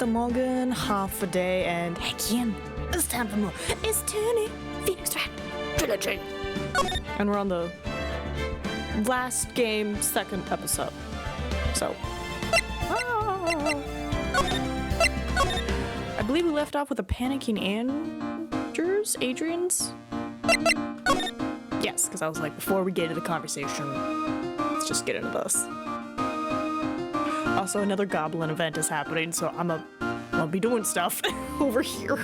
the Morgan, half a day, and again, it's time for more. It's Tiny Phoenix Wright Trilogy. And we're on the last game, second episode. So, I believe we left off with a panicking Adrian's? Yes, because I was like, before we get into the conversation, let's just get into this. Also, another goblin event is happening, so I'll be doing stuff over here.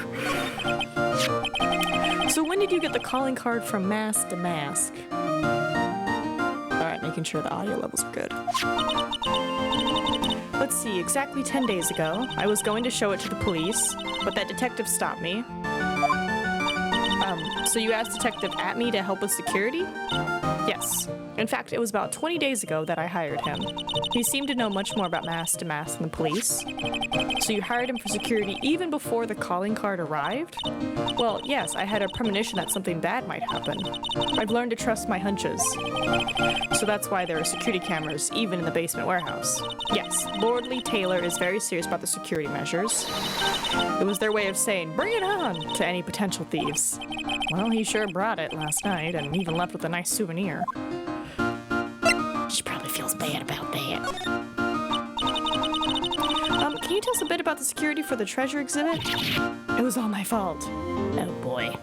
So when did you get the calling card from mask to mask? Alright, making sure the audio levels are good. Let's see, exactly 10 days ago, I was going to show it to the police, but that detective stopped me. So you asked Detective Atme to help with security? Yes. In fact, it was about 20 days ago that I hired him. He seemed to know much more about mask to mask than the police. So you hired him for security even before the calling card arrived? Well, yes, I had a premonition that something bad might happen. I've learned to trust my hunches. So that's why there are security cameras, even in the basement warehouse. Yes, Lord Lee Taylor is very serious about the security measures. It was their way of saying, bring it on, to any potential thieves. Well, he sure brought it last night, and even left with a nice souvenir. She probably feels bad about that. Can you tell us a bit about the security for the treasure exhibit? It was all my fault. Oh boy.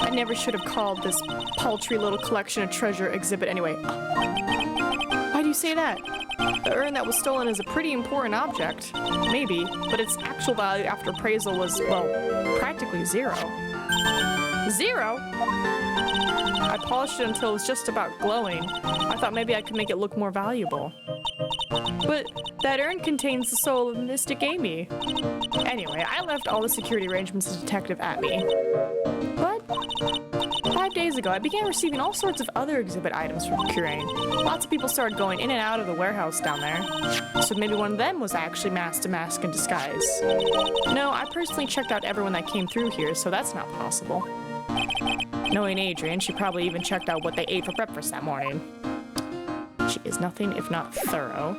I never should have called this paltry little collection a treasure exhibit anyway. Why do you say that? The urn that was stolen is a pretty important object. Maybe, but its actual value after appraisal was, well, practically zero. Zero? I polished it until it was just about glowing. I thought maybe I could make it look more valuable. But that urn contains the soul of Mystic Amy. Anyway, I left all the security arrangements to Detective Atme. But 5 days ago, I began receiving all sorts of other exhibit items from Curaine. Lots of people started going in and out of the warehouse down there. So maybe one of them was actually mask to mask in disguise. No, I personally checked out everyone that came through here, so that's not possible. Knowing Adrian, she probably even checked out what they ate for breakfast that morning. She is nothing if not thorough.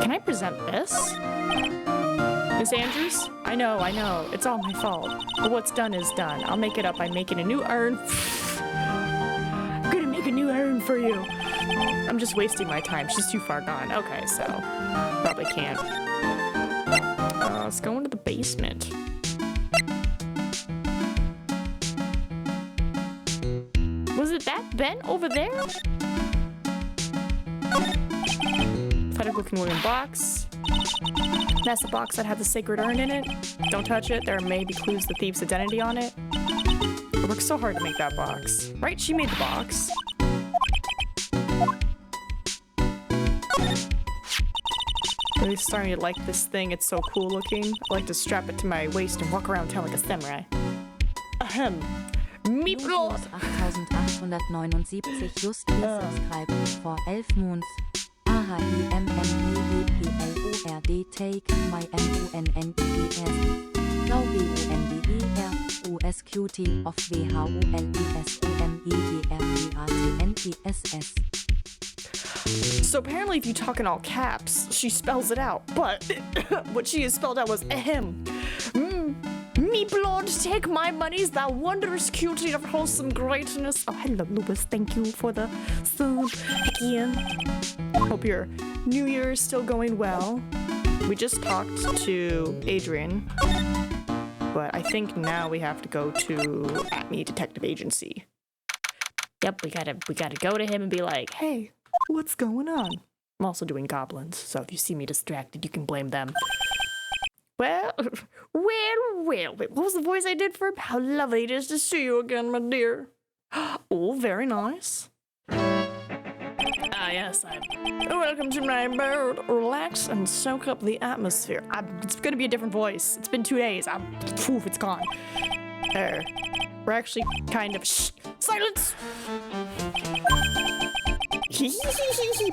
Can I present this? Miss Andrews? I know. It's all my fault. But what's done is done. I'll make it up by making a new urn. I'm gonna make a new urn for you. I'm just wasting my time. She's too far gone. Okay, so probably can't. Let's go into the basement. Was it that Ben over there? Pathetic looking wooden box. That's the box that had the sacred urn in it. Don't touch it. There may be clues to the thief's identity on it. I worked so hard to make that box. Right? She made the box. I'm really starting to like this thing. It's so cool looking. I like to strap it to my waist and walk around town like a samurai. Ahem. Meep Lord. 8879 just resubscribe for 11 months. AHIMMEEPLORD take my MUNNES. WUNDERUSQT of WHOLESOMEGRDRTNESS. So apparently if you talk in all caps, she spells it out, but what she has spelled out was ahem. Meep Lord, take my monies, thou wondrous cutie of wholesome greatness. Oh, hello, Lewis. Thank you for the sub again. Hope your New Year is still going well. We just talked to Adrian, but I think now we have to go to Atme Detective Agency. Yep, we gotta go to him and be like, hey, what's going on? I'm also doing goblins, so if you see me distracted, you can blame them. Well, what was the voice I did for him? How lovely it is to see you again, my dear. Oh, very nice. Yes, welcome to my abode. Relax and soak up the atmosphere. It's gonna be a different voice. It's been 2 days. Poof, it's gone. We're actually kind of... Shh! Silence!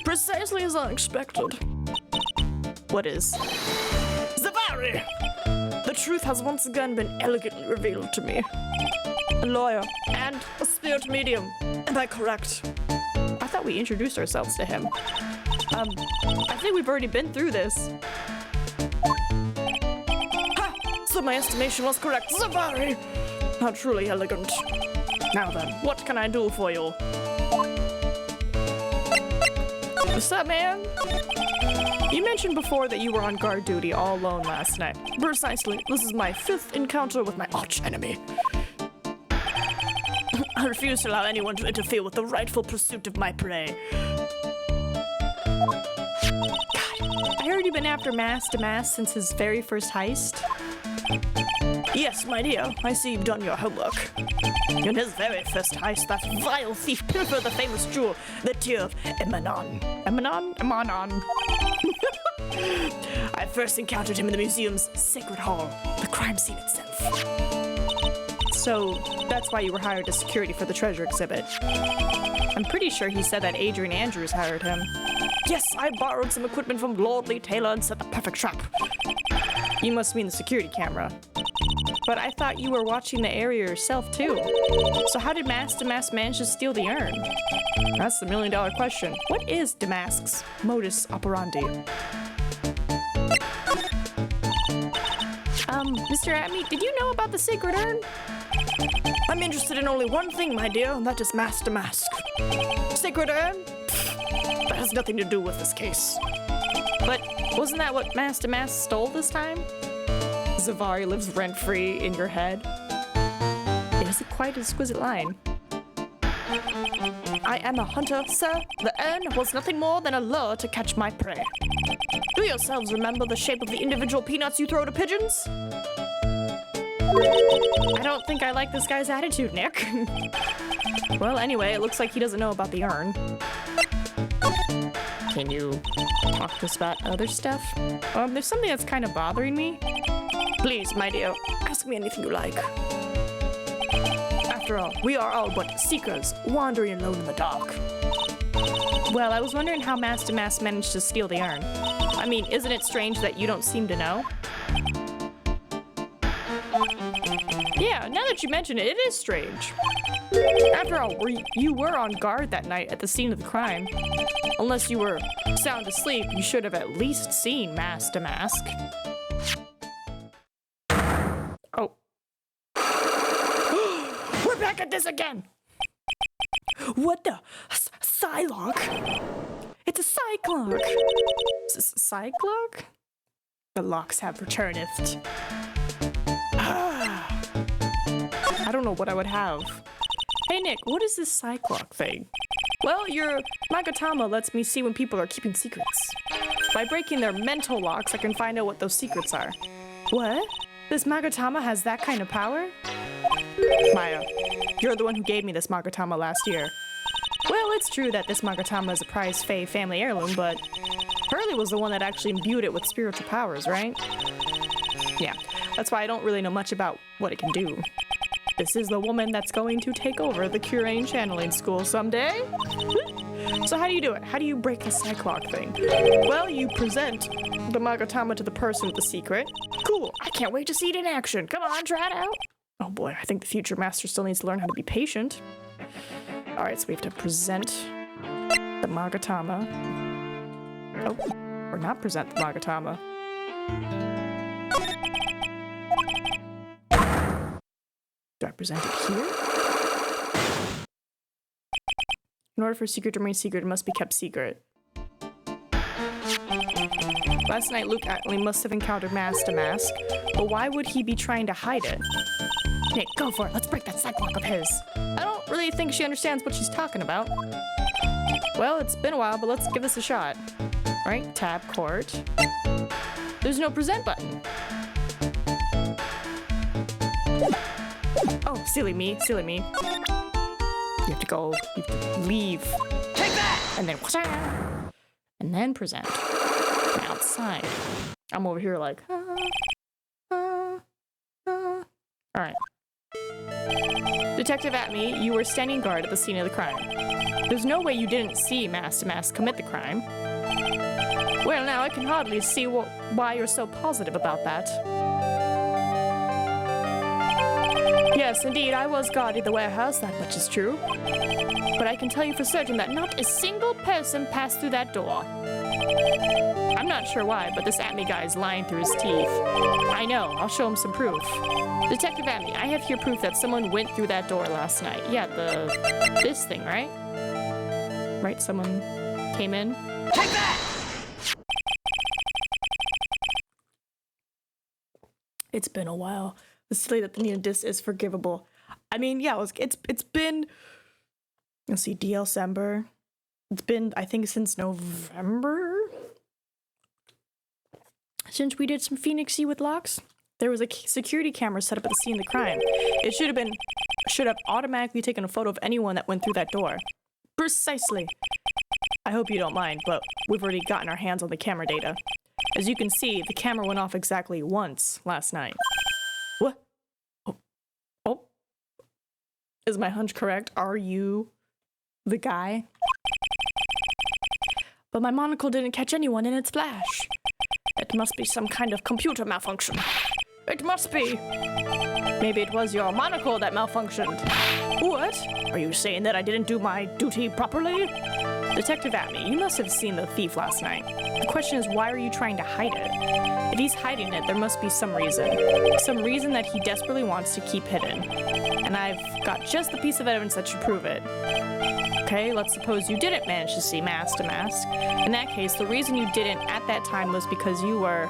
Precisely as I expected. What is? Zavari! The truth has once again been elegantly revealed to me. a lawyer, and a spirit medium. Am I correct? I thought we introduced ourselves to him. I think we've already been through this. Ha! So my estimation was correct. Safari! How truly elegant. Now then, what can I do for you? What's up, man? You mentioned before that you were on guard duty all alone last night. Precisely. This is my 5th encounter with my arch enemy. I refuse to allow anyone to interfere with the rightful pursuit of my prey. God, I heard you've been after Mass to Mass since his very first heist. Yes, my dear, I see you've done your homework. In his very first heist, that vile thief pilfered the famous jewel, the tear of Emanon. Emanon. I first encountered him in the museum's Sacred Hall, the crime scene itself. So, that's why you were hired as security for the treasure exhibit. I'm pretty sure he said that Adrian Andrews hired him. Yes, I borrowed some equipment from Lordly Taylor and set the perfect trap. You must mean the security camera. But I thought you were watching the area yourself, too. So how did Mass Damask manage to steal the urn? That's the million-dollar question. What is Damask's modus operandi? Mr. Atmeet, did you know about the sacred urn? I'm interested in only one thing, my dear, and that is Mass Damask. Sacred urn? That has nothing to do with this case. But wasn't that what Mass Damask stole this time? Zavari lives rent-free in your head. It is quite an exquisite line. I am a hunter, sir. The urn was nothing more than a lure to catch my prey. Do yourselves remember the shape of the individual peanuts you throw to pigeons? I don't think I like this guy's attitude, Nick. Well, anyway, it looks like he doesn't know about the urn. Can you talk to us about other stuff? There's something that's kind of bothering me. Please, my dear, ask me anything you like. After all, we are all but seekers, wandering alone in the dark. Well, I was wondering how Mass Damask managed to steal the urn. I mean, isn't it strange that you don't seem to know? Yeah, now that you mention it, it is strange. After all, you were on guard that night at the scene of the crime. Unless you were sound asleep, you should have at least seen Mass Damask. Oh. We're back at this again! What the? Psylocke? It's a Cyclock! Cyclock? The locks have returned. I don't know what I would have. Hey Nick, what is this Cyclock thing? Well, your Magatama lets me see when people are keeping secrets. By breaking their mental locks, I can find out what those secrets are. What? This Magatama has that kind of power? Maya, you're the one who gave me this Magatama last year. Well, it's true that this Magatama is a prized Fae family heirloom, but Hurley was the one that actually imbued it with spiritual powers, right? Yeah, that's why I don't really know much about what it can do. This is the woman that's going to take over the Curane channeling school someday. So how do you do it? How do you break the Cyclock thing? Well, you present the Magatama to the person with the secret. Cool, I can't wait to see it in action. Come on, try it out. Oh boy, I think the future master still needs to learn how to be patient. All right, so we have to present the Magatama. Oh, or not present the Magatama. Do I present it here? In order for a secret to remain secret, it must be kept secret. Last night, Luke Atlee must have encountered Mass Damask, but why would he be trying to hide it? Nick, go for it. Let's break that Cyclock of his. I don't really think she understands what she's talking about. Well, it's been a while, but let's give this a shot. All right, tab court. There's no present button. Oh, silly me, silly me. You have to go, you have to leave. Take that! And then present. And outside. I'm over here like, Alright. Detective Atme, you were standing guard at the scene of the crime. There's no way you didn't see Mass Damask commit the crime. Well, now I can hardly see why you're so positive about that. Yes, indeed, I was guarding the warehouse, that much is true. But I can tell you for certain that not a single person passed through that door. I'm not sure why, but this Atme guy is lying through his teeth. I know, I'll show him some proof. Detective Atme, I have here proof that someone went through that door last night. Yeah, this thing, right? Right, someone came in. Take that! It's been a while. The silly that the Nina diss is forgivable. I mean, yeah, it's been, let's see, DL-Sember. It's been, I think, since November? Since we did some Phoenix-y with locks. There was a security camera set up at the scene of the crime. It should have automatically taken a photo of anyone that went through that door. Precisely. I hope you don't mind, but we've already gotten our hands on the camera data. As you can see, the camera went off exactly once last night. What? Oh. Is my hunch correct? Are you the guy? But my monocle didn't catch anyone in its flash. It must be some kind of computer malfunction. It must be. Maybe it was your monocle that malfunctioned. What? Are you saying that I didn't do my duty properly? Detective Atme, you must have seen the thief last night. The question is, why are you trying to hide it? If he's hiding it, there must be some reason. Some reason that he desperately wants to keep hidden. And I've got just the piece of evidence that should prove it. Okay, let's suppose you didn't manage to see mask to mask. In that case, the reason you didn't at that time was because you were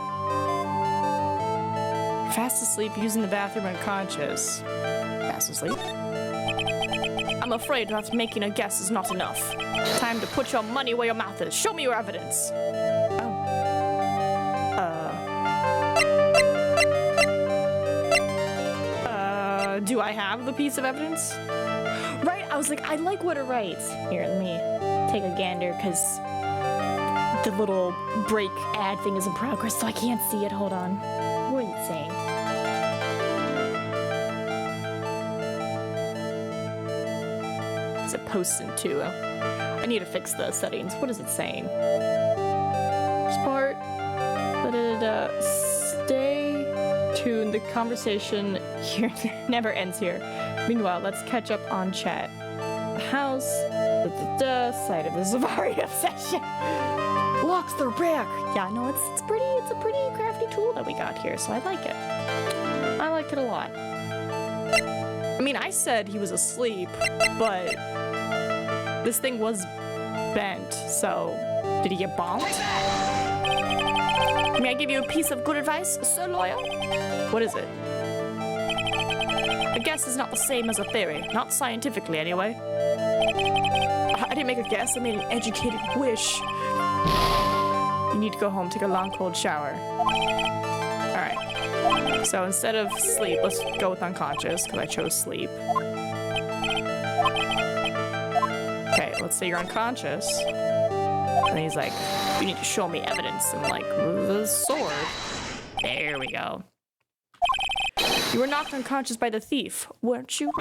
fast asleep using the bathroom unconscious. Fast asleep? I'm afraid that making a guess is not enough. Time to put your money where your mouth is. Show me your evidence. Do I have the piece of evidence? Right, I was like, I like what it writes. Here, let me take a gander, because the little break ad thing is in progress, so I can't see it. Hold on. What is it saying? Is it posting too? I need to fix the settings. What is it saying? Part. Stay tuned. The conversation here never ends here. Meanwhile, let's catch up on chat. The house. Site of the Zavari obsession. Locks their back. Yeah, no, it's a pretty crafty tool that we got here, so I like it. I like it a lot. I mean, I said he was asleep, but this thing was bent, so did he get bonked? May I give you a piece of good advice, Sir Lawyer? What is it? A guess is not the same as a theory, not scientifically anyway. I didn't make a guess, I made an educated wish. You need to go home, take a long cold shower. Alright. So instead of sleep, let's go with unconscious, because I chose sleep. Okay, let's say you're unconscious. And he's like, you need to show me evidence. And like, the sword. There we go. You were knocked unconscious by the thief, weren't you?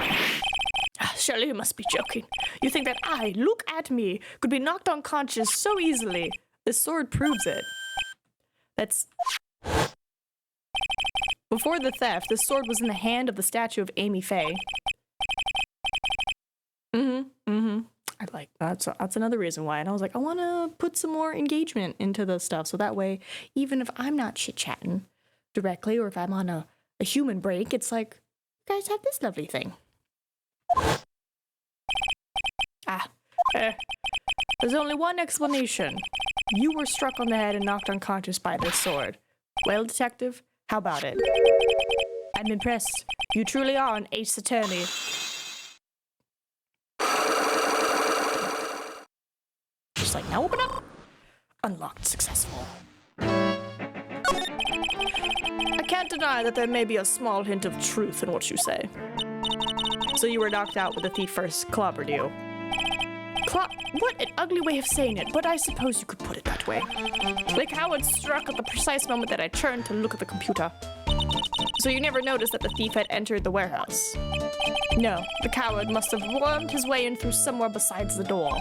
Surely you must be joking. You think that I, look at me, could be knocked unconscious so easily. This sword proves it. That's... Before the theft, this sword was in the hand of the statue of Amy Faye. I like that. So that's another reason why. And I was like, I want to put some more engagement into the stuff. So that way, even if I'm not chit-chatting directly, or if I'm on a human break, it's like, you guys have this lovely thing. There's only one explanation. You were struck on the head and knocked unconscious by this sword. Well, detective, how about it? I'm impressed. You truly are an ace attorney. Just like, now open up. Unlocked successful. I can't deny that there may be a small hint of truth in what you say. So you were knocked out with the thief first clobbered you. What an ugly way of saying it, but I suppose you could put it that way. Like how it struck at the precise moment that I turned to look at the computer. So you never noticed that the thief had entered the warehouse? No, the coward must have wormed his way in through somewhere besides the door.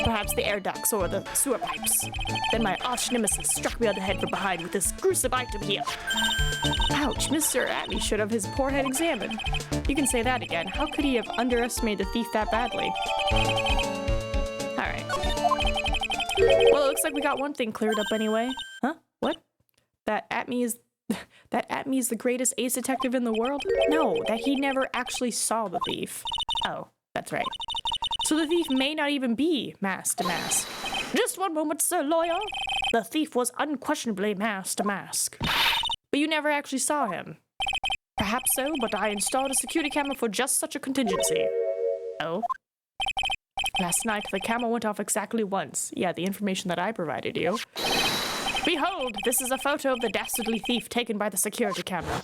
Perhaps the air ducts or the sewer pipes. Then my arch nemesis struck me on the head from behind with this gruesome item here. Ouch, Mr. Atney should have his poor head examined. You can say that again. How could he have underestimated the thief that badly? Alright. Well, it looks like we got one thing cleared up anyway. Huh? What? That Atney is the greatest ace detective in the world? No, that he never actually saw the thief. Oh, that's right. So the thief may not even be mask to mask. Just one moment, sir lawyer. The thief was unquestionably mask to mask. But you never actually saw him. Perhaps so, but I installed a security camera for just such a contingency. Oh? Last night, the camera went off exactly once. Yeah, the information that I provided you. Behold, this is a photo of the dastardly thief taken by the security camera.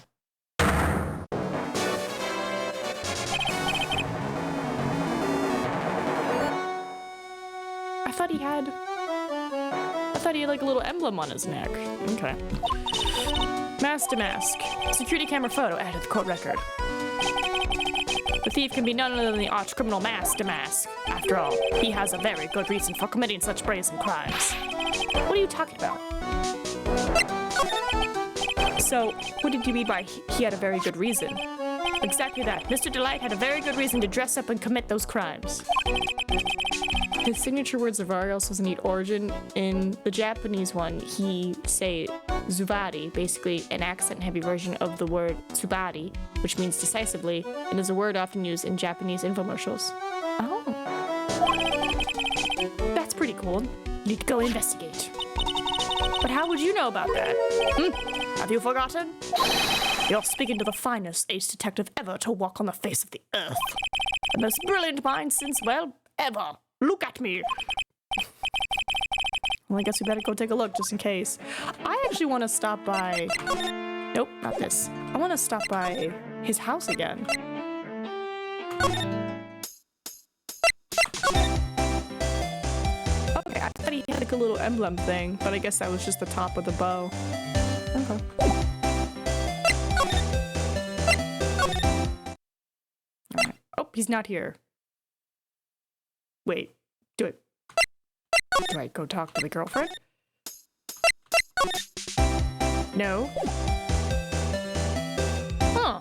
I thought he had like a little emblem on his neck. Okay. Mask to mask. Security camera photo added to the court record. The thief can be none other than the arch criminal Mask to Mask. After all, he has a very good reason for committing such brazen crimes. What are you talking about? So, what did you mean by he had a very good reason? Exactly that. Mr. Delight had a very good reason to dress up and commit those crimes. His signature words of Ariel's has a neat origin. In the Japanese one, he say Zubari, basically an accent-heavy version of the word Tsubari, which means decisively, and is a word often used in Japanese infomercials. Oh. That's pretty cool. Need to go investigate. But how would you know about that? Have you forgotten? You're speaking to the finest ace detective ever to walk on the face of the earth. The most brilliant mind since, well, ever. Look at me. Well, I guess we better go take a look just in case. I actually want to stop by... Nope, not this. I want to stop by his house again. Okay, I thought he had like a little emblem thing, but I guess that was just the top of the bow. Okay. Alright. Oh, he's not here. Wait, do I go talk to the girlfriend? No. Huh.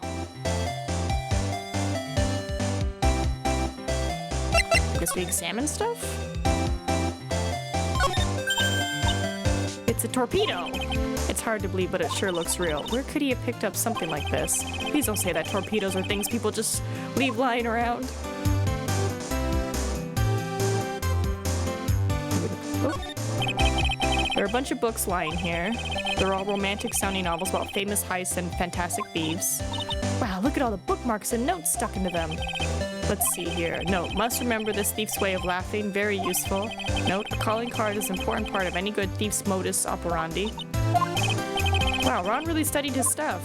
Guess we examine stuff? It's a torpedo. It's hard to believe, but it sure looks real. Where could he have picked up something like this? Please don't say that torpedoes are things people just leave lying around. There are a bunch of books lying here. They're all romantic-sounding novels about famous heists and fantastic thieves. Wow, look at all the bookmarks and notes stuck into them. Let's see here. Note, must remember this thief's way of laughing. Very useful. Note, a calling card is an important part of any good thief's modus operandi. Wow, Ron really studied his stuff.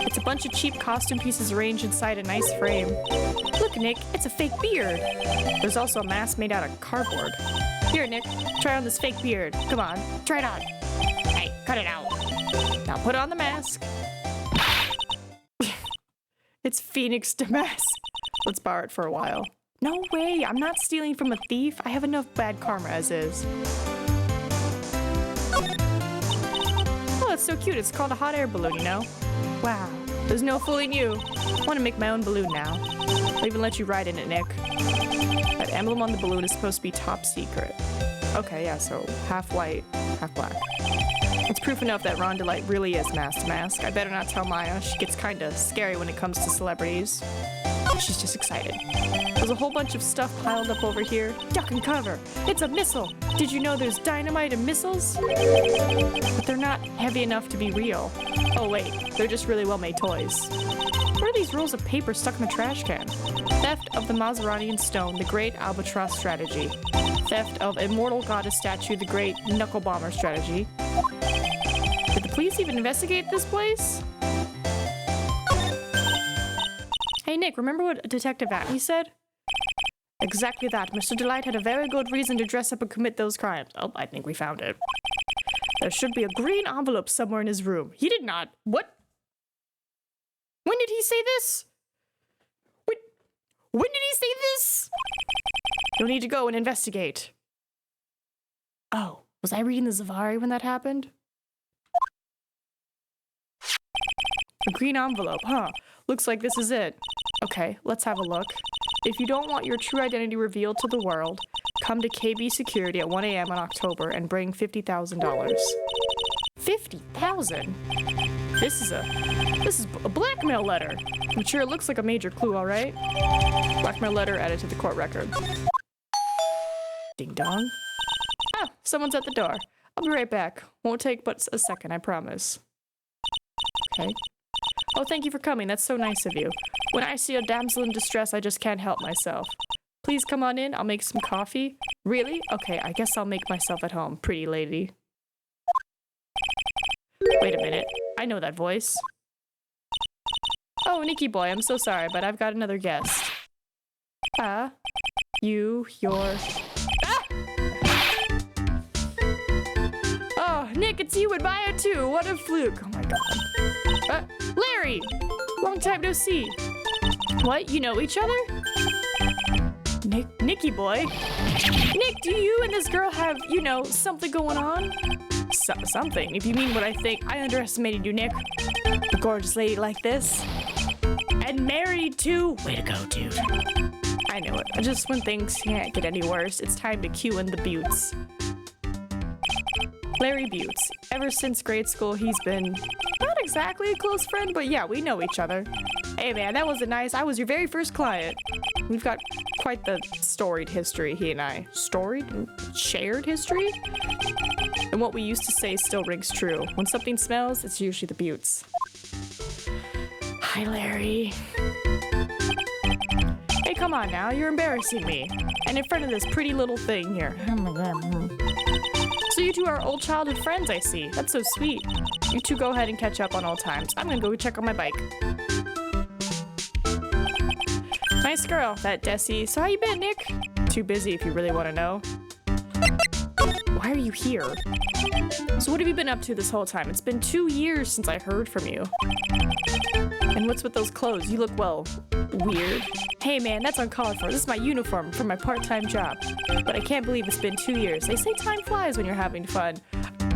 It's a bunch of cheap costume pieces arranged inside a nice frame. Look, Nick, it's a fake beard. There's also a mask made out of cardboard. Here, Nick, try on this fake beard. Come on, try it on. Hey, cut it out. Now put on the mask. It's Phoenix Damask. Let's borrow it for a while. No way, I'm not stealing from a thief. I have enough bad karma as is. Oh, it's so cute. It's called a hot air balloon, you know? Wow, there's no fooling you. I want to make my own balloon now. I'll even let you ride in it, Nick. That emblem on the balloon is supposed to be top secret. Okay, yeah, so half white, half black. It's proof enough that Ron Delight really is Mask to Mask. I better not tell Maya. She gets kinda scary when it comes to celebrities. She's just excited. There's a whole bunch of stuff piled up over here. Duck and cover. It's a missile. Did you know there's dynamite in missiles? But they're not heavy enough to be real. Oh wait, they're just really well-made toys. What are these rolls of paper stuck in the trash can? Theft of the Maseratian stone, the great albatross strategy. Theft of immortal goddess statue, the great knuckle bomber strategy. Did the police even investigate this place? Hey Nick, remember what Detective Atney said? Exactly that. Mr. Delight had a very good reason to dress up and commit those crimes. Oh, I think we found it. There should be a green envelope somewhere in his room. He did not. What? When did he say this? When did he say this? You'll need to go and investigate. Oh, was I reading the Zavari when that happened? A green envelope, huh? Looks like this is it. Okay, let's have a look. If you don't want your true identity revealed to the world, come to KB Security at 1 a.m. in October and bring $50,000. 50,000? This is a blackmail letter. I'm sure it looks like a major clue, all right? Blackmail letter added to the court record. Ding dong. Ah, someone's at the door. I'll be right back. Won't take but a second, I promise. Okay. Oh, thank you for coming. That's so nice of you. When I see a damsel in distress, I just can't help myself. Please come on in. I'll make some coffee. Really? Okay, I guess I'll make myself at home, pretty lady. Wait a minute. I know that voice. Oh, Nicky boy, I'm so sorry, but I've got another guest. Ah, your... Ah! Oh, Nick, it's you and Maya too. What a fluke. Oh my god. Larry! Long time no see. What? You know each other? Nicky boy? Nick, do you and this girl have, you know, something going on? Something? If you mean what I think, I underestimated you, Nick. A gorgeous lady like this. And married too. Way to go, dude. I know it. Just when things can't get any worse, it's time to cue in the Buttes. Larry Buttes. Ever since grade school, he's been not exactly a close friend, but yeah, we know each other. Hey man, that wasn't nice. I was your very first client. We've got quite the storied history, he and I. Storied? Shared history? And what we used to say still rings true. When something smells, it's usually the Buttes. Hi, Larry. Hey, come on now, you're embarrassing me. And in front of this pretty little thing here. So you two are old childhood friends, I see. That's so sweet. You two go ahead and catch up on old times. I'm gonna go check on my bike. Nice girl, that Desi. So how you been, Nick? Too busy if you really want to know. Why are you here? So what have you been up to this whole time? It's been 2 years since I heard from you. And what's with those clothes? You look, well, weird. Hey man, that's uncalled for. This is my uniform for my part-time job. But I can't believe it's been 2 years. They say time flies when you're having fun.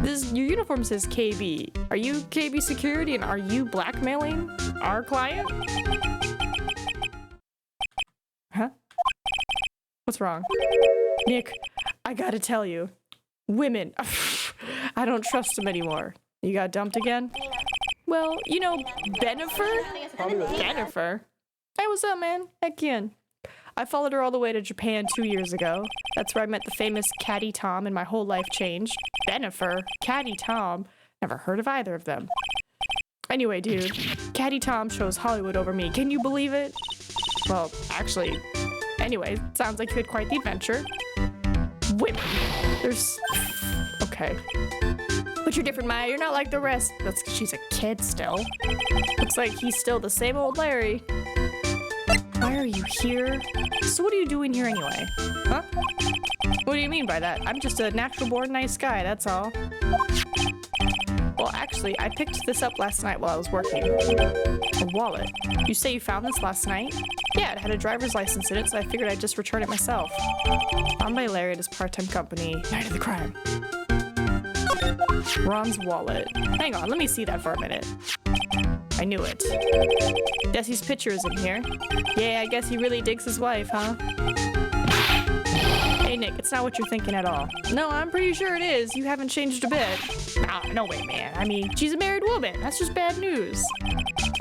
Your uniform says KB. Are you KB Security and are you blackmailing our client? Huh? What's wrong? Nick, I gotta tell you. Women. I don't trust them anymore. You got dumped again? Well, you know, Benifer? Benifer? Hey, what's up, man? Heck yeah. I followed her all the way to Japan 2 years ago. That's where I met the famous Caddy Tom and my whole life changed. Benifer? Caddy Tom? Never heard of either of them. Anyway, dude, Caddy Tom chose Hollywood over me. Can you believe it? Well, actually, anyway, sounds like you had quite the adventure. Women. There's... Okay. But you're different, Maya. You're not like the rest. That's 'cause she's a kid still. Looks like he's still the same old Larry. Why are you here? So what are you doing here anyway? Huh? What do you mean by that? I'm just a natural-born nice guy, that's all. Well, actually, I picked this up last night while I was working. A wallet. You say you found this last night? Yeah, it had a driver's license in it, so I figured I'd just return it myself. Found by Larry at his part-time company, Night of the Crime. Ron's wallet. Hang on, let me see that for a minute. I knew it. Desi's picture is in here. Yeah, I guess he really digs his wife, huh? Hey, Nick, it's not what you're thinking at all. No, I'm pretty sure it is. You haven't changed a bit. Nah, no way, man. I mean, she's a married woman. That's just bad news.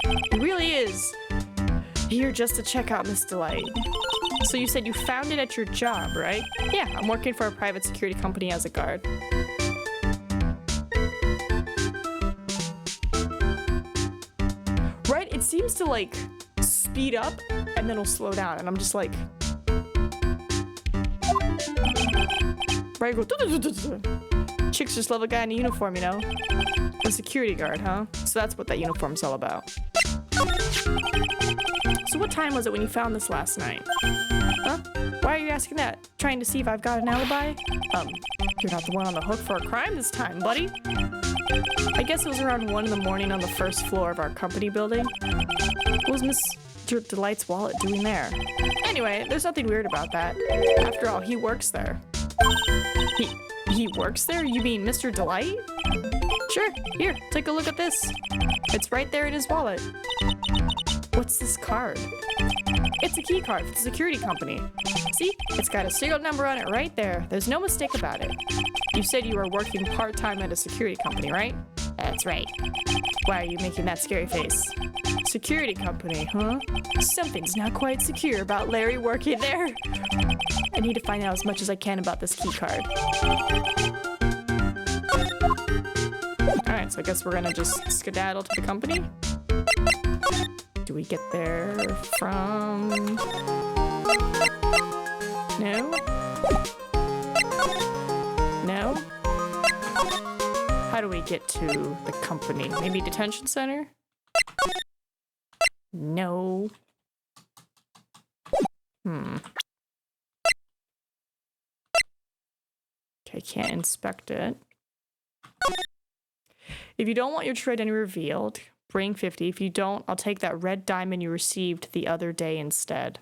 It really is. Here just to check out Miss Delight. So you said you found it at your job, right? Yeah, I'm working for a private security company as a guard. Right? It seems to, like, speed up and then it'll slow down. And I'm just like... Right, go... Chicks just love a guy in a uniform, you know? A security guard, huh? So that's what that uniform's all about. So what time was it when you found this last night? Huh? Why are you asking that? Trying to see if I've got an alibi? You're not the one on the hook for a crime this time, buddy. I guess it was around 1 in the morning on the first floor of our company building. What was Mr. Delight's wallet doing there? Anyway, there's nothing weird about that. After all, he works there. He works there? You mean Mr. Delight? Sure, here, take a look at this. It's right there in his wallet. What's this card? It's a key card for the security company. See? It's got a serial number on it right there. There's no mistake about it. You said you were working part-time at a security company, right? That's right. Why are you making that scary face? Security company, huh? Something's not quite secure about Larry working there. I need to find out as much as I can about this key card. Alright, so I guess we're gonna just skedaddle to the company. Do we get there from... No? No? How do we get to the company? Maybe detention center? No. Okay, can't inspect it. If you don't want your true identity revealed, bring 50. If you don't, I'll take that red diamond you received the other day instead.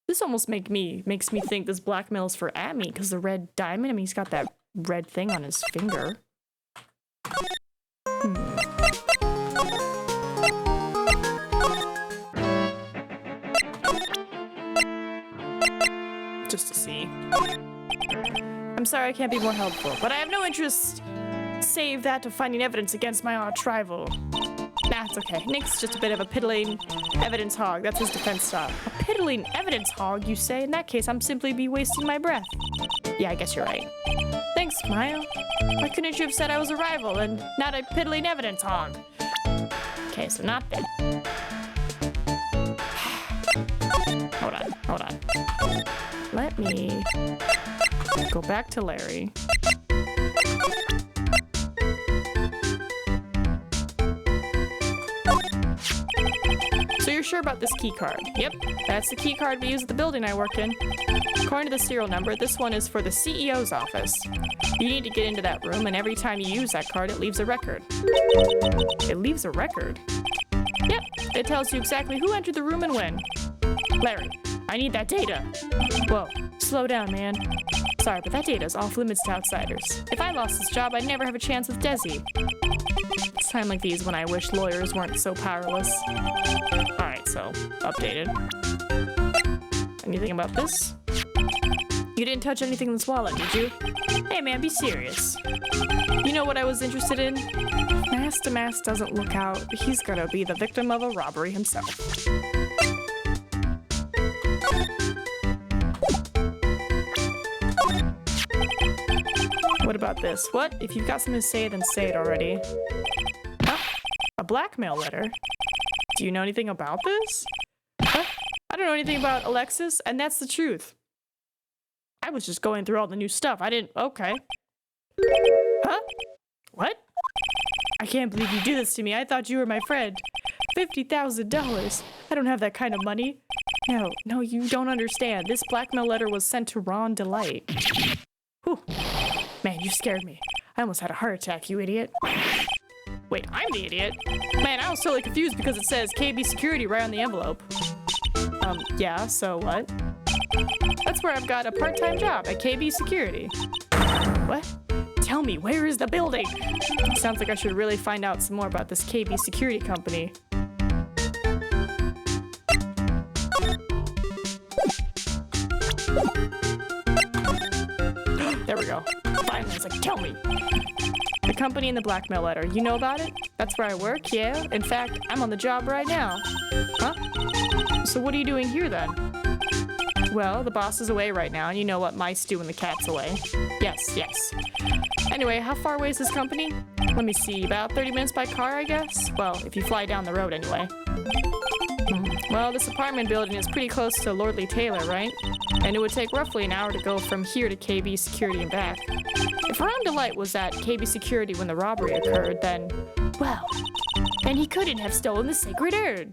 This almost makes me think this blackmail is for Amy, because the red diamond, I mean, he's got that red thing on his finger. Just to see. I'm sorry I can't be more helpful, but I have no interest save that to finding evidence against my arch rival. Nah, it's okay. Nick's just a bit of a piddling evidence hog. That's his defense stop. A piddling evidence hog, you say? In that case, I'm simply be wasting my breath. Yeah, I guess you're right. Thanks, Maya. Why couldn't you have said I was a rival and not a piddling evidence hog? Okay, so not that. Hold on. Let me go back to Larry. So you're sure about this key card? Yep, that's the key card we use at the building I work in. According to the serial number, this one is for the CEO's office. You need to get into that room, and every time you use that card, it leaves a record. It leaves a record? Yep, it tells you exactly who entered the room and when. Larry, I need that data. Whoa, slow down, man. Sorry, but that data is off limits to outsiders. If I lost this job, I'd never have a chance with Desi. It's time like these when I wish lawyers weren't so powerless. Alright, so, updated. Anything about this? You didn't touch anything in this wallet, did you? Hey man, be serious. You know what I was interested in? If Master Mass doesn't look out, he's gonna be the victim of a robbery himself. What about this? What? If you've got something to say, then say it already. Huh? A blackmail letter? Do you know anything about this? Huh? I don't know anything about Alexis, and that's the truth. I was just going through all the new stuff. I didn't... Okay. Huh? What? I can't believe you do this to me. I thought you were my friend. $50,000. I don't have that kind of money. No, you don't understand. This blackmail letter was sent to Ron Delight. Whew. Man, you scared me. I almost had a heart attack, you idiot. Wait, I'm the idiot? Man, I was totally confused because it says KB Security right on the envelope. Yeah, so what? That's where I've got a part-time job at KB Security. What? Tell me, where is the building? Sounds like I should really find out some more about this KB Security company. There we go. Finally, it's like, tell me. The company and the blackmail letter. You know about it? That's where I work, yeah. In fact, I'm on the job right now. Huh? So what are you doing here then? Well, the boss is away right now, and you know what mice do when the cat's away. Yes. Anyway, how far away is this company? Let me see, about 30 minutes by car, I guess? Well, if you fly down the road anyway. Well, this apartment building is pretty close to Lordly Taylor, right? And it would take roughly an hour to go from here to KB Security and back. If Ron Delight was at KB Security when the robbery occurred, then, well, then he couldn't have stolen the sacred urn.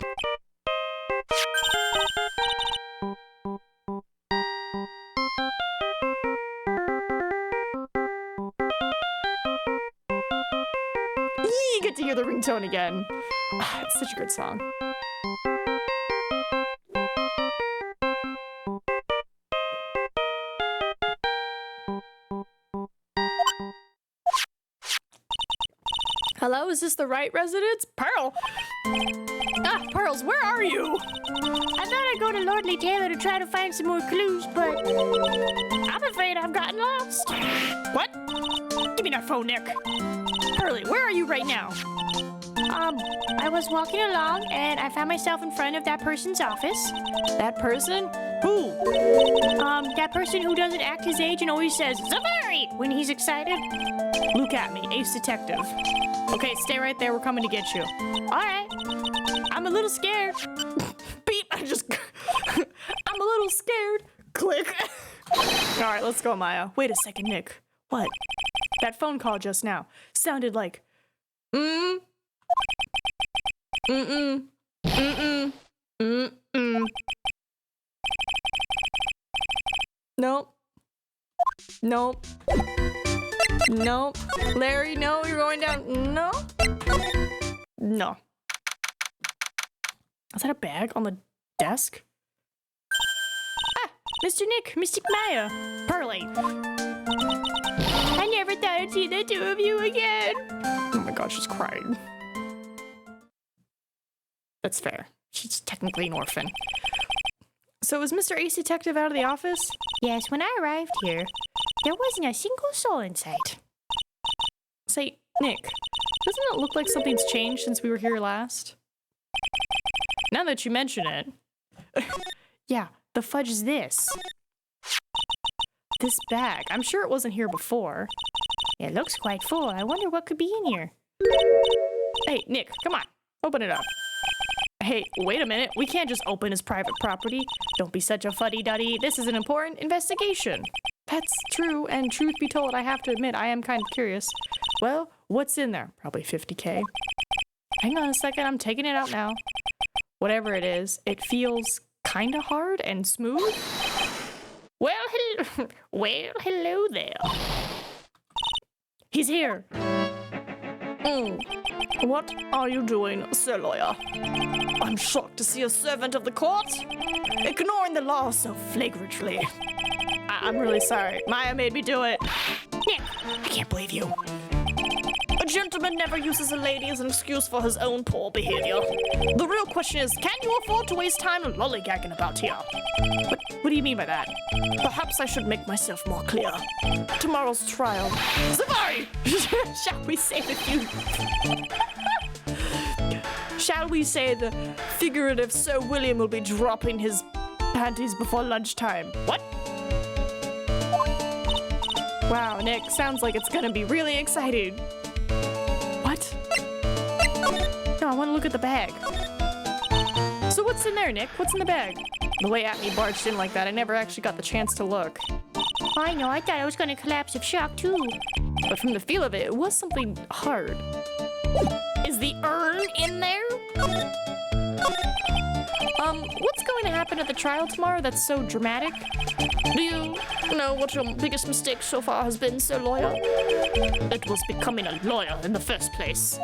You get to hear the ringtone again. It's such a good song. Hello, is this the Wright residence? Pearl! Pearls, where are you? I thought I'd go to Lordly Taylor to try to find some more clues, but I'm afraid I've gotten lost. What? Give me that phone, Nick. Pearlie, where are you right now? I was walking along and I found myself in front of that person's office. That person? Who? That person who doesn't act his age and always says, "Safari!" when he's excited. Look at me, Ace Detective. Okay, stay right there, we're coming to get you. Alright. I'm a little scared. Beep, I'm a little scared. Click. Alright, let's go, Maya. Wait a second, Nick. What? That phone call just now sounded like, No. Nope. Nope. Larry, no, you're going down. No. No. Is that a bag on the desk? Ah, Mr. Nick, Mystic Maya, Pearlie. I never thought I'd see the two of you again. Oh my god, she's crying. That's fair. She's technically an orphan. So is Mr. Ace Detective out of the office? Yes, when I arrived here, there wasn't a single soul in sight. Say, Nick, doesn't it look like something's changed since we were here last? Now that you mention it. Yeah, the fudge is this. This bag. I'm sure it wasn't here before. It looks quite full. I wonder what could be in here. Hey, Nick, come on. Open it up. Hey, wait a minute. We can't just open his private property. Don't be such a fuddy-duddy. This is an important investigation. That's true, and truth be told, I have to admit, I am kind of curious. Well, what's in there? Probably 50K. Hang on a second, I'm taking it out now. Whatever it is, it feels kind of hard and smooth. Well, hello there. He's here. What are you doing, Sir Lawyer? I'm shocked to see a servant of the court ignoring the law so flagrantly. I'm really sorry. Maya made me do it. Nick, I can't believe you. A gentleman never uses a lady as an excuse for his own poor behavior. The real question is, can you afford to waste time lollygagging about here? What do you mean by that? Perhaps I should make myself more clear. Tomorrow's trial. Safari! Shall we say Shall we say the figurative Sir William will be dropping his panties before lunchtime? What? Wow, Nick, sounds like it's gonna be really exciting. What? No, I want to look at the bag. So what's in there, Nick? What's in the bag? The way Atme barged in like that, I never actually got the chance to look. I know, I thought I was going to collapse of shock too. But from the feel of it, it was something hard. Is the urn in there? What's going to happen at the trial tomorrow that's so dramatic? Do you know what your biggest mistake so far has been, Sir Lawyer? It was becoming a lawyer in the first place.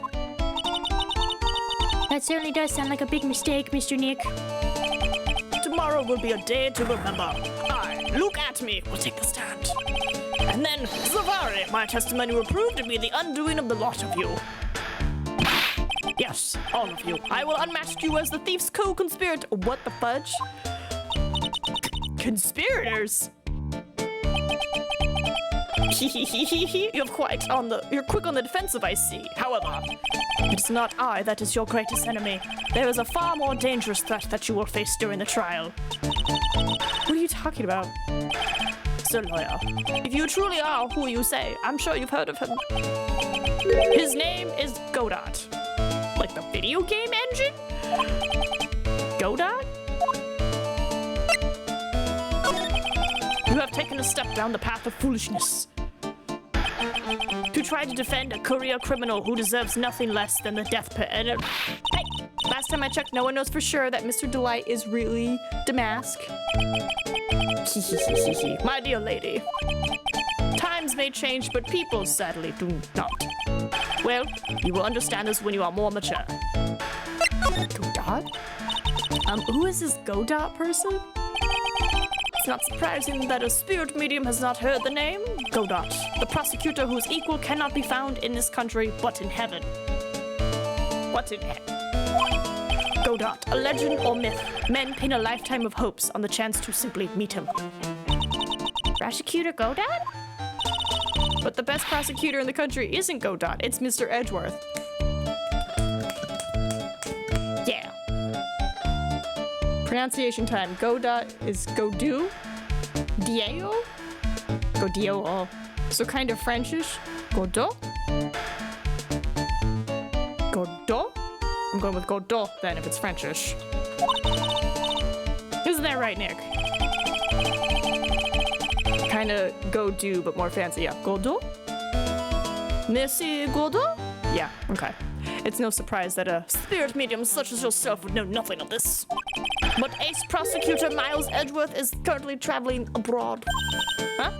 That certainly does sound like a big mistake, Mr. Nick. Tomorrow will be a day to remember. Look at me, will take the stand. And then, Safari, my testimony will prove to be the undoing of the lot of you. Yes, all of you. I will unmask you as the thief's co-conspirator. What the fudge? Conspirators? You're quick on the defensive, I see. However, it's not I that is your greatest enemy. There is a far more dangerous threat that you will face during the trial. What are you talking about? Sir Lawyer, if you truly are who you say, I'm sure you've heard of him. His name is Godot. Like the video game engine? Godot? You have taken a step down the path of foolishness. to try to defend a career criminal who deserves nothing less than the death penalty. Hey, last time I checked, no one knows for sure that Mr. Delight is really Damask. My dear lady, times may change, but people sadly do not. Well, you will understand this when you are more mature. Godot? Who is this Godot person? It's not surprising that a spirit medium has not heard the name. Godot, the prosecutor whose equal cannot be found in this country, but in heaven. What in heaven? Godot, a legend or myth. Men pin a lifetime of hopes on the chance to simply meet him. Prosecutor Godot? But the best prosecutor in the country isn't Godot, it's Mr. Edgeworth. Yeah. Pronunciation time. Godot is Godot. Diego? Godio. So kind of Frenchish. Godot? Godot? I'm going with Godot then if it's Frenchish. Isn't that right, Nick? Kind of Godot, but more fancy. Yeah, Godot? Monsieur Godot? Yeah, okay. It's no surprise that a spirit medium such as yourself would know nothing of this. But ace prosecutor Miles Edgeworth is currently traveling abroad. Huh?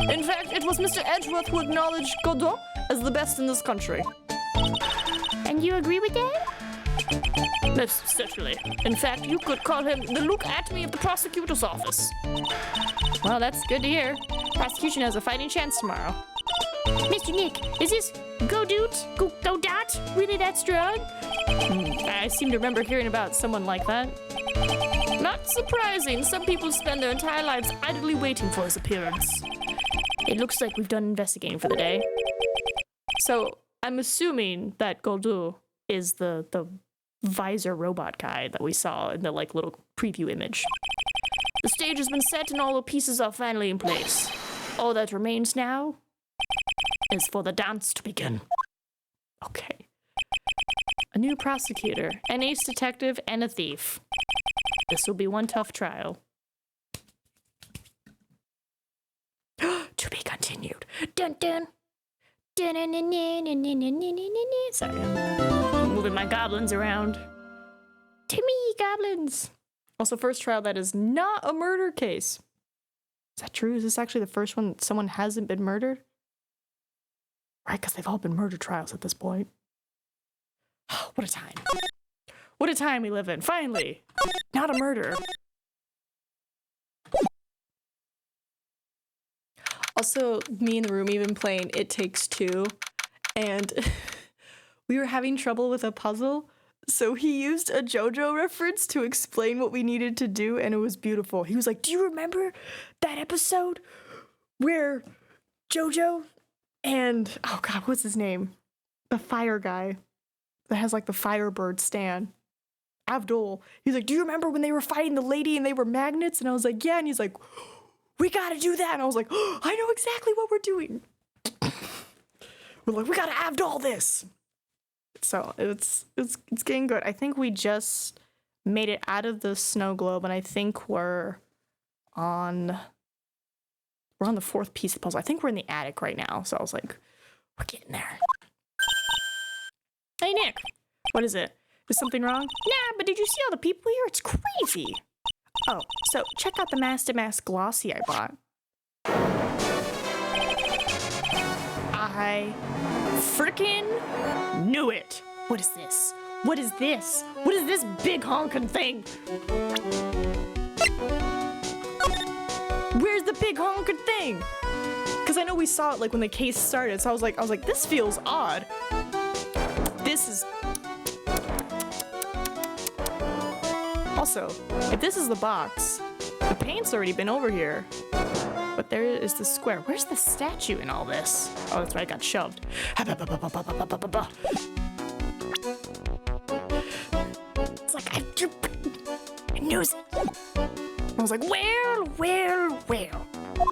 In fact, it was Mr. Edgeworth who acknowledged Godot as the best in this country. And you agree with that? Yes, certainly. In fact, you could call him the Look at Me of the prosecutor's office. Well, that's good to hear. Prosecution has a fighting chance tomorrow. Mr. Nick, is this Godot really that strong? I seem to remember hearing about someone like that. Not surprising. Some people spend their entire lives idly waiting for his appearance. It looks like we've done investigating for the day. So, I'm assuming that Godot is the visor robot guy that we saw in the little preview image. The stage has been set and all the pieces are finally in place. All that remains now is for the dance to begin. Okay. A new prosecutor, an ace detective, and a thief. This will be one tough trial. To be continued. Dun dun. Sorry, I'm moving my goblins around. Timmy goblins. Also, first trial that is not a murder case. Is that true? Is this actually the first one that someone hasn't been murdered? Right, because they've all been murder trials at this point. What a time. What a time we live in. Finally, not a murder. Also, me and the roomie have been playing It Takes Two, and we were having trouble with a puzzle, so he used a JoJo reference to explain what we needed to do, and it was beautiful. He was like, do you remember that episode where JoJo and, oh god, what's his name? The fire guy that has the Firebird stand. Abdul. He's like, do you remember when they were fighting the lady and they were magnets? And I was like, yeah, and he's like, we gotta do that. And I was like, oh, I know exactly what we're doing. We're like, we gotta Abdul this. So it's getting good. I think we just made it out of the snow globe, and I think we're on the fourth piece of the puzzle. I think we're in the attic right now. So I was like, we're getting there. Hey Nick, what is it? Is something wrong? Nah, but did you see all the people here? It's crazy. Oh, so check out the Master Mask Glossy I bought. I frickin' knew it. What is this? What is this? What is this big honkin' thing? Where's the big honkin' thing? Because I know we saw it when the case started, so I was like, this feels odd. This is... Also, if this is the box, the paint's already been over here. But there is the square. Where's the statue in all this? Oh, that's right, I got shoved. It's like, I knew it. I was like, where?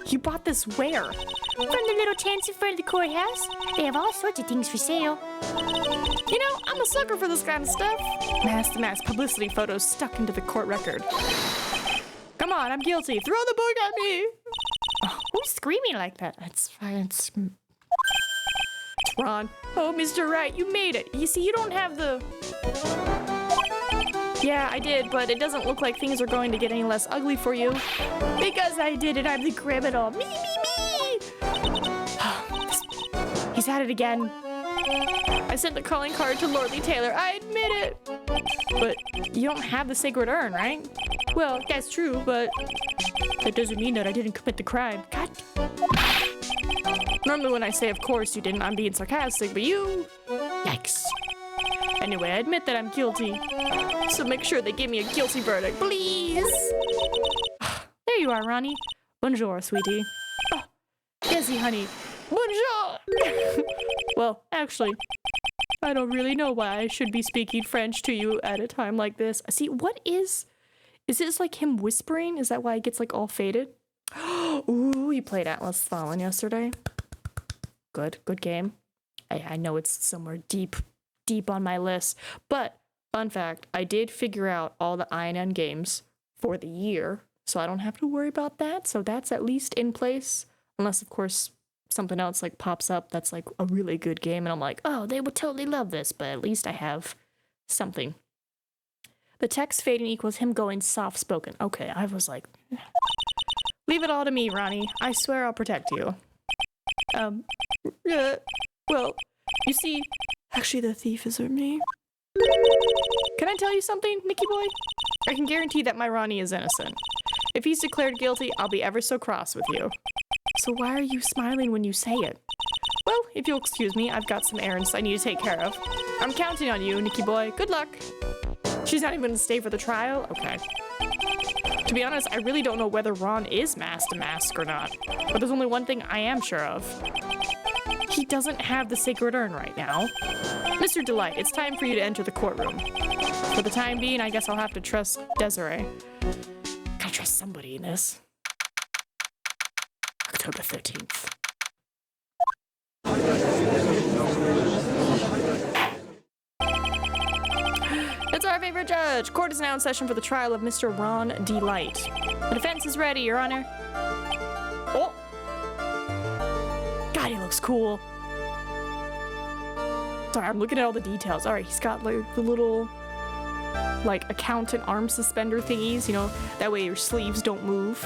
You bought this where? From the little tents in front of the courthouse. They have all sorts of things for sale. You know, I'm a sucker for this kind of stuff. Mask publicity photos stuck into the court record. Come on, I'm guilty. Throw the book at me. Who's screaming like that? It's fine. It's Ron. Oh, Mr. Wright, you made it. You see, you don't have the... Yeah, I did, but it doesn't look like things are going to get any less ugly for you. Because I did it, I'm the criminal. Me. He's at it again. I sent the calling card to Lordly Taylor. I admit it. But you don't have the sacred urn, right? Well, that's true, but that doesn't mean that I didn't commit the crime. God. Normally when I say, of course you didn't, I'm being sarcastic, but you... Yikes. Anyway, I admit that I'm guilty. So make sure they give me a guilty verdict, please. There you are, Ronnie. Bonjour, sweetie. Oh, Desi, honey. Bonjour! Well, actually, I don't really know why I should be speaking French to you at a time like this. See, what is... Is this like him whispering? Is that why it gets like all faded? Ooh, you played Atlas Fallen yesterday. Good game. I know it's somewhere deep on my list. But, fun fact, I did figure out all the INN games for the year, so I don't have to worry about that. So that's at least in place. Unless, of course, something else like pops up that's like a really good game, and I'm like, oh, they would totally love this, but at least I have something. The text fading equals him going soft-spoken. Okay, I was like, leave it all to me, Ronnie. I swear I'll protect you. Well, you see, actually the thief isn't me. Can I tell you something, Nicky boy? I can guarantee that my Ronnie is innocent. If he's declared guilty, I'll be ever so cross with you. So why are you smiling when you say it? Well, if you'll excuse me, I've got some errands I need to take care of. I'm counting on you, Nicky boy. Good luck. She's not even going to stay for the trial? Okay. To be honest, I really don't know whether Ron is masked to mask or not. But there's only one thing I am sure of. He doesn't have the sacred urn right now. Mr. Delight, it's time for you to enter the courtroom. For the time being, I guess I'll have to trust Desiree. Gotta trust somebody in this. October 13th. It's our favorite judge. Court is now in session for the trial of Mr. Ron Delight. The defense is ready, Your Honor. Oh! God, he looks cool. Sorry, I'm looking at all the details. All right, he's got like the little, like, accountant arm suspender thingies, you know, that way your sleeves don't move.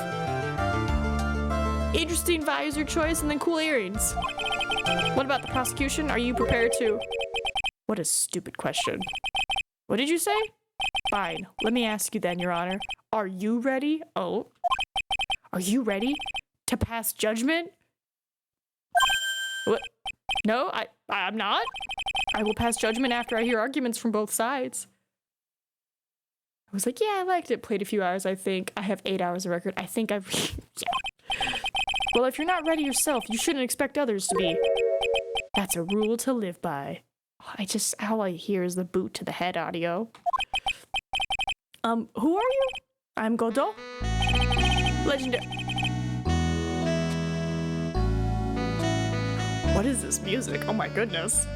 Interesting visor choice, and then cool earrings. What about the prosecution? Are you prepared to... What a stupid question. What did you say? Fine. Let me ask you then, Your Honor. Are you ready? Oh. Are you ready to pass judgment? What? No, I'm not. I will pass judgment after I hear arguments from both sides. I was like, yeah, I liked it. Played a few hours, I think. I have 8 hours of record. I think I've... yeah. Well, if you're not ready yourself, you shouldn't expect others to be. That's a rule to live by. All I hear is the boot to the head audio. Who are you? I'm Godot. Legendary. What is this music? Oh my goodness.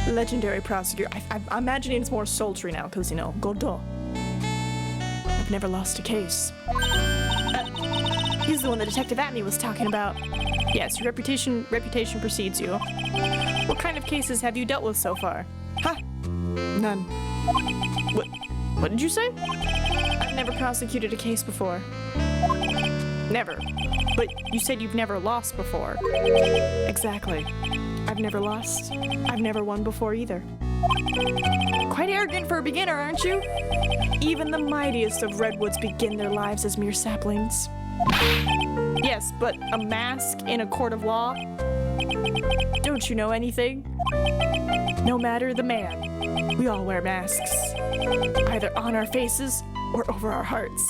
Legendary prosecutor. I'm imagining it's more sultry now, because, you know, Godot. I've never lost a case. He's the one the detective Atney was talking about. Yes, your reputation precedes you. What kind of cases have you dealt with so far? Huh? None. What did you say? I've never prosecuted a case before. Never. But you said you've never lost before. Exactly. I've never lost. I've never won before either. Quite arrogant for a beginner, aren't you? Even the mightiest of redwoods begin their lives as mere saplings. Yes, but a mask in a court of law? Don't you know anything? No matter the man, we all wear masks. Either on our faces or over our hearts.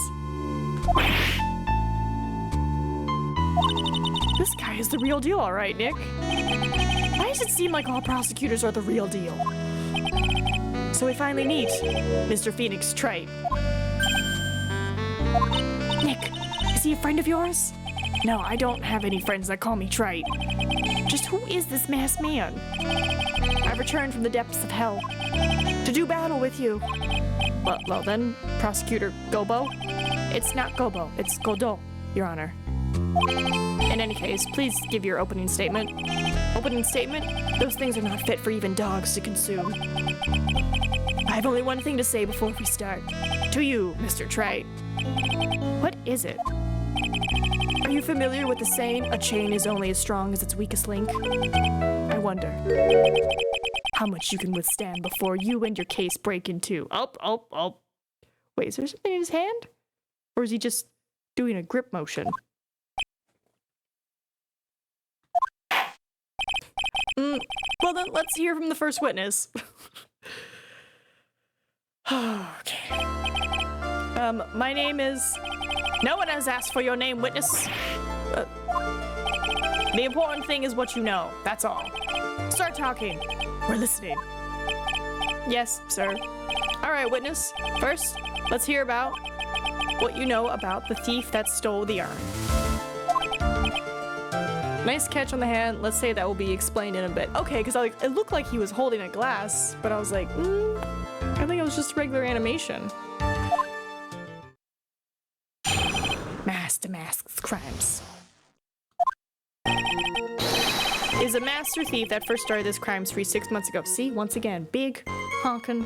This guy is the real deal, all right, Nick. Why does it seem like all prosecutors are the real deal? So we finally meet Mr. Phoenix Tripe. Nick, is he a friend of yours? No, I don't have any friends that call me Trite. Just who is this masked man? I've returned from the depths of hell to do battle with you. Well then, Prosecutor Gobo. It's not Gobo, it's Godot, Your Honor. In any case, please give your opening statement. Opening statement? Those things are not fit for even dogs to consume. I have only one thing to say before we start. To you, Mr. Wright. What is it? Are you familiar with the saying, a chain is only as strong as its weakest link? I wonder how much you can withstand before you and your case break in two. Oh. Wait, is there something in his hand? Or is he just doing a grip motion? Well then, let's hear from the first witness. Okay. My name is... No one has asked for your name, witness. The important thing is what you know, that's all. Start talking. We're listening. Yes, sir. All right, witness. First, let's hear about what you know about the thief that stole the urn. Nice catch on the hand. Let's say that will be explained in a bit. Okay, because it looked like he was holding a glass, but I was like, I think it was just regular animation. Master masks crimes. Is a master thief that first started this crime spree 6 months ago. See, once again, big honkin'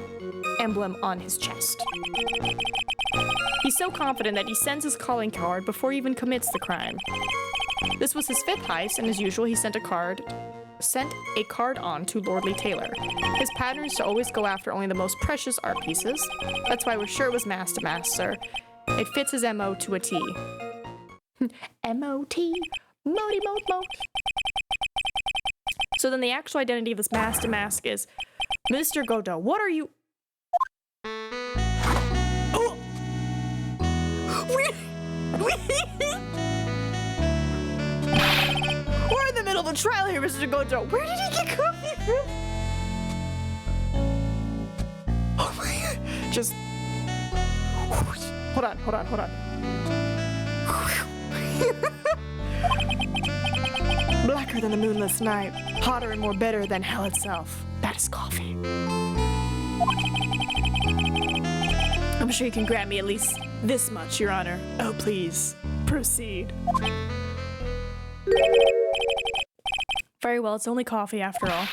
emblem on his chest. He's so confident that he sends his calling card before he even commits the crime. This was his 5th heist, and as usual, he sent a card on to Lordly Taylor. His pattern is to always go after only the most precious art pieces. That's why we're sure it was Master Master. It fits his MO to a T. M-O-T? Modi mode mode. So then the actual identity of this Master Mask is Mr. Godot. What are you? Oh! We're in the middle of a trial here, Mr. Godot. Where did he get coffee from? Oh my god. Just... Hold on. Blacker than a moonless night, hotter and more bitter than hell itself. That is coffee. I'm sure you can grant me at least this much, Your Honor. Oh, please, proceed. Very well, it's only coffee after all.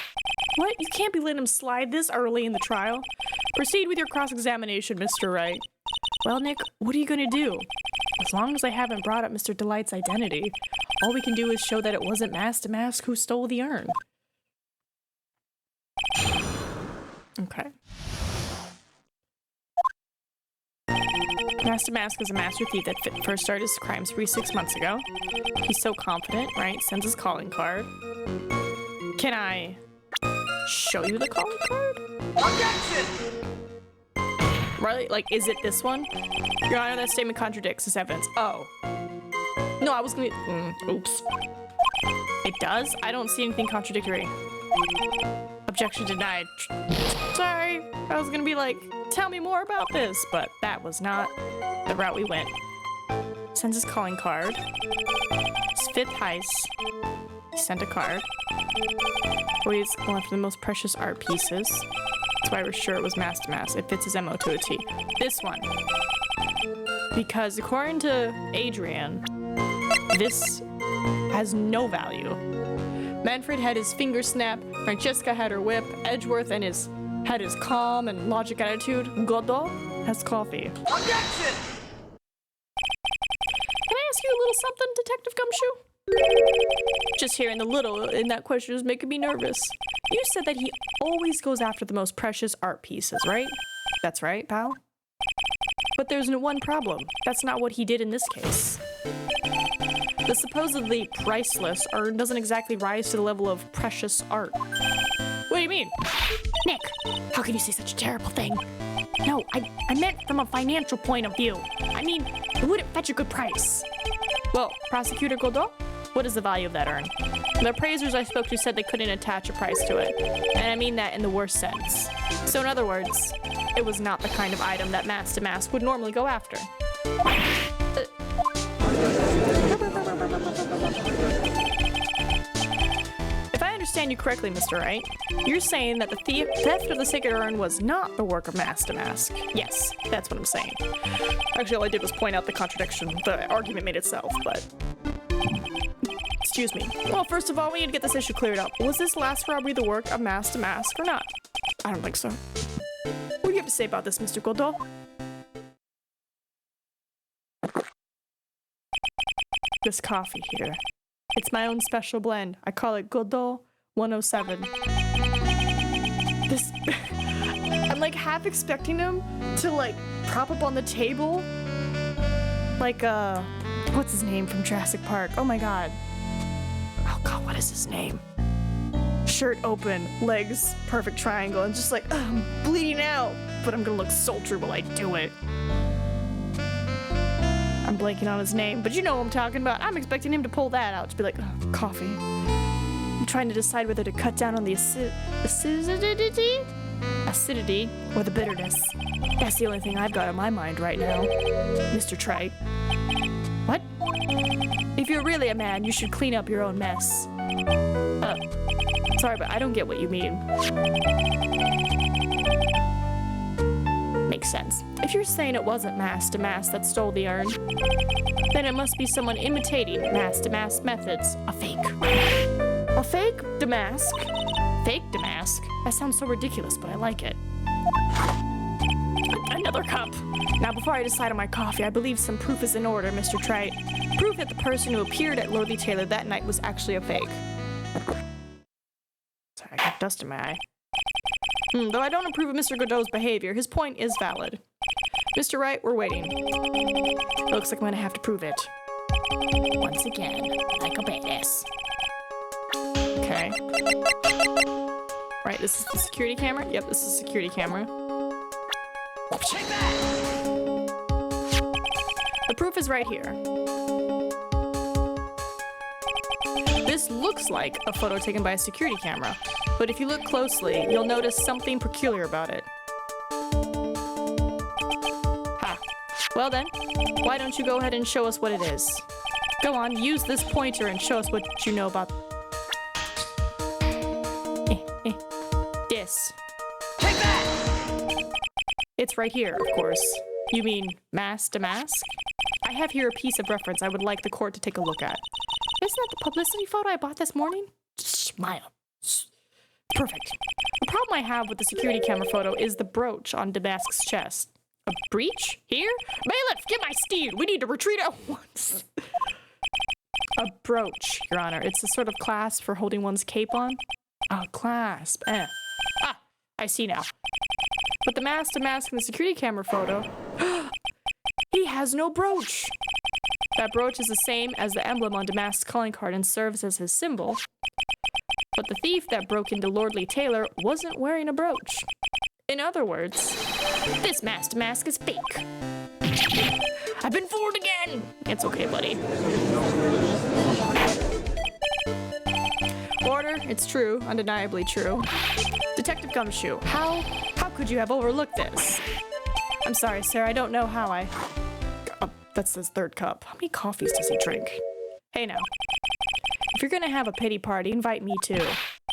What? You can't be letting him slide this early in the trial? Proceed with your cross-examination, Mr. Wright. Well, Nick, what are you gonna do? As long as I haven't brought up Mr. Delight's identity, all we can do is show that it wasn't Master Mask who stole the urn. Okay. Master Mask is a master thief that first started his crime spree 6 months ago. He's so confident, right? Sends his calling card. Can I show you the calling card? Objection! Really? Like, is it this one? Your Honor, that statement contradicts this evidence. Oh. No, I was gonna... oops. It does? I don't see anything contradictory. Objection denied. Sorry. I was gonna be like, tell me more about this, but that was not the route we went. Sends his calling card. His 5th heist. He sent a card. Always going after the most precious art pieces. That's why we're sure it was Master Mask. It fits his MO to a T. This one. Because according to Adrian, this has no value. Manfred had his finger snap, Francesca had her whip, Edgeworth had his calm and logic attitude, Godot has coffee. Objection! Can I ask you a little something, Detective Gumshoe? Just hearing the little in that question is making me nervous. You said that he always goes after the most precious art pieces, right? That's right, pal? But there's one problem. That's not what he did in this case. The supposedly priceless urn doesn't exactly rise to the level of precious art. What do you mean? Nick, how can you say such a terrible thing? No, I meant from a financial point of view. I mean, it wouldn't fetch a good price. Well, Prosecutor Godot, what is the value of that urn? The appraisers I spoke to said they couldn't attach a price to it, and I mean that in the worst sense. So in other words, it was not the kind of item that Master Mask would normally go after. If I understand you correctly, Mr. Wright, you're saying that the theft of the sacred urn was not the work of Master Mask. Yes, that's what I'm saying. Actually, all I did was point out the contradiction. The argument made itself, but... Excuse me. Well, first of all, we need to get this issue cleared up. Was this last robbery the work of Master Mask or not? I don't think so. What do you have to say about this, Mr. Godot? This coffee here. It's my own special blend. I call it Godot 107. This... I'm like half expecting him to like prop up on the table. Like, what's his name from Jurassic Park? Oh my god. Oh god, what is his name? Shirt open, legs perfect triangle, and just like, I'm bleeding out. But I'm gonna look sultry while I do it. I'm blanking on his name, but you know what I'm talking about. I'm expecting him to pull that out, to be like, oh, coffee. I'm trying to decide whether to cut down on the acidity or the bitterness. That's the only thing I've got on my mind right now. Mr. Trite. What? If you're really a man, you should clean up your own mess. Sorry, but I don't get what you mean. Makes sense. If you're saying it wasn't Master Mask that stole the urn, then it must be someone imitating Master Mask methods. A fake. A fake Damask? Fake Damask? That sounds so ridiculous, but I like it. Another cup. Now, before I decide on my coffee, I believe some proof is in order, Mr. Trite. Proof that the person who appeared at Lothy Taylor that night was actually a fake. Sorry, I got dust in my eye. Though I don't approve of Mr. Godot's behavior, his point is valid. Mr. Wright, we're waiting. Looks like I'm gonna have to prove it. Once again, like a badass. Okay. Right, this is the security camera? Yep, this is the security camera. Check that! The proof is right here. This looks like a photo taken by a security camera, but if you look closely, you'll notice something peculiar about it. Ha. Well then, why don't you go ahead and show us what it is? Go on, use this pointer and show us what you know about this. Take that! It's right here, of course. You mean Mask to Mask? I have here a piece of reference I would like the court to take a look at. Isn't that the publicity photo I bought this morning? Smile. Perfect. The problem I have with the security camera photo is the brooch on Damask's chest. A breach? Here? Bailiff, get my steed! We need to retreat at once! A brooch, Your Honor. It's a sort of clasp for holding one's cape on. Oh, clasp. Ah, I see now. But the Mask to Mask in the security camera photo... He has no brooch! That brooch is the same as the emblem on Damask's calling card and serves as his symbol. But the thief that broke into Lordly Taylor wasn't wearing a brooch. In other words, this Mask to Mask is fake. I've been fooled again! It's okay, buddy. Order, it's true, undeniably true. Detective Gumshoe, how could you have overlooked this? I'm sorry, sir, I don't know how I... Oh, that's his third cup. How many coffees does he drink? Hey now. If you're gonna have a pity party, invite me too.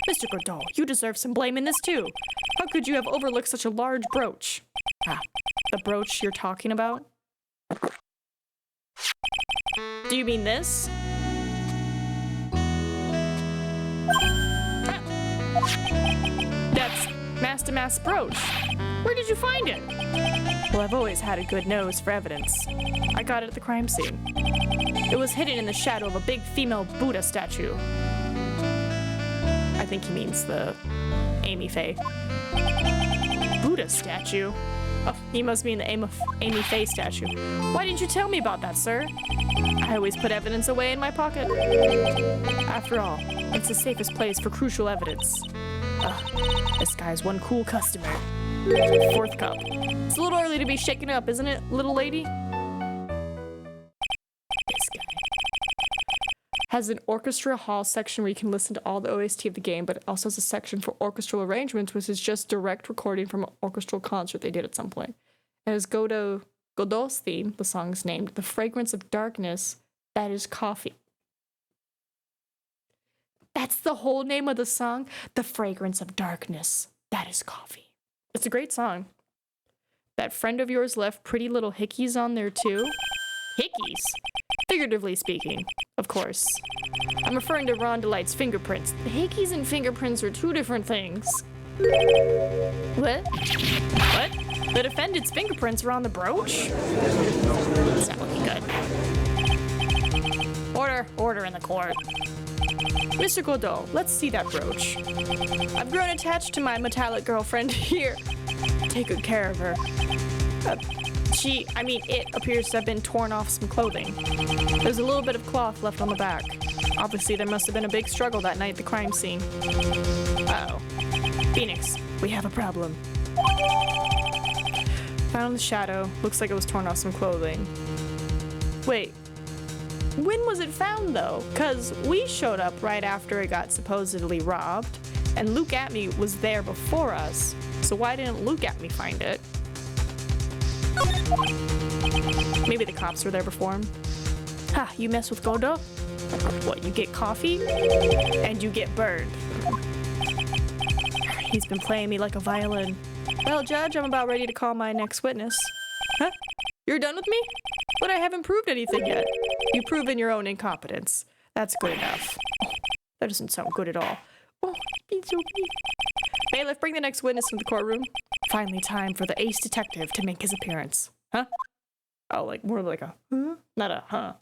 Mr. Godot, you deserve some blame in this too. How could you have overlooked such a large brooch? Ah, the brooch you're talking about? Do you mean this? Ah. That's Mask to Mask's brooch. Where did you find it? Well, I've always had a good nose for evidence. I got it at the crime scene. It was hidden in the shadow of a big female Buddha statue. I think he means the Amy Faye. Buddha statue? Oh, he must mean the Amy Faye statue. Why didn't you tell me about that, sir? I always put evidence away in my pocket. After all, it's the safest place for crucial evidence. This guy's one cool customer. Fourth cup. It's a little early to be shaken up, isn't it, little lady? This guy has an orchestra hall section where you can listen to all the OST of the game, but it also has a section for orchestral arrangements, which is just direct recording from an orchestral concert they did at some point. And as Godot's theme, the song is named The Fragrance of Darkness, that is coffee. That's the whole name of the song. The fragrance of darkness. That is coffee. It's a great song. That friend of yours left pretty little hickeys on there too. Hickeys? Figuratively speaking, of course. I'm referring to Ron Delight's fingerprints. The hickeys and fingerprints are two different things. What? What? The defendant's fingerprints are on the brooch? That's not looking good. Order in the court. Mr. Godot, let's see that brooch. I've grown attached to my metallic girlfriend here. Take good care of her. It appears to have been torn off some clothing. There's a little bit of cloth left on the back. Obviously, there must have been a big struggle that night at the crime scene. Uh-oh. Phoenix, we have a problem. Found in the shadow. Looks like it was torn off some clothing. Wait. When was it found, though? Because we showed up right after it got supposedly robbed, and Luke Atme was there before us. So why didn't Luke Atme find it? Maybe the cops were there before him. Ha, you mess with Godot? What, you get coffee? And you get burned. He's been playing me like a violin. Well, Judge, I'm about ready to call my next witness. Huh? You're done with me? But I haven't proved anything yet. You've proven your own incompetence. That's good enough. Oh, that doesn't sound good at all. Oh, it's okay. Bailiff, bring the next witness into the courtroom. Finally time for the ace detective to make his appearance. Huh? Oh, like more like a huh? Not a huh.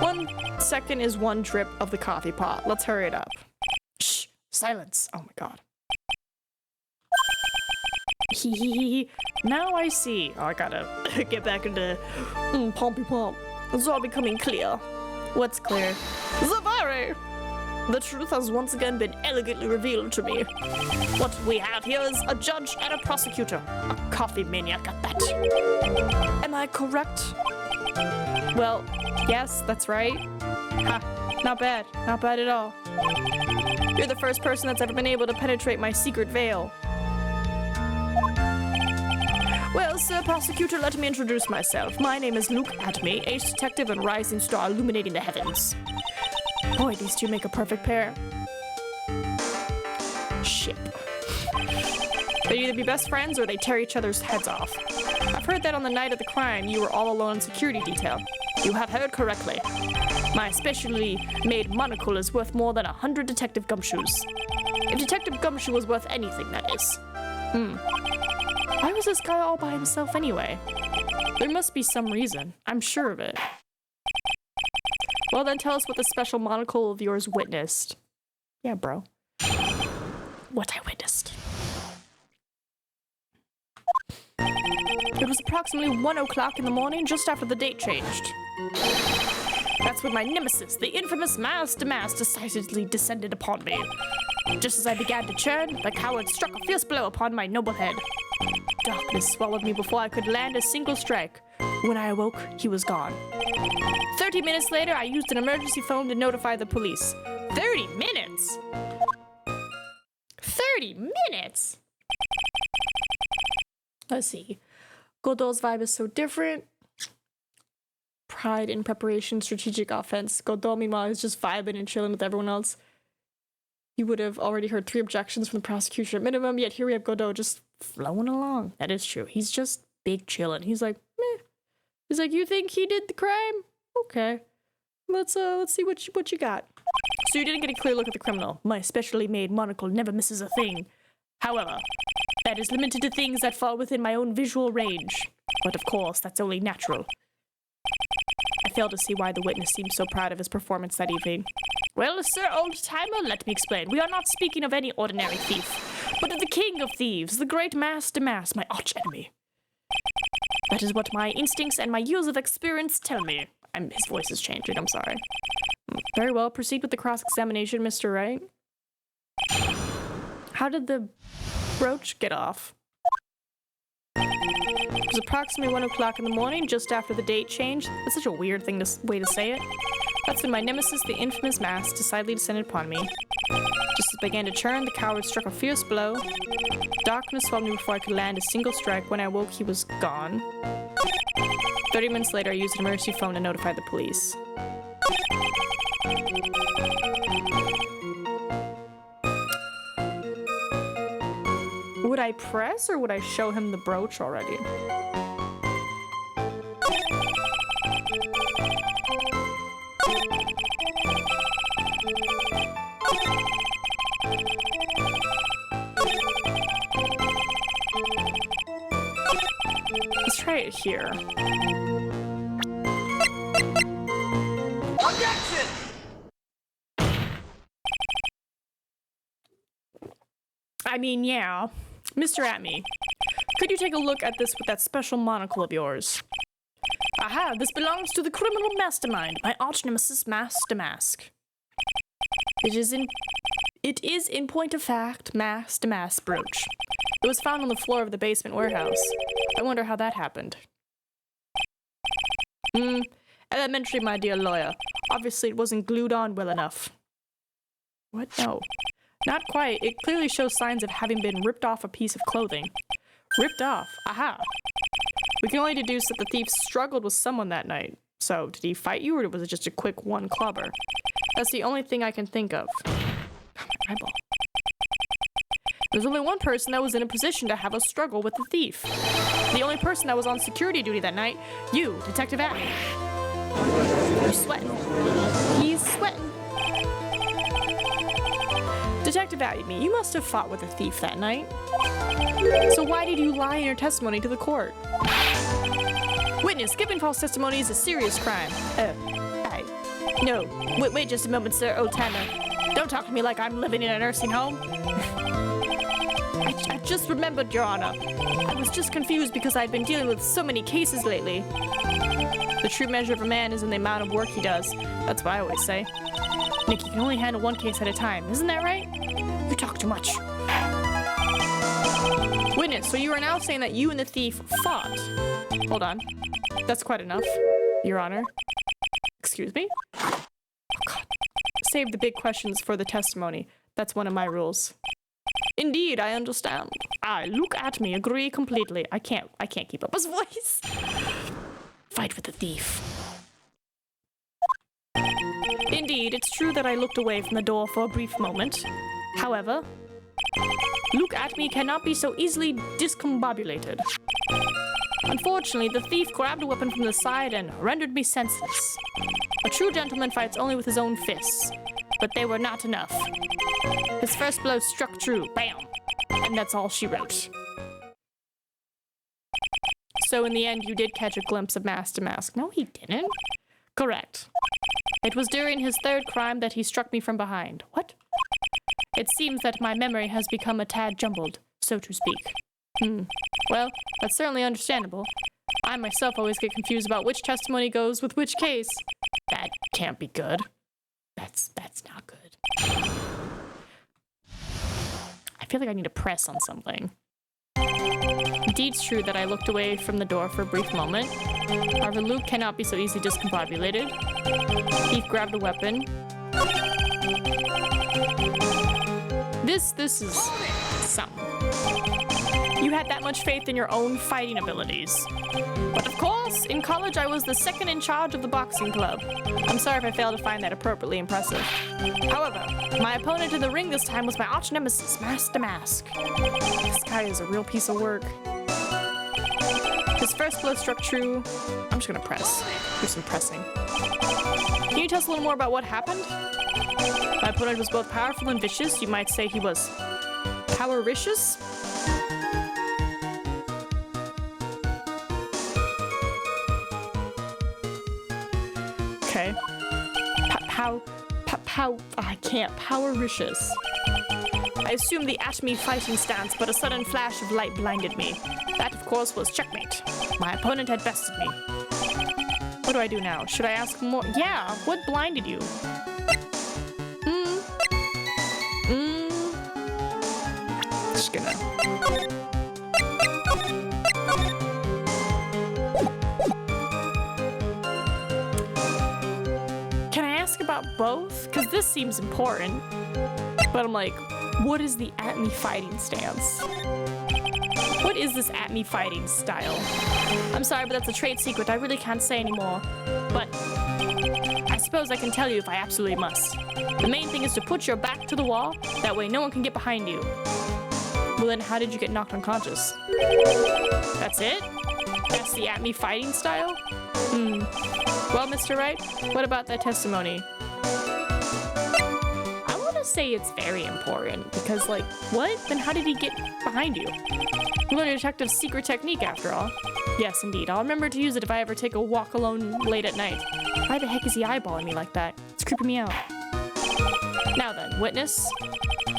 1 second is 1 drip of the coffee pot. Let's hurry it up. Shh, silence. Oh my god. Now I see. Oh, I gotta get back into pompy pomp. It's all becoming clear. What's clear? Zavari! The truth has once again been elegantly revealed to me. What we have here is a judge and a prosecutor. A coffee maniac at that. Am I correct? Well, yes, that's right. Ha, not bad. Not bad at all. You're the first person that's ever been able to penetrate my secret veil. Well, Sir Prosecutor, let me introduce myself. My name is Luke Atme, ace detective and rising star illuminating the heavens. Boy, these two make a perfect pair. Ship. They'd either be best friends or they tear each other's heads off. I've heard that on the night of the crime, you were all alone in security detail. You have heard correctly. My specially made monocle is worth more than 100 Detective Gumshoes. If Detective Gumshoe was worth anything, that is. Why was this guy all by himself anyway? There must be some reason. I'm sure of it. Well then, tell us what the special monocle of yours witnessed. Yeah, bro. What I witnessed. It was approximately 1 o'clock in the morning, just after the date changed. That's when my nemesis, the infamous Mas Damas, decisively descended upon me. Just as I began to churn, the coward struck a fierce blow upon my noble head. Darkness swallowed me before I could land a single strike. When I awoke, he was gone. 30 minutes later, I used an emergency phone to notify the police. 30 minutes? 30 minutes? Let's see. Godot's vibe is so different. Pride in preparation, strategic offense. Godot, meanwhile, is just vibing and chilling with everyone else. You would have already heard 3 objections from the prosecution at minimum, yet here we have Godot just flowing along. That is true. He's just big chilling. He's like, meh. He's like, you think he did the crime? Okay. Let's see what you got. So you didn't get a clear look at the criminal. My specially made monocle never misses a thing. However, that is limited to things that fall within my own visual range. But of course, that's only natural. I fail to see why the witness seems so proud of his performance that evening. Well, Sir Old-Timer, let me explain. We are not speaking of any ordinary thief, but of the king of thieves, the great Mas Damas, my arch-enemy. That is what my instincts and my years of experience tell me. His voice is changing, I'm sorry. Very well, proceed with the cross-examination, Mr. Wright. How did the brooch get off? It was approximately 1 o'clock in the morning, just after the date changed. That's such a weird way to say it. That's when my nemesis, the infamous Mas, decidedly descended upon me. Just as I began to churn, the coward struck a fierce blow. Darkness swallowed me before I could land a single strike. When I awoke, he was gone. 30 minutes later, I used an emergency phone to notify the police. Would I press or would I show him the brooch already? Let's try it here. Objection! I mean, yeah. Mr. Atme, could you take a look at this with that special monocle of yours? Aha, this belongs to the criminal mastermind, my arch nemesis Master Mask. It is in point of fact Master Mask brooch. It was found on the floor of the basement warehouse. I wonder how that happened. Elementary, my dear lawyer. Obviously it wasn't glued on well enough. What? No. Not quite. It clearly shows signs of having been ripped off a piece of clothing. Ripped off? Aha. We can only deduce that the thief struggled with someone that night. So, did he fight you or was it just a quick one clobber? That's the only thing I can think of. Oh, my eyeball. There's only one person that was in a position to have a struggle with the thief. The only person that was on security duty that night, you, Detective Atme. You're sweating. He's sweating. Detective Atme, you must have fought with a thief that night. So why did you lie in your testimony to the court? Witness, giving false testimony is a serious crime. No. Wait just a moment, sir. Oh, Tanner. Don't talk to me like I'm living in a nursing home. I just remembered, Your Honor. I was just confused because I'd been dealing with so many cases lately. The true measure of a man is in the amount of work he does. That's what I always say. Nick, you can only handle one case at a time. Isn't that right? You talk too much. Witness, so you are now saying that you and the thief fought. Hold on. That's quite enough, Your Honor. Excuse me? Oh, God. Save the big questions for the testimony. That's one of my rules. Indeed, I understand. Look at me, agree completely. I can't keep up his voice. Fight with the thief. Indeed, it's true that I looked away from the door for a brief moment. However, Luke Atme cannot be so easily discombobulated. Unfortunately, the thief grabbed a weapon from the side and rendered me senseless. A true gentleman fights only with his own fists, but they were not enough. His first blow struck true, bam, and that's all she wrote. So in the end, you did catch a glimpse of Master Mask. No, he didn't. Correct. It was during his third crime that he struck me from behind. What? It seems that my memory has become a tad jumbled, so to speak. Well, that's certainly understandable. I myself always get confused about which testimony goes with which case. That can't be good. That's not good. I feel like I need to press on something. Indeed, it's true that I looked away from the door for a brief moment. However, Luke cannot be so easily discombobulated. Thief grabbed a weapon. This is something. You had that much faith in your own fighting abilities. But of course, in college I was the second in charge of the boxing club. I'm sorry if I failed to find that appropriately impressive. However, my opponent in the ring this time was my arch nemesis, Master Mask. This guy is a real piece of work. His first blow struck true. I'm just gonna press. Do some pressing. Can you tell us a little more about what happened? My opponent was both powerful and vicious. You might say he was power-ricious. Okay. I can't. Power-ricious. I assumed the Atme fighting stance, but a sudden flash of light blinded me. That, of course, was checkmate. My opponent had bested me. What do I do now? Should I ask more? Yeah, what blinded you? Just gonna... Can I ask about both? Because this seems important. But I'm like, What is the at-me fighting stance? What is this at-me fighting style? I'm sorry, but that's a trade secret. I really can't say anymore. But I suppose I can tell you if I absolutely must. The main thing is to put your back to the wall. That way no one can get behind you. Well, then how did you get knocked unconscious? That's it? That's the at-me fighting style? Well, Mr. Wright, what about that testimony? I want to say it's very important because, like, what? Then how did he get behind you? You learned a detective's secret technique, after all. Yes, indeed. I'll remember to use it if I ever take a walk alone late at night. Why the heck is he eyeballing me like that? It's creeping me out. Now then, witness.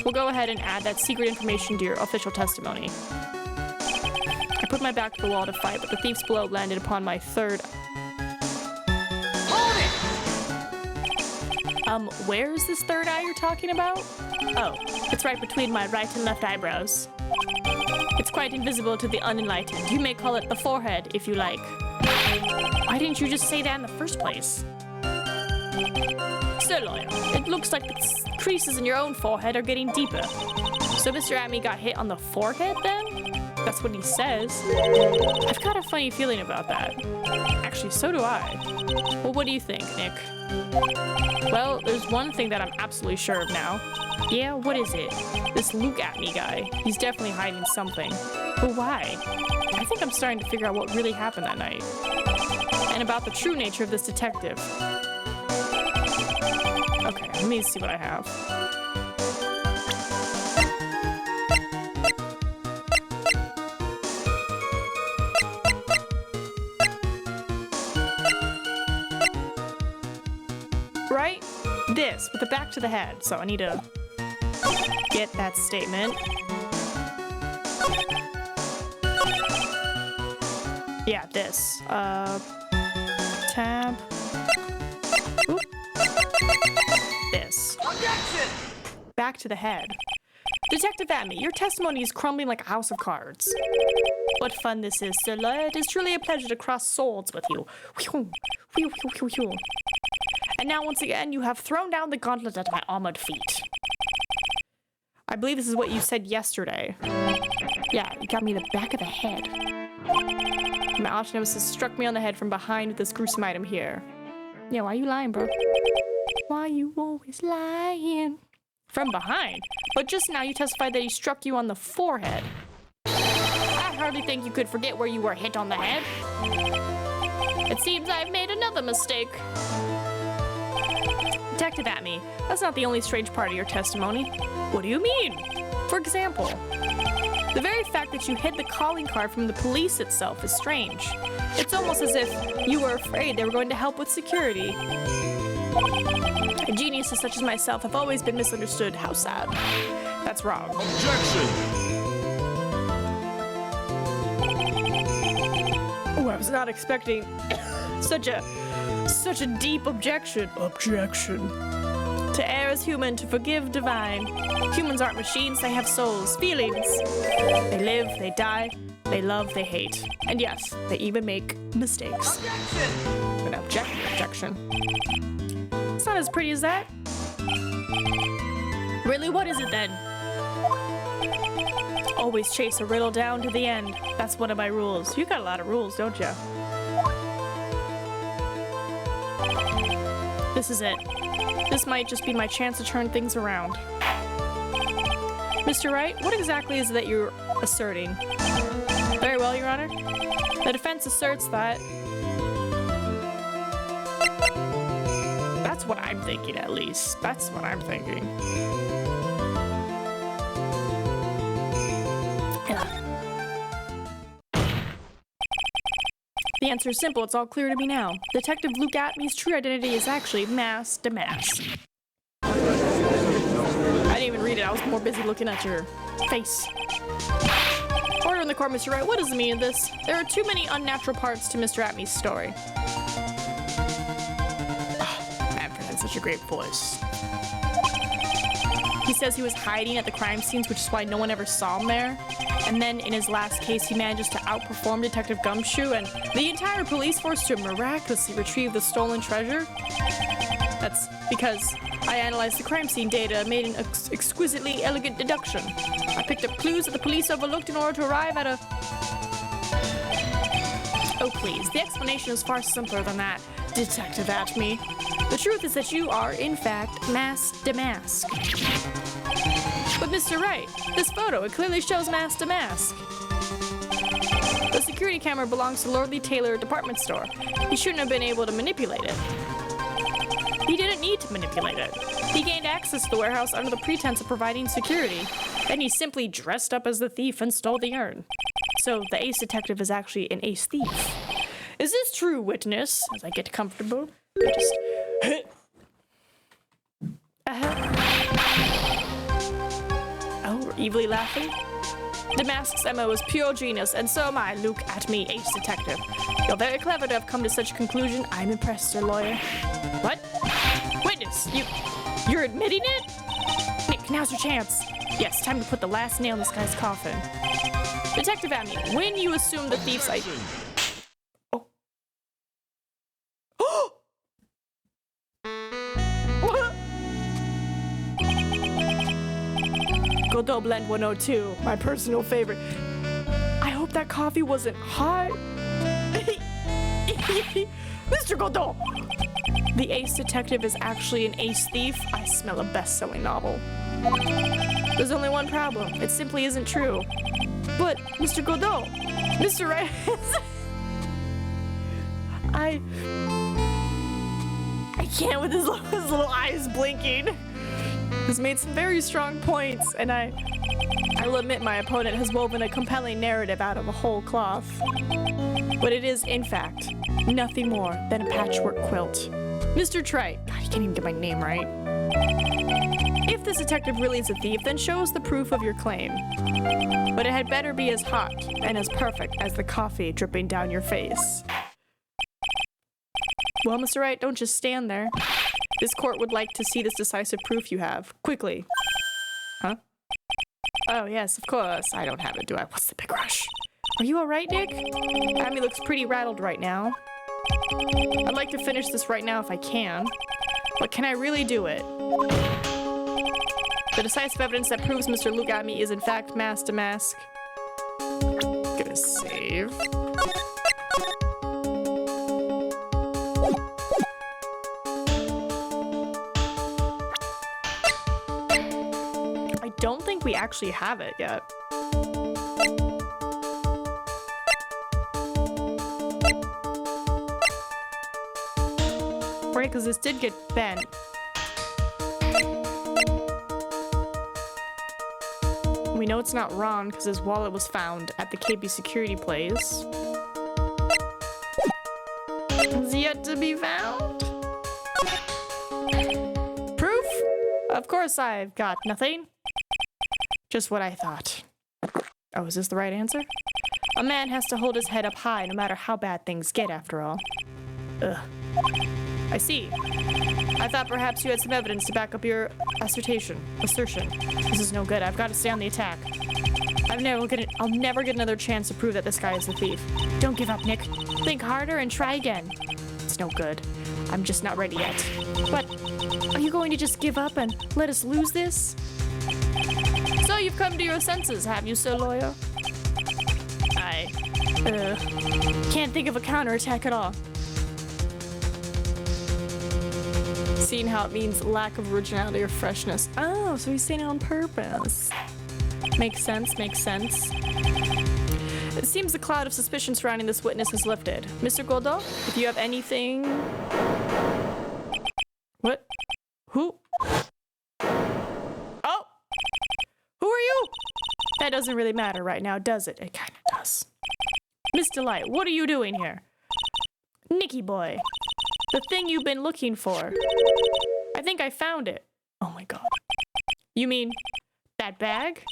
We'll go ahead and add that secret information to your official testimony. I put my back to the wall to fight, but the thief's blow landed upon my third... where is this third eye you're talking about? Oh, it's right between my right and left eyebrows. It's quite invisible to the unenlightened. You may call it the forehead, if you like. Why didn't you just say that in the first place? Sir Lawyer, it looks like the creases in your own forehead are getting deeper. So Mr. Atme got hit on the forehead, then? That's what he says. I've got a funny feeling about that. Actually, so do I. Well, what do you think, Nick? Well, there's one thing that I'm absolutely sure of now. Yeah, what is it? This Luke Atme guy. He's definitely hiding something. But why? I think I'm starting to figure out what really happened that night. And about the true nature of this detective. Okay, let me see what I have. Right? This, with the back to the head. So I need to get that statement. Yeah, this. Tab. Oop. This. Objection! Back to the head. Detective Atme, your testimony is crumbling like a house of cards. What fun this is, Sir Lawyer. It is truly a pleasure to cross swords with you. And now, once again, you have thrown down the gauntlet at my armored feet. I believe this is what you said yesterday. Yeah, you got me in the back of the head. My arch nemesis struck me on the head from behind with this gruesome item here. Yeah, why are you lying, bro? Why you always lying? From behind? But just now you testified that he struck you on the forehead. I hardly think you could forget where you were hit on the head. It seems I've made another mistake. Detective Atme, that's not the only strange part of your testimony. What do you mean? For example, the very fact that you hid the calling card from the police itself is strange. It's almost as if you were afraid they were going to help with security. Geniuses such as myself have always been misunderstood. How sad. That's wrong. Objection! Oh, I was not expecting such a deep objection. Objection. To err is human, to forgive divine. Humans aren't machines, they have souls, feelings. They live, they die, they love, they hate. And yes, they even make mistakes. Objection! An objection. It's not as pretty as that. Really, what is it then? Always chase a riddle down to the end. That's one of my rules. You got a lot of rules, don't you? This is it. This might just be my chance to turn things around. Mr. Wright, what exactly is it that you're asserting? Very well, Your Honor. The defense asserts that... That's what I'm thinking, at least. That's what I'm thinking. The answer is simple. It's all clear to me now. Detective Luke Atme's true identity is actually Mass Damas. I didn't even read it. I was more busy looking at your face. Order in the court, Mr. Wright. What does the meaning of this? There are too many unnatural parts to Mr. Atme's story. Manfred had such a great voice. He says he was hiding at the crime scenes, which is why no one ever saw him there. And then in his last case, he manages to outperform Detective Gumshoe and the entire police force to miraculously retrieve the stolen treasure. That's because I analyzed the crime scene data, made an exquisitely elegant deduction. I picked up clues that the police overlooked in order to arrive at a... Oh, please. The explanation is far simpler than that, Detective Atme. The truth is that you are, in fact, mask to mask. But Mr. Wright, this photo, it clearly shows mask to mask. The security camera belongs to Lordly Taylor department store. He shouldn't have been able to manipulate it. He didn't need to manipulate it. He gained access to the warehouse under the pretense of providing security. Then he simply dressed up as the thief and stole the urn. So the ace detective is actually an ace thief. Is this true, witness? As I get comfortable, I just... Oh, we're evilly laughing? Damask's MO is pure genius, and so am I, Luke Atme, ace detective. You're very clever to have come to such a conclusion. I'm impressed, sir lawyer. What? Witness, you're admitting it? Nick, now's your chance. Yes, time to put the last nail in this guy's coffin. Detective Atme, when you assume the thief's ID... Oh. What? Godot Blend 102, my personal favorite. I hope that coffee wasn't hot. Mr. Godot! The ace detective is actually an ace thief. I smell a best-selling novel. There's only one problem. It simply isn't true. But, Mr. Godot, Mr. Wright... I can't with his little eyes blinking. Has made some very strong points, and I will admit my opponent has woven a compelling narrative out of a whole cloth. But it is, in fact, nothing more than a patchwork quilt. Mr. Trite, God, you can't even get my name right. If this detective really is a thief, then show us the proof of your claim. But it had better be as hot and as perfect as the coffee dripping down your face. Well, Mr. Wright, don't just stand there. This court would like to see this decisive proof you have. Quickly. Huh? Oh, yes, of course. I don't have it, do I? What's the big rush? Are you alright, Nick? Abby looks pretty rattled right now. I'd like to finish this right now if I can. But can I really do it? The decisive evidence that proves Mr. Luke Atme is in fact mask to mask. Gonna save. I don't think we actually have it yet. Right, because this did get bent. We know it's not Ron because his wallet was found at the KB security place. It's yet to be found. Proof? Of course I've got nothing. Just what I thought. Oh, is this the right answer? A man has to hold his head up high no matter how bad things get, after all. Ugh. I see. I thought perhaps you had some evidence to back up your assertion. This is no good. I've got to stay on the attack. I'll never get another chance to prove that this guy is the thief. Don't give up, Nick. Think harder and try again. It's no good. I'm just not ready yet. But are you going to just give up and let us lose this? So you've come to your senses, have you, sir lawyer? I can't think of a counterattack at all. Seeing how it means lack of originality or freshness. Oh, so he's saying it on purpose. Makes sense, makes sense. It seems the cloud of suspicion surrounding this witness has lifted. Mr. Godot, if you have anything... What? Who? Oh! Who are you? That doesn't really matter right now, does it? It kind of does. Mr. Light, what are you doing here? Nicky boy. The thing you've been looking for. I think I found it. Oh my god. You mean that bag?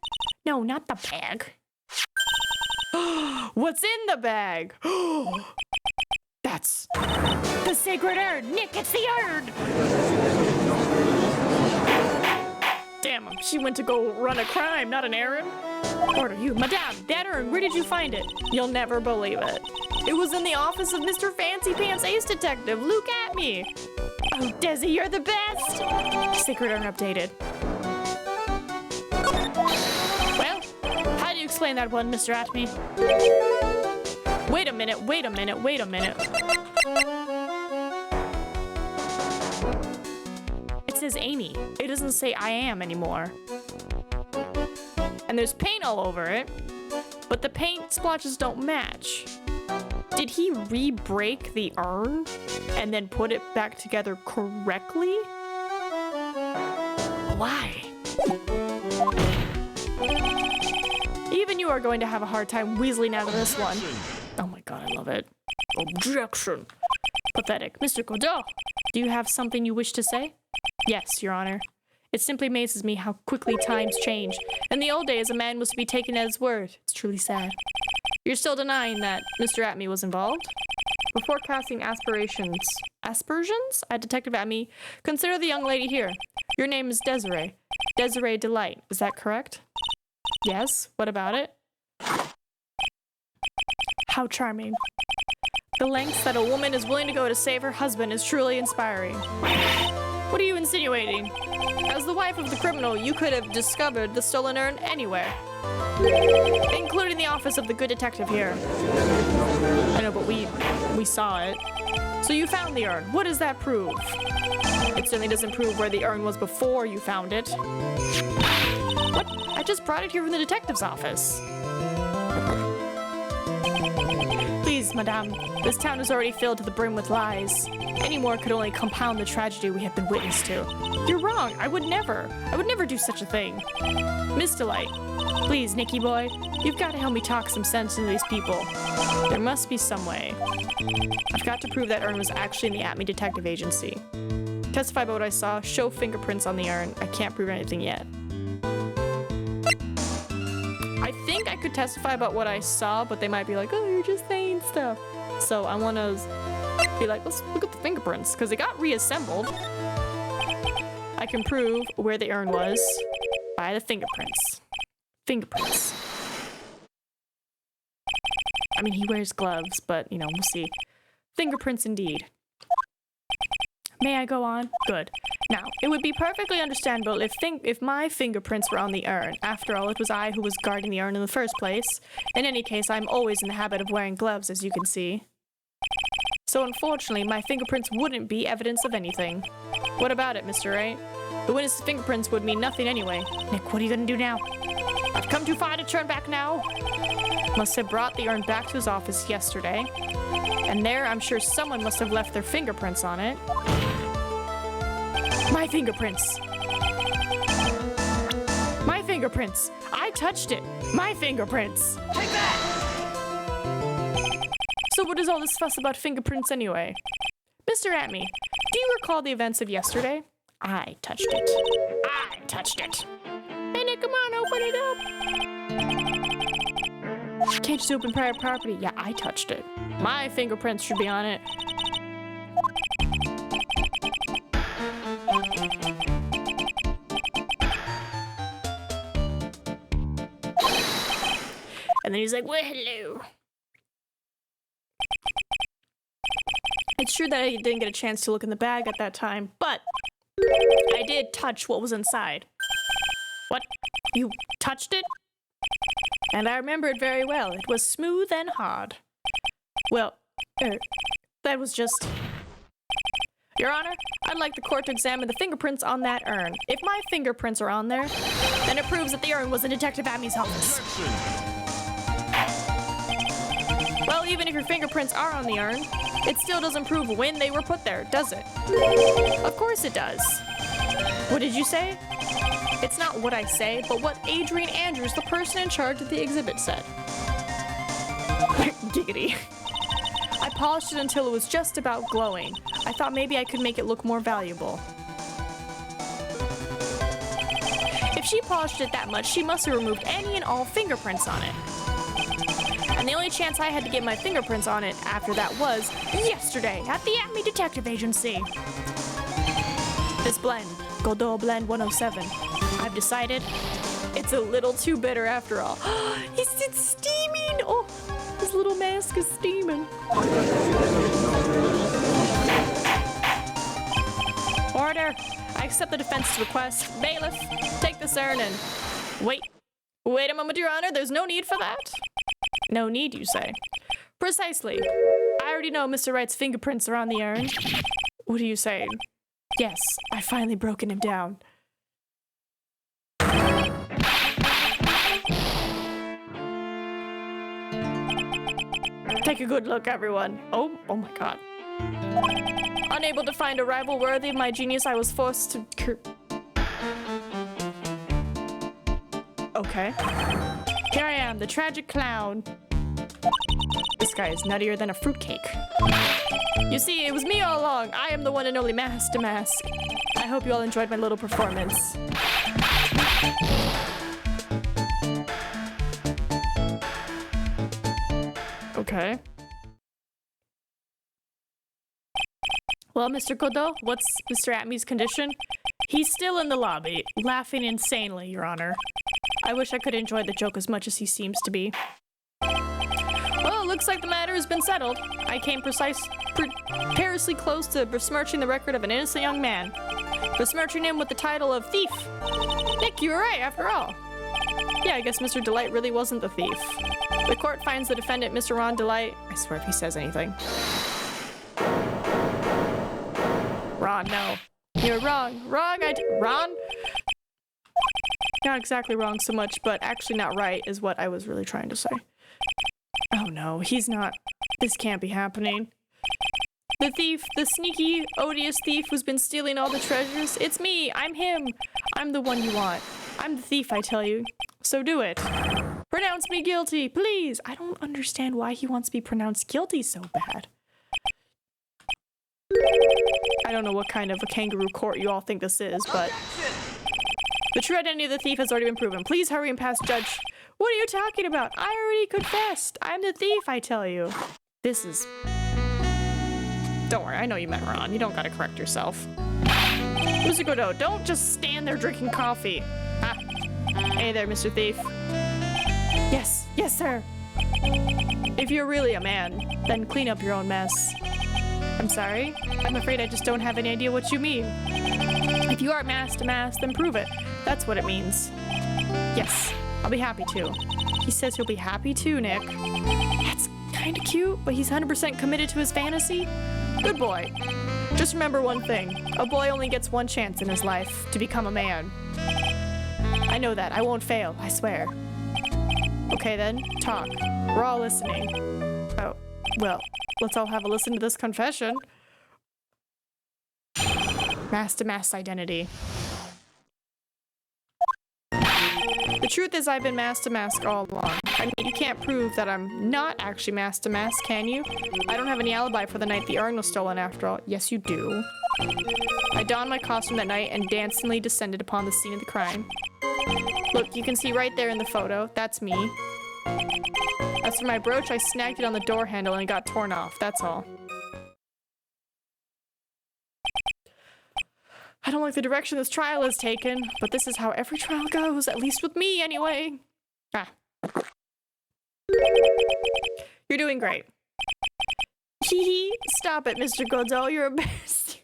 No, not the bag. What's in the bag? That's the sacred urn. Nick, it's the urn. Damn, she went to go run a crime, not an errand. Order you, Madame, that urn, where did you find it? You'll never believe it. It was in the office of Mr. Fancy Pants Ace Detective, Luke Atme. Oh, Desi, you're the best! Secret urn updated. Well, how do you explain that one, Mr. Atme? Wait a minute, wait a minute, wait a minute. It says Amy. It doesn't say I am anymore. And there's paint all over it, but the paint splotches don't match. Did he re-break the urn and then put it back together correctly? Why? Even you are going to have a hard time weaseling out of this one. Oh my god, I love it. Objection. Pathetic. Mr. Godot, do you have something you wish to say? Yes, Your Honor. It simply amazes me how quickly times change. In the old days, a man was to be taken at his word. It's truly sad. You're still denying that Mr. Atme was involved? Before casting aspersions at Detective Atme, consider the young lady here. Your name is Desiree. Desiree Delight. Is that correct? Yes. What about it? How charming. The lengths that a woman is willing to go to save her husband is truly inspiring. What are you insinuating? As the wife of the criminal, you could have discovered the stolen urn anywhere. Including the office of the good detective here. I know, but we saw it. So you found the urn. What does that prove? It certainly doesn't prove where the urn was before you found it. What? I just brought it here from the detective's office. Please, madame, this town is already filled to the brim with lies. Any more could only compound the tragedy we have been witness to. You're wrong. I would never do such a thing. Miss Delight, please, Nicky boy, you've got to help me talk some sense into these people. There must be some way. I've got to prove that urn was actually in the Atme Detective Agency. Testify about what I saw, show fingerprints on the urn. I can't prove anything yet. I think I could testify about what I saw, but they might be like, oh, you're just saying stuff. So I want to be like, let's look at the fingerprints, because it got reassembled. I can prove where the urn was by the fingerprints. Fingerprints. I mean, he wears gloves, but, you know, we'll see. Fingerprints indeed. May I go on? Good. Now, it would be perfectly understandable if my fingerprints were on the urn. After all, it was I who was guarding the urn in the first place. In any case, I'm always in the habit of wearing gloves, as you can see. So unfortunately, my fingerprints wouldn't be evidence of anything. What about it, Mr. Wright? The witness's fingerprints would mean nothing anyway. Nick, what are you gonna do now? I've come too far to turn back now. Must have brought the urn back to his office yesterday. And there, I'm sure someone must have left their fingerprints on it. My fingerprints. My fingerprints. I touched it. My fingerprints. Take that! So what is all this fuss about fingerprints anyway? Mr. Atme, do you recall the events of yesterday? I touched it. I touched it. Hey Nick, come on, open it up. Can't just open private property. Yeah, I touched it. My fingerprints should be on it. And then he's like, well, hello. It's true that I didn't get a chance to look in the bag at that time, but I did touch what was inside. What? You touched it? And I remember it very well. It was smooth and hard. Well, that was just... Your Honor, I'd like the court to examine the fingerprints on that urn. If my fingerprints are on there, then it proves that the urn was in Detective Atme's office. Well, even if your fingerprints are on the urn, it still doesn't prove when they were put there, does it? Of course it does. What did you say? It's not what I say, but what Adrian Andrews, the person in charge of the exhibit, said. Giggity. I polished it until it was just about glowing. I thought maybe I could make it look more valuable. If she polished it that much, she must have removed any and all fingerprints on it. And the only chance I had to get my fingerprints on it after that was yesterday at the Atme Detective Agency. This blend, Godot Blend 107, I've decided it's a little too bitter after all. It's steaming! Oh, his little mask is steaming. Order! I accept the defense's request. Bailiff, take this urn and... Wait a moment, Your Honor. There's no need for that. No need, you say? Precisely. I already know Mr. Wright's fingerprints are on the urn. What are you saying? Yes, I've finally broken him down. Take a good look, everyone. Oh my god. Unable to find a rival worthy of my genius, I was forced to... Okay. Here I am, the tragic clown. This guy is nuttier than a fruitcake. You see, it was me all along. I am the one and only Master Mask. I hope you all enjoyed my little performance. Okay. Well, Mr. Godot, what's Mr. Atmy's condition? He's still in the lobby, laughing insanely, Your Honor. I wish I could enjoy the joke as much as he seems to be. Well, it looks like the matter has been settled. I came perilously close to besmirching the record of an innocent young man. Besmirching him with the title of thief. Nick, you were right, after all. Yeah, I guess Mr. Delight really wasn't the thief. The court finds the defendant, Mr. Ron Delight... I swear if he says anything. Ron, no. You're wrong. Ron? Not exactly wrong so much, but actually not right is what I was really trying to say. Oh no, he's not. This can't be happening. The thief, the sneaky, odious thief who's been stealing all the treasures. It's me. I'm him. I'm the one you want. I'm the thief, I tell you. So do it. Pronounce me guilty, please. I don't understand why he wants to be pronounced guilty so bad. I don't know what kind of a kangaroo court you all think this is, but... The true identity of the thief has already been proven. Please hurry and pass judge. What are you talking about? I already confessed. I'm the thief, I tell you. This is... Don't worry, I know you meant Ron. You don't gotta correct yourself. Mr. Godot, don't just stand there drinking coffee. Ah. Hey there, Mr. Thief. Yes, sir. If you're really a man, then clean up your own mess. I'm sorry. I'm afraid I just don't have any idea what you mean. If you are mask to mask, then prove it. That's what it means. Yes, I'll be happy to. He says he'll be happy too, Nick. That's kind of cute, but he's 100% committed to his fantasy. Good boy. Just remember one thing. A boy only gets one chance in his life to become a man. I know that. I won't fail, I swear. Okay then, talk. We're all listening. Oh, well, let's all have a listen to this confession. Mask to mask identity. The truth is I've been mask to mask all along. I mean, you can't prove that I'm not actually mask to mask, can you? I don't have any alibi for the night the urn was stolen after all. Yes, you do. I donned my costume that night and dancingly descended upon the scene of the crime. Look, you can see right there in the photo. That's me. As for my brooch, I snagged it on the door handle and it got torn off. That's all. I don't like the direction this trial has taken, but this is how every trial goes, at least with me, anyway. Ah. You're doing great. Hee hee. Stop it, Mr. Godot. You're embarrassing.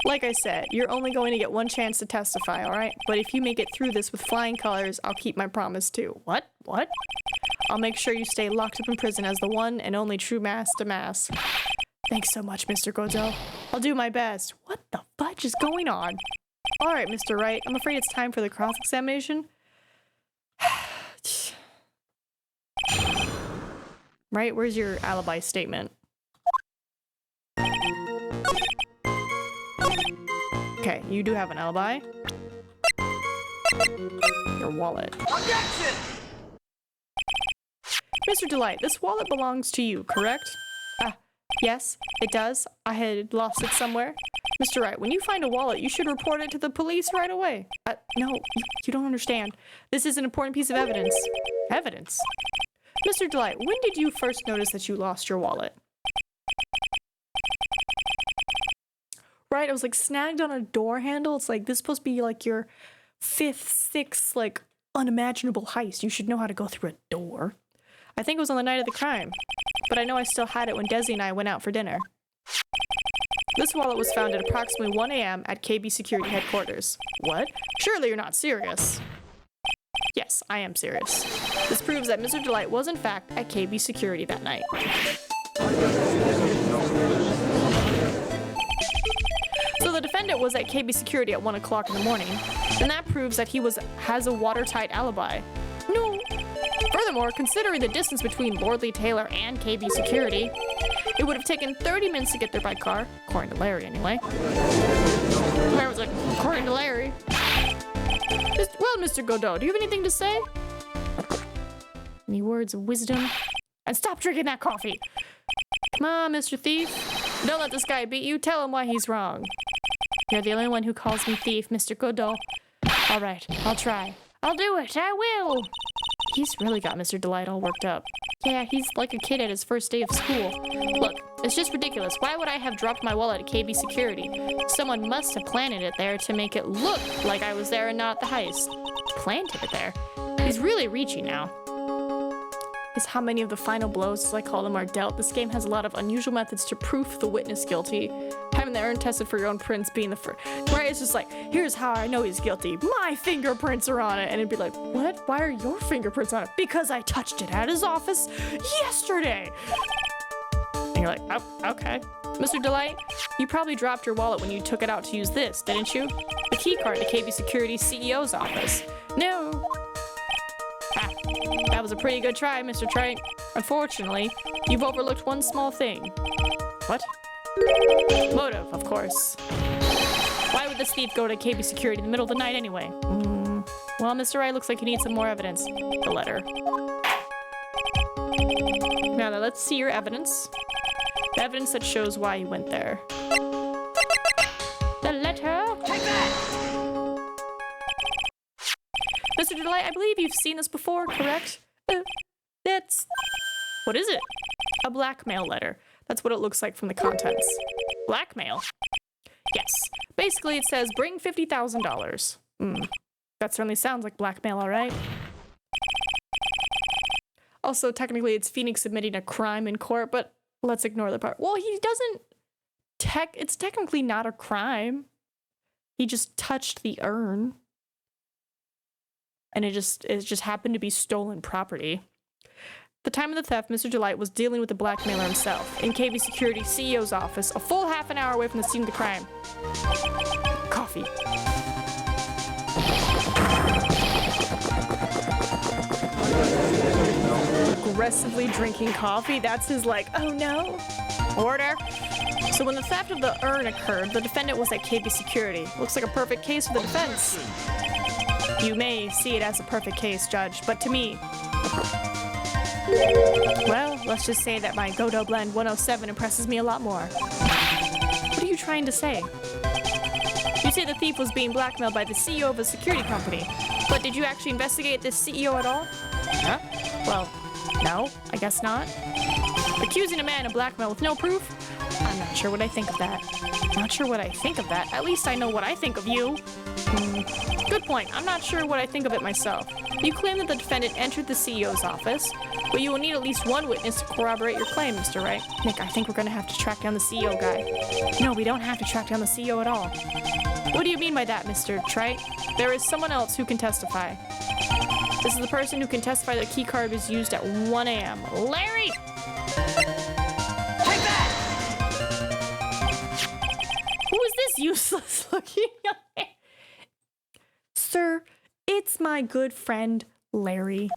Like I said, you're only going to get one chance to testify, alright? But if you make it through this with flying colors, I'll keep my promise too. What? What? I'll make sure you stay locked up in prison as the one and only true mask to mask. Thanks so much, Mr. Godot. I'll do my best. What the fudge is going on? Alright, Mr. Wright, I'm afraid it's time for the cross-examination. Right, where's your alibi statement? Okay, you do have an alibi. Your wallet. Objection! Mr. Delight, this wallet belongs to you, correct? Yes, it does. I had lost it somewhere. Mr. Wright, when you find a wallet, you should report it to the police right away. No, you don't understand. This is an important piece of evidence. Evidence? Mr. Delight, when did you first notice that you lost your wallet? Right, it was like snagged on a door handle. It's like, this is supposed to be like your 5th, 6th, like unimaginable heist. You should know how to go through a door. I think it was on the night of the crime, but I know I still had it when Desi and I went out for dinner. This wallet was found at approximately 1 a.m. at KB Security headquarters. What? Surely you're not serious. Yes, I am serious. This proves that Mr. Delight was in fact at KB Security that night. So the defendant was at KB Security at 1 o'clock in the morning, and that proves that he has a watertight alibi. No. Furthermore, considering the distance between Lordly Taylor and KB Security, it would have taken 30 minutes to get there by car, according to Larry anyway. Larry was like, according to Larry. Well, Mr. Godot, do you have anything to say? Any words of wisdom? And stop drinking that coffee! Come on, Mr. Thief. Don't let this guy beat you. Tell him why he's wrong. You're the only one who calls me thief, Mr. Godot. All right, I'll try. I'll do it. I will. He's really got Mr. Delight all worked up. Yeah, he's like a kid at his first day of school. Look, it's just ridiculous. Why would I have dropped my wallet at KB Security? Someone must have planted it there to make it look like I was there and not at the heist. Planted it there? He's really reaching now. Is how many of the final blows, as I call them, are dealt. This game has a lot of unusual methods to proof the witness guilty. Having the urn tested for your own prints being the first. Right? It's just like, here's how I know he's guilty. My fingerprints are on it. And it'd be like, what? Why are your fingerprints on it? Because I touched it at his office yesterday. And you're like, oh, okay. Mr. Delight, you probably dropped your wallet when you took it out to use this, didn't you? The key card to KB Security's CEO's office. No. That was a pretty good try, Mr. Trite. Unfortunately, you've overlooked one small thing. What? Motive, of course. Why would this thief go to KB Security in the middle of the night anyway? Well, Mr. Wright looks like he needs some more evidence. The letter. Now, let's see your evidence. The evidence that shows why you went there. The letter? Take that! Mr. Delight, I believe you've seen this before, correct? That's... What is it? A blackmail letter. That's what it looks like from the contents. Blackmail? Yes. Basically, it says, bring $50,000. That certainly sounds like blackmail, all right? Also, technically, it's Phoenix admitting a crime in court, but let's ignore the part. Well, he doesn't... It's technically not a crime. He just touched the urn. And it just happened to be stolen property. The time of the theft, Mr. Delight was dealing with the blackmailer himself in KB Security CEO's office, a full half an hour away from the scene of the crime. Coffee. Aggressively drinking coffee? That's his like, oh no. Order. So when the theft of the urn occurred, the defendant was at KB Security. Looks like a perfect case for the defense. You may see it as a perfect case, Judge, but to me... Well, let's just say that my Godot Blend 107 impresses me a lot more. What are you trying to say? You say the thief was being blackmailed by the CEO of a security company, but did you actually investigate this CEO at all? Huh? Well, no, I guess not. Accusing a man of blackmail with no proof? I'm not sure what I think of that. Not sure what I think of that. At least I know what I think of you. Good point. I'm not sure what I think of it myself. You claim that the defendant entered the CEO's office, but you will need at least one witness to corroborate your claim, Mr. Wright. Nick, I think we're going to have to track down the CEO guy. No, we don't have to track down the CEO at all. What do you mean by that, Mr. Trite? There is someone else who can testify. This is the person who can testify that key card was used at 1 a.m. Larry! Take that! Who is this useless looking guy? Sir, it's my good friend, Larry.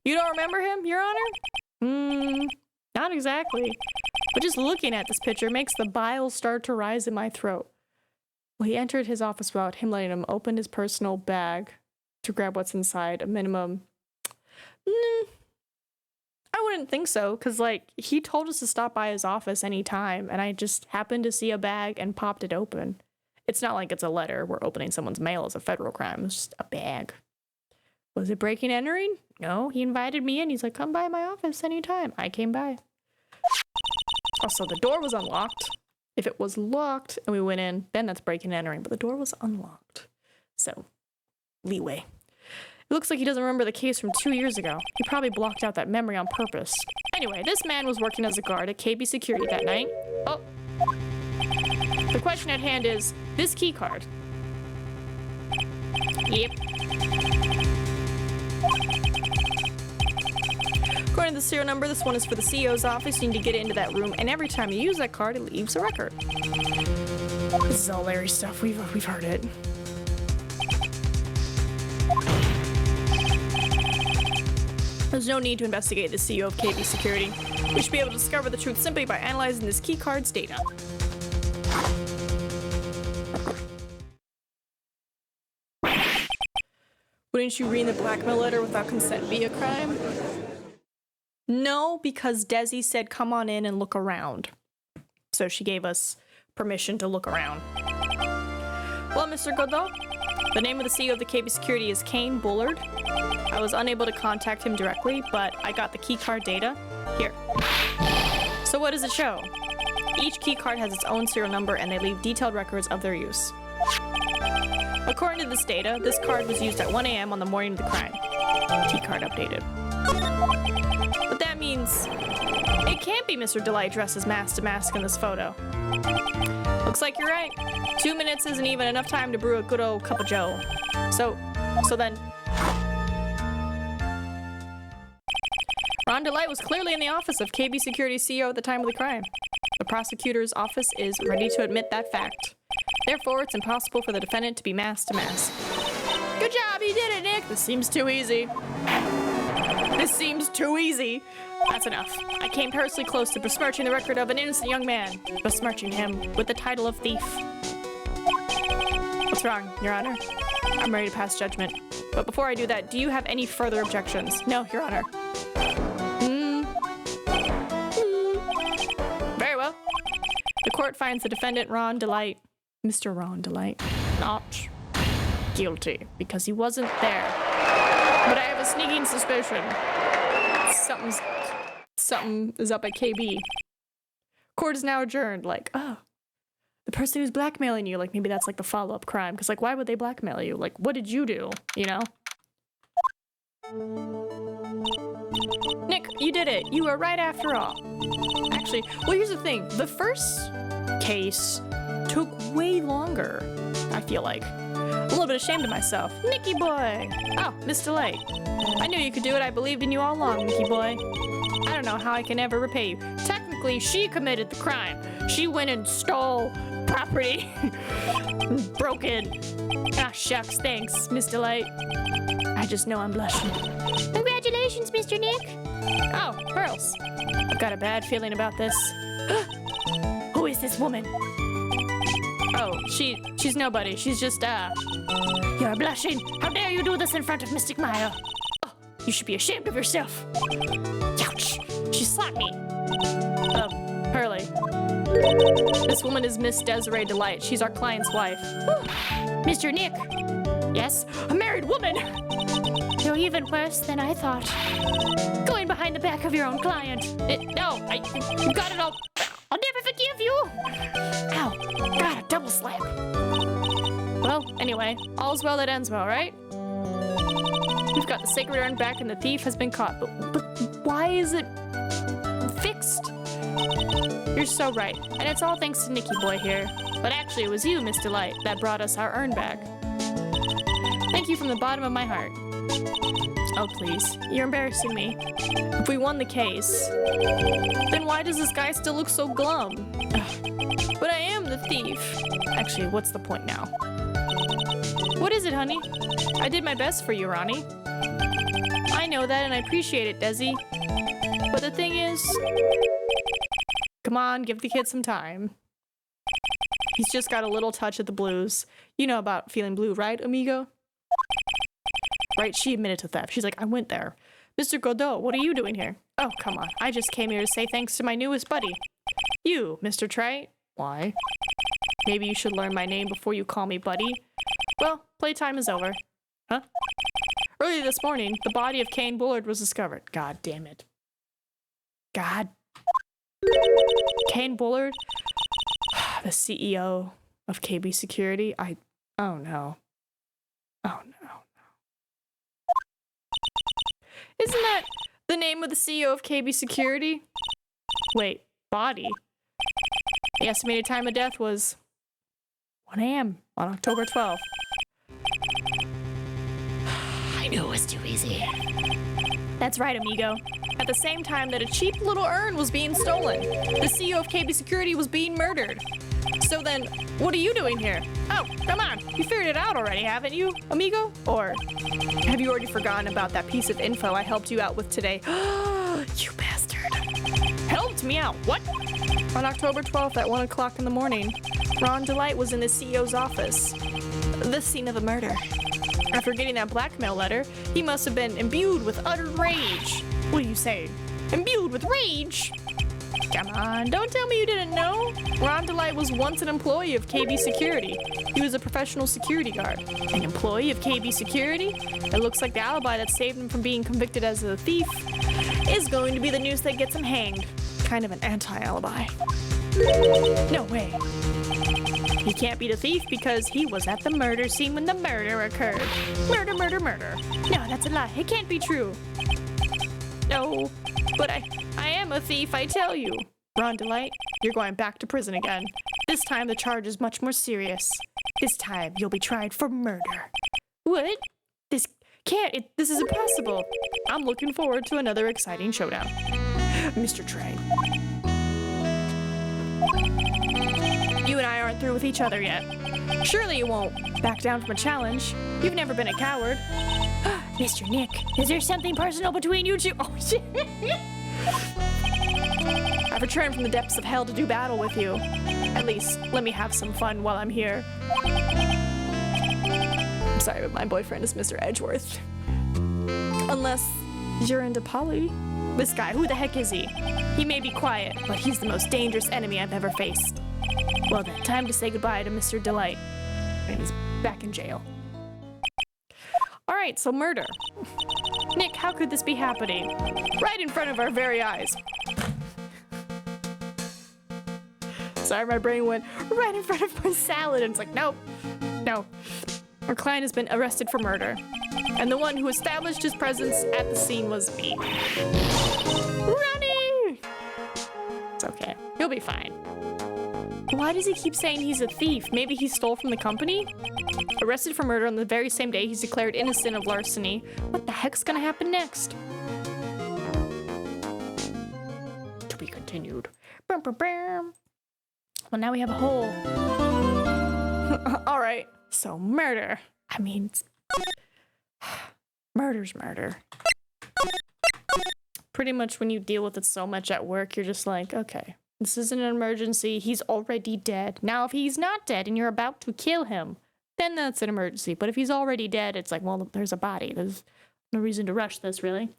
You don't remember him, Your Honor? Not exactly. But just looking at this picture makes the bile start to rise in my throat. Well, he entered his office without him letting him open his personal bag to grab what's inside, a minimum. I wouldn't think so, because, like, he told us to stop by his office anytime, and I just happened to see a bag and popped it open. It's not like it's a letter where opening someone's mail is a federal crime. It's just a bag. Was it breaking and entering? No, he invited me in. He's like, come by my office anytime. I came by. Also, the door was unlocked. If it was locked and we went in, then that's breaking and entering. But the door was unlocked. So, leeway. It looks like he doesn't remember the case from 2 years ago. He probably blocked out that memory on purpose. Anyway, this man was working as a guard at KB Security that night. Oh. The question at hand is this key card. Yep. According to the serial number, this one is for the CEO's office. You need to get into that room, and every time you use that card, it leaves a record. This is all Larry stuff. We've heard it. There's no need to investigate the CEO of KB Security. We should be able to discover the truth simply by analyzing this key card's data. Wouldn't you read the blackmail letter without consent be a crime? No, because Desi said come on in and look around. So she gave us permission to look around. Well, Mr. Godot, the name of the CEO of the KB Security is Kane Bullard. I was unable to contact him directly, but I got the keycard data. Here. So what does it show? Each keycard has its own serial number and they leave detailed records of their use. According to this data, this card was used at 1 a.m. on the morning of the crime. Keycard updated. But that means it can't be Mr. Delight dressed as mask to mask in this photo. Looks like you're right. 2 minutes isn't even enough time to brew a good old cup of joe. So then... Ron Delight was clearly in the office of KB Security CEO at the time of the crime. The prosecutor's office is ready to admit that fact. Therefore, it's impossible for the defendant to be mask to mask. Good job, you did it, Nick! This seems too easy. This seems too easy. That's enough. I came perilously close to besmirching the record of an innocent young man, besmirching him with the title of thief. What's wrong, Your Honor? I'm ready to pass judgment. But before I do that, do you have any further objections? No, Your Honor. Very well. The court finds the defendant, Ron Delight, Mr. Ron Delight, not guilty because he wasn't there. But I have a sneaking suspicion. Something is up at KB. Court is now adjourned. Like, oh, the person who's blackmailing you. Like, maybe that's like the follow-up crime. Because, like, why would they blackmail you? Like, what did you do? You know? Nick, you did it. You were right after all. Actually, well, here's the thing. The first case took way longer, I feel like. A little bit ashamed of myself. Nicky boy! Oh, Miss Delight. I knew you could do it. I believed in you all along, Nicky boy. I don't know how I can ever repay you. Technically, she committed the crime. She went and stole property. Broke it. Ah, shucks. Thanks, Miss Delight. I just know I'm blushing. Congratulations, Mr. Nick. Oh, Pearls. I've got a bad feeling about this. Who is this woman? Oh, she's nobody. She's just, You're blushing. How dare you do this in front of Mystic Maya? Oh, you should be ashamed of yourself. Ouch. She slapped me. Pearly. This woman is Miss Desiree Delight. She's our client's wife. Mr. Nick. Yes, a married woman. You're even worse than I thought. Going behind the back of your own client. You got it all. I'll never forgive you. Ow, God, a double slap. Well, anyway, all's well that ends well, right? We've got the sacred urn back and the thief has been caught. But why is it fixed? You're so right. And it's all thanks to Nicky boy here. But actually, it was you, Miss Delight, that brought us our urn back. Thank you from the bottom of my heart. Oh, please. You're embarrassing me. If we won the case, then why does this guy still look so glum? Ugh. But I am the thief. Actually, what's the point now? What is it, honey? I did my best for you, Ronnie. I know that and I appreciate it, Desi. But the thing is... Come on, give the kid some time. He's just got a little touch of the blues. You know about feeling blue, right, amigo? Right, she admitted to theft. She's like, I went there. Mr. Godot, what are you doing here? Oh, come on. I just came here to say thanks to my newest buddy. You, Mr. Trey. Why? Maybe you should learn my name before you call me buddy. Well, playtime is over. Huh? Early this morning, the body of Kane Bullard was discovered. God damn it. God. Kane Bullard? The CEO of KB Security? Oh no. Oh no. Isn't that the name of the CEO of KB Security? Wait, body? The estimated time of death was 1 a.m. on October 12th. I knew it was too easy. That's right, amigo. At the same time that a cheap little urn was being stolen, the CEO of KB Security was being murdered. So then, what are you doing here? Oh, come on. You figured it out already, haven't you, amigo? Or have you already forgotten about that piece of info I helped you out with today? You bastard. Helped me out? What? On October 12th at 1 o'clock in the morning, Ron Delight was in the CEO's office. The scene of the murder. After getting that blackmail letter, he must have been imbued with utter rage. What do you say? Imbued with rage? Come on, don't tell me you didn't know. Ron Delight was once an employee of KB Security. He was a professional security guard. An employee of KB Security? It looks like the alibi that saved him from being convicted as a thief is going to be the news that gets him hanged. Kind of an anti-alibi. No way. He can't be the thief because he was at the murder scene when the murder occurred. Murder, murder, murder. No, that's a lie. It can't be true. No, but I am a thief, I tell you. Ron Delight, you're going back to prison again. This time the charge is much more serious. This time you'll be tried for murder. What? This is impossible. I'm looking forward to another exciting showdown. Mr. Train. You and I aren't through with each other yet. Surely you won't back down from a challenge. You've never been a coward. Mr. Nick, is there something personal between you two? Oh, shit. I've returned from the depths of hell to do battle with you. At least, let me have some fun while I'm here. I'm sorry, but my boyfriend is Mr. Edgeworth. Unless you're into Polly. This guy, who the heck is he? He may be quiet, but he's the most dangerous enemy I've ever faced. Well then, time to say goodbye to Mr. Delight. And he's back in jail. Alright, so murder. Nick, how could this be happening? Right in front of our very eyes. Sorry, my brain went right in front of my salad, and it's like, nope. No. Our client has been arrested for murder. And the one who established his presence at the scene was me. Ronnie! It's okay. He'll be fine. Why does he keep saying he's a thief? Maybe he stole from the company? Arrested for murder on the very same day he's declared innocent of larceny. What the heck's gonna happen next? To be continued. Brum, brum, brum. Well, now we have a hole. Alright, so murder. I mean, murder's murder. Pretty much when you deal with it so much at work, you're just like, okay, this isn't an emergency. He's already dead. Now, if he's not dead and you're about to kill him, then that's an emergency. But if he's already dead, it's like, well, there's a body. There's no reason to rush this, really.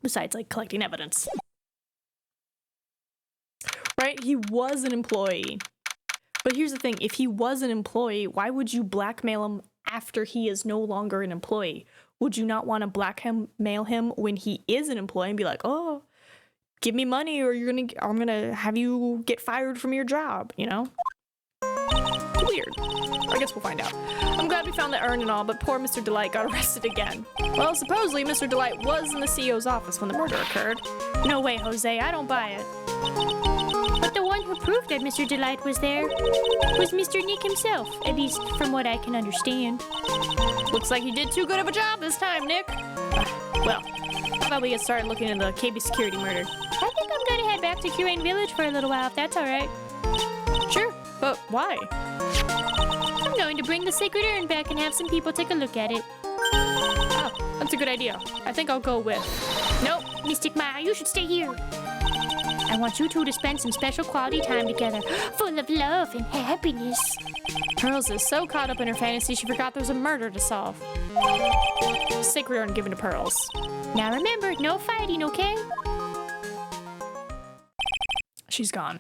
Besides, like, collecting evidence. Right? He was an employee. But here's the thing. If he was an employee, why would you blackmail him after he is no longer an employee? Would you not want to blackmail him when he is an employee and be like, oh, give me money or I'm gonna have you get fired from your job, you know? Weird. I guess we'll find out. I'm glad we found the urn and all, but poor Mr. Delight got arrested again. Well, supposedly Mr. Delight was in the CEO's office when the murder occurred. No way, Jose. I don't buy it. But the one who proved that Mr. Delight was there was Mr. Nick himself, at least from what I can understand. Looks like you did too good of a job this time, Nick. Well, how about we get started looking into the KB Security murder? I think I'm gonna head back to Curane Village for a little while, if that's alright. Sure, but why? I'm going to bring the sacred urn back and have some people take a look at it. Oh, that's a good idea. I think I'll go with. Nope, Mystic Ma, you should stay here. I want you two to spend some special quality time together, full of love and happiness. Pearls is so caught up in her fantasy she forgot there was a murder to solve. Sacred urn given to Pearls. Now remember, no fighting, okay? She's gone.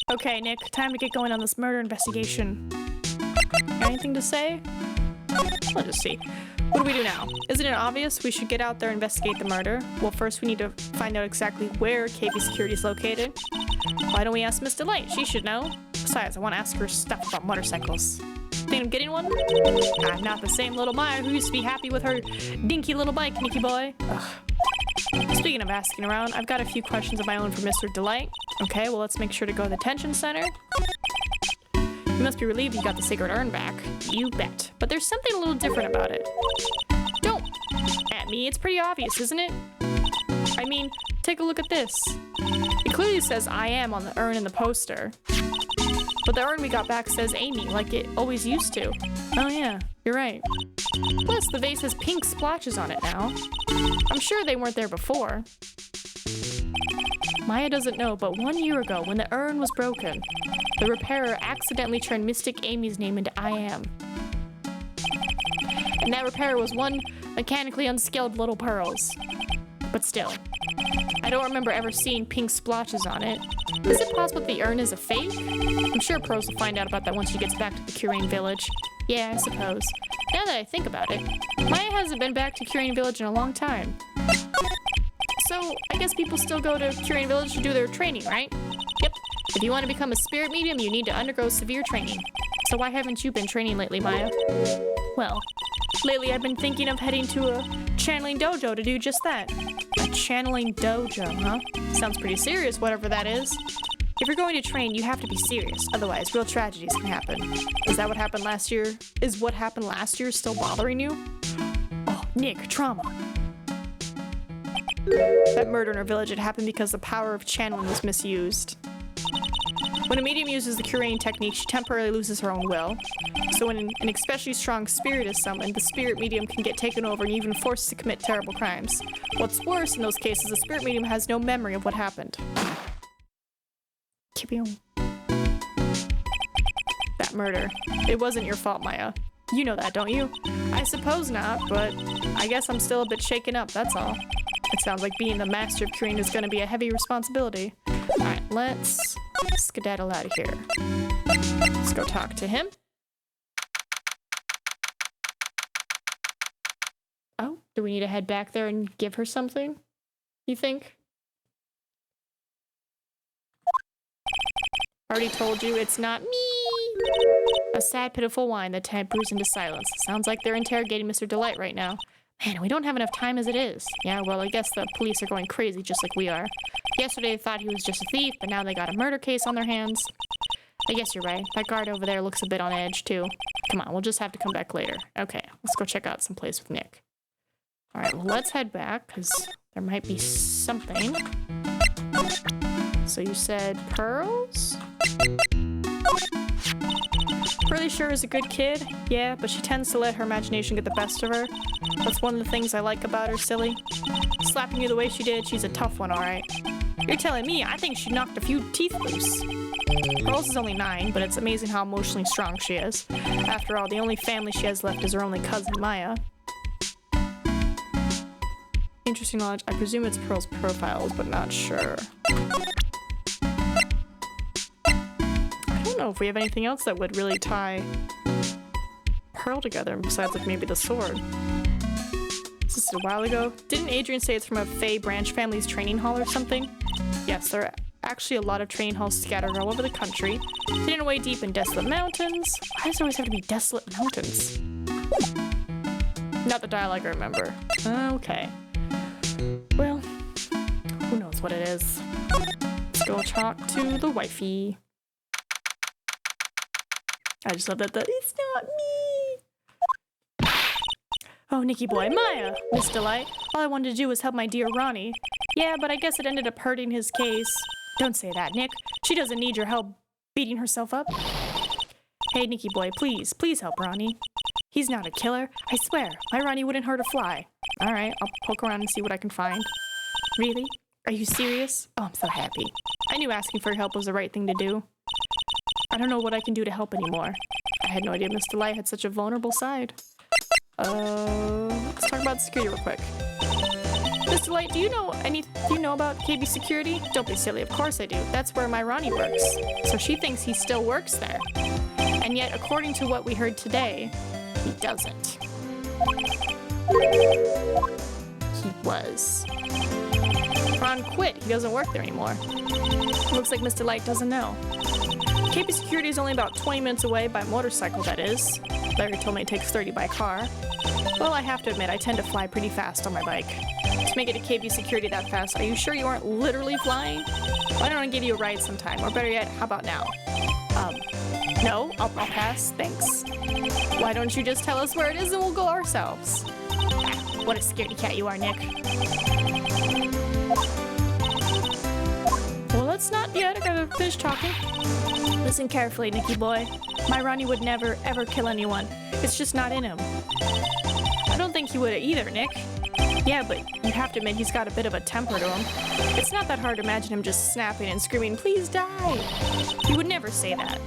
Okay, Nick, time to get going on this murder investigation. Anything to say? We'll just see. What do we do now? Isn't it obvious we should get out there and investigate the murder? Well, first we need to find out exactly where KB Security is located. Why don't we ask Miss Delight? She should know. Besides, I want to ask her stuff about motorcycles. Think of getting one? I'm not the same little Maya who used to be happy with her dinky little bike, Nicky boy. Ugh. Speaking of asking around, I've got a few questions of my own for Mr. Delight. Okay, well, let's make sure to go to the detention center. You must be relieved you got the sacred urn back. You bet. But there's something a little different about it. Don't at me, it's pretty obvious, isn't it? I mean, take a look at this. It clearly says I am on the urn in the poster. But the urn we got back says Amy, like it always used to. Oh yeah, you're right. Plus, the vase has pink splotches on it now. I'm sure they weren't there before. Maya doesn't know, but 1 year ago, when the urn was broken, the repairer accidentally turned Mystic Amy's name into I am. And that repairer was one mechanically unskilled little pearls. But still, I don't remember ever seeing pink splotches on it. Is it possible the urn is a fake? I'm sure Pearls will find out about that once she gets back to the Curane Village. Yeah, I suppose. Now that I think about it, Maya hasn't been back to Curane Village in a long time. So, I guess people still go to Curane Village to do their training, right? Yep. If you want to become a spirit medium, you need to undergo severe training. So why haven't you been training lately, Maya? Well, lately I've been thinking of heading to a channeling dojo to do just that. A channeling dojo, huh? Sounds pretty serious, whatever that is. If you're going to train, you have to be serious. Otherwise, real tragedies can happen. Is that what happened last year? Is what happened last year still bothering you? Oh, Nick, trauma. That murder in our village had happened because the power of channeling was misused. When a medium uses the Curane technique, she temporarily loses her own will. So when an especially strong spirit is summoned, the spirit medium can get taken over and even forced to commit terrible crimes. What's worse, in those cases, the spirit medium has no memory of what happened. That murder. It wasn't your fault, Maya. You know that, don't you? I suppose not, but I guess I'm still a bit shaken up, that's all. It sounds like being the master of Curane is going to be a heavy responsibility. Alright, let's skedaddle out of here. Let's go talk to him. Oh, do we need to head back there and give her something? You think? Already told you it's not me. A sad, pitiful whine that tampers into silence. Sounds like they're interrogating Mr. Delight right now. Man, we don't have enough time as it is. Yeah, well, I guess the police are going crazy just like we are. Yesterday they thought he was just a thief, but now they got a murder case on their hands. I guess you're right. That guard over there looks a bit on edge, too. Come on, we'll just have to come back later. Okay, let's go check out some place with Nick. Alright, well, let's head back, because there might be something. So you said Pearls? Pearly sure is a good kid, yeah, but she tends to let her imagination get the best of her. That's one of the things I like about her, silly. Slapping you the way she did, she's a tough one, alright. You're telling me I think she knocked a few teeth loose. Pearls is only 9, but it's amazing how emotionally strong she is. After all, the only family she has left is her only cousin, Maya. Interesting knowledge. I presume it's Pearl's profiles, but not sure. I don't know if we have anything else that would really tie Pearl together besides like maybe the sword. This is a while ago. Didn't Adrian say it's from a Fey branch family's training hall or something? Yes, there are actually a lot of training halls scattered all over the country, hidden away deep in desolate mountains. Why does it always have to be desolate mountains? Not the dialogue I remember. Okay. Well, who knows what it is. Let's go talk to the wifey. I just love that it's not me. Oh, Nicky boy, Maya, Miss Delight. All I wanted to do was help my dear Ronnie. Yeah, but I guess it ended up hurting his case. Don't say that, Nick. She doesn't need your help beating herself up. Hey, Nicky boy, please help Ronnie. He's not a killer. I swear, my Ronnie wouldn't hurt a fly. All right, I'll poke around and see what I can find. Really? Are you serious? Oh, I'm so happy. I knew asking for help was the right thing to do. I don't know what I can do to help anymore. I had no idea Miss Delight had such a vulnerable side. Let's talk about security real quick. Miss Delight, do you know about KB Security? Don't be silly, of course I do. That's where my Ronnie works. So she thinks he still works there. And yet, according to what we heard today, he doesn't. He was. Ron quit. He doesn't work there anymore. Looks like Miss Delight doesn't know. KB Security is only about 20 minutes away by motorcycle, that is. Larry told me it takes 30 by car. Well, I have to admit, I tend to fly pretty fast on my bike. To make it to KB Security that fast, are you sure you aren't literally flying? Why don't I give you a ride sometime? Or better yet, how about now? No, I'll pass, thanks. Why don't you just tell us where it is and we'll go ourselves? Ah, what a scaredy cat you are, Nick. Well, let's not yet. I gotta finish talking. Listen carefully, Nicky boy. My Ronnie would never, ever kill anyone. It's just not in him. I don't think he would either, Nick. Yeah, but you have to admit he's got a bit of a temper to him. It's not that hard to imagine him just snapping and screaming, "Please die!" He would never say that.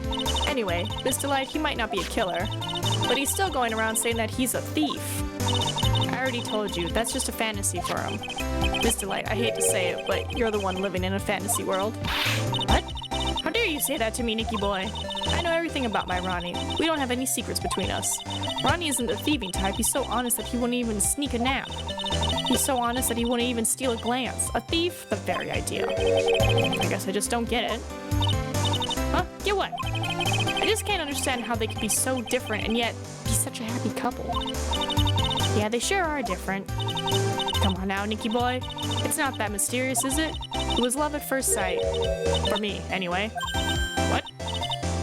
Anyway, Miss Delight, he might not be a killer, but he's still going around saying that he's a thief. I already told you, that's just a fantasy for him. Miss Delight, I hate to say it, but you're the one living in a fantasy world. What? How dare you say that to me, Nicky boy? I know everything about my Ronnie. We don't have any secrets between us. Ronnie isn't the thieving type. He's so honest that he wouldn't even sneak a nap. He's so honest that he wouldn't even steal a glance. A thief? The very idea. I guess I just don't get it. Huh? Get what? I just can't understand how they could be so different and yet be such a happy couple. Yeah, they sure are different. Come on now, Nicky boy. It's not that mysterious, is it? It was love at first sight. For me, anyway. What?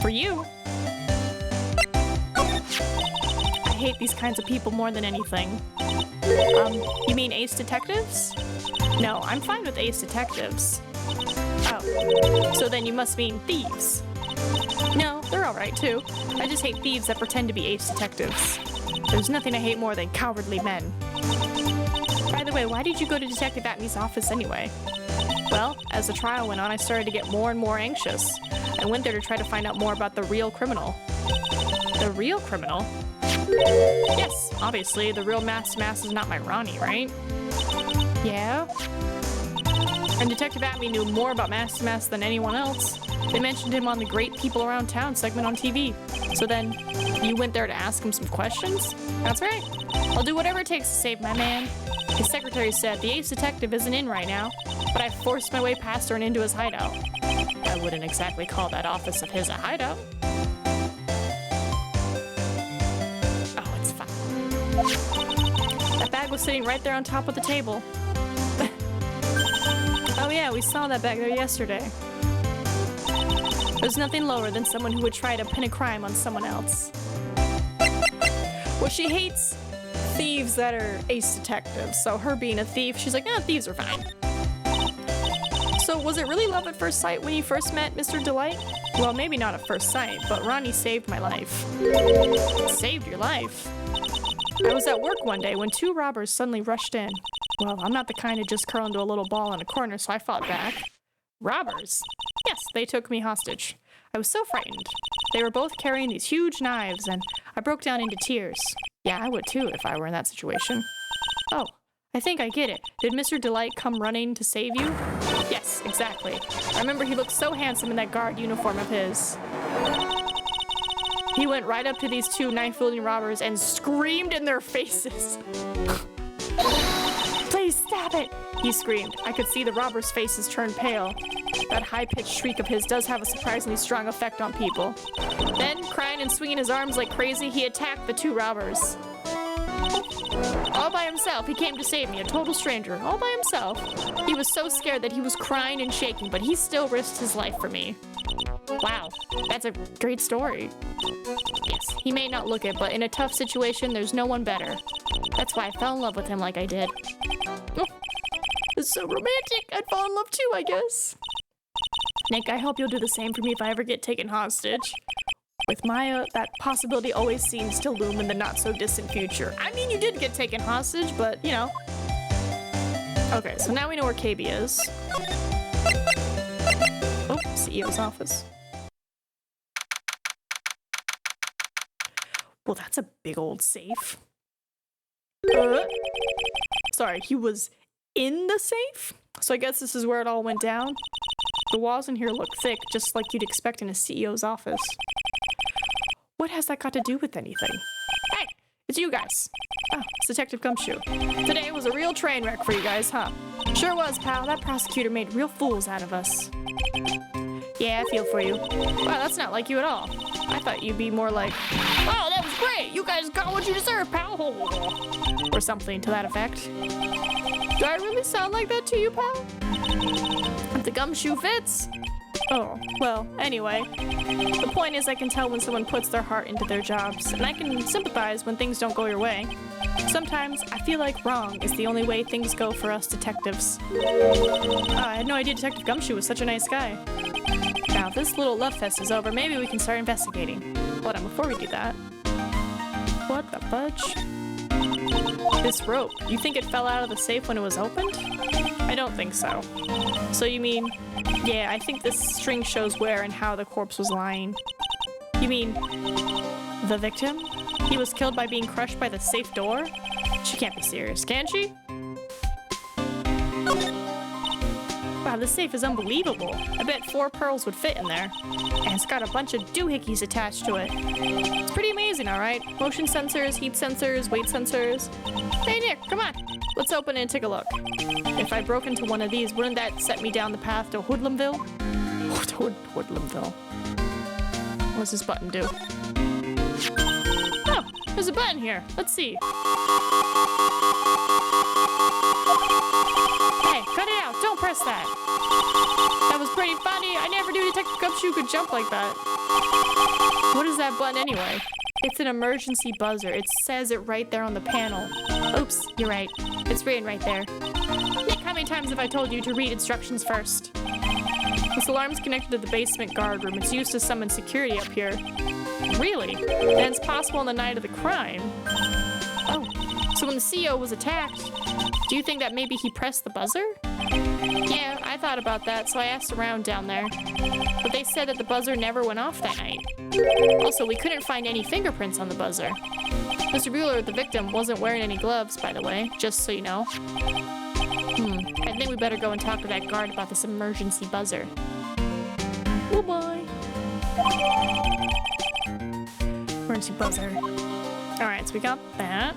For you? I hate these kinds of people more than anything. You mean ace detectives? No, I'm fine with ace detectives. Oh, so then you must mean thieves. No, they're alright too. I just hate thieves that pretend to be ace detectives. There's nothing I hate more than cowardly men. By the way, why did you go to Detective Atney's office anyway? Well, as the trial went on, I started to get more and more anxious. I went there to try to find out more about the real criminal. The real criminal? Yes, obviously, the real masked mass is not my Ronnie, right? Yeah? And Detective Atney knew more about Masked Mass than anyone else. They mentioned him on the Great People Around Town segment on TV. So then, you went there to ask him some questions? That's right. I'll do whatever it takes to save my man. His secretary said the ace detective isn't in right now, but I forced my way past her and into his hideout. I wouldn't exactly call that office of his a hideout. Oh, it's fine. That bag was sitting right there on top of the table. Oh yeah, we saw that bag there yesterday. There's nothing lower than someone who would try to pin a crime on someone else. Well, she hates thieves that are ace detectives, so her being a thief, she's like, no, thieves are fine. So was it really love at first sight when you first met Mr. Delight? Well, maybe not at first sight, but Ronnie saved my life. Saved your life? I was at work one day when two robbers suddenly rushed in. Well, I'm not the kind to just curl into a little ball in a corner, so I fought back. Robbers? Yes, they took me hostage. I was so frightened. They were both carrying these huge knives, and I broke down into tears. Yeah, I would too if I were in that situation. Oh, I think I get it. Did Mr. Delight come running to save you? Yes, exactly. I remember he looked so handsome in that guard uniform of his. He went right up to these two knife-wielding robbers and screamed in their faces. Please stop it, he screamed. I could see the robbers' faces turn pale. That high-pitched shriek of his does have a surprisingly strong effect on people. Then, crying and swinging his arms like crazy, he attacked the two robbers. All by himself, he came to save me, a total stranger, all by himself. He was so scared that he was crying and shaking, but he still risked his life for me. Wow, that's a great story. Yes, he may not look it, but in a tough situation, there's no one better. That's why I fell in love with him like I did. Oh, it's so romantic. I'd fall in love too, I guess. Nick, I hope you'll do the same for me if I ever get taken hostage. With Maya, that possibility always seems to loom in the not-so-distant future. I mean, you did get taken hostage, but, you know. Okay, so now we know where KB is. Oh, CEO's office. Well, that's a big old safe. Sorry, he was in the safe? So I guess this is where it all went down. The walls in here look thick, just like you'd expect in a CEO's office. What has that got to do with anything? Hey, it's you guys. Oh, it's Detective Gumshoe. Today was a real train wreck for you guys, huh? Sure was, pal. That prosecutor made real fools out of us. Yeah, I feel for you. Wow, that's not like you at all. I thought you'd be more like, oh, that was great. You guys got what you deserve, pal. Or something to that effect. Do I really sound like that to you, pal? If the gumshoe fits. Oh, well, anyway. The point is I can tell when someone puts their heart into their jobs, and I can sympathize when things don't go your way. Sometimes I feel like wrong is the only way things go for us detectives. I had no idea Detective Gumshoe was such a nice guy. Now, if this little love fest is over, maybe we can start investigating. Hold on, before we do that. What the fudge? This rope, you think it fell out of the safe when it was opened? I don't think so. So you mean... Yeah, I think this string shows where and how the corpse was lying. You mean... the victim? He was killed by being crushed by the safe door? She can't be serious, can she? Wow, this safe is unbelievable. I bet 4 pearls would fit in there. And it's got a bunch of doohickeys attached to it. It's pretty amazing, alright? Motion sensors, heat sensors, weight sensors. Hey Nick, come on! Let's open it and take a look. If I broke into one of these, wouldn't that set me down the path to Hoodlumville? Hoodlumville. What does this button do? Oh, there's a button here. Let's see. Hey, cut it out. Don't press that. That was pretty funny. I never knew Detective Gumshoe could jump like that. What is that button anyway? It's an emergency buzzer. It says it right there on the panel. Oops, you're right. It's written right there. Nick, how many times have I told you to read instructions first? This alarm's connected to the basement guard room. It's used to summon security up here. Really? And it's possible on the night of the crime. Oh, so when the CEO was attacked, do you think that maybe he pressed the buzzer? Yeah, I thought about that, so I asked around down there. But they said that the buzzer never went off that night. Also, we couldn't find any fingerprints on the buzzer. Mr. Bueller, the victim, wasn't wearing any gloves, by the way, just so you know. I think we better go and talk to that guard about this emergency buzzer. Oh boy. Emergency buzzer. Alright, so we got that.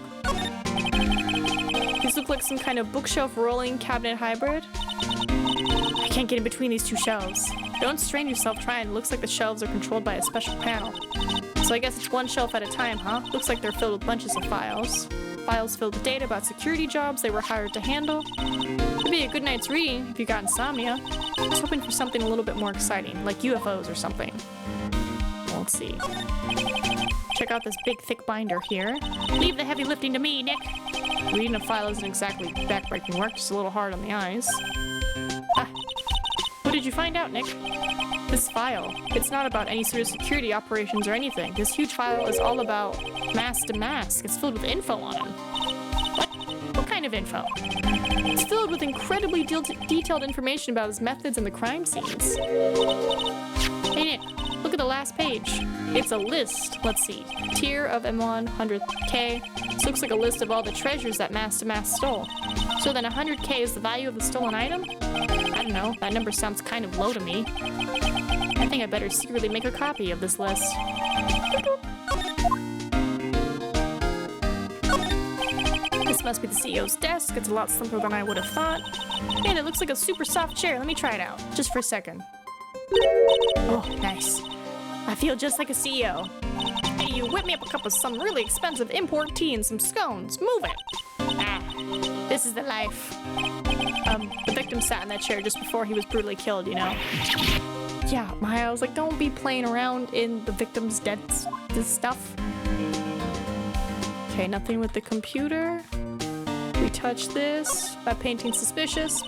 These look like some kind of bookshelf rolling cabinet hybrid. I can't get in between these 2 shelves. Don't strain yourself trying. It looks like the shelves are controlled by a special panel. So I guess it's 1 shelf at a time, huh? Looks like they're filled with bunches of files. Files filled with data about security jobs they were hired to handle. It'd be a good night's reading if you got insomnia. I was hoping for something a little bit more exciting, like UFOs or something. Well, let's see. Check out this big thick binder here. Leave the heavy lifting to me, Nick. Reading a file isn't exactly backbreaking work, just a little hard on the eyes. What did you find out, Nick? This file. It's not about any sort of security operations or anything. This huge file is all about mask to mask. It's filled with info on him. What? What kind of info? It's filled with incredibly detailed information about his methods and the crime scenes. Hey Nick, look at the last page. It's a list. Let's see. Tier of M1, 100K. This looks like a list of all the treasures that Mask to Mask stole. So then 100K is the value of the stolen item? I don't know. That number sounds kind of low to me. I think I better secretly make a copy of this list. This must be the CEO's desk. It's a lot simpler than I would have thought. Man, it looks like a super soft chair. Let me try it out. Just for a second. Oh, nice. I feel just like a CEO. Hey, you whip me up a cup of some really expensive import tea and some scones. Move it. This is the life. The victim sat in that chair just before he was brutally killed, you know? Yeah, I was like, don't be playing around in the victim's dead stuff. Okay, nothing with the computer. We touch this. That painting's suspicious.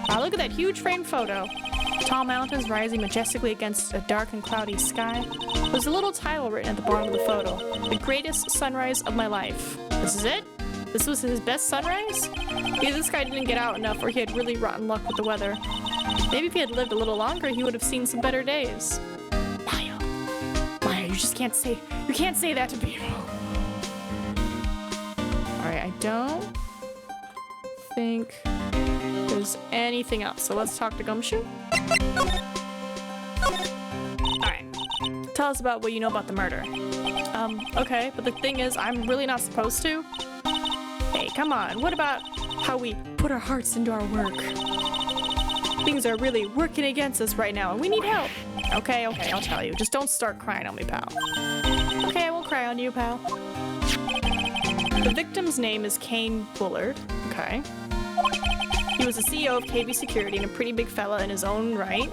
Wow, look at that huge frame photo. Tall mountains rising majestically against a dark and cloudy sky. There's a little title written at the bottom of the photo. The greatest sunrise of my life. This is it? This was his best sunrise? Either this guy didn't get out enough or he had really rotten luck with the weather. Maybe if he had lived a little longer, he would have seen some better days. Maya, you just can't say that to people. Alright, I don't think there's anything else. So let's talk to Gumshoe. Alright. Tell us about what you know about the murder. Okay, but the thing is, I'm really not supposed to. Hey, come on. What about how we put our hearts into our work? Things are really working against us right now, and we need help. Okay, I'll tell you. Just don't start crying on me, pal. Okay, I won't cry on you, pal. The victim's name is Kane Bullard. Okay. He He was the CEO of KB Security and a pretty big fella in his own right.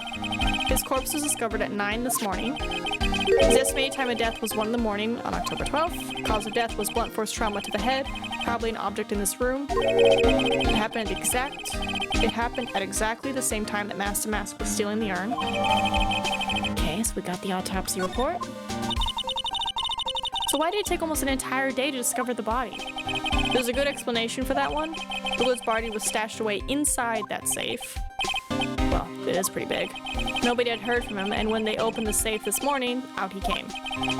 His corpse was discovered at 9 this morning. His estimated time of death was 1 in the morning on October 12th. Cause of death was blunt force trauma to the head, probably an object in this room. It happened at exactly the same time that Master Mask was stealing the urn. Okay, so we got the autopsy report. So why did it take almost an entire day to discover the body? There's a good explanation for that one. Bullard's body was stashed away inside that safe. Well, it is pretty big. Nobody had heard from him, and when they opened the safe this morning, out he came.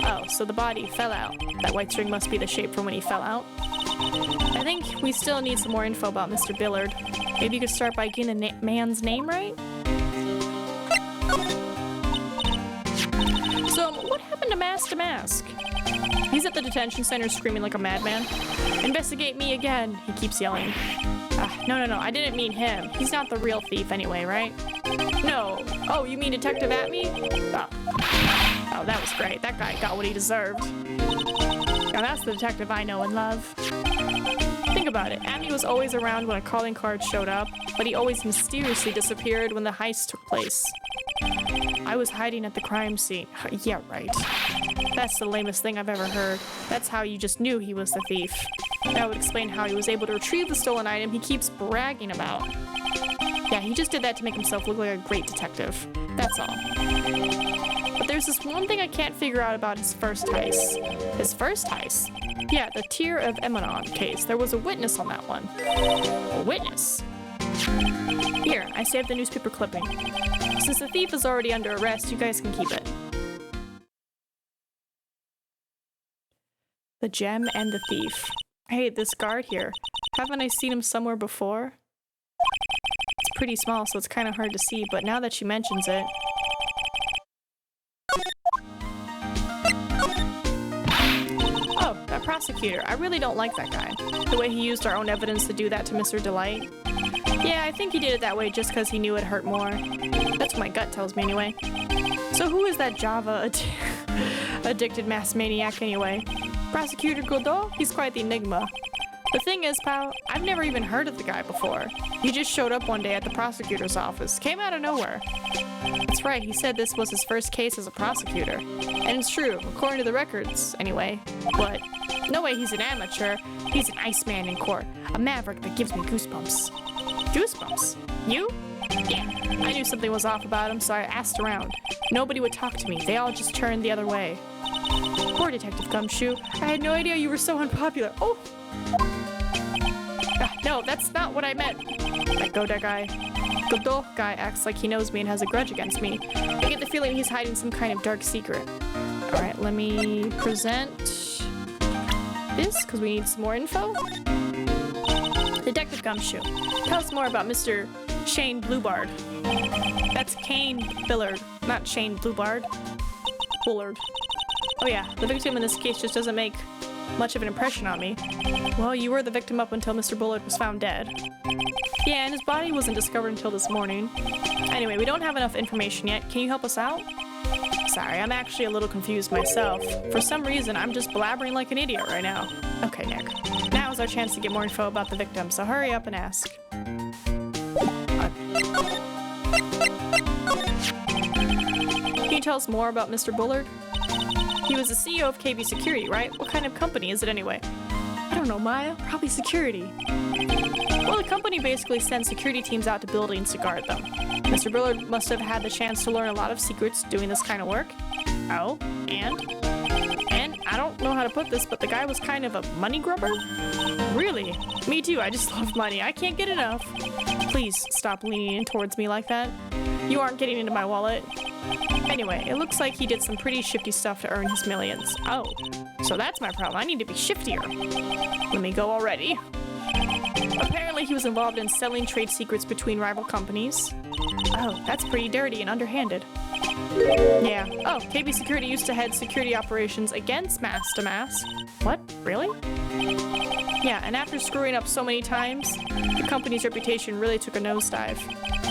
Oh, so the body fell out. That white string must be the shape from when he fell out. I think we still need some more info about Mr. Billard. Maybe you could start by getting the man's name right? So, what happened to Master Mask? He's at the detention center screaming like a madman. Investigate me again, he keeps yelling. No, I didn't mean him. He's not the real thief anyway, right? No. Oh, you mean Detective Atme? Oh, that was great. That guy got what he deserved. Now that's the detective I know and love. Think about it. Atme was always around when a calling card showed up, but he always mysteriously disappeared when the heist took place. I was hiding at the crime scene. Yeah, right. That's the lamest thing I've ever heard. That's how you just knew he was the thief. That would explain how he was able to retrieve the stolen item he keeps bragging about. Yeah, he just did that to make himself look like a great detective. That's all. But there's this one thing I can't figure out about his first heist. His first heist? Yeah, the Tear of Emanon case. There was a witness on that one. A witness? Here, I saved the newspaper clipping. Since the thief is already under arrest, you guys can keep it. The gem and the thief. Hey, this guard here. Haven't I seen him somewhere before? It's pretty small, so it's kind of hard to see, but now that she mentions it... Oh, that prosecutor. I really don't like that guy. The way he used our own evidence to do that to Mr. Delight. Yeah, I think he did it that way just because he knew it hurt more. That's what my gut tells me anyway. So who is that Java addicted mass maniac anyway? Prosecutor Godot? He's quite the enigma. The thing is, pal, I've never even heard of the guy before. He just showed up one day at the prosecutor's office. Came out of nowhere. That's right, he said this was his first case as a prosecutor. And it's true, according to the records, anyway. But no way he's an amateur. He's an Iceman in court. A maverick that gives me goosebumps. Goosebumps? You? Yeah, I knew something was off about him, so I asked around. Nobody would talk to me. They all just turned the other way. Poor Detective Gumshoe. I had no idea you were so unpopular. Oh! No, that's not what I meant. That Godot guy acts like he knows me and has a grudge against me. I get the feeling he's hiding some kind of dark secret. Alright, let me present this, because we need some more info. Detective Gumshoe. Tell us more about Mr. Shane Bluebard. That's Kane Billard, not Shane Bluebard. Bullard. Oh yeah, the victim in this case just doesn't make much of an impression on me. Well, you were the victim up until Mr. Bullard was found dead. Yeah, and his body wasn't discovered until this morning. Anyway, we don't have enough information yet. Can you help us out? Sorry, I'm actually a little confused myself. For some reason, I'm just blabbering like an idiot right now. Okay, Nick. Now's our chance to get more info about the victim, so hurry up and ask. Can you tell us more about Mr. Bullard? He was the CEO of KB Security, right? What kind of company is it anyway? I don't know, Maya. Probably security. Well, the company basically sends security teams out to buildings to guard them. Mr. Bullard must have had the chance to learn a lot of secrets doing this kind of work. Oh, and I don't know how to put this, but the guy was kind of a money grubber? Really? Me too, I just love money. I can't get enough. Please stop leaning in towards me like that. You aren't getting into my wallet. Anyway, it looks like he did some pretty shifty stuff to earn his millions. Oh, so that's my problem. I need to be shiftier. Let me go already. Apparently he was involved in selling trade secrets between rival companies. Oh, that's pretty dirty and underhanded. Yeah. Oh, KB Security used to head security operations against Master Mask. What? Really? Yeah, and after screwing up so many times, the company's reputation really took a nosedive.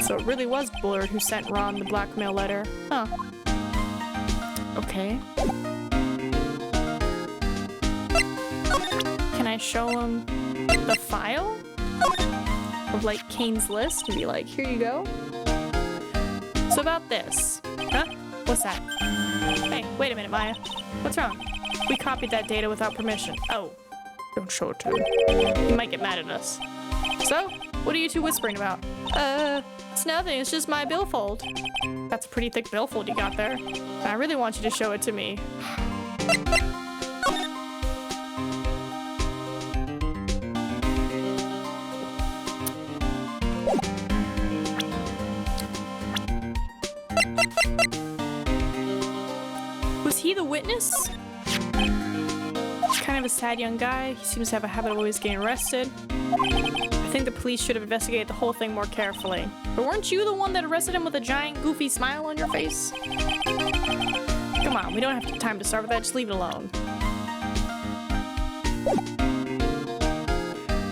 So it really was Bullard who sent Ron the blackmail letter. Huh. Okay. Can I show him the file? of like Kane's list and be like, here you go. So about this. Huh? What's that? Hey, wait a minute, Maya. What's wrong? We copied that data without permission. Oh. Don't show it to him. He might get mad at us. So, what are you two whispering about? It's nothing. It's just my billfold. That's a pretty thick billfold you got there. I really want you to show it to me. Was he the witness? He's kind of a sad young guy. He seems to have a habit of always getting arrested. I think the police should have investigated the whole thing more carefully. But weren't you the one that arrested him with a giant, goofy smile on your face? Come on, we don't have time to start with that. Just leave it alone.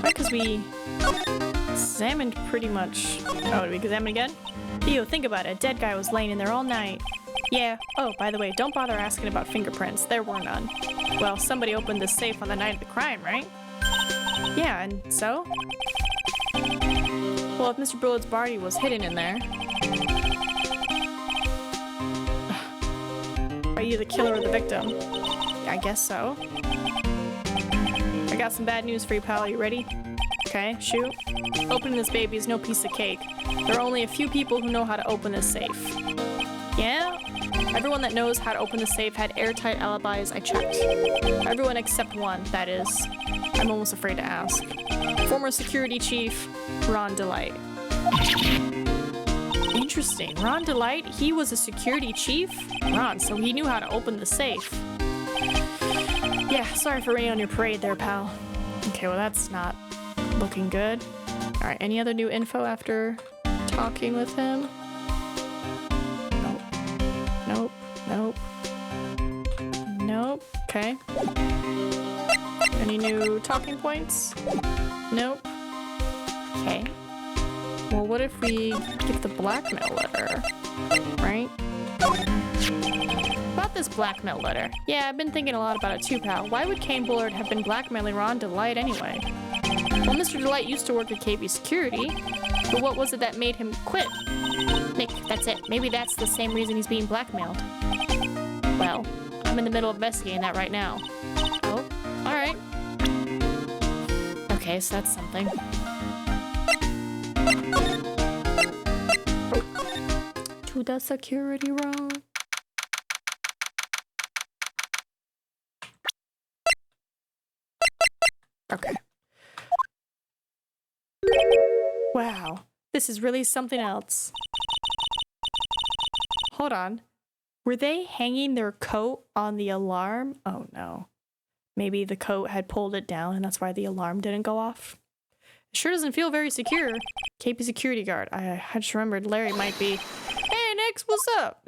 Right, because we examined pretty much... Oh, did we examine again? Ew, think about it. A dead guy was laying in there all night. Yeah. Oh, by the way, don't bother asking about fingerprints. There were none. Well, somebody opened the safe on the night of the crime, right? Yeah, and so? Well, if Mr. Bullett's body was hidden in there... Are you the killer or the victim? I guess so. I got some bad news for you, pal. Are you ready? Okay, shoot. Opening this baby is no piece of cake. There are only a few people who know how to open this safe. Yeah? Everyone that knows how to open the safe had airtight alibis, I checked. Everyone except one, that is. I'm almost afraid to ask. Former security chief, Ron Delight. Interesting. Ron Delight, he was a security chief? Ron, so he knew how to open the safe. Yeah, sorry for raining on your parade there, pal. Okay, well that's not looking good. Alright, any other new info after talking with him? Nope. Nope. Nope. Okay. Any new talking points? Nope. Okay. Well, what if we get the blackmail letter? Right? About this blackmail letter. Yeah, I've been thinking a lot about it too, pal. Why would Kane Bullard have been blackmailing Ron Delight anyway? Well, Mr. Delight used to work at KB Security, but what was it that made him quit? Nick, that's it. Maybe that's the same reason he's being blackmailed. Well, I'm in the middle of investigating that right now. Oh, alright. Okay, so that's something. To the security room. Okay. Wow, this is really something else. Hold on. Were they hanging their coat on the alarm? Oh no. Maybe the coat had pulled it down and that's why the alarm didn't go off. It sure doesn't feel very secure. KP security guard. I just remembered Larry might be... Hey Nix, what's up?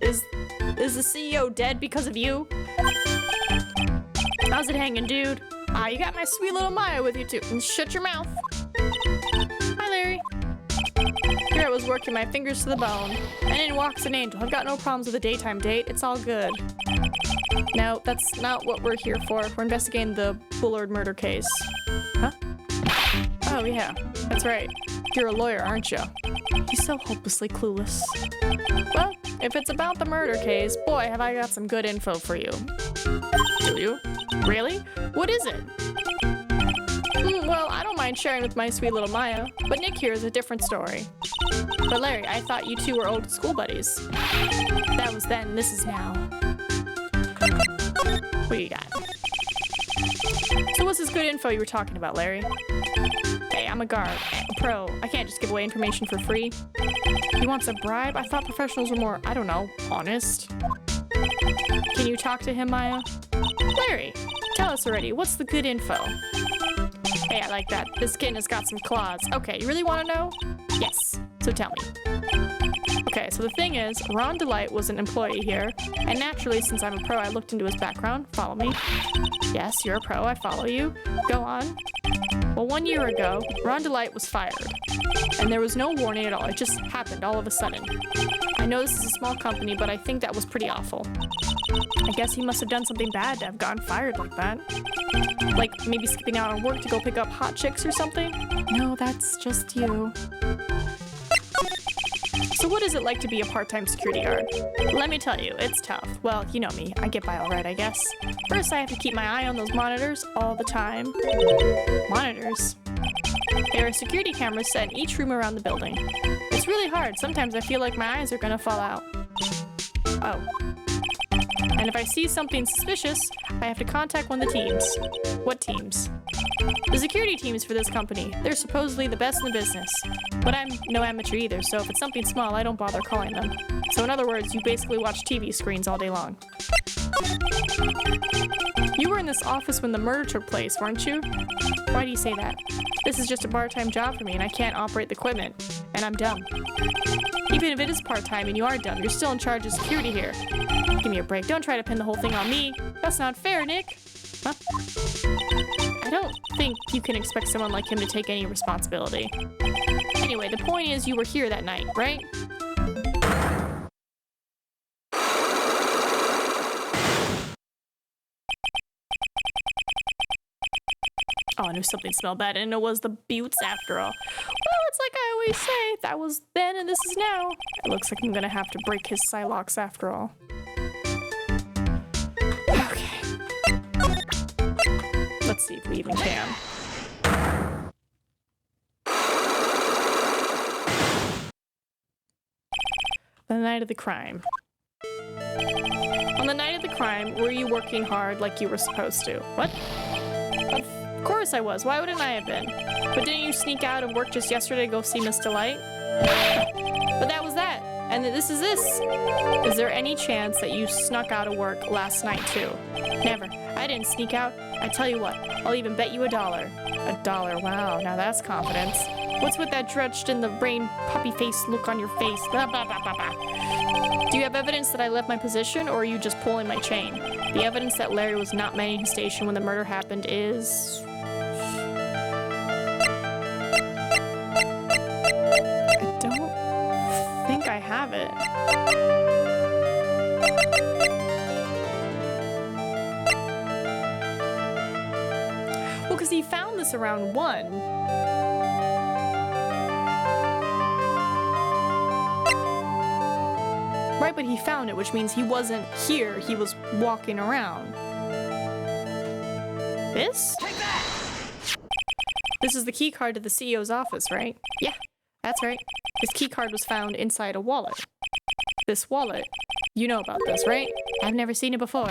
Is the CEO dead because of you? How's it hanging, dude? Ah, you got my sweet little Maya with you too. And shut your mouth. Hi, Larry. Here I was working my fingers to the bone. And in walks an angel. I've got no problems with a daytime date. It's all good. No, that's not what we're here for. We're investigating the Bullard murder case. Huh? Oh, yeah. That's right. You're a lawyer, aren't you? He's so hopelessly clueless. Well, if it's about the murder case, boy, have I got some good info for you. Do you? Really? What is it? Well, I don't mind sharing with my sweet little Maya, but Nick here is a different story. But Larry, I thought you two were old school buddies. That was then, this is now. What you got? So what's this good info you were talking about, Larry? Hey, I'm a guard, a pro. I can't just give away information for free. He wants a bribe? I thought professionals were more, I don't know, honest. Can you talk to him, Maya? Larry, tell us already. What's the good info? Hey, I like that. This kitten has got some claws. Okay, you really want to know? Yes. So tell me. Okay, so the thing is, Ron Delight was an employee here, and naturally, since I'm a pro, I looked into his background. Follow me. Yes, you're a pro. I follow you. Go on. Well, 1 year ago, Ron Delight was fired, and there was no warning at all. It just happened all of a sudden. I know this is a small company, but I think that was pretty awful. I guess he must have done something bad to have gotten fired like that. Like maybe skipping out on work to go pick up hot chicks or something? No, that's just you. So what is it like to be a part-time security guard? Let me tell you, it's tough. Well, you know me, I get by all right, I guess. First, I have to keep my eye on those monitors all the time. Monitors? There are security cameras set in each room around the building. It's really hard. Sometimes I feel like my eyes are gonna fall out. Oh. And if I see something suspicious, I have to contact one of the teams. What teams? The security teams for this company. They're supposedly the best in the business. But I'm no amateur either, so if it's something small, I don't bother calling them. So in other words, you basically watch TV screens all day long. You were in this office when the murder took place, weren't you? Why do you say that? This is just a part-time job for me and I can't operate the equipment. And I'm dumb. Even if it is part-time and you are dumb, you're still in charge of security here. Give me a break. Don't try to pin the whole thing on me. That's not fair, Nick. Huh? I don't think you can expect someone like him to take any responsibility. Anyway, the point is you were here that night, right? Oh, I knew something smelled bad, and it was the Buttes after all. Well, it's like I always say, that was then and this is now. It looks like I'm gonna have to break his Psylocks after all. Okay. Let's see if we even can. The night of the crime. On the night of the crime, were you working hard like you were supposed to? What? Of course I was. Why wouldn't I have been? But didn't you sneak out of work just yesterday to go see Miss Delight? But that was that. And this is this. Is there any chance that you snuck out of work last night too? Never. I didn't sneak out. I tell you what, I'll even bet you $1. $1. Wow, now that's confidence. What's with that drenched in the rain puppy face look on your face? Blah, blah, blah, blah, blah. Do you have evidence that I left my position, or are you just pulling my chain? The evidence that Larry was not manning his station when the murder happened is... I don't think I have it. Well, because he found this around 1. Right, but he found it, which means he wasn't here. He was walking around. This? Take that! This is the key card to the CEO's office, right? Yeah, that's right. This key card was found inside a wallet. This wallet. You know about this, right? I've never seen it before.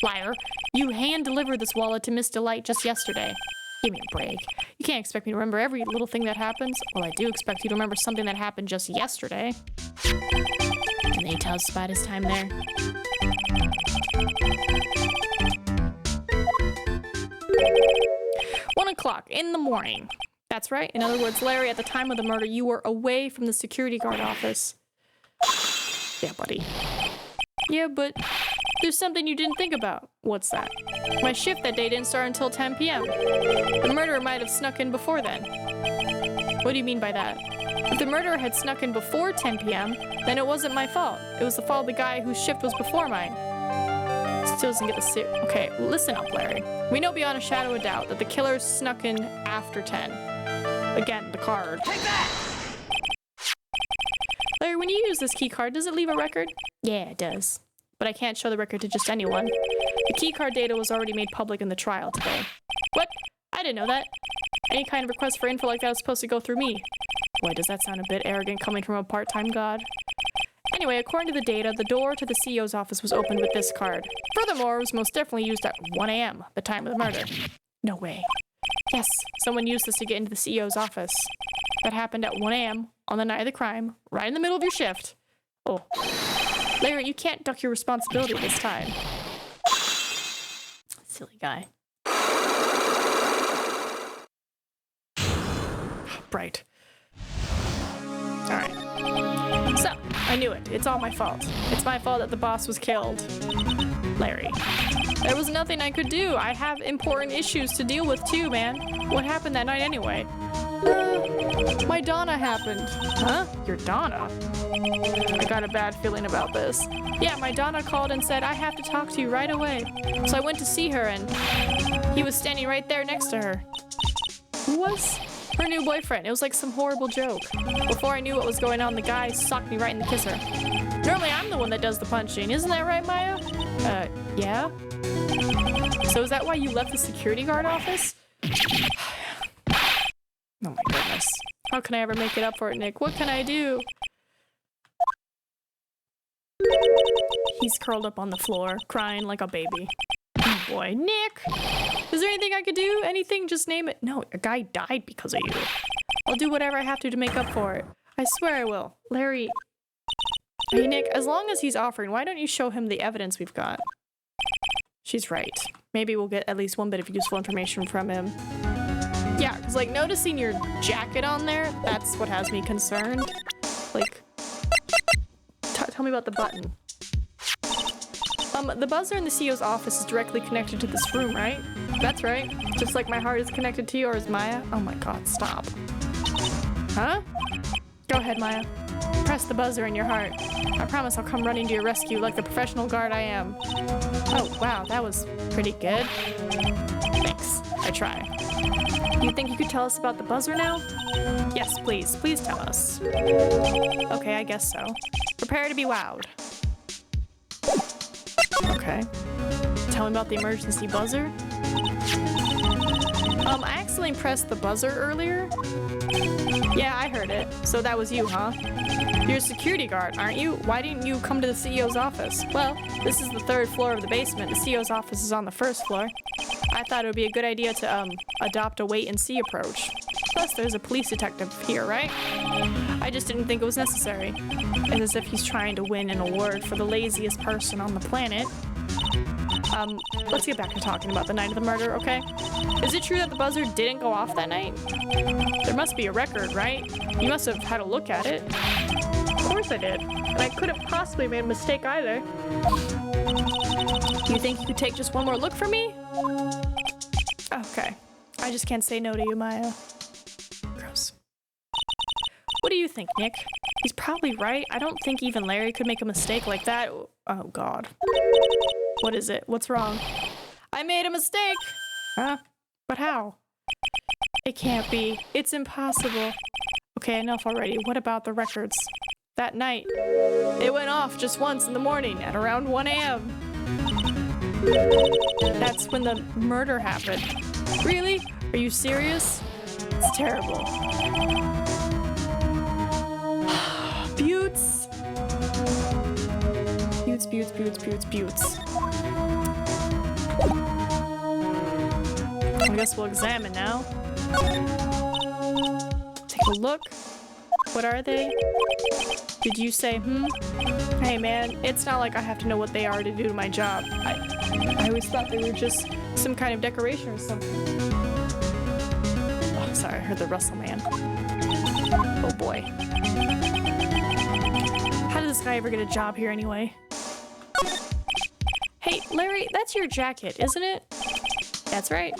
Liar. You hand-delivered this wallet to Miss Delight just yesterday. Give me a break. You can't expect me to remember every little thing that happens. Well, I do expect you to remember something that happened just yesterday. And then he tells us about his time there. One o'clock in the morning. That's right. In other words, Larry, at the time of the murder, you were away from the security guard office. Yeah, buddy. Yeah, but there's something you didn't think about. What's that? My shift that day didn't start until 10 p.m. The murderer might have snuck in before then. What do you mean by that? If the murderer had snuck in before 10 p.m., then it wasn't my fault. It was the fault of the guy whose shift was before mine. Still doesn't get the suit. Okay, listen up, Larry. We know beyond a shadow of doubt that the killer snuck in after 10. Again, the card. Take that! Larry, when you use this key card, does it leave a record? Yeah, it does. But I can't show the record to just anyone. The key card data was already made public in the trial today. What? I didn't know that. Any kind of request for info like that is supposed to go through me. Boy, does that sound a bit arrogant coming from a part-time god. Anyway, according to the data, the door to the CEO's office was opened with this card. Furthermore, it was most definitely used at 1 a.m., the time of the murder. No way. Yes, someone used this to get into the CEO's office. That happened at 1 a.m. on the night of the crime, right in the middle of your shift. Oh. Larry, you can't duck your responsibility this time. Silly guy. Right. Alright. So, I knew it. It's all my fault. It's my fault that the boss was killed. Larry. There was nothing I could do. I have important issues to deal with too, man. What happened that night anyway? My Donna happened. Huh? Your Donna? I got a bad feeling about this. Yeah, my Donna called and said, I have to talk to you right away. So I went to see her and he was standing right there next to her. Who was? Her new boyfriend. It was like some horrible joke. Before I knew what was going on, the guy socked me right in the kisser. Normally I'm the one that does the punching. Isn't that right, Maya? Yeah? So is that why you left the security guard office? Oh my goodness. How can I ever make it up for it, Nick? What can I do? He's curled up on the floor, crying like a baby. Oh boy. Nick! Is there anything I could do? Anything? Just name it. No, a guy died because of you. I'll do whatever I have to make up for it. I swear I will. Larry... Hey, Nick, as long as he's offering, why don't you show him the evidence we've got? She's right. Maybe we'll get at least one bit of useful information from him. Yeah, because, like, noticing your jacket on there, that's what has me concerned. Like... Tell me about the button. The buzzer in the CEO's office is directly connected to this room, right? That's right. Just like my heart is connected to yours, Maya. Oh my god, stop. Huh? Go ahead, Maya. Press the buzzer in your heart. I promise I'll come running to your rescue like the professional guard I am. Oh, wow, that was pretty good. Thanks. I try. Do you think you could tell us about the buzzer now? Yes, please. Please tell us. Okay, I guess so. Prepare to be wowed. Okay. Tell me about the emergency buzzer. I accidentally pressed the buzzer earlier. Yeah, I heard it. So that was you, huh? You're a security guard, aren't you? Why didn't you come to the CEO's office? Well, this is the 3rd floor of the basement. The CEO's office is on the 1st floor. I thought it would be a good idea to, adopt a wait-and-see approach. Plus, there's a police detective here, right? I just didn't think it was necessary. It's as if he's trying to win an award for the laziest person on the planet. Let's get back to talking about the night of the murder, okay? Is it true that the buzzer didn't go off that night? There must be a record, right? You must have had a look at it. Of course I did. And I couldn't possibly made a mistake either. Do you think you could take just one more look for me? Okay. I just can't say no to you, Maya. Gross. What do you think, Nick? He's probably right. I don't think even Larry could make a mistake like that. Oh, God. What is it? What's wrong? I made a mistake! Huh? But how? It can't be. It's impossible. Okay, enough already. What about the records? That night, it went off just once in the morning at around 1 a.m. That's when the murder happened. Really? Are you serious? It's terrible. Buttes. Buttes, buttes, buttes, buttes, buttes. I guess we'll examine now. Take a look. What are they? Did you say, Hey man, it's not like I have to know what they are to do my job. I always thought they were just some kind of decoration or something. Oh, sorry, I heard the rustle, man. Oh boy. How did this guy ever get a job here anyway? Hey, Larry, that's your jacket, isn't it? That's right.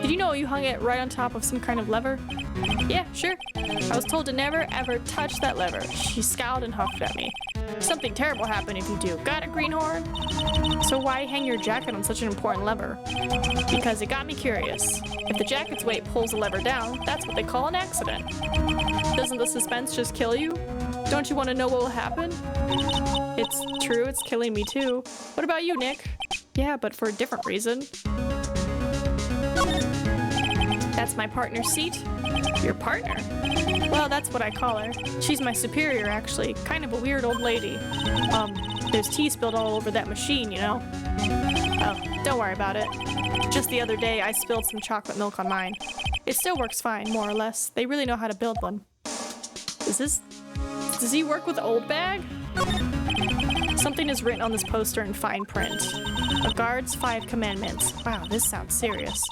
Did you know you hung it right on top of some kind of lever? Yeah, sure. I was told to never, ever touch that lever. She scowled and huffed at me. Something terrible happened if you do. Got a greenhorn? So why hang your jacket on such an important lever? Because it got me curious. If the jacket's weight pulls the lever down, that's what they call an accident. Doesn't the suspense just kill you? Don't you want to know what will happen? It's true, it's killing me too. What about you, Nick? Yeah, but for a different reason. That's my partner's seat. Your partner? Well, that's what I call her. She's my superior, actually. Kind of a weird old lady. There's tea spilled all over that machine, you know? Oh, don't worry about it. Just the other day, I spilled some chocolate milk on mine. It still works fine, more or less. They really know how to build one. Does he work with Old Bag? Something is written on this poster in fine print. A guard's 5 commandments. Wow, this sounds serious.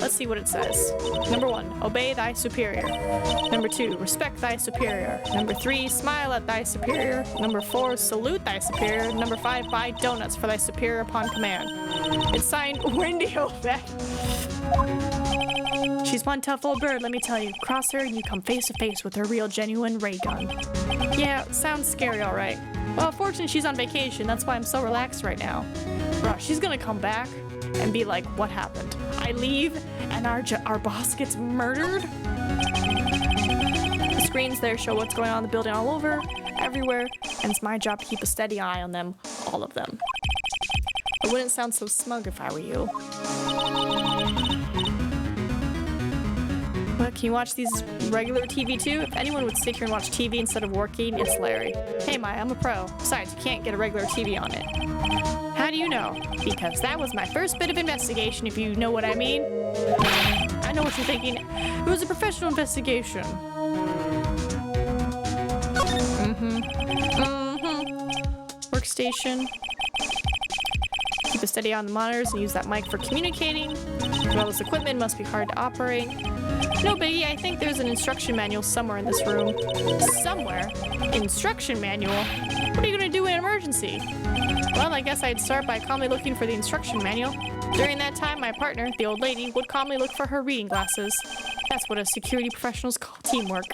Let's see what it says. Number 1, obey thy superior. Number 2, respect thy superior. Number 3, smile at thy superior. Number 4, salute thy superior. Number 5, buy donuts for thy superior upon command. It's signed Wendy O'Beck. She's one tough old bird, let me tell you. Cross her and you come face to face with her real genuine ray gun. Yeah, sounds scary, all right. Well, fortunately she's on vacation. That's why I'm so relaxed right now. Bruh, she's gonna come back and be like, what happened? I leave and our boss gets murdered? The screens there show what's going on in the building all over, everywhere, and it's my job to keep a steady eye on them, all of them. I wouldn't sound so smug if I were you. What, can you watch these regular TV too? If anyone would sit here and watch TV instead of working, it's Larry. Hey Maya, I'm a pro. Besides, you can't get a regular TV on it. How do you know? Because that was my first bit of investigation, if you know what I mean. I know what you're thinking. It was a professional investigation. Workstation. Keep a steady eye on the monitors and use that mic for communicating. Well, this equipment must be hard to operate. No biggie, I think there's an instruction manual somewhere in this room. Somewhere? Instruction manual? What are you gonna do in an emergency? Well, I guess I'd start by calmly looking for the instruction manual. During that time, my partner, the old lady, would calmly look for her reading glasses. That's what us security professionals call teamwork.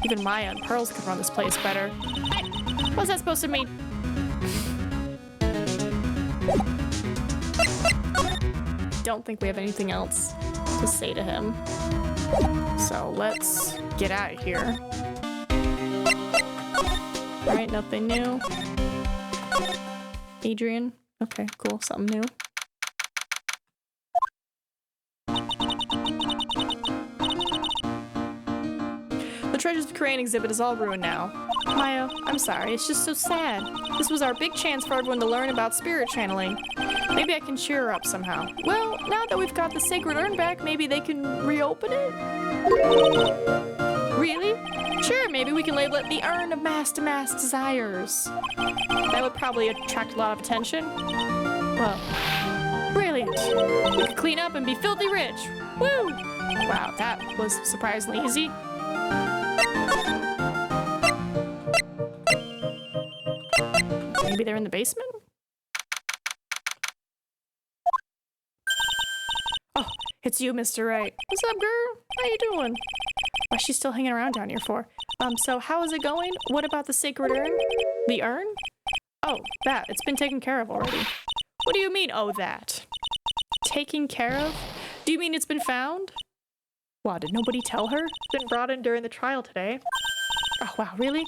Even Maya and Pearls could run this place better. Hey, what's that supposed to mean? Don't think we have anything else to say to him. So let's get out of here. Alright, nothing new. Adrian. Okay, cool. Something new. The Treasures of Crane exhibit is all ruined now. Maya, I'm sorry. It's just so sad. This was our big chance for everyone to learn about spirit channeling. Maybe I can cheer her up somehow. Well, now that we've got the sacred urn back, maybe they can reopen it? Really? Sure, maybe we can label it the Urn of Mass-to-Mass Desires. That would probably attract a lot of attention. Well, brilliant. We could clean up and be filthy rich. Woo! Wow, that was surprisingly easy. Maybe they're in the basement? Oh, it's you, Mr. Wright. What's up, girl? How you doing? What's she still hanging around down here for? So how is it going? What about the sacred urn? The urn? Oh, that. It's been taken care of already. What do you mean, oh, that? Taken care of? Do you mean it's been found? Wow, did nobody tell her? It's been brought in during the trial today. Oh, wow, really?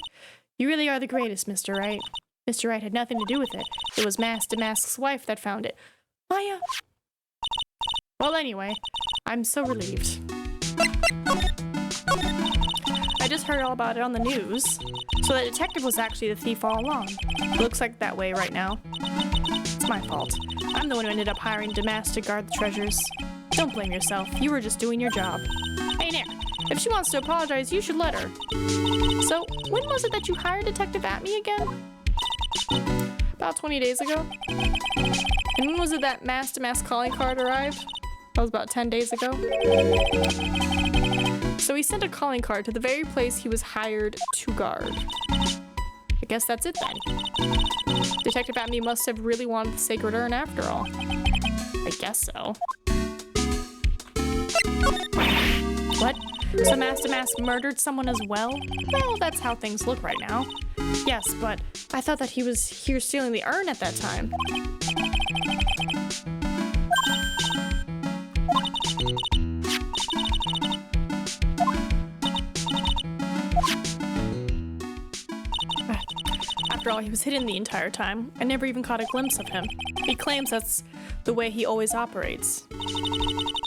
You really are the greatest, Mr. Wright. Mr. Wright had nothing to do with it. It was Damask's wife that found it. Maya! Well, anyway, I'm so relieved. I just heard all about it on the news. So the detective was actually the thief all along. It looks like that way right now. It's my fault. I'm the one who ended up hiring Damask to guard the treasures. Don't blame yourself. You were just doing your job. Hey, Nick, if she wants to apologize, you should let her. So, when was it that you hired Detective Atme again? About 20 days ago. And when was it that Mass calling card arrived? That was about 10 days ago. So he sent a calling card to the very place he was hired to guard. I guess that's it then. Detective Atme must have really wanted the sacred urn after all. I guess so. What? So Mask murdered someone as well? Well, that's how things look right now. Yes, but I thought that he was here stealing the urn at that time. After all, he was hidden the entire time. I never even caught a glimpse of him. He claims that's the way he always operates.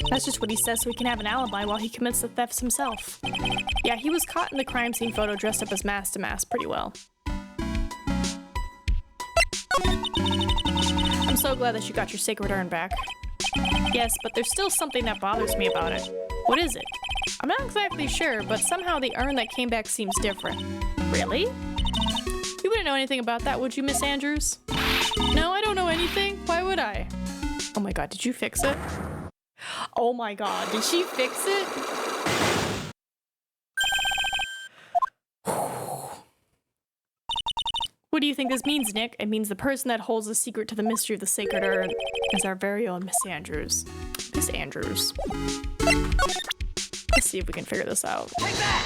That's just what he says so he can have an alibi while he commits the thefts himself. Yeah, he was caught in the crime scene photo dressed up as Mask pretty well. I'm so glad that you got your sacred urn back. Yes, but there's still something that bothers me about it. What is it? I'm not exactly sure, but somehow the urn that came back seems different. Really? You wouldn't know anything about that, would you, Miss Andrews? No, I don't know anything. Why would I? Oh my god, did you fix it? Oh my god, did she fix it? What do you think this means, Nick? It means the person that holds the secret to the mystery of the sacred urn is our very own Miss Andrews. Miss Andrews. Let's see if we can figure this out. Take that!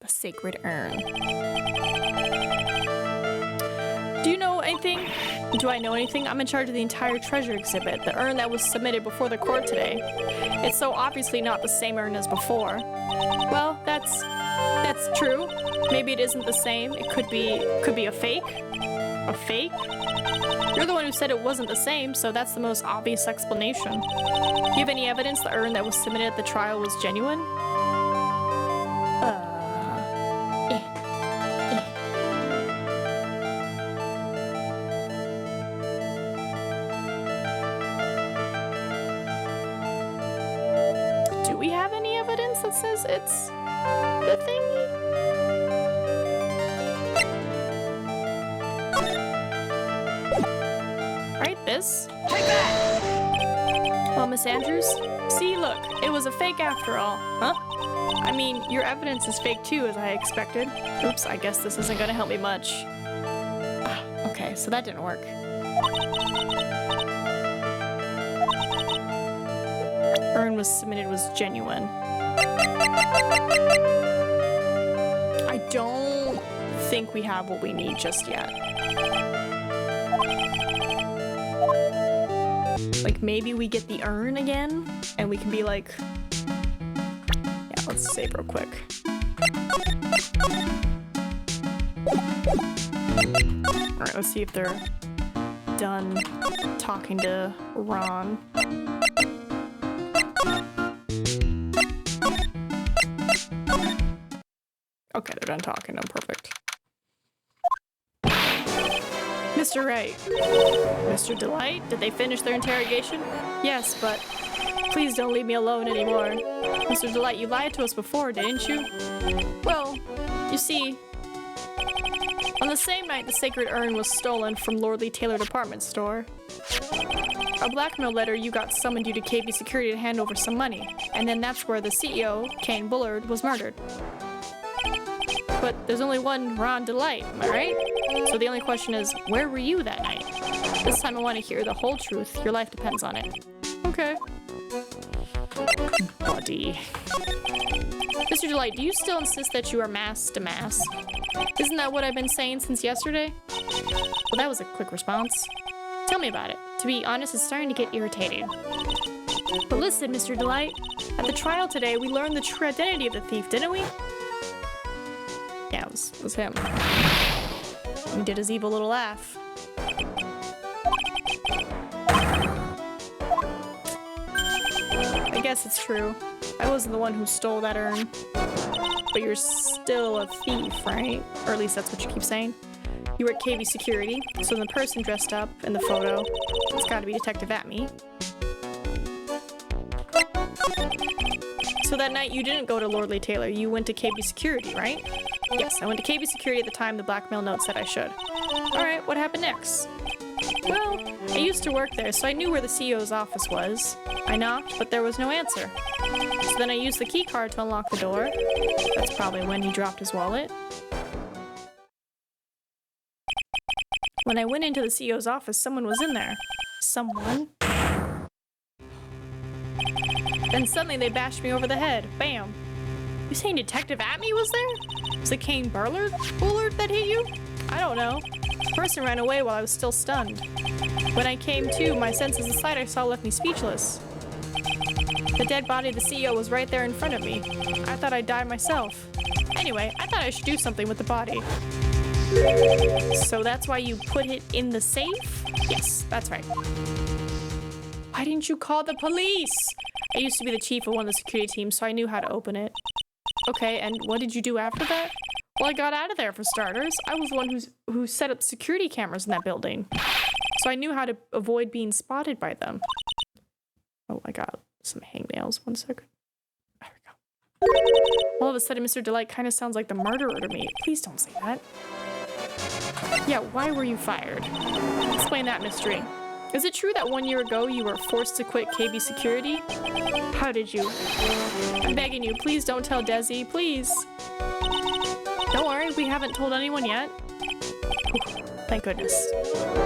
The sacred urn. Do you know anything? Do I know anything? I'm in charge of the entire treasure exhibit, the urn that was submitted before the court today. It's so obviously not the same urn as before. Well, that's true. Maybe it isn't the same. It could be a fake. A fake? You're the one who said it wasn't the same, so that's the most obvious explanation. Do you have any evidence the urn that was submitted at the trial was genuine? Do we have any evidence that says it's the thingy? Right, this? Take that! Well, Miss Andrews, see, look, it was a fake after all, huh? I mean, your evidence is fake too, as I expected. Oops, I guess this isn't gonna help me much. Okay, so that didn't work. Urn was submitted was genuine. I don't think we have what we need just yet. Like, maybe we get the urn again, and we can be like... Yeah, let's save real quick. Alright, let's see if they're done talking to Ron. Okay, they're done talking. I'm perfect. Mr. Wright. Mr. Delight? Did they finish their interrogation? Yes, but please don't leave me alone anymore. Mr. Delight, you lied to us before, didn't you? Well, you see, on the same night the sacred urn was stolen from Lordly Taylor department store, a blackmail letter you got summoned you to KB Security to hand over some money, and then that's where the CEO, Kane Bullard, was murdered. But there's only one Ron Delight, am I right? So the only question is, where were you that night? This time I want to hear the whole truth. Your life depends on it. Okay. Buddy. Mr. Delight, do you still insist that you are masked to mask? Isn't that what I've been saying since yesterday? Well, that was a quick response. Tell me about it. To be honest, it's starting to get irritating. But listen, Mr. Delight. At the trial today, we learned the true identity of the thief, didn't we? Yeah, it was him. He did his evil little laugh. I guess it's true. I wasn't the one who stole that urn. But you're still a thief, right? Or at least that's what you keep saying. You were at KV Security, so the person dressed up in the photo, it's gotta be Detective Atme. So that night you didn't go to Lordly Taylor, you went to KB Security, right? Yes, I went to KB Security at the time the blackmail note said I should. Alright, what happened next? Well, I used to work there, so I knew where the CEO's office was. I knocked, but there was no answer. So then I used the key card to unlock the door. That's probably when he dropped his wallet. When I went into the CEO's office, someone was in there. Someone. Then suddenly they bashed me over the head. Bam. You saying Detective Atme was there? Was it Kane Bullard that hit you? I don't know. The person ran away while I was still stunned. When I came to, my senses of sight I saw left me speechless. The dead body of the CEO was right there in front of me. I thought I'd die myself. Anyway, I thought I should do something with the body. So that's why you put it in the safe? Yes, that's right. Why didn't you call the police? I used to be the chief of one of the security teams, so I knew how to open it. Okay, and what did you do after that? Well, I got out of there for starters. I was the one who set up security cameras in that building. So I knew how to avoid being spotted by them. Oh, I got some hangnails. 1 second. There we go. All of a sudden, Mr. Delight kind of sounds like the murderer to me. Please don't say that. Yeah, why were you fired? Explain that mystery. Is it true that 1 year ago you were forced to quit KB Security? How did you? I'm begging you, please don't tell Desi, please. Don't worry, we haven't told anyone yet. Whew, thank goodness.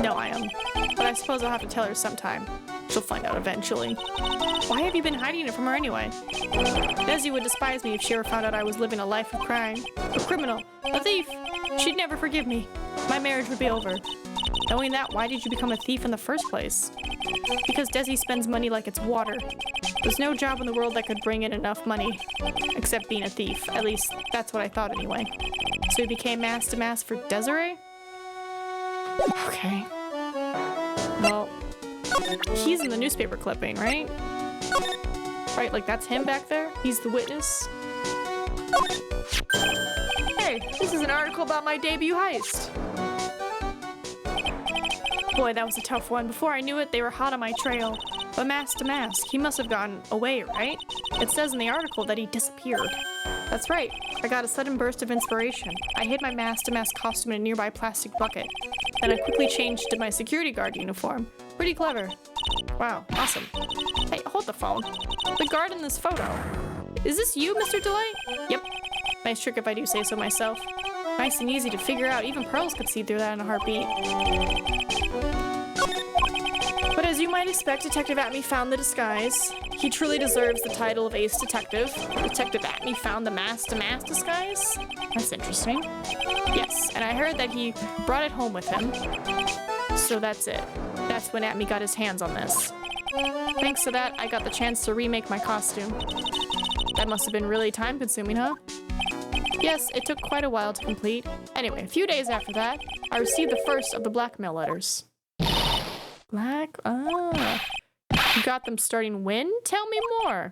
No, I am. But I suppose I'll have to tell her sometime. She'll find out eventually. Why have you been hiding it from her anyway? Desi would despise me if she ever found out I was living a life of crime. A criminal. A thief. She'd never forgive me. My marriage would be over. Knowing that, why did you become a thief in the first place? Because Desi spends money like it's water. There's no job in the world that could bring in enough money. Except being a thief. At least, that's what I thought anyway. So you became mask for Desiree? Okay. Well, he's in the newspaper clipping, right? Right, like that's him back there? He's the witness? Hey, this is an article about my debut heist. Boy, that was a tough one. Before I knew it, they were hot on my trail. But mask to mask, he must have gone away, right? It says in the article that he disappeared. That's right. I got a sudden burst of inspiration. I hid my mask to mask costume in a nearby plastic bucket. Then I quickly changed to my security guard uniform. Pretty clever. Wow, awesome. Hey, hold the phone. The guard in this photo. Is this you, Mr. Delight? Yep. Nice trick if I do say so myself. Nice and easy to figure out. Even pearls could see through that in a heartbeat. But as you might expect, Detective Atme found the disguise. He truly deserves the title of Ace Detective. Detective Atme found the mask-to-mask disguise? That's interesting. Yes, and I heard that he brought it home with him. So that's it. That's when Atme got his hands on this. Thanks to that, I got the chance to remake my costume. That must have been really time-consuming, huh? Yes, it took quite a while to complete. Anyway, a few days after that, I received the first of the blackmail letters. You got them starting when? Tell me more.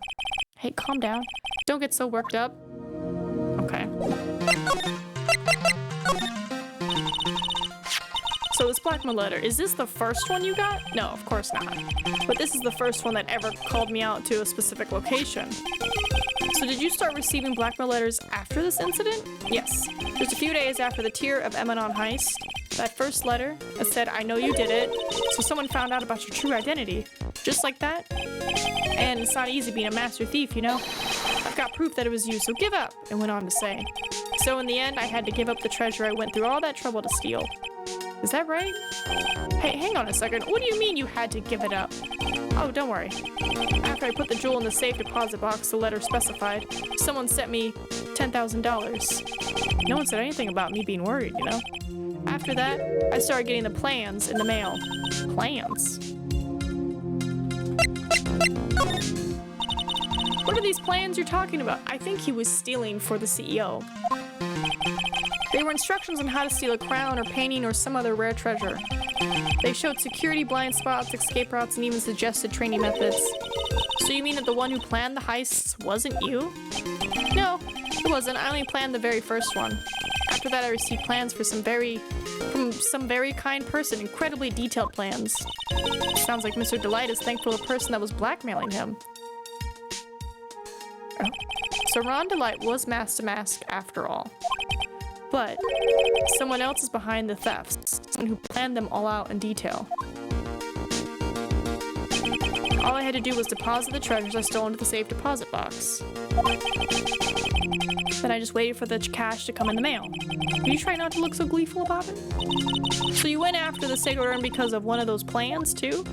Hey, calm down. Don't get so worked up. Okay. So this blackmail letter, is this the first one you got? No, of course not. But this is the first one that ever called me out to a specific location. So did you start receiving blackmail letters after this incident? Yes. Just a few days after the Tear of Emanon heist. That first letter, it said, I know you did it. So someone found out about your true identity. Just like that. And it's not easy being a master thief, you know? I've got proof that it was you, so give up, it went on to say. So in the end, I had to give up the treasure I went through all that trouble to steal. Is that right? Hey, hang on a second. What do you mean you had to give it up? Oh, don't worry. After I put the jewel in the safe deposit box the letter specified, someone sent me $10,000. No one said anything about me being worried, you know? After that, I started getting the plans in the mail. Plans? What are these plans you're talking about? I think he was stealing for the CEO. They were instructions on how to steal a crown or painting or some other rare treasure. They showed security blind spots, escape routes, and even suggested training methods. So you mean that the one who planned the heists wasn't you? No, it wasn't. I only planned the very first one. After that, I received plans from some very kind person, incredibly detailed plans. Sounds like Mr. Delight is thankful to the person that was blackmailing him. Oh. So Ron Delight was mask to mask after all. But someone else is behind the thefts, someone who planned them all out in detail. All I had to do was deposit the treasures I stole into the safe deposit box. Then I just waited for the cash to come in the mail. Are you trying not to look so gleeful about it? So you went after the sacred urn because of one of those plans, too?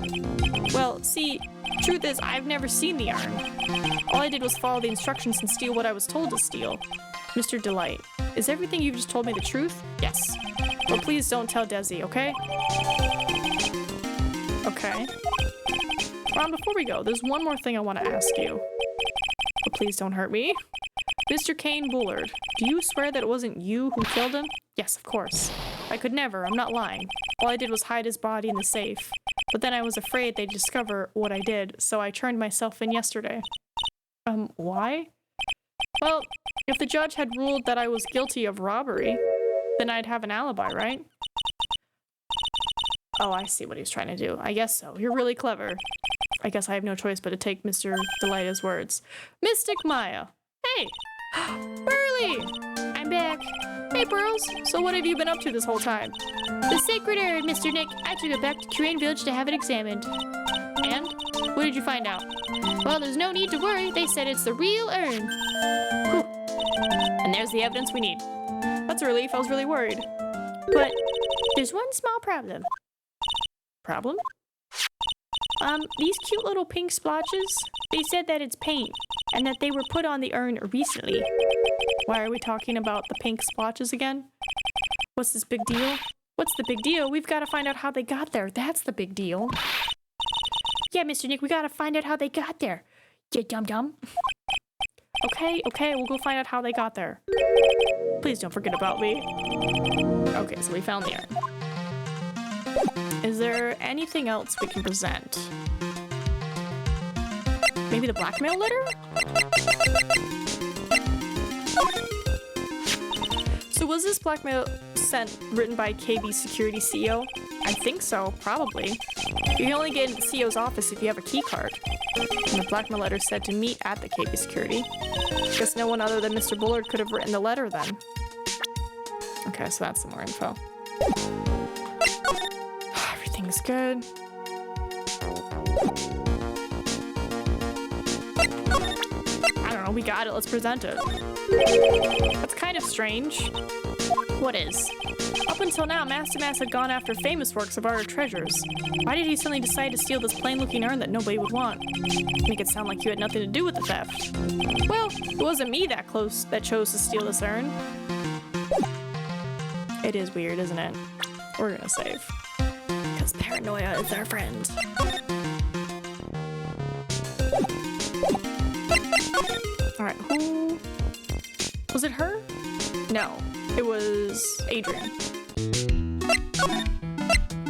Well, see, truth is, I've never seen the urn. All I did was follow the instructions and steal what I was told to steal. Mr. Delight, is everything you've just told me the truth? Yes. But please don't tell Desi, okay? Okay. Ron, before we go, there's one more thing I want to ask you. But please don't hurt me. Mr. Kane Bullard, do you swear that it wasn't you who killed him? Yes, of course. I could never, I'm not lying. All I did was hide his body in the safe. But then I was afraid they'd discover what I did, so I turned myself in yesterday. Why? Well, if the judge had ruled that I was guilty of robbery, then I'd have an alibi, right? Oh, I see what he's trying to do. I guess so. You're really clever. I guess I have no choice but to take Mr. Delighta's words. Mystic Maya! Hey! Burley! I I'm back. Hey, Pearls. So what have you been up to this whole time? The sacred urn, Mr. Nick. I took it back to Korean Village to have it examined. And? What did you find out? Well, there's no need to worry. They said it's the real urn. Whew. And there's the evidence we need. That's a relief. I was really worried. But there's one small problem. Problem? These cute little pink splotches, they said that it's paint and that they were put on the urn recently. Why are we talking about the pink splotches again? What's this big deal? What's the big deal? We've got to find out how they got there. That's the big deal. Yeah, Mr. Nick, we gotta find out how they got there. You dum-dum. Okay, we'll go find out how they got there. Please don't forget about me. Okay, so we found the urn. Is there anything else we can present? Maybe the blackmail letter? So was this blackmail written by KB Security CEO? I think so, probably. You can only get into the CEO's office if you have a key card. And the blackmail letter said to meet at the KB Security. Guess no one other than Mr. Bullard could have written the letter then. Okay, so that's some more info. Everything's good. I don't know, we got it, let's present it. That's kind of strange. What is? Up until now, Master Mass had gone after famous works of art or treasures. Why did he suddenly decide to steal this plain-looking urn that nobody would want? Make it sound like you had nothing to do with the theft. Well, it wasn't me that chose to steal this urn. It is weird, isn't it? We're gonna save. Because paranoia is our friend. Alright, who... Was it her? No, it was Adrian.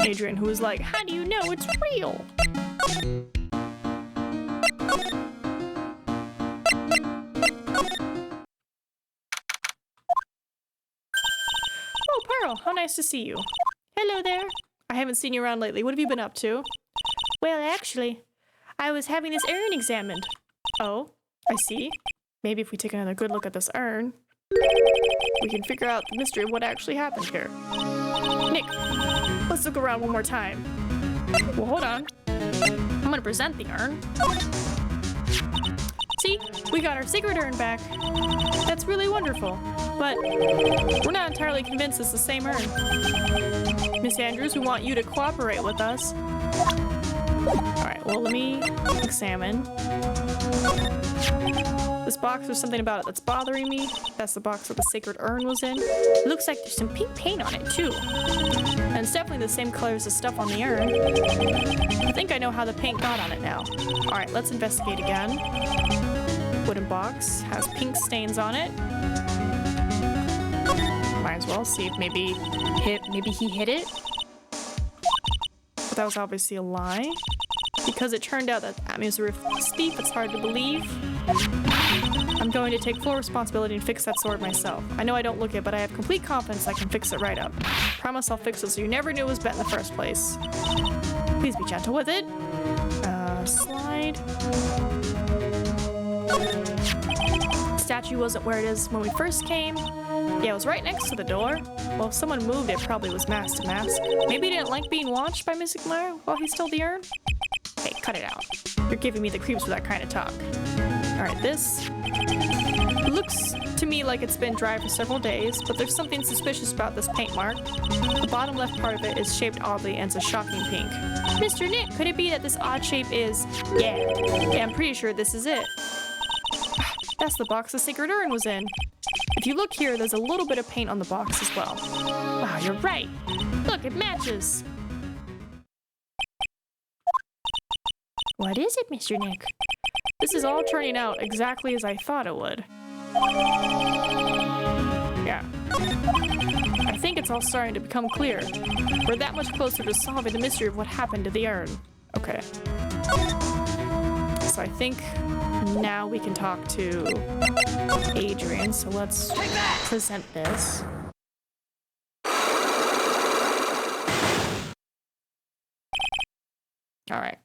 Adrian, who was like, how do you know it's real? Oh, Pearl, how nice to see you. Hello there. I haven't seen you around lately. What have you been up to? Well, actually, I was having this urn examined. Oh, I see. Maybe if we take another good look at this urn, we can figure out the mystery of what actually happened here. Nick, let's look around one more time. Well, hold on. I'm gonna present the urn. See, we got our secret urn back. That's really wonderful, but we're not entirely convinced it's the same urn. Miss Andrews, we want you to cooperate with us. Alright, well, let me examine. This box, there's something about it that's bothering me. That's the box that the sacred urn was in. It looks like there's some pink paint on it, too. And it's definitely the same color as the stuff on the urn. I think I know how the paint got on it now. Alright, let's investigate again. Wooden box, has pink stains on it. Might as well see if maybe he hit it. But that was obviously a lie. Because it turned out that Ami's a ruthless thief, it's hard to believe. I'm going to take full responsibility and fix that sword myself. I know I don't look it, but I have complete confidence I can fix it right up. Promise I'll fix it so you never knew it was bent in the first place. Please be gentle with it. Slide. Statue wasn't where it is when we first came. Yeah, it was right next to the door. Well, if someone moved, it probably was mask to mask. Maybe he didn't like being watched by Mystic Mara while he stole the urn? Hey, cut it out. You're giving me the creeps with that kind of talk. Alright, this looks to me like it's been dry for several days, but there's something suspicious about this paint mark. The bottom left part of it is shaped oddly and it's a shocking pink. Mr. Nick, could it be that this odd shape is... Yeah, I'm pretty sure this is it. That's the box the sacred urn was in. If you look here, there's a little bit of paint on the box as well. Wow, you're right. Look, it matches. What is it, Mr. Nick? This is all turning out exactly as I thought it would. Yeah. I think it's all starting to become clear. We're that much closer to solving the mystery of what happened to the urn. Okay. So I think now we can talk to Adrian, so let's present this. Alright.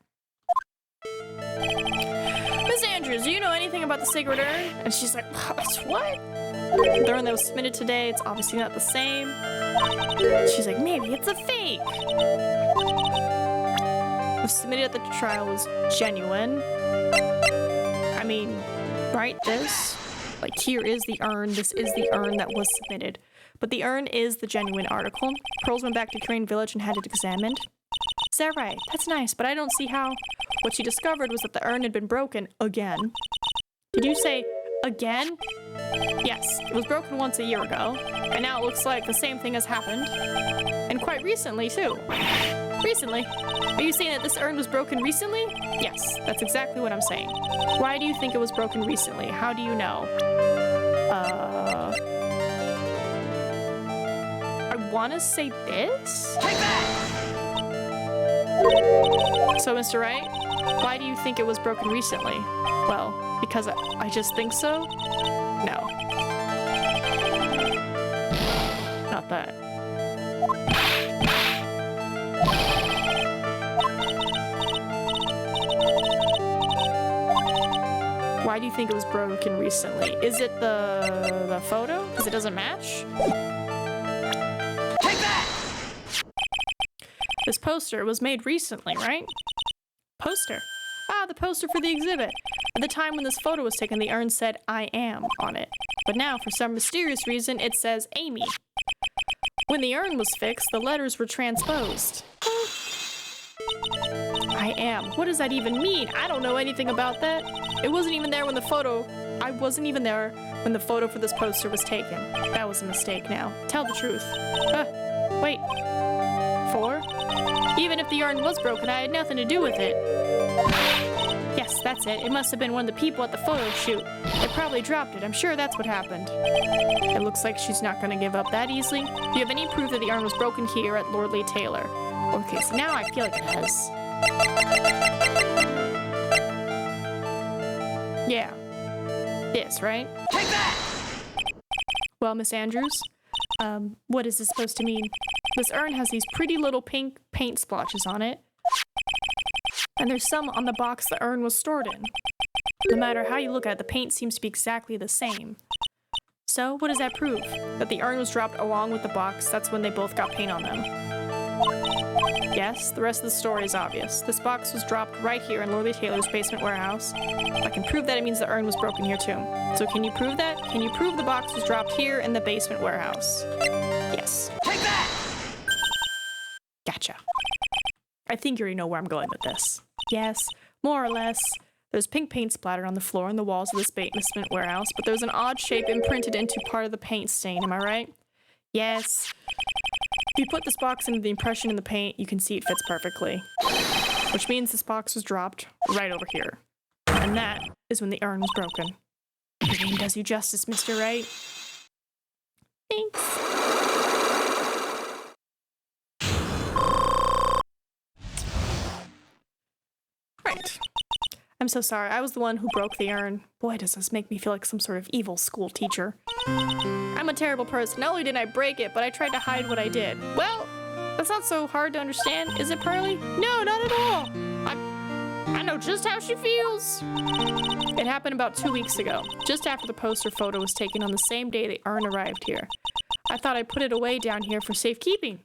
Miss Andrews, do you know anything about the sacred urn? And she's like, what? The urn that was submitted today, it's obviously not the same. She's like, maybe it's a fake. The submitted at the trial was genuine. I mean, right, this? Like, here is the urn. This is the urn that was submitted. But the urn is the genuine article. Pearls went back to Crane Village and had it examined. Is that right? That's nice, but I don't see how. What she discovered was that the urn had been broken again. Did you say again? Yes, it was broken once a year ago, and now it looks like the same thing has happened. And quite recently, too. Recently? Are you saying that this urn was broken recently? Yes, that's exactly what I'm saying. Why do you think it was broken recently? How do you know? I want to say this? Take that! So, Mr. Wright, why do you think it was broken recently? Well, because I just think so? No. Not that. Why do you think it was broken recently? Is it the photo? Because it doesn't match? Take that! This poster was made recently, right? Poster. Ah, the poster for the exhibit. At the time when this photo was taken, the urn said, I am on it. But now, for some mysterious reason, it says Amy. When the urn was fixed, the letters were transposed. I am. What does that even mean? I don't know anything about that. It wasn't even there when the photo... I wasn't even there when the photo for this poster was taken. That was a mistake now. Tell the truth. Wait. 4? Even if the urn was broken, I had nothing to do with it. Yes, that's it. It must have been one of the people at the photo shoot. They probably dropped it. I'm sure that's what happened. It looks like she's not going to give up that easily. Do you have any proof that the urn was broken here at Lordly Taylor? Okay, so now I feel like it has. Yeah. This, right? Take that! Well, Miss Andrews, what is this supposed to mean? This urn has these pretty little pink paint splotches on it. And there's some on the box the urn was stored in. No matter how you look at it, the paint seems to be exactly the same. So, what does that prove? That the urn was dropped along with the box, that's when they both got paint on them. Yes, the rest of the story is obvious. This box was dropped right here in Lordly Taylor's basement warehouse. I can prove that it means the urn was broken here too. So can you prove that? Can you prove the box was dropped here in the basement warehouse? Yes. Take that! Gotcha. I think you already know where I'm going with this. Yes, more or less. There's pink paint splattered on the floor and the walls of this basement warehouse, but there's an odd shape imprinted into part of the paint stain, am I right? Yes. If you put this box into the impression in the paint, you can see it fits perfectly. Which means this box was dropped right over here. And that is when the urn was broken. Your name does you justice, Mr. Wright. Thanks. Right. I'm so sorry. I was the one who broke the urn. Boy, does this make me feel like some sort of evil school teacher. I'm a terrible person. Not only did I break it, but I tried to hide what I did. Well, that's not so hard to understand, is it, Pearly? No, not at all. I know just how she feels. It happened about 2 weeks ago, just after the poster photo was taken on the same day the urn arrived here. I thought I put it away down here for safekeeping.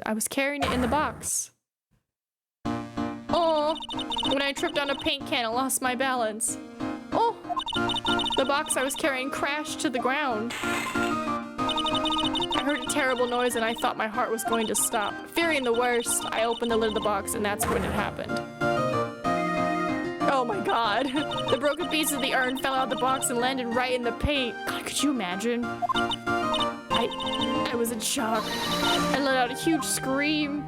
I was carrying it in the box. Oh, when I tripped on a paint can and lost my balance. Oh, the box I was carrying crashed to the ground. I heard a terrible noise and I thought my heart was going to stop. Fearing the worst, I opened the lid of the box and that's when it happened. Oh my god. The broken piece of the urn fell out of the box and landed right in the paint. God, could you imagine? I was in shock. I let out a huge scream.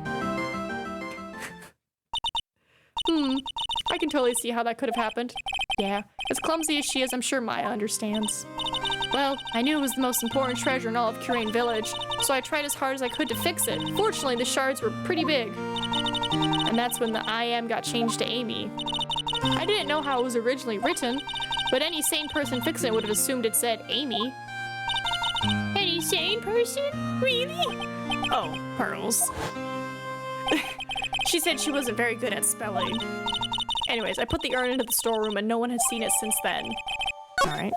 I can totally see how that could have happened. Yeah, as clumsy as she is, I'm sure Maya understands. Well, I knew it was the most important treasure in all of Curane Village, so I tried as hard as I could to fix it. Fortunately, the shards were pretty big. And that's when the I am got changed to Amy. I didn't know how it was originally written, but any sane person fixing it would have assumed it said Amy. Any sane person? Really? Oh, Pearls. She said she wasn't very good at spelling. Anyways, I put the urn into the storeroom and no one has seen it since then. Alright.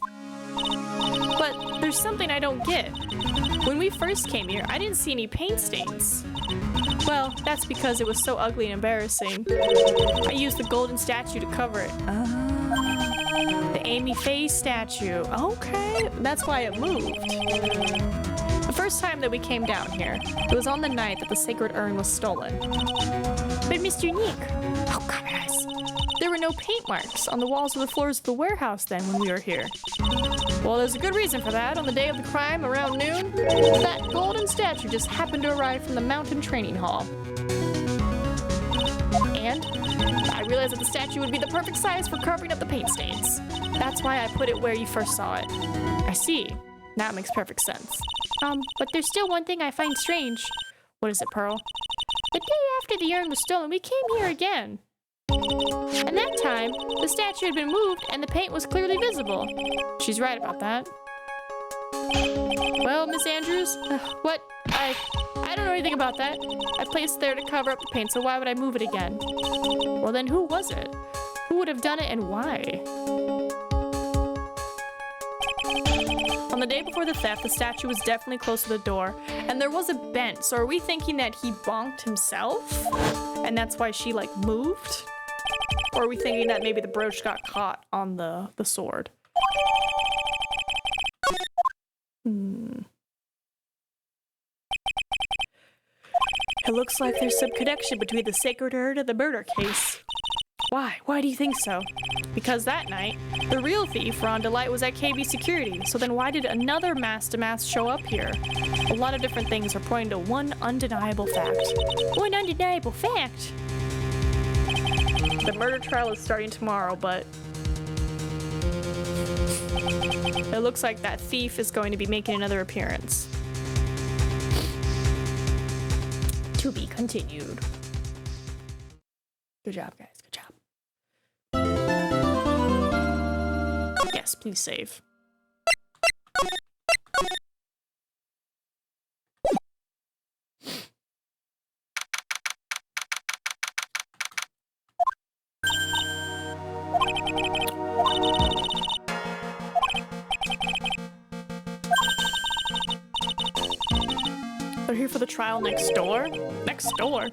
But there's something I don't get. When we first came here, I didn't see any paint stains. Well, that's because it was so ugly and embarrassing. I used the golden statue to cover it. The Amy Faye statue. Okay, that's why it moved. The first time that we came down here, it was on the night that the sacred urn was stolen. But Mr. Nick, Oh, come on, guys. There were no paint marks on the walls or the floors of the warehouse then when we were here. Well, there's a good reason for that. On the day of the crime, around noon, that golden statue just happened to arrive from the mountain training hall. And I realized that the statue would be the perfect size for covering up the paint stains. That's why I put it where you first saw it. I see. That makes perfect sense. but there's still one thing I find strange. What is it, Pearl? The day after the urn was stolen, we came here again. And that time, the statue had been moved and the paint was clearly visible. She's right about that. Well, Miss Andrews, what? I don't know anything about that. I placed it there to cover up the paint, so why would I move it again? Well, then who was it? Who would have done it and why? On the day before the theft, the statue was definitely close to the door, and there was a bent. So are we thinking that he bonked himself? And that's why she, like, moved? Or are we thinking that maybe the brooch got caught on the sword? It looks like there's some connection between the sacred urn and the murder case. Why? Why do you think so? Because that night, the real thief, Ron Delight, was at KB Security. So then why did another mask-to-mask show up here? A lot of different things are pointing to one undeniable fact. One undeniable fact. The murder trial is starting tomorrow, but it looks like that thief is going to be making another appearance. To be continued. Good job, guys. Good job. Yes, please save. They're here for the trial next door? Next door?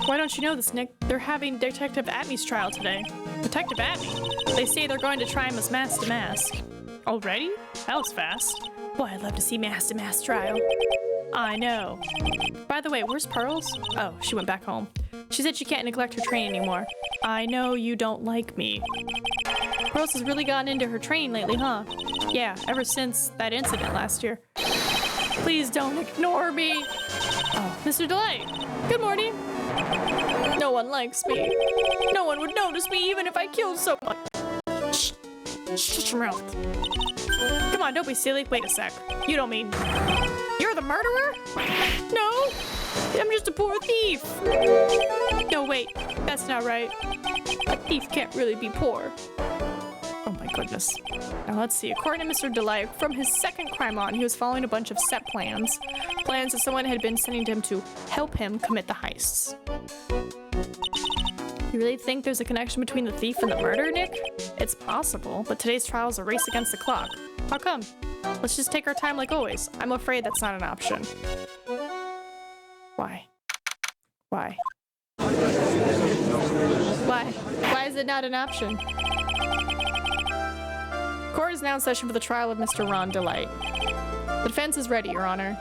Why don't you know this, Nick? They're having Detective Atmey's trial today. Detective Atmey? They say they're going to try him as mask to mask. Already? That was fast. Boy, I'd love to see mask to mask trial. I know. By the way, where's Pearls? Oh, she went back home. She said she can't neglect her training anymore. I know you don't like me. Pearls has really gotten into her training lately, huh? Yeah, ever since that incident last year. Please don't ignore me. Oh, Mr. Delight. Good morning. No one likes me. No one would notice me even if I killed someone. Shh. Shut your mouth. Come on, don't be silly. Wait a sec. You don't mean you're the murderer? No. I'm just a poor thief. No, wait. That's not right. A thief can't really be poor. Oh my goodness. Now let's see. According to Mr. Delight, from his second crime on, he was following a bunch of set plans. Plans that someone had been sending to him to help him commit the heists. You really think there's a connection between the thief and the murder, Nick? It's possible, but today's trial is a race against the clock. How come? Let's just take our time like always. I'm afraid that's not an option. Why? Why? Why? Why is it not an option? Court is now in session for the trial of Mr. Ron Delight. The defense is ready, Your Honor.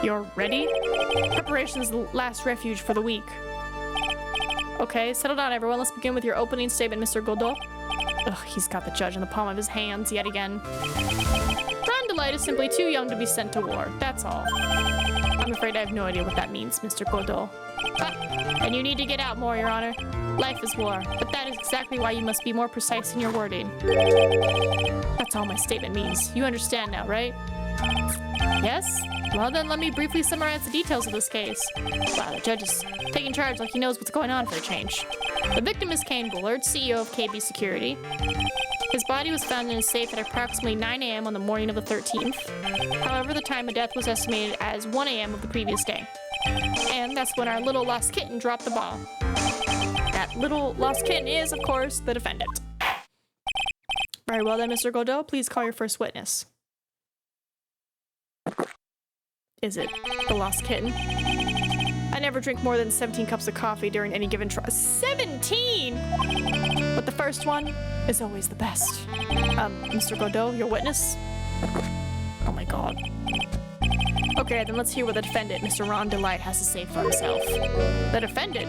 You're ready? Preparation is the last refuge for the weak. Okay, settle down, everyone. Let's begin with your opening statement, Mr. Godot. Ugh, he's got the judge in the palm of his hands yet again. Ron Delight is simply too young to be sent to war. That's all. I'm afraid I have no idea what that means, Mr. Godot. And you need to get out more, Your Honor. Life is war, but that is exactly why you must be more precise in your wording. That's all my statement means. You understand now, right? Yes? Well then, let me briefly summarize the details of this case. Wow, the judge is taking charge like he knows what's going on for a change. The victim is Kane Bullard, CEO of KB Security. His body was found in his safe at approximately 9 a.m. on the morning of the 13th. However, the time of death was estimated as 1 a.m. of the previous day. And that's when our little lost kitten dropped the ball. That little lost kitten is, of course, the defendant. Very well then, Mr. Godot, please call your first witness. is it? The lost kitten? I never drink more than 17 cups of coffee during any given trial. 17?! But the first one is always the best. Mr. Godot, your witness? Oh my god. Okay, then let's hear what the defendant, Mr. Ron Delight, has to say for himself. The defendant?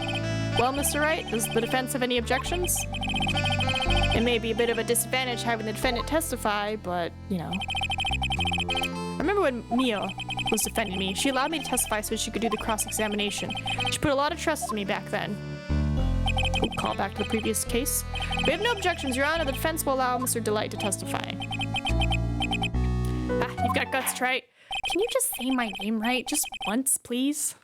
Well, Mr. Wright, does the defense have any objections? It may be a bit of a disadvantage having the defendant testify, but, you know. I remember when Mia was defending me. She allowed me to testify so she could do the cross-examination. She put a lot of trust in me back then. Ooh, call back to the previous case. We have no objections, Your Honor. The defense will allow Mr. Delight to testify. Ah, you've got guts, Trite. Can you just say my name right? Just once, please?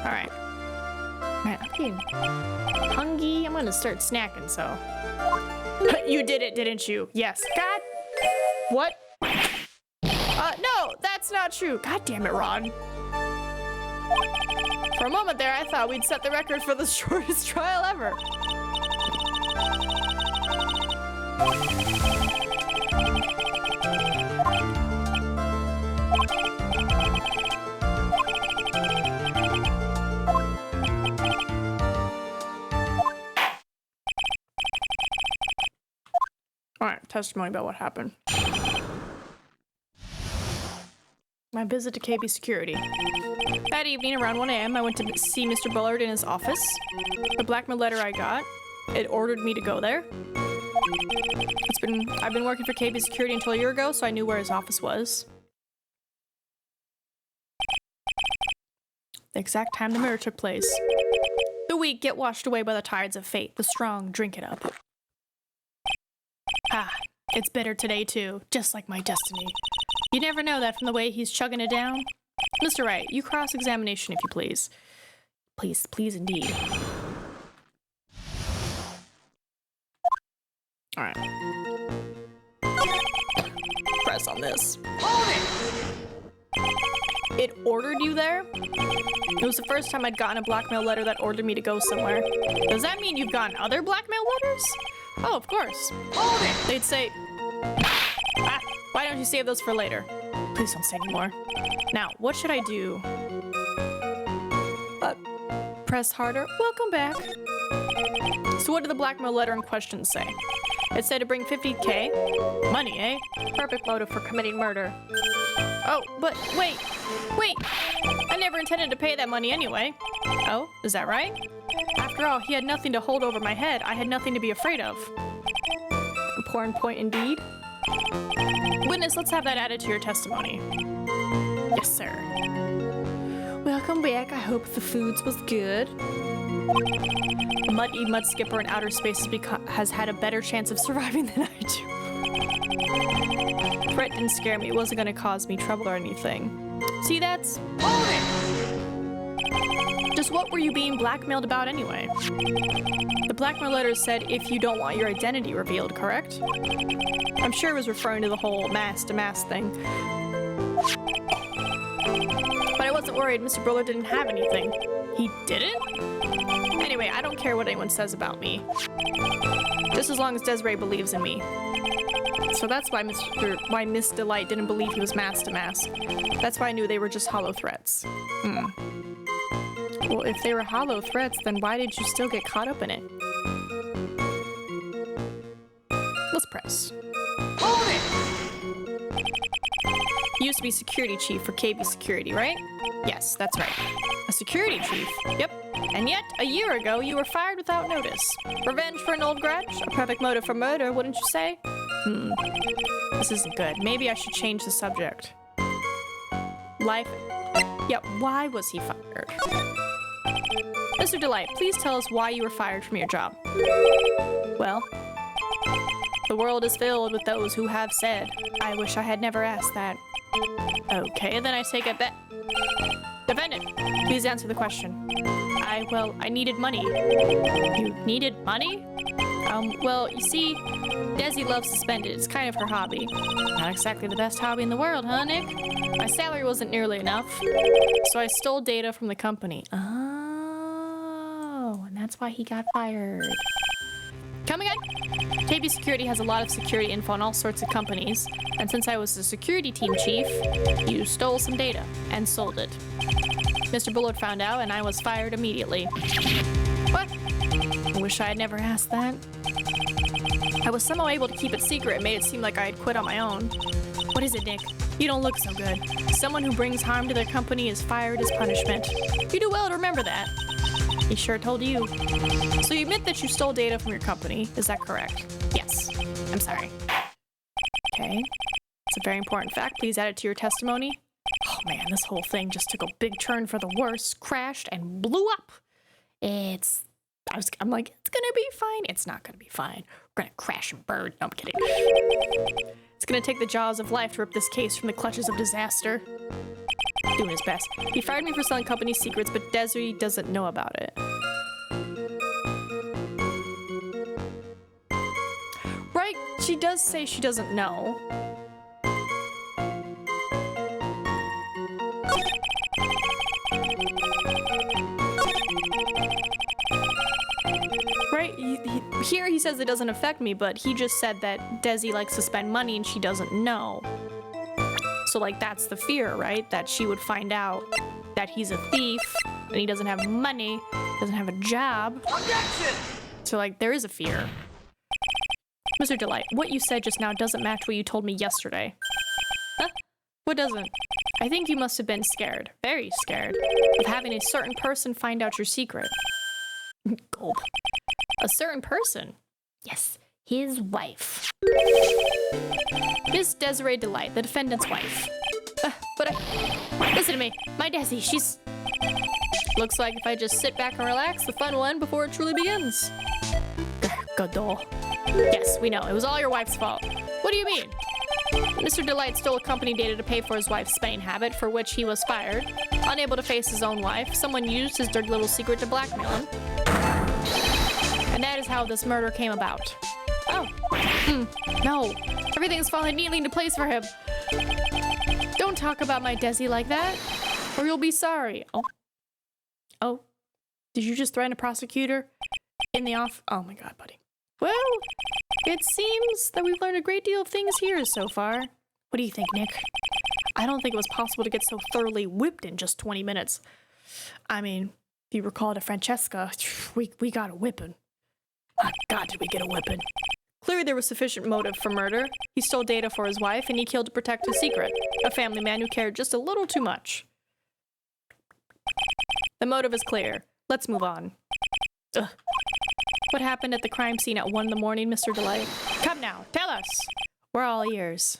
Alright. Man, I'm getting hungry. I'm gonna start snacking, so. You did it, didn't you? Yes. God. What? No, that's not true. God damn it, Ron. For a moment there, I thought we'd set the record for the shortest trial ever. Alright, testimony about what happened. My visit to KB Security. That evening, around 1 a.m., I went to see Mr. Bullard in his office. The blackmail letter I got, it ordered me to go there. I've been working for KB Security until a year ago, so I knew where his office was. The exact time the murder took place. The weak get washed away by the tides of fate. The strong drink it up. Ah, it's bitter today too, just like my destiny. You never know that from the way he's chugging it down. Mr. Wright, you cross-examination if you please. Please, please indeed. Alright. Press on this. It ordered you there? It was the first time I'd gotten a blackmail letter that ordered me to go somewhere. Does that mean you've gotten other blackmail letters? Oh, of course. They'd say, ah, why don't you save those for later? Please don't say anymore. Now, what should I do? Press harder. Welcome back. So what did the blackmail letter in question say? It said to bring 50K. Money, eh? Perfect motive for committing murder. Oh, but wait. I never intended to pay that money anyway. Oh, is that right? After all, he had nothing to hold over my head. I had nothing to be afraid of. Important point indeed. Witness, let's have that added to your testimony. Yes, sir. Welcome back. I hope the foods was good. A mud skipper in outer space has had a better chance of surviving than I do. Threat didn't scare me. It wasn't going to cause me trouble or anything. See, that's... Just what were you being blackmailed about anyway? The blackmail letter said if you don't want your identity revealed, correct? I'm sure it was referring to the whole mask-to-mask thing. But I wasn't worried. Mr. Bullard didn't have anything. He didn't? Anyway, I don't care what anyone says about me. Just as long as Desiree believes in me. So that's why Miss Delight didn't believe he was mask-to-mask. That's why I knew they were just hollow threats. Well, if they were hollow threats, then why did you still get caught up in it? Let's press. You used to be security chief for KB Security, right? Yes, that's right. A security chief? Yep. And yet, a year ago, you were fired without notice. Revenge for an old grudge? A perfect motive for murder, wouldn't you say? This isn't good. Maybe I should change the subject. Life... Yeah, why was he fired? Mr. Delight, please tell us why you were fired from your job. Well, the world is filled with those who have said, I wish I had never asked that. Okay, then I take it that... Defendant, please answer the question. I needed money. You needed money? Well, you see, Desi loves suspended. It's kind of her hobby. Not exactly the best hobby in the world, huh, Nick? My salary wasn't nearly enough, so I stole data from the company. Oh, and that's why he got fired. Come again? KB Security has a lot of security info on all sorts of companies, and since I was the security team chief, you stole some data and sold it. Mr. Bullard found out, and I was fired immediately. What? I wish I had never asked that. I was somehow able to keep it secret and made it seem like I had quit on my own. What is it, Nick? You don't look so good. Someone who brings harm to their company is fired as punishment. You do well to remember that. He sure told you. So you admit that you stole data from your company, is that correct? Yes. I'm sorry. Okay. It's a very important fact. Please add it to your testimony. Oh man, this whole thing just took a big turn for the worse, crashed, and blew up. I'm like, it's gonna be fine. It's not gonna be fine. We're gonna crash and burn. No, I'm kidding. It's gonna take the jaws of life to rip this case from the clutches of disaster. Doing his best. He fired me for selling company secrets, but Desiree doesn't know about it. Right? She does say she doesn't know. Right? Here he says it doesn't affect me, but he just said that Desi likes to spend money and she doesn't know. So, like, that's the fear, right? That she would find out that he's a thief and he doesn't have money, doesn't have a job. Objection! So, like, there is a fear. Mr. Delight, what you said just now doesn't match what you told me yesterday. Huh? What doesn't? I think you must have been scared, very scared, of having a certain person find out your secret. Gulp. A certain person? Yes, his wife. Miss Desiree Delight, the defendant's wife. Listen to me. My Desi, she's... Looks like if I just sit back and relax, the fun will end before it truly begins. Godot. Yes, we know. It was all your wife's fault. What do you mean? Mr. Delight stole a company data to pay for his wife's spending habit, for which he was fired. Unable to face his own wife, someone used his dirty little secret to blackmail him. And that is how this murder came about. Oh. No. Everything's falling neatly into place for him. Don't talk about my Desi like that, or you'll be sorry. Oh. Did you just threaten a prosecutor in the off? Oh my god, buddy. Well, it seems that we've learned a great deal of things here so far. What do you think, Nick? I don't think it was possible to get so thoroughly whipped in just 20 minutes. I mean, if you recall to Francesca, we got a whipping. Oh god, did we get a whipping. Clearly there was sufficient motive for murder. He stole data for his wife, and he killed to protect his secret. A family man who cared just a little too much. The motive is clear. Let's move on. Ugh. What happened at the crime scene at 1 in the morning, Mr. Delight? Come now, tell us! We're all ears.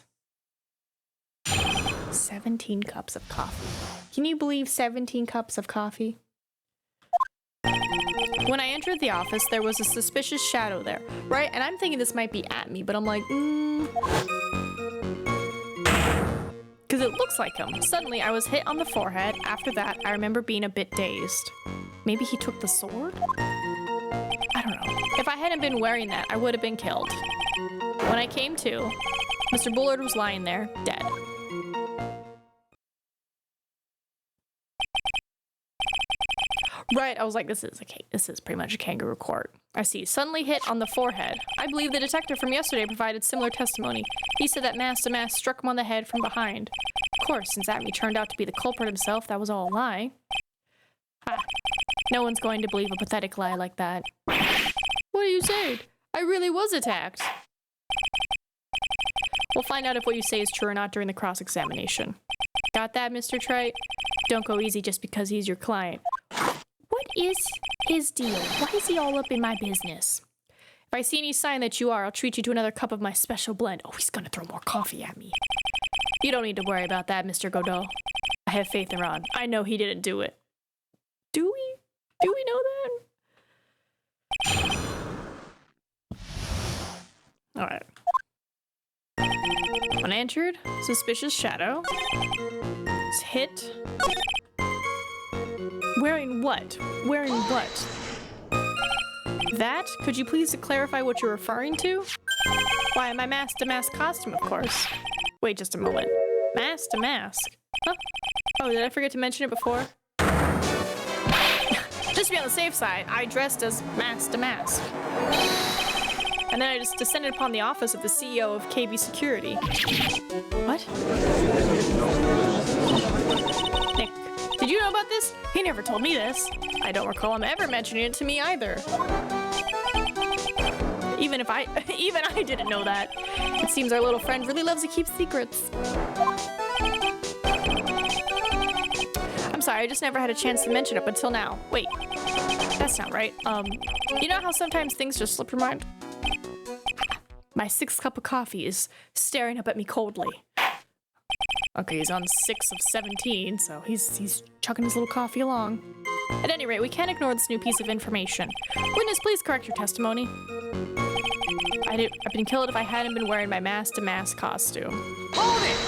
17 cups of coffee. Can you believe 17 cups of coffee? When I entered the office, there was a suspicious shadow there, right? And I'm thinking this might be at me, but I'm like, because it looks like him. Suddenly, I was hit on the forehead. After that, I remember being a bit dazed. Maybe he took the sword? I don't know. If I hadn't been wearing that, I would have been killed. When I came to, Mr. Bullard was lying there, dead. Right, I was like, this is pretty much a kangaroo court. I see. Suddenly hit on the forehead. I believe the detective from yesterday provided similar testimony. He said that Mass to Mass struck him on the head from behind. Of course, since Atme turned out to be the culprit himself, that was all a lie. Ha. No one's going to believe a pathetic lie like that. What do you say? I really was attacked. We'll find out if what you say is true or not during the cross-examination. Got that, Mr. Trite? Don't go easy just because he's your client. What is his deal? Why is he all up in my business? If I see any sign that you are, I'll treat you to another cup of my special blend. Oh, he's gonna throw more coffee at me. You don't need to worry about that, Mr. Godot. I have faith in Ron. I know he didn't do it. Do we? Do we know that? Alright. When I entered, suspicious shadow. It's hit. Wearing what? Wearing what? That? Could you please clarify what you're referring to? Why, my mask-to-mask costume, of course. Wait just a moment. Mask-to-mask? Huh? Oh, did I forget to mention it before? Just to be on the safe side, I dressed as mask-to-mask. and then I just descended upon the office of the CEO of KB Security. What? Nick, did you know about this? He never told me this. I don't recall him ever mentioning it to me either. Even I didn't know that. It seems our little friend really loves to keep secrets. I'm sorry, I just never had a chance to mention it up until now. Wait, that's not right. You know how sometimes things just slip your mind? My 6th cup of coffee is staring up at me coldly. Okay, he's on 6 of 17, so he's chugging his little coffee along. At any rate, we can't ignore this new piece of information. Witness, please correct your testimony. I'd been killed if I hadn't been wearing my mask-to-mask costume. Hold it!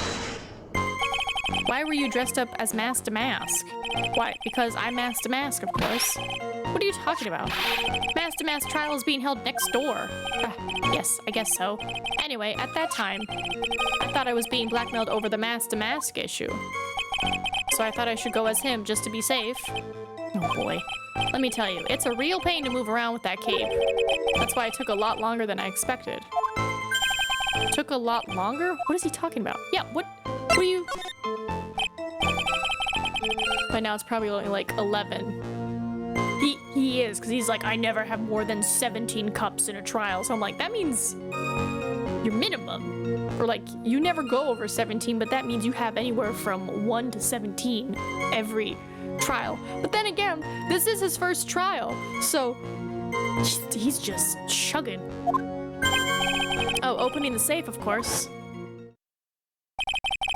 Why were you dressed up as mask-to-mask? Why? Because I'm mask-to-mask, of course. What are you talking about? Mask-to-mask trial is being held next door. Yes, I guess so. Anyway, at that time, I thought I was being blackmailed over the mask-to-mask issue. So I thought I should go as him just to be safe. Oh boy. Let me tell you, it's a real pain to move around with that cape. That's why it took a lot longer than I expected. Took a lot longer? What is he talking about? Yeah, what are you... By now it's probably only like 11. He is, because he's like, I never have more than 17 cups in a trial. So I'm like, that means your minimum. Or like, you never go over 17, but that means you have anywhere from 1 to 17 every trial. But then again, this is his first trial, so he's just chugging. Oh, opening the safe, of course.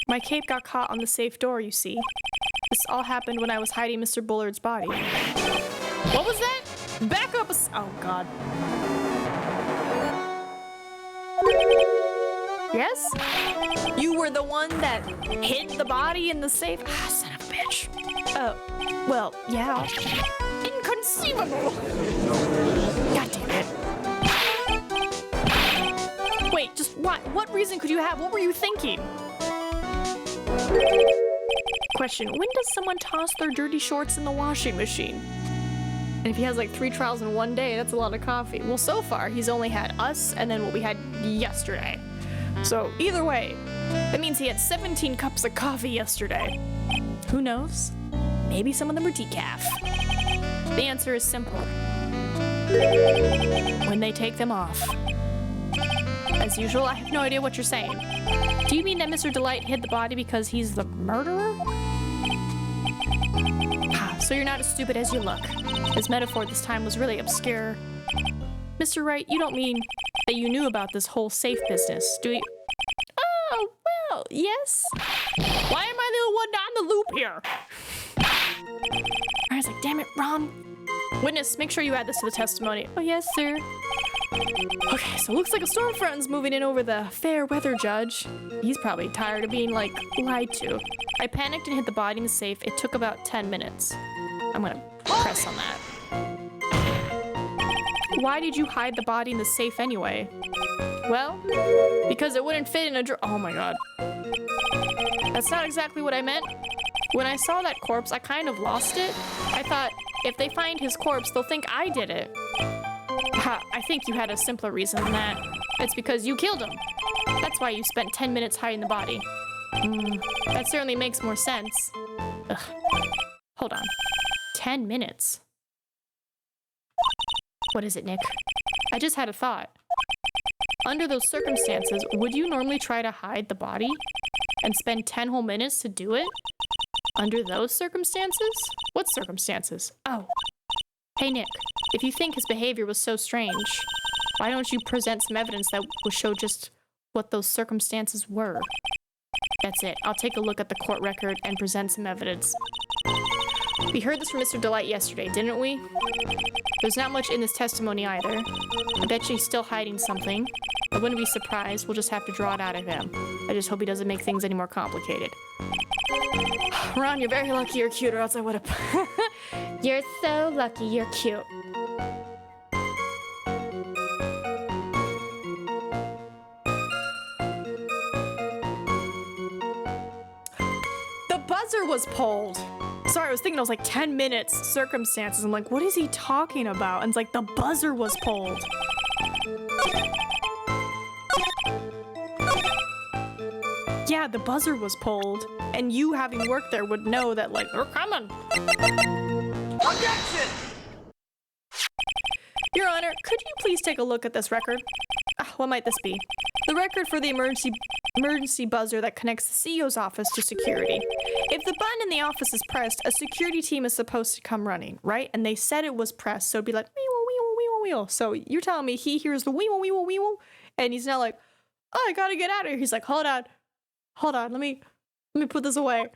My cape got caught on the safe door, you see. This all happened when I was hiding Mr. Bullard's body. What was that? Back up oh god. Yes? You were the one that hid the body in the safe? Ah, son of a bitch. Oh, well, yeah. Inconceivable! God damn it. Wait, just what reason could you have? What were you thinking? Question, when does someone toss their dirty shorts in the washing machine? And if he has like 3 trials in one day, that's a lot of coffee. Well, so far, he's only had us and then what we had yesterday. So either way, that means he had 17 cups of coffee yesterday. Who knows? Maybe some of them are decaf. The answer is simple. When they take them off. As usual, I have no idea what you're saying. Do you mean that Mr. Delight hid the body because he's the murderer? So you're not as stupid as you look. His metaphor this time was really obscure. Mr. Wright, you don't mean that you knew about this whole safe business, do you? Oh, well, yes. Why am I the one on the loop here? I was like, damn it, Ron. Witness, make sure you add this to the testimony. Oh, yes, sir. Okay, so it looks like a storm front's moving in over the fair weather judge. He's probably tired of being, like, lied to. I panicked and hid the body in the safe. It took about 10 minutes. I'm gonna press on that. Why did you hide the body in the safe anyway? Well, because it wouldn't fit in a drawer. Oh my god. That's not exactly what I meant. When I saw that corpse, I kind of lost it. I thought, if they find his corpse, they'll think I did it. Ha, I think you had a simpler reason than that. It's because you killed him. That's why you spent 10 minutes hiding the body. That certainly makes more sense. Ugh. Hold on. 10 minutes? What is it, Nick? I just had a thought. Under those circumstances, would you normally try to hide the body and spend 10 whole minutes to do it? Under those circumstances? What circumstances? Oh. Hey, Nick, if you think his behavior was so strange, why don't you present some evidence that will show just what those circumstances were? That's it. I'll take a look at the court record and present some evidence. We heard this from Mr. Delight yesterday, didn't we? There's not much in this testimony either. I bet you he's still hiding something. I wouldn't be surprised. We'll just have to draw it out of him. I just hope he doesn't make things any more complicated. Ron, you're very lucky you're cute, or else I would have... You're so lucky you're cute. The buzzer was pulled. Sorry, I was thinking it was like 10 minutes, circumstances. I'm like, what is he talking about? And it's like, the buzzer was pulled. Yeah, the buzzer was pulled, and you having worked there would know that, like, they're coming. Objection! Your Honor, could you please take a look at this record? What might this be? The record for the emergency buzzer that connects the CEO's office to security. If the button in the office is pressed, a security team is supposed to come running, right? And they said it was pressed, so it'd be like, wee-woo, wee-woo, wee-woo, wee-woo. So you're telling me he hears the wee-woo, wee-woo, wee-woo, and he's not like, oh, I gotta get out of here. He's like, hold on, let me put this away.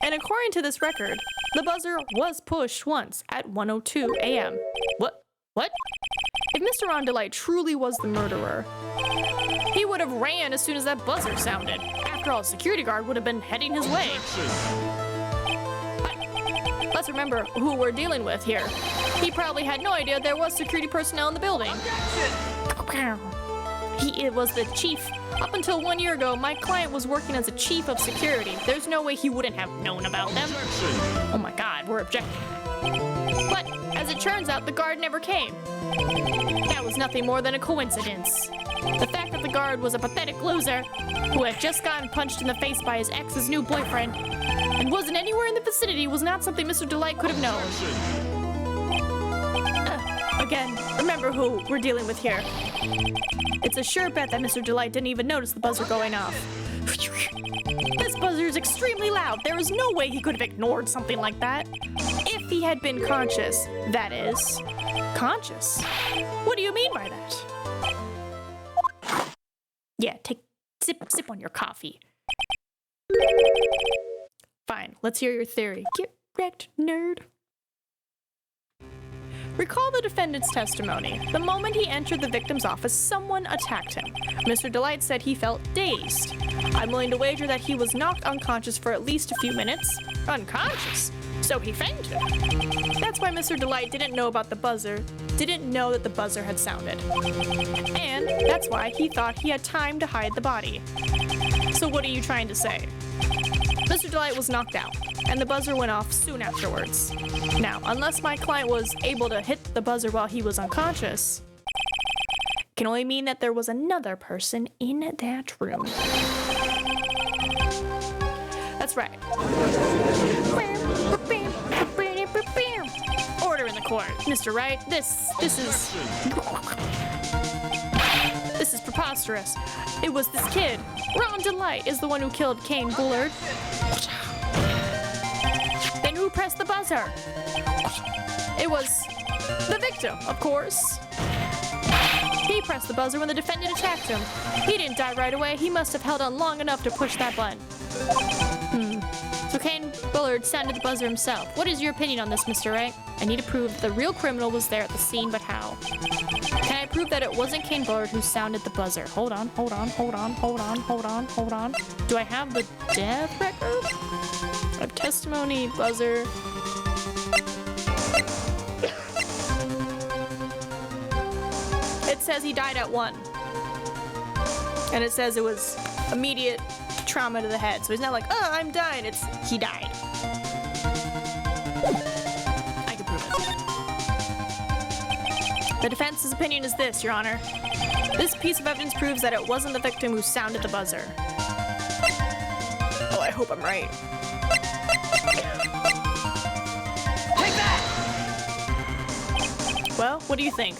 And according to this record, the buzzer was pushed once at 1:02 a.m. What? If Mr. Ron Delight truly was the murderer, he would have ran as soon as that buzzer sounded. After all, a security guard would have been heading his way. But let's remember who we're dealing with here. He probably had no idea there was security personnel in the building. It was the chief. Up until 1 year ago, my client was working as a chief of security. There's no way he wouldn't have known about them. Oh my God, we're objecting. But as it turns out, the guard never came. That was nothing more than a coincidence. The fact that the guard was a pathetic loser who had just gotten punched in the face by his ex's new boyfriend and wasn't anywhere in the vicinity was not something Mr. Delight could have known. Again, remember who we're dealing with here. It's a sure bet that Mr. Delight didn't even notice the buzzer going off. This buzzer is extremely loud. There is no way he could have ignored something like that. If he had been conscious, that is. Conscious? What do you mean by that? Yeah, sip on your coffee. Fine, let's hear your theory. Get wrecked, nerd. Recall the defendant's testimony. The moment he entered the victim's office, someone attacked him. Mr. Delight said he felt dazed. I'm willing to wager that he was knocked unconscious for at least a few minutes. Unconscious? So he fainted. That's why Mr. Delight didn't know about the buzzer, didn't know that the buzzer had sounded. And that's why he thought he had time to hide the body. So what are you trying to say? Mr. Delight was knocked out, and the buzzer went off soon afterwards. Now, unless my client was able to hit the buzzer while he was unconscious, it can only mean that there was another person in that room. That's right. Order in the court. Mr. Wright, this is preposterous. It was this kid. Ron Delight is the one who killed Kane Bullard. Then who pressed the buzzer? It was the victim, of course. He pressed the buzzer when the defendant attacked him. He didn't die right away. He must have held on long enough to push that button. So Kane Bullard sounded the buzzer himself. What is your opinion on this, Mr. Wright? I need to prove that the real criminal was there at the scene, but how? Can I prove that it wasn't Kane Bullard who sounded the buzzer? Hold on. Do I have the death record? I have testimony, buzzer. It says he died at 1. And it says it was immediate trauma to the head. So he's not like, oh, I'm dying. It's, he died. I can prove it. The defense's opinion is this, Your Honor. This piece of evidence proves that it wasn't the victim who sounded the buzzer. Oh, I hope I'm right. Take that! Well, what do you think?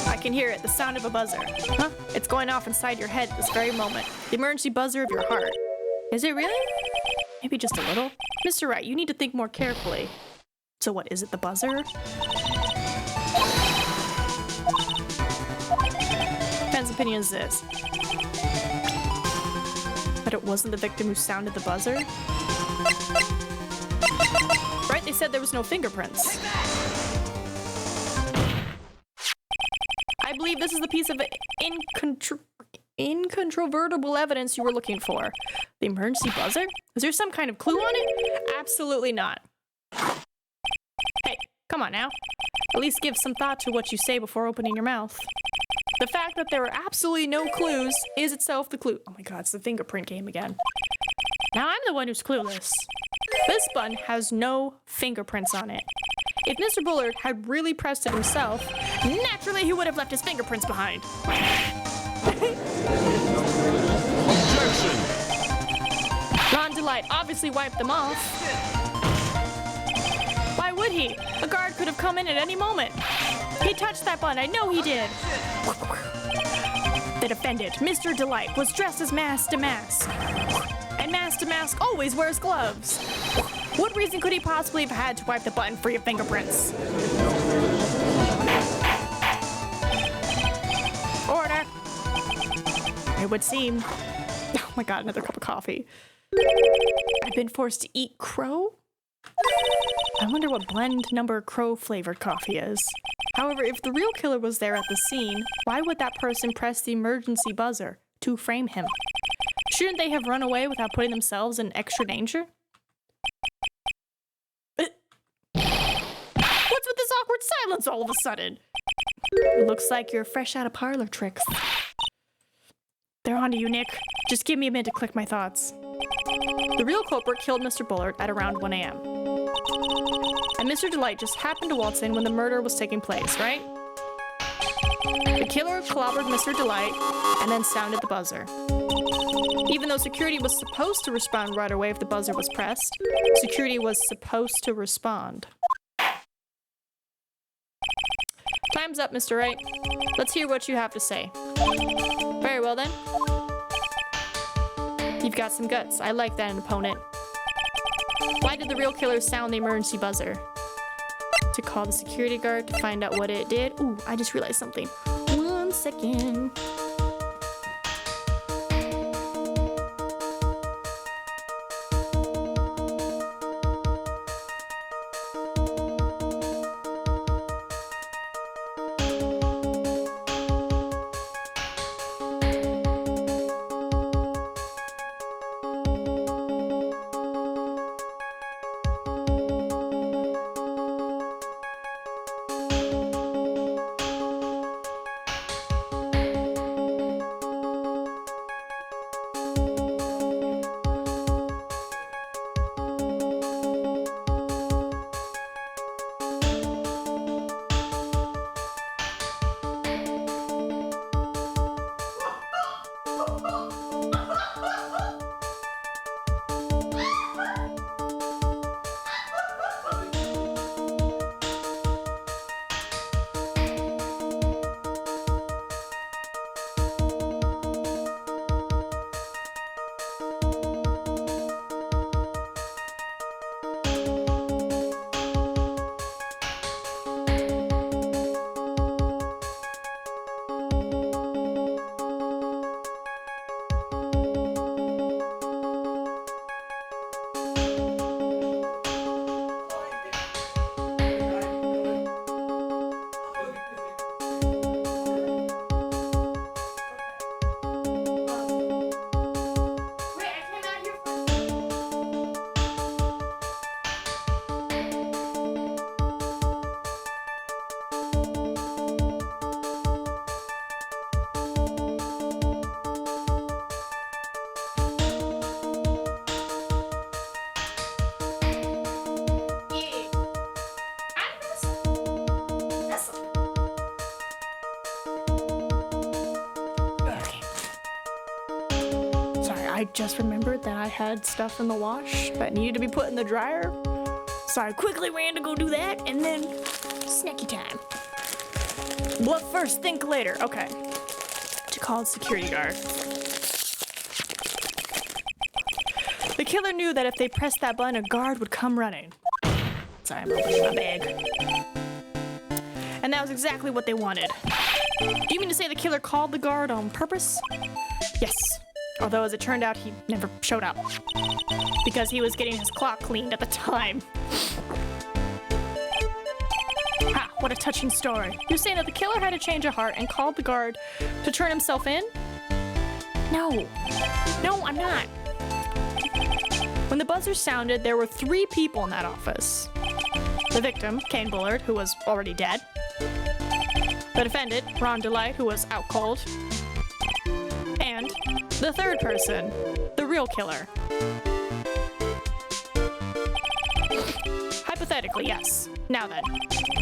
I can hear it, the sound of a buzzer. Huh? It's going off inside your head this very moment. The emergency buzzer of your heart. Is it really? Maybe just a little? Mr. Wright, you need to think more carefully. So what, is it the buzzer? Defense opinion is this. That it wasn't the victim who sounded the buzzer? Right, they said there was no fingerprints. I believe this is the piece of incontrovertible evidence you were looking for. The emergency buzzer? Is there some kind of clue on it? Absolutely not. Hey, come on now. At least give some thought to what you say before opening your mouth. The fact that there are absolutely no clues is itself the clue. Oh my god, it's the fingerprint game again. Now I'm the one who's clueless. This button has no fingerprints on it. If Mr. Bullard had really pressed it himself, naturally he would have left his fingerprints behind. Objection! Ron Delight obviously wiped them off. Why would he? A guard could have come in at any moment. He touched that button. I know he did. The defendant, Mr. Delight, was dressed as Mask to Mask. And Mask to Mask always wears gloves. What reason could he possibly have had to wipe the button free of fingerprints? Order. It would seem. Oh my god, another cup of coffee. I've been forced to eat crow? I wonder what blend number crow flavored coffee is. However, if the real killer was there at the scene, why would that person press the emergency buzzer to frame him? Shouldn't they have run away without putting themselves in extra danger? What's with this awkward silence all of a sudden? It looks like you're fresh out of parlor tricks. They're on to you, Nick. Just give me a minute to collect my thoughts. The real culprit killed Mr. Bullard at around 1 a.m. And Mr. Delight just happened to waltz in when the murder was taking place, right? The killer clobbered Mr. Delight and then sounded the buzzer. Even though security was supposed to respond right away if the buzzer was pressed, security was supposed to respond. Time's up, Mr. Wright. Let's hear what you have to say. Very well then. You've got some guts. I like that in an opponent. Why did the real killer sound the emergency buzzer? To call the security guard to find out what it did. Ooh, I just realized something. 1 second. I just remembered that I had stuff in the wash that needed to be put in the dryer. So I quickly ran to go do that, and then snacky time. Bluff first, think later. Okay. To call the security guard. The killer knew that if they pressed that button, a guard would come running. Sorry, I'm opening my bag. And that was exactly what they wanted. Do you mean to say the killer called the guard on purpose? Yes. Although, as it turned out, he never showed up. Because he was getting his clock cleaned at the time. Ha, what a touching story. You're saying that the killer had a change of heart and called the guard to turn himself in? No. No, I'm not. When the buzzer sounded, there were 3 people in that office. The victim, Kane Bullard, who was already dead. The defendant, Ron Delight, who was out cold. And the third person, the real killer. Hypothetically, yes. Now then,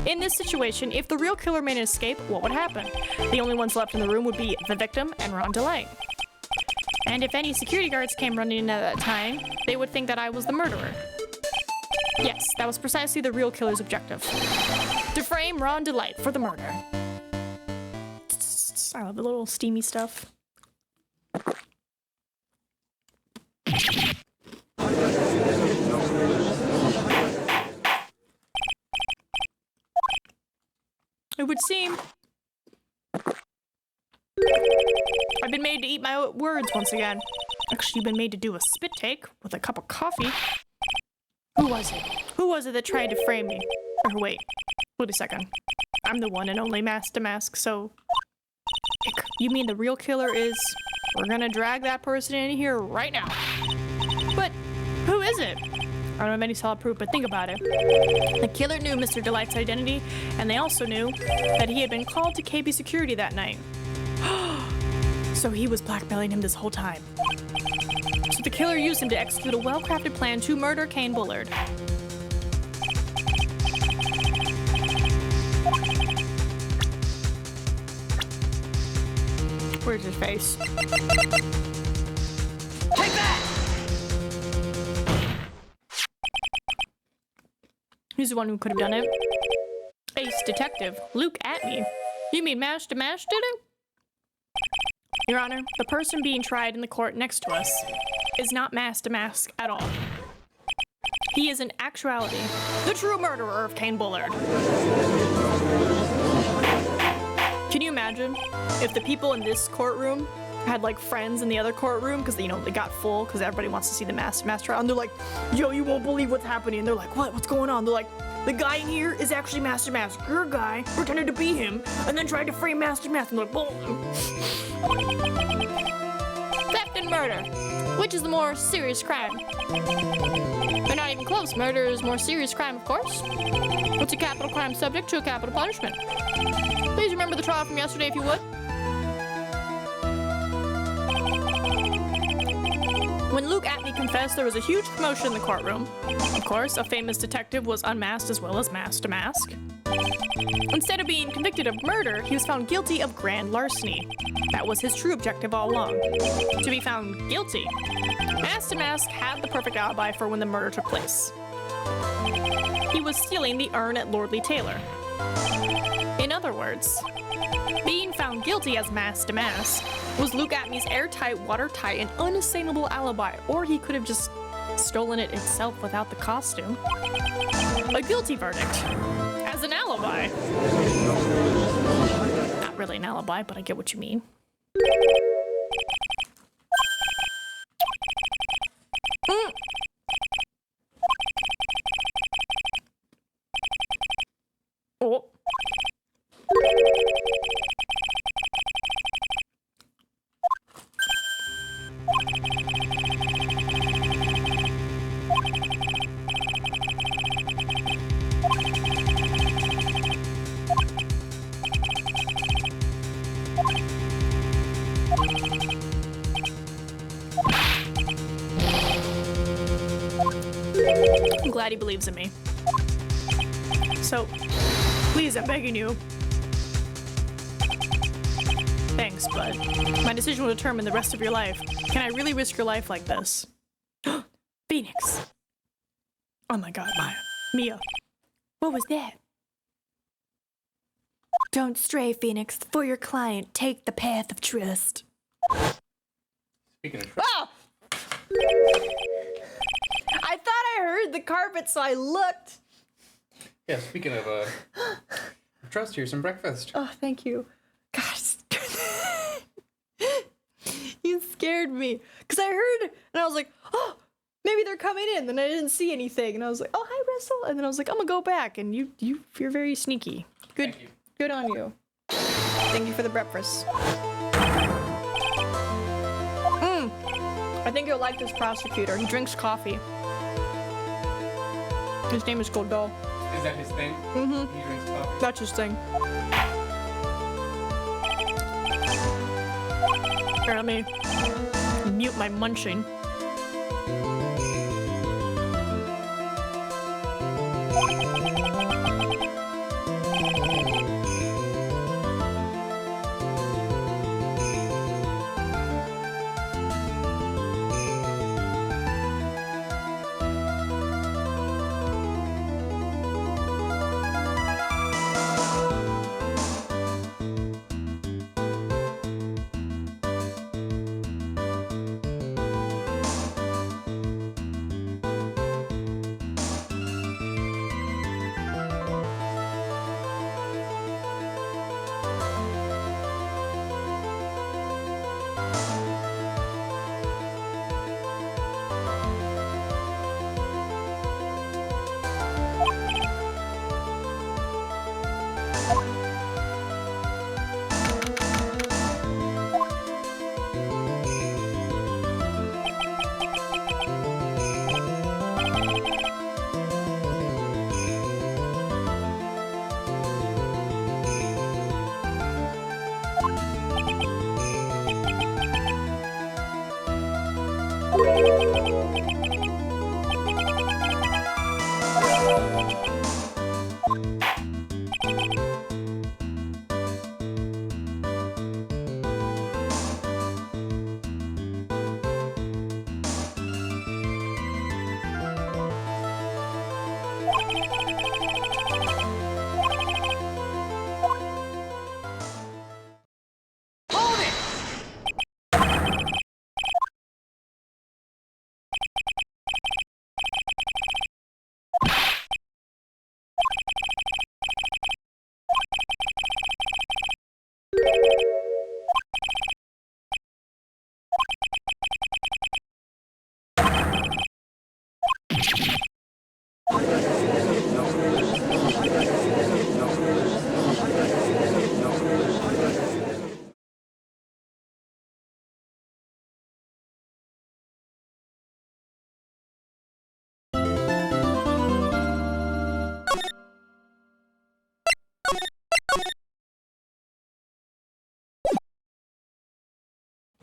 in this situation, if the real killer made an escape, what would happen? The only ones left in the room would be the victim and Ron Delight. And if any security guards came running in at that time, they would think that I was the murderer. Yes, that was precisely the real killer's objective. To frame Ron Delight for the murder. I love the little steamy stuff. It would seem I've been made to eat my words once again. Actually, you've been made to do a spit take with a cup of coffee. Who was it? Who was it that tried to frame me? Or wait a second. I'm the one and only mask to mask, so... You mean the real killer is... We're gonna drag that person in here right now. But who is it? I don't have any solid proof, but think about it. The killer knew Mr. Delight's identity, and they also knew that he had been called to KB security that night. So he was blackmailing him this whole time. So the killer used him to execute a well-crafted plan to murder Kane Bullard. Where's his face? Take that! He's the one who could have done it. Ace detective, Luke Atney. You mean Mash to Mash did it? Your Honor, the person being tried in the court next to us is not Mask to Mask at all. He is in actuality the true murderer of Kane Bullard. Can you imagine if the people in this courtroom had like friends in the other courtroom because, you know, they got full because everybody wants to see the Mask to Mask trial, and they're like, yo, you won't believe what's happening. And they're like, what's going on? They're like, the guy in here is actually Mask to Mask. Your guy pretended to be him and then tried to frame Mask to Mask. And they're like, boom. Theft and murder. Which is the more serious crime? They're not even close. Murder is more serious crime, of course. What's a capital crime subject to a capital punishment? Please remember the trial from yesterday if you would. When Luke Atney confessed, there was a huge commotion in the courtroom. Of course, a famous detective was unmasked as well as masked to mask. Instead of being convicted of murder, he was found guilty of grand larceny. That was his true objective all along. To be found guilty. Mask to Mask had the perfect alibi for when the murder took place. He was stealing the urn at Lordly Taylor. In other words, being found guilty as Mask to Mask was Luke Atney's airtight, watertight, and unassailable alibi, or he could have just stolen it itself without the costume. A guilty verdict as an alibi. Not really an alibi, but I get what you mean. Oh. I'm glad he believes in me. So, please, I'm begging you. Thanks, but my decision will determine the rest of your life. Can I really risk your life like this? Phoenix. Oh my god, Mia. What was that? Don't stray, Phoenix. For your client, take the path of trust. Speaking of trust. Oh! I thought I heard the carpet, so I looked. Yeah, speaking of trust, here's some breakfast. Oh, thank you. Gosh. You scared me. Because I heard, and I was like, oh, maybe they're coming in. Then I didn't see anything. And I was like, oh, hi, Russell. And then I was like, I'm going to go back. And you're very sneaky. Good. Thank you. Good on you. Thank you for the breakfast. I think you'll like this prosecutor. He drinks coffee. His name is Godot. Is that his thing? Mm-hmm. He drinks coffee. That's his thing. Here, let me mute my munching.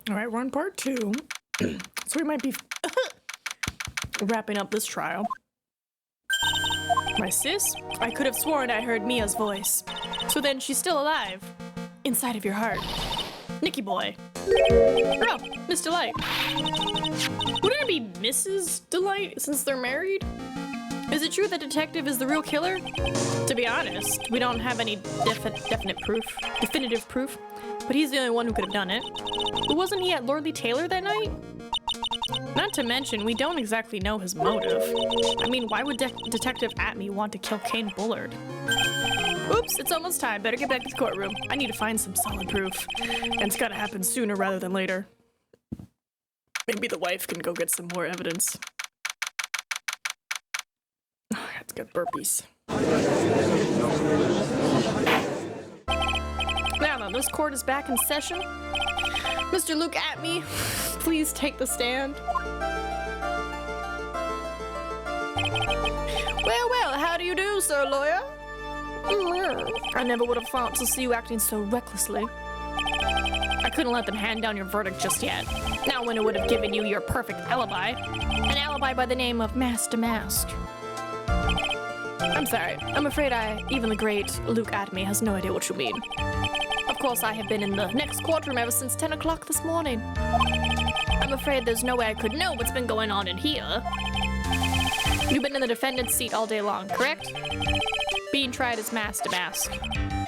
All right, we're on part 2. So we might be wrapping up this trial. My sis? I could have sworn I heard Mia's voice. So then she's still alive. Inside of your heart. Nicky boy. Oh, Miss Delight. Wouldn't it be Mrs. Delight since they're married? Is it true that Detective is the real killer? To be honest, we don't have any definitive proof, but he's the only one who could have done it. But wasn't he at Lordly Taylor that night? Not to mention, we don't exactly know his motive. I mean, why would Detective Atme want to kill Kane Bullard? Oops, it's almost time. Better get back to the courtroom. I need to find some solid proof. And it's gotta happen sooner rather than later. Maybe the wife can go get some more evidence. Let's get burpees. Now then, this court is back in session. Mr. Luke Atme, please take the stand. Well, how do you do, sir lawyer? I never would have thought to see you acting so recklessly. I couldn't let them hand down your verdict just yet. Now when it would have given you your perfect alibi. An alibi by the name of Master Mask. I'm sorry. I'm afraid even the great Luke Atme has no idea what you mean. Of course, I have been in the next courtroom ever since 10 o'clock this morning. I'm afraid there's no way I could know what's been going on in here. You've been in the defendant's seat all day long, correct? Being tried as Master Mask.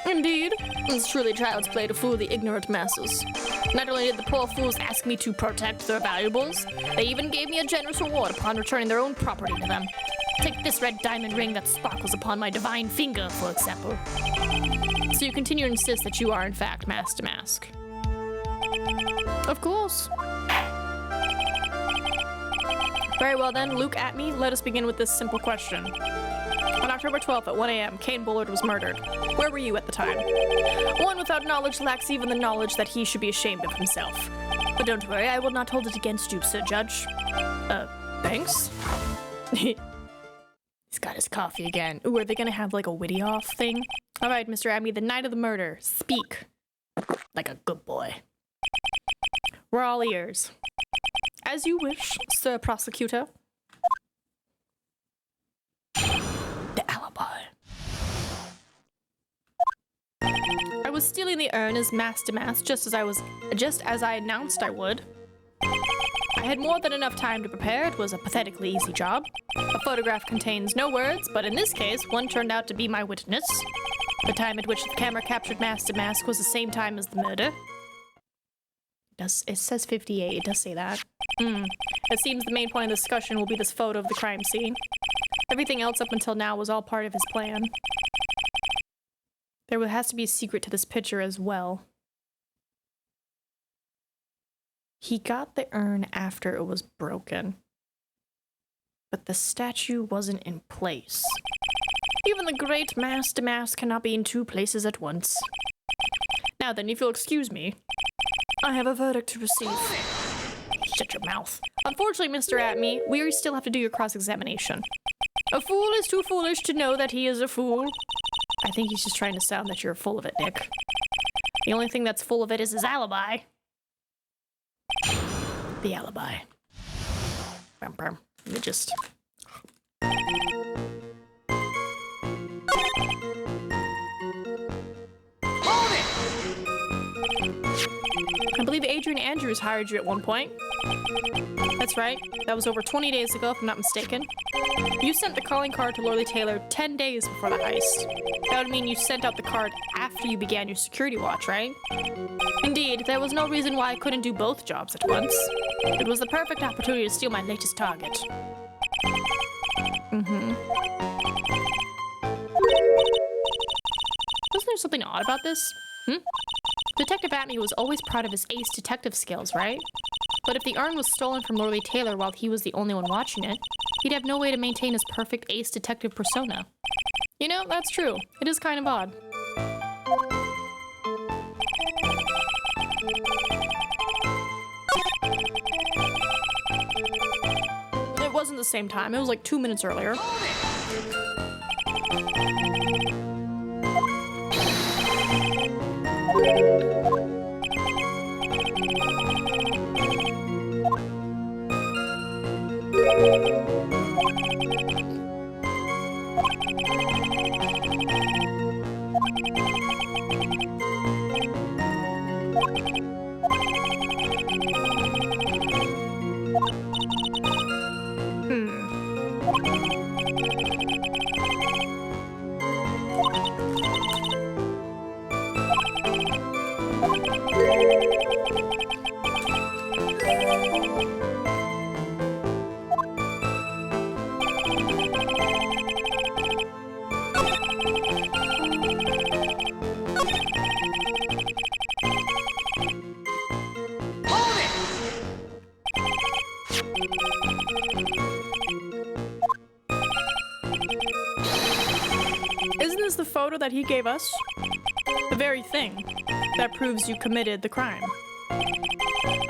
Indeed. It's truly child's play to fool the ignorant masses. Not only did the poor fools ask me to protect their valuables, they even gave me a generous reward upon returning their own property to them. Take this red diamond ring that sparkles upon my divine finger, for example. So you continue to insist that you are, in fact, Master Mask? Of course. Very well then, Luke Atme, let us begin with this simple question. On October 12th at 1 a.m., Kane Bullard was murdered. Where were you at the time? One without knowledge lacks even the knowledge that he should be ashamed of himself. But don't worry, I will not hold it against you, Sir Judge. Thanks? He's got his coffee again. Ooh, are they gonna have like a witty off thing? All right, Mr. Atme, the night of the murder, speak. Like a good boy. We're all ears. As you wish, Sir Prosecutor. The alibi. was stealing the urn as mass to mass, just as I announced I would. I had more than enough time to prepare. It was a pathetically easy job. A photograph contains no words, but in this case, one turned out to be my witness. The time at which the camera captured mask to mask was the same time as the murder. It says 58, it does say that. It seems the main point of the discussion will be this photo of the crime scene. Everything else up until now was all part of his plan. There has to be a secret to this picture as well. He got the urn after it was broken. But the statue wasn't in place. Even the great mask to mask cannot be in two places at once. Now then, if you'll excuse me, I have a verdict to receive. Shut your mouth. Unfortunately, Mr. Atme, we still have to do your cross-examination. A fool is too foolish to know that he is a fool. I think he's just trying to sound that you're full of it, Nick. The only thing that's full of it is his alibi. The alibi. Let me just... I believe Adrian Andrews hired you at one point. That's right. That was over 20 days ago, if I'm not mistaken. You sent the calling card to Lorley Taylor 10 days before the heist. That would mean you sent out the card after you began your security watch, right? Indeed, there was no reason why I couldn't do both jobs at once. It was the perfect opportunity to steal my latest target. Wasn't there something odd about this? Detective Atme was always proud of his ace detective skills, right? But if the urn was stolen from Lorley Taylor while he was the only one watching it, he'd have no way to maintain his perfect ace detective persona. You know, that's true. It is kind of odd. It wasn't the same time. It was like 2 minutes earlier. Isn't this the photo that he gave us? The very thing that proves you committed the crime.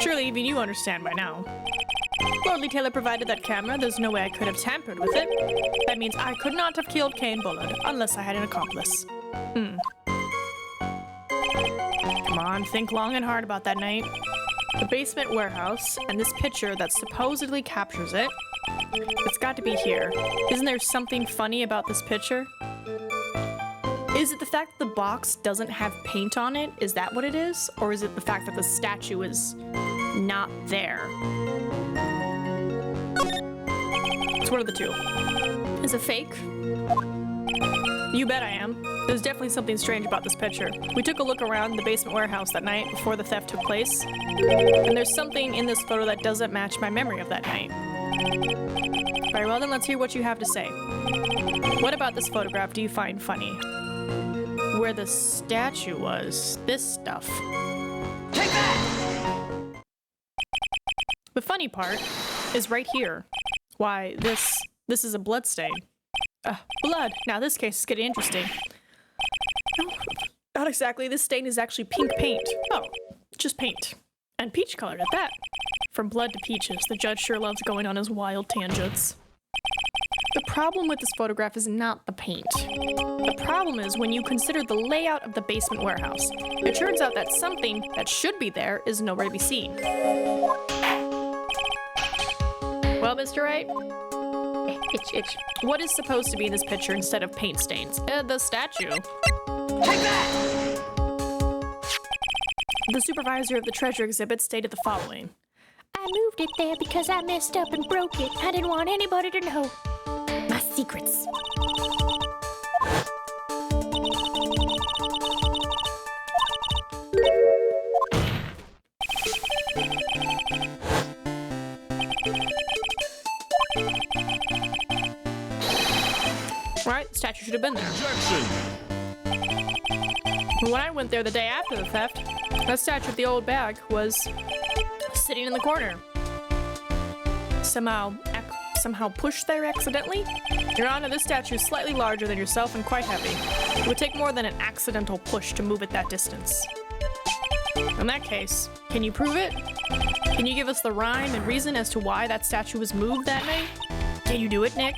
Surely even you understand by now. Lorley Taylor provided that camera. There's no way I could have tampered with it. That means I could not have killed Kane Bullard unless I had an accomplice. Come on, think long and hard about that night. The basement warehouse and this picture that supposedly captures it. It's got to be here. Isn't there something funny about this picture? Is it the fact that the box doesn't have paint on it? Is that what it is? Or is it the fact that the statue is not there? It's one of the two. Is it fake? You bet I am. There's definitely something strange about this picture. We took a look around the basement warehouse that night before the theft took place, and there's something in this photo that doesn't match my memory of that night. Very well, then let's hear what you have to say. What about this photograph do you find funny? Where the statue was, this stuff. Take that! The funny part is right here. Why, this is a blood stain. Blood. Now this case is getting interesting. No, not exactly. This stain is actually pink paint. Oh, just paint. And peach colored at that. From blood to peaches, the judge sure loves going on his wild tangents. The problem with this photograph is not the paint. The problem is when you consider the layout of the basement warehouse. It turns out that something that should be there is nowhere to be seen. Well, Mr. Wright? Itch. What is supposed to be in this picture instead of paint stains? The statue. Take that! The supervisor of the treasure exhibit stated the following. I moved it there because I messed up and broke it. I didn't want anybody to know my secrets. Right, the statue should have been there. Objection. When I went there the day after the theft, that statue of the old bag was sitting in the corner. Somehow pushed there accidentally? Your Honor, this statue is slightly larger than yourself and quite heavy. It would take more than an accidental push to move it that distance. In that case, can you prove it? Can you give us the rhyme and reason as to why that statue was moved that night? Can you do it, Nick?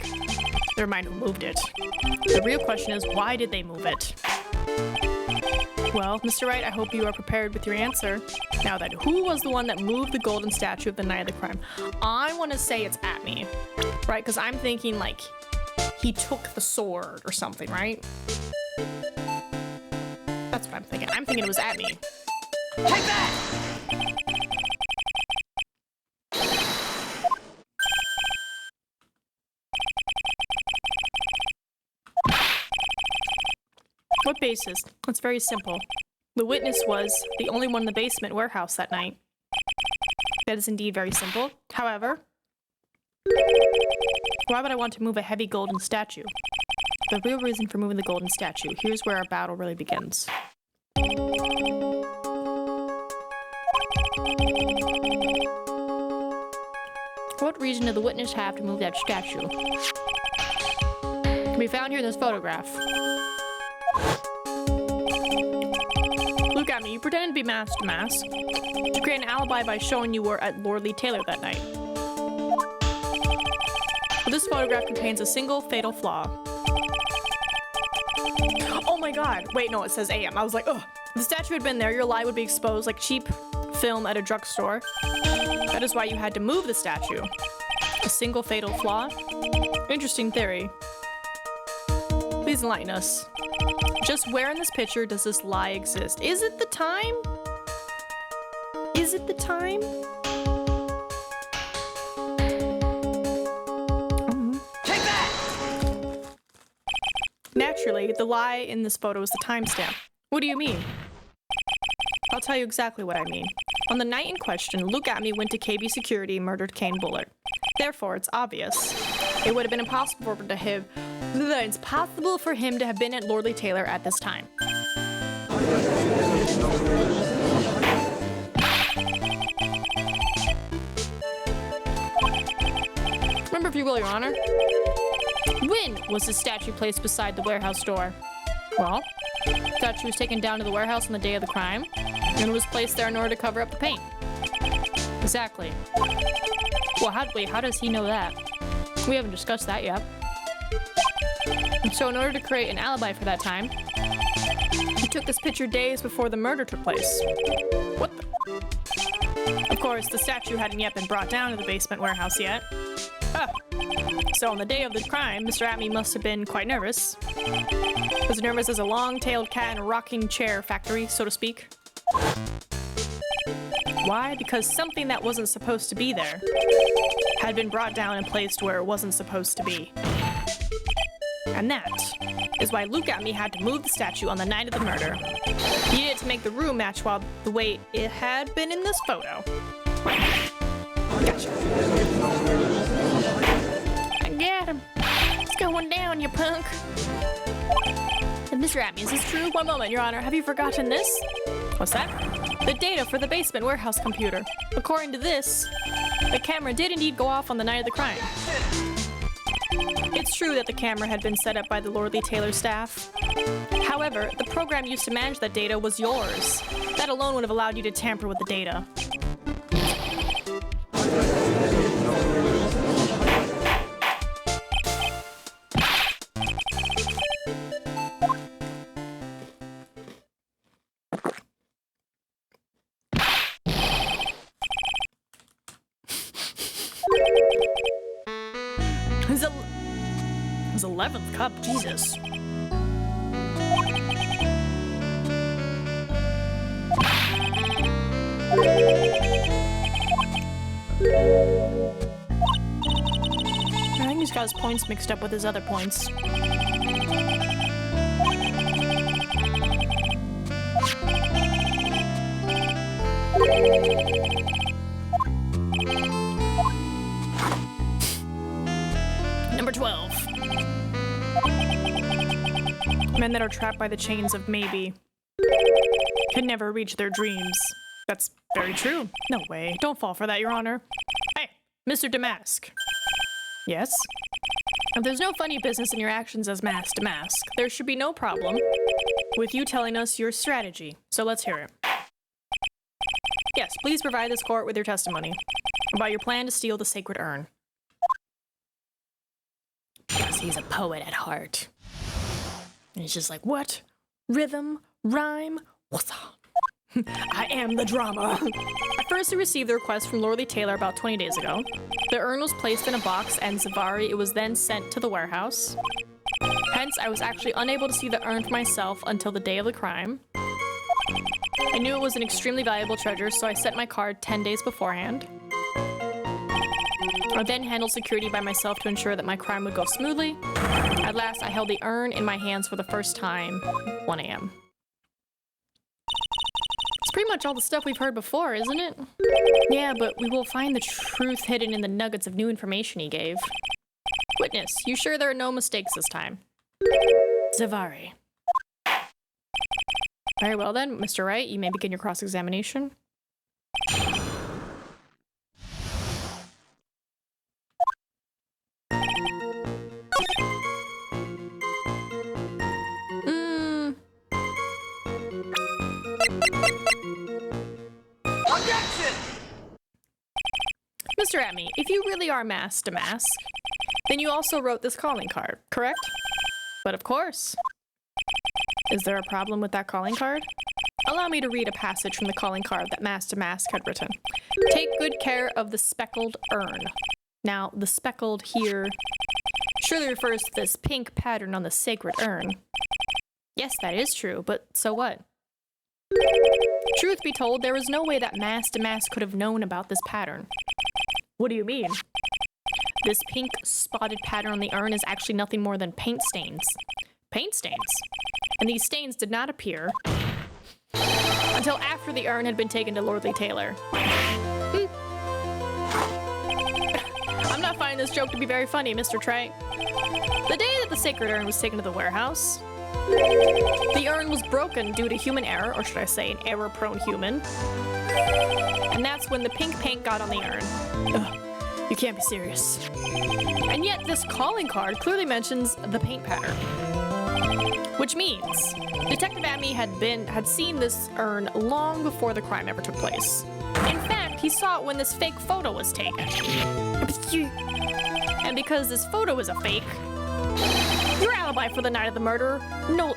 Never mind who moved it. The real question is, why did they move it? Well, Mr. Wright, I hope you are prepared with your answer. Now then, who was the one that moved the golden statue of the night of the crime? I want to say it's at me, right? Because I'm thinking like he took the sword or something, right? That's what I'm thinking. I'm thinking it was at me. Take that! What basis? It's very simple. The witness was the only one in the basement warehouse that night. That is indeed very simple. However, why would I want to move a heavy golden statue? The real reason for moving the golden statue. Here's where our battle really begins. What reason did the witness have to move that statue? Can be found here in this photograph. Look at me, you pretended to be mask to mask to create an alibi by showing you were at Lord Lee Taylor that night. But this photograph contains a single fatal flaw. Oh my god, wait, no, it says AM. I was like, ugh. If the statue had been there, your lie would be exposed like cheap film at a drugstore. That is why you had to move the statue. A single fatal flaw? Interesting theory. Please enlighten us. Just where in this picture does this lie exist? Is it the time? Is it the time? Take that! Naturally, the lie in this photo is the timestamp. What do you mean? I'll tell you exactly what I mean. On the night in question, Luke Atme went to KB Security and murdered Kane Bullard. Therefore, it's obvious. It would have been impossible for him to have been at Lord Lee Taylor at this time. Remember, if you will, Your Honor. When was the statue placed beside the warehouse door? Well, the statue was taken down to the warehouse on the day of the crime, and was placed there in order to cover up the paint. Exactly. Well, how does he know that? We haven't discussed that yet. And so in order to create an alibi for that time, he took this picture days before the murder took place. What the? Of course, the statue hadn't yet been brought down to the basement warehouse yet. So on the day of the crime, Mr. Atme must have been quite nervous. As nervous as a long-tailed cat in a rocking chair factory, so to speak. Why? Because something that wasn't supposed to be there had been brought down and placed where it wasn't supposed to be. And that is why Luke Atme had to move the statue on the night of the murder. He did it to make the room match the way it had been in this photo. Gotcha. I got him. It's going down, you punk. Mr. Atme, is this true? One moment, Your Honor. Have you forgotten this? What's that? The data for the basement warehouse computer. According to this, the camera did indeed go off on the night of the crime. It's true that the camera had been set up by the Lord Lee Taylor staff. However, the program used to manage that data was yours. That alone would have allowed you to tamper with the data. His 11th cup, Jesus. I think he's got his points mixed up with his other points. Number 12. Men that are trapped by the chains of maybe can never reach their dreams. That's very true. No way. Don't fall for that, Your Honor. Hey, Mr. Damask. Yes? If there's no funny business in your actions as Mask Damask, there should be no problem with you telling us your strategy. So let's hear it. Yes, please provide this court with your testimony about your plan to steal the sacred urn. Because he's a poet at heart. And he's just like, what? Rhythm? Rhyme? What's up? I am the drama. I first received the request from Lorley Taylor about 20 days ago. The urn was placed in a box and Zavari, it was then sent to the warehouse. Hence, I was actually unable to see the urn for myself until the day of the crime. I knew it was an extremely valuable treasure, so I sent my card 10 days beforehand. I then handled security by myself to ensure that my crime would go smoothly. At last, I held the urn in my hands for the first time, 1 a.m. It's pretty much all the stuff we've heard before, isn't it? Yeah, but we will find the truth hidden in the nuggets of new information he gave. Witness, you sure there are no mistakes this time? Zavari. Very well then, Mr. Wright, you may begin your cross-examination. Mr. Atme, if you really are Mask Damask, then you also wrote this calling card, correct? But of course. Is there a problem with that calling card? Allow me to read a passage from the calling card that Mask Damask had written. Take good care of the speckled urn. Now, the speckled here surely refers to this pink pattern on the sacred urn. Yes, that is true, but so what? Truth be told, there is no way that Mask Damask could have known about this pattern. What do you mean? This pink spotted pattern on the urn is actually nothing more than paint stains. Paint stains? And these stains did not appear until after the urn had been taken to Lordly Taylor. I'm not finding this joke to be very funny, Mr. Trey. The day that the sacred urn was taken to the warehouse, the urn was broken due to human error, or should I say an error-prone human. And that's when the pink paint got on the urn. Ugh, you can't be serious. And yet this calling card clearly mentions the paint pattern. Which means Detective Atme had seen this urn long before the crime ever took place. In fact, he saw it when this fake photo was taken. And because this photo is a fake, your alibi for the night of the murder no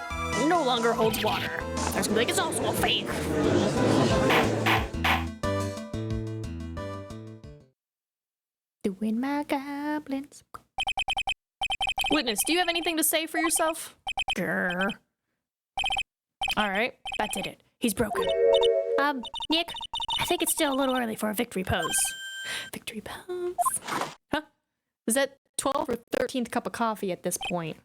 longer holds water. There's gonna be like, it's also a fake. Doing my goblins. Witness, do you have anything to say for yourself? Grr. Alright, that did it. He's broken. Nick, I think it's still a little early for a victory pose. Victory pose? Huh? Is that 12th or 13th cup of coffee at this point?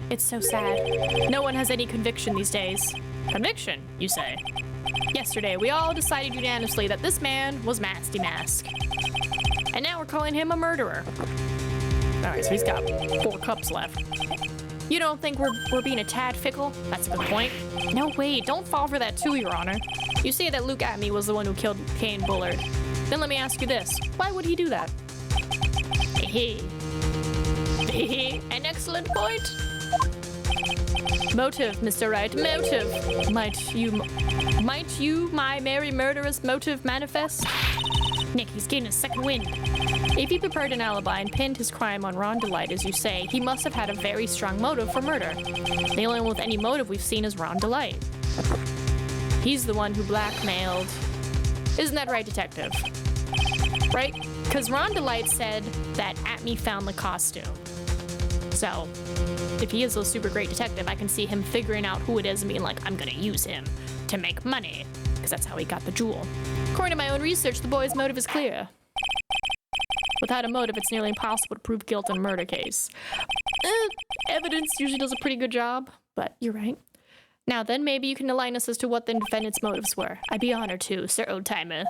It's so sad. No one has any conviction these days. Conviction, you say? Yesterday, we all decided unanimously that this man was Mask Damask. And now we're calling him a murderer. Alright, so he's got 4 cups left. You don't think we're being a tad fickle? That's a good point. No, wait, don't fall for that too, Your Honor. You say that Luke Atme was the one who killed Kane Bullard. Then let me ask you this. Why would he do that? An excellent point. Motive, Mr. Wright, motive. Might you, my merry murderous motive manifest? Nick, he's getting a second wind. If he prepared an alibi and pinned his crime on Ron Delight, as you say, he must have had a very strong motive for murder. The only one with any motive we've seen is Ron Delight. He's the one who blackmailed. Isn't that right, Detective? Right? Because Ron Delight said that Atme found the costume. So, if he is a super great detective, I can see him figuring out who it is and being like, I'm gonna use him. to make money, because that's how he got the jewel. According to my own research, the boy's motive is clear. Without a motive, it's nearly impossible to prove guilt in a murder case. Evidence usually does a pretty good job, but you're right. Now then, maybe you can enlighten us as to what the defendant's motives were. I'd be honored to, Sir Oldtimer.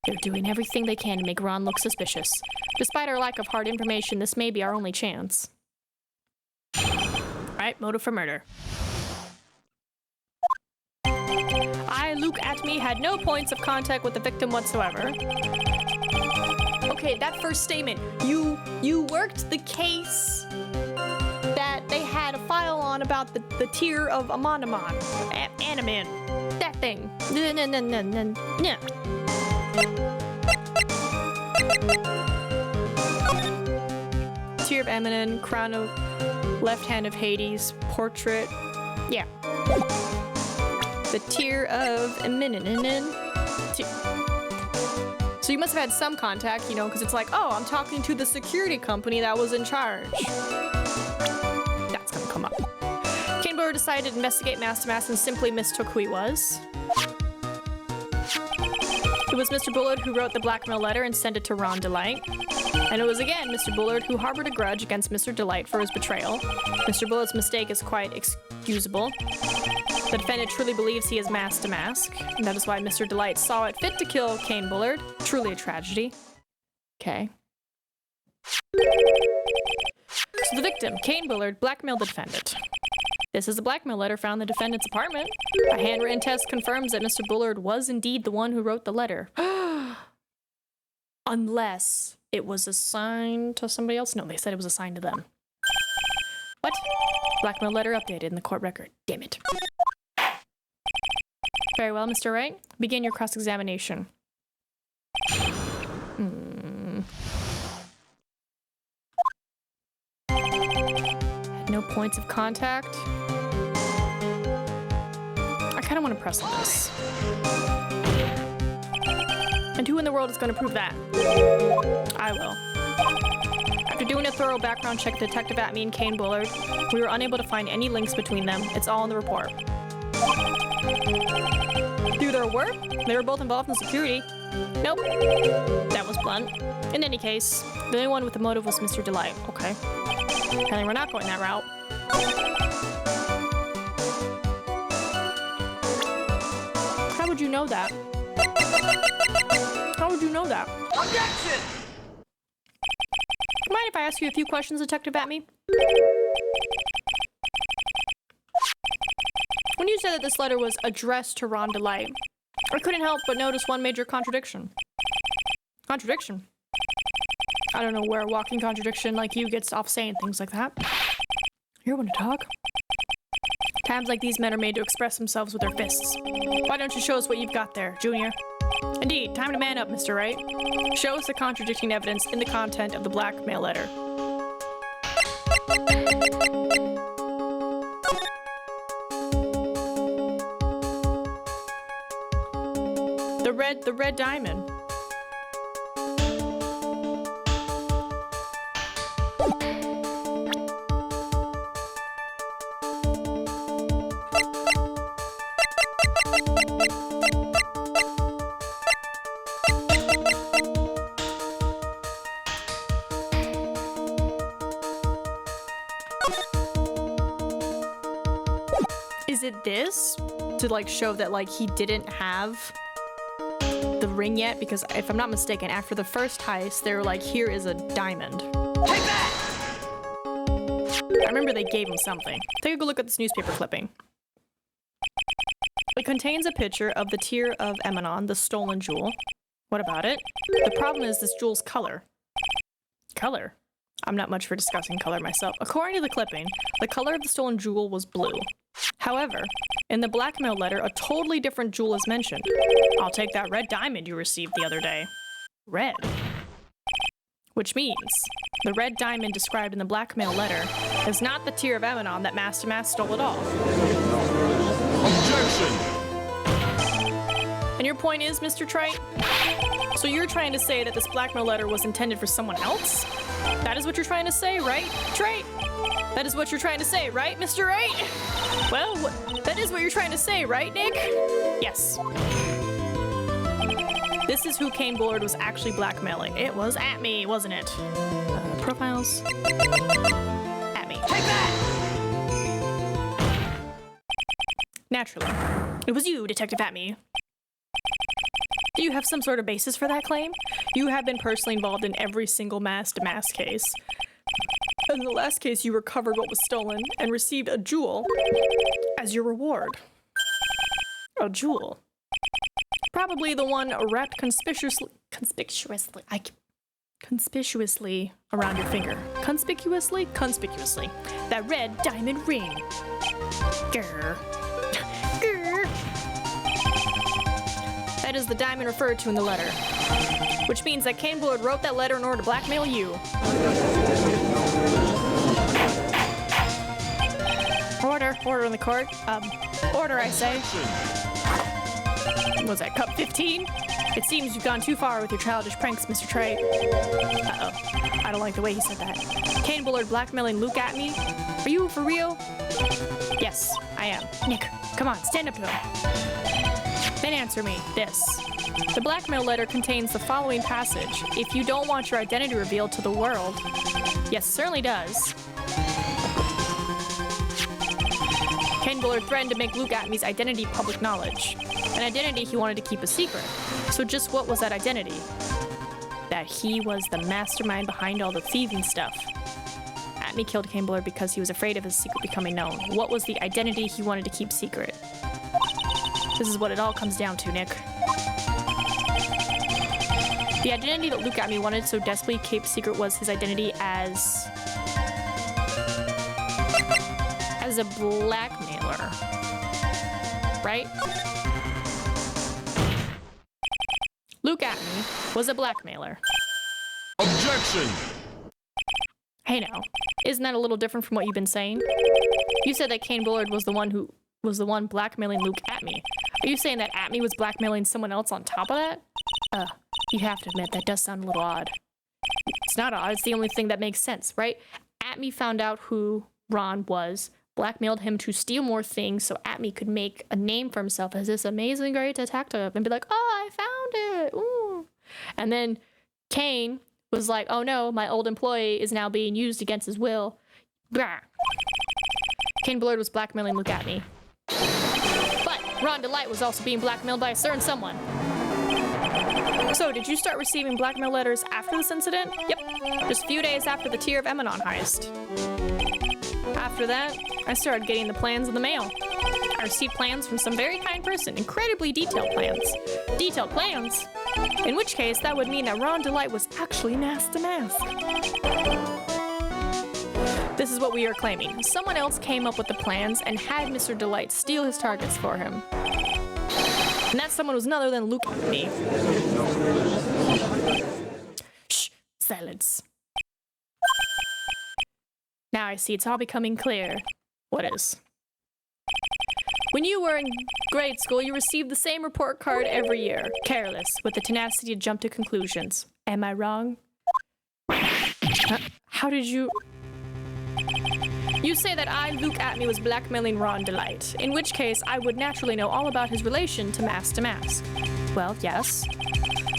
They're doing everything they can to make Ron look suspicious. Despite our lack of hard information, this may be our only chance. Right, motive for murder. I, Luke Atme, had no points of contact with the victim whatsoever. Okay, that first statement. You worked the case that they had a file on about the tier of Amonamon. Animan. That thing. No. Tier of Emanon, crown of left hand of Hades, portrait. Yeah. The tier of Emanon. So you must have had some contact, you know, because it's like, oh, I'm talking to the security company that was in charge. That's gonna come up. Kaneblur decided to investigate Master Mass and simply mistook who he was. It was Mr. Bullard who wrote the blackmail letter and sent it to Ron Delight. And it was again Mr. Bullard who harbored a grudge against Mr. Delight for his betrayal. Mr. Bullard's mistake is quite excusable. The defendant truly believes he is masked to mask, and that is why Mr. Delight saw it fit to kill Kane Bullard. Truly a tragedy. Okay. So the victim, Kane Bullard, blackmailed the defendant. This is a blackmail letter found in the defendant's apartment. A handwritten test confirms that Mr. Bullard was indeed the one who wrote the letter. Unless it was assigned to somebody else. No, they said it was assigned to them. What? Blackmail letter updated in the court record. Damn it. Very well, Mr. Wright. Begin your cross-examination. Had no points of contact. I kind of want to press on this. And who in the world is going to prove that? I will. After doing a thorough background check, Detective Atme and Kane Bullard, we were unable to find any links between them. It's all in the report. Through their work, they were both involved in security. Nope. That was blunt. In any case, the only one with the motive was Mr. Delight. Okay. Apparently we're not going that route. How would you know that? How would you know that? Objection! Mind if I ask you a few questions, Detective Atme? When you said that this letter was addressed to Ron Delight, I couldn't help but notice one major contradiction. Contradiction? I don't know where a walking contradiction like you gets off saying things like that. You're one to talk. Times like these men are made to express themselves with their fists. Why don't you show us what you've got there, Junior? Indeed, time to man up, Mr. Wright. Show us the contradicting evidence in the content of the blackmail letter. The red diamond. Is it this? To like show that like he didn't have the ring yet? Because if I'm not mistaken, after the first heist, they were like, here is a diamond. Take that! I remember they gave him something. Take a good look at this newspaper clipping. It contains a picture of the tier of Emanon, the stolen jewel. What about it? The problem is this jewel's color. Color? I'm not much for discussing color myself. According to the clipping, the color of the stolen jewel was blue. However, in the blackmail letter, a totally different jewel is mentioned. I'll take that red diamond you received the other day. Red. Which means the red diamond described in the blackmail letter is not the tier of Emanon that Master Mass stole at all. Objection! And your point is, Mr. Trite? So you're trying to say that this blackmail letter was intended for someone else? That is what you're trying to say, right, Wright? That is what you're trying to say, right, Mr. Wright? Well, that is what you're trying to say, right, Nick? Yes. This is who Kane Bullard was actually blackmailing. It was at me, wasn't it? Profiles. At me. Take that! Naturally. It was you, Detective Atme. Do you have some sort of basis for that claim? You have been personally involved in every single mass-to-mass case. In the last case, you recovered what was stolen and received a jewel as your reward. A jewel. Probably the one wrapped conspicuously around your finger. Conspicuously? Conspicuously. That red diamond ring. Grr. Grr. That is the diamond referred to in the letter. Which means that Kane Bullard wrote that letter in order to blackmail you. Order in the court. Order, I say. Was that cup 15? It seems you've gone too far with your childish pranks, Mr. Trey. Uh-oh. I don't like the way he said that. Kane Bullard blackmailing Luke at me? Are you for real? Yes, I am. Nick, come on, stand up to him. Then answer me this. The blackmail letter contains the following passage. If you don't want your identity revealed to the world... Yes, it certainly does. Kane Bullard threatened to make Luke Atme's identity public knowledge. An identity he wanted to keep a secret. So just what was that identity? That he was the mastermind behind all the thieving stuff. Atme killed Kane Bullard because he was afraid of his secret becoming known. What was the identity he wanted to keep secret? This is what it all comes down to, Nick. The identity that Luke Atme wanted so desperately keep secret was his identity as a blackmailer. Right? Luke Atme was a blackmailer. Objection! Hey now, isn't that a little different from what you've been saying? You said that Kane Bullard was the one blackmailing Luke Atme. Are you saying that Atme was blackmailing someone else on top of that? You have to admit, that does sound a little odd. It's not odd, it's the only thing that makes sense, right? Atme found out who Ron was, blackmailed him to steal more things so Atme could make a name for himself as this amazing great detective and be like, oh, I found it, ooh. And then Kane was like, oh no, my old employee is now being used against his will. Blah. Kane Bullard was blackmailing Luke Atme. But Ron DeLite was also being blackmailed by a certain someone. So, did you start receiving blackmail letters after this incident? Yep, just a few days after the Tear of Emanon heist. After that, I started getting the plans in the mail. I received plans from some very kind person, incredibly detailed plans. Detailed plans? In which case, that would mean that Ron DeLite was actually mask to mask. This is what we are claiming. Someone else came up with the plans and had Mr. DeLite steal his targets for him. And that someone was none other than Luke Atme. Shh, silence. Now I see it's all becoming clear. What is? When you were in grade school, you received the same report card every year. Careless, with the tenacity to jump to conclusions. Am I wrong? How did you... You say that I, Luke Atme, was blackmailing Ron DeLite, in which case I would naturally know all about his relation to Mask. Well, yes.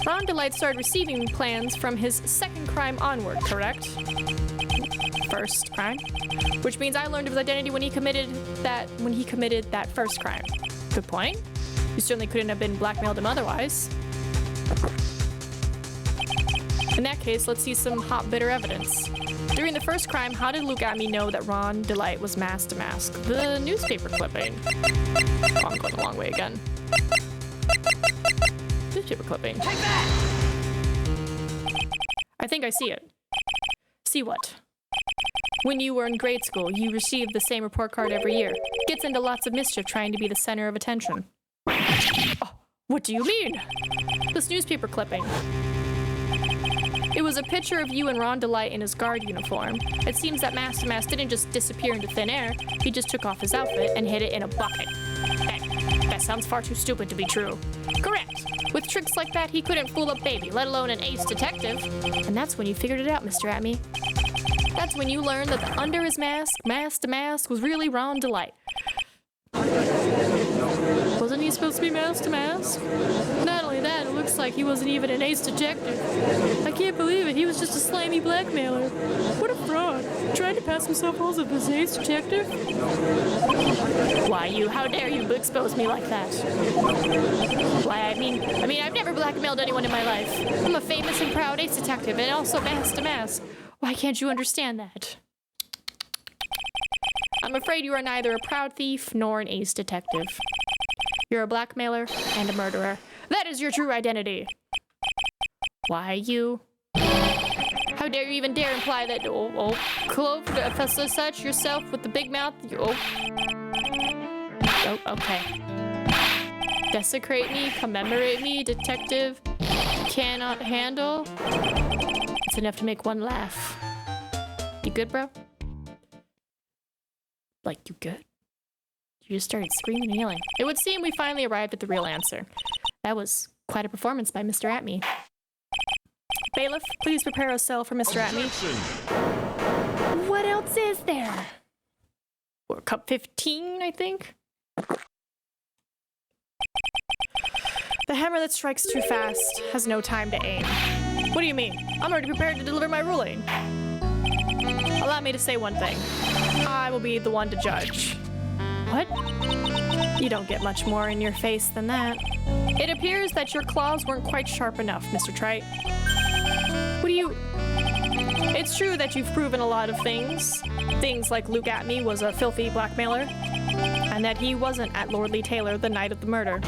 Ron DeLite started receiving plans from his second crime onward, correct? First crime? Which means I learned of his identity when he committed that first crime. Good point. You certainly couldn't have been blackmailed him otherwise. In that case, let's see some hot, bitter evidence. During the first crime, how did Luke Atme know that Ron DeLite was mask to mask? The newspaper clipping. Oh, I'm going the long way again. Newspaper clipping. Take that! I think I see it. See what? When you were in grade school, you received the same report card every year. Gets into lots of mischief trying to be the center of attention. Oh, what do you mean? This newspaper clipping. It was a picture of you and Ron DeLite in his guard uniform. It seems that Mask to Mask didn't just disappear into thin air. He just took off his outfit and hid it in a bucket. Hey, that sounds far too stupid to be true. Correct. With tricks like that, he couldn't fool a baby, let alone an ace detective. And that's when you figured it out, Mr. Atme. That's when you learned that the under his mask, mask to mask, was really Ron Delight. Wasn't he supposed to be mask to mask? Not only that, it looks like he wasn't even an ace detective. I can't believe it, he was just a slimy blackmailer. What a fraud. Trying to pass himself off as an ace detective? Why, how dare you expose me like that? Why, I mean, I've never blackmailed anyone in my life. I'm a famous and proud ace detective and also mask to mask. Why can't you understand that? I'm afraid you are neither a proud thief nor an ace detective. You're a blackmailer and a murderer. That is your true identity. Why, you? How dare you even dare imply that, clothed as such yourself with the big mouth? Oh, okay. Desecrate me, commemorate me, detective. Cannot handle. It's enough to make one laugh. You good, bro? Like, you good? You just started screaming and yelling. It would seem we finally arrived at the real answer. That was quite a performance by Mr. Atme. Bailiff, please prepare a cell for Mr. Atme. What else is there? Or cup 15, I think? The hammer that strikes too fast has no time to aim. What do you mean? I'm already prepared to deliver my ruling. Allow me to say one thing. I will be the one to judge. What? You don't get much more in your face than that. It appears that your claws weren't quite sharp enough, Mr. Trite. What do you... It's true that you've proven a lot of things. Things like Luke Atme was a filthy blackmailer, and that he wasn't at Lordly Taylor the night of the murder.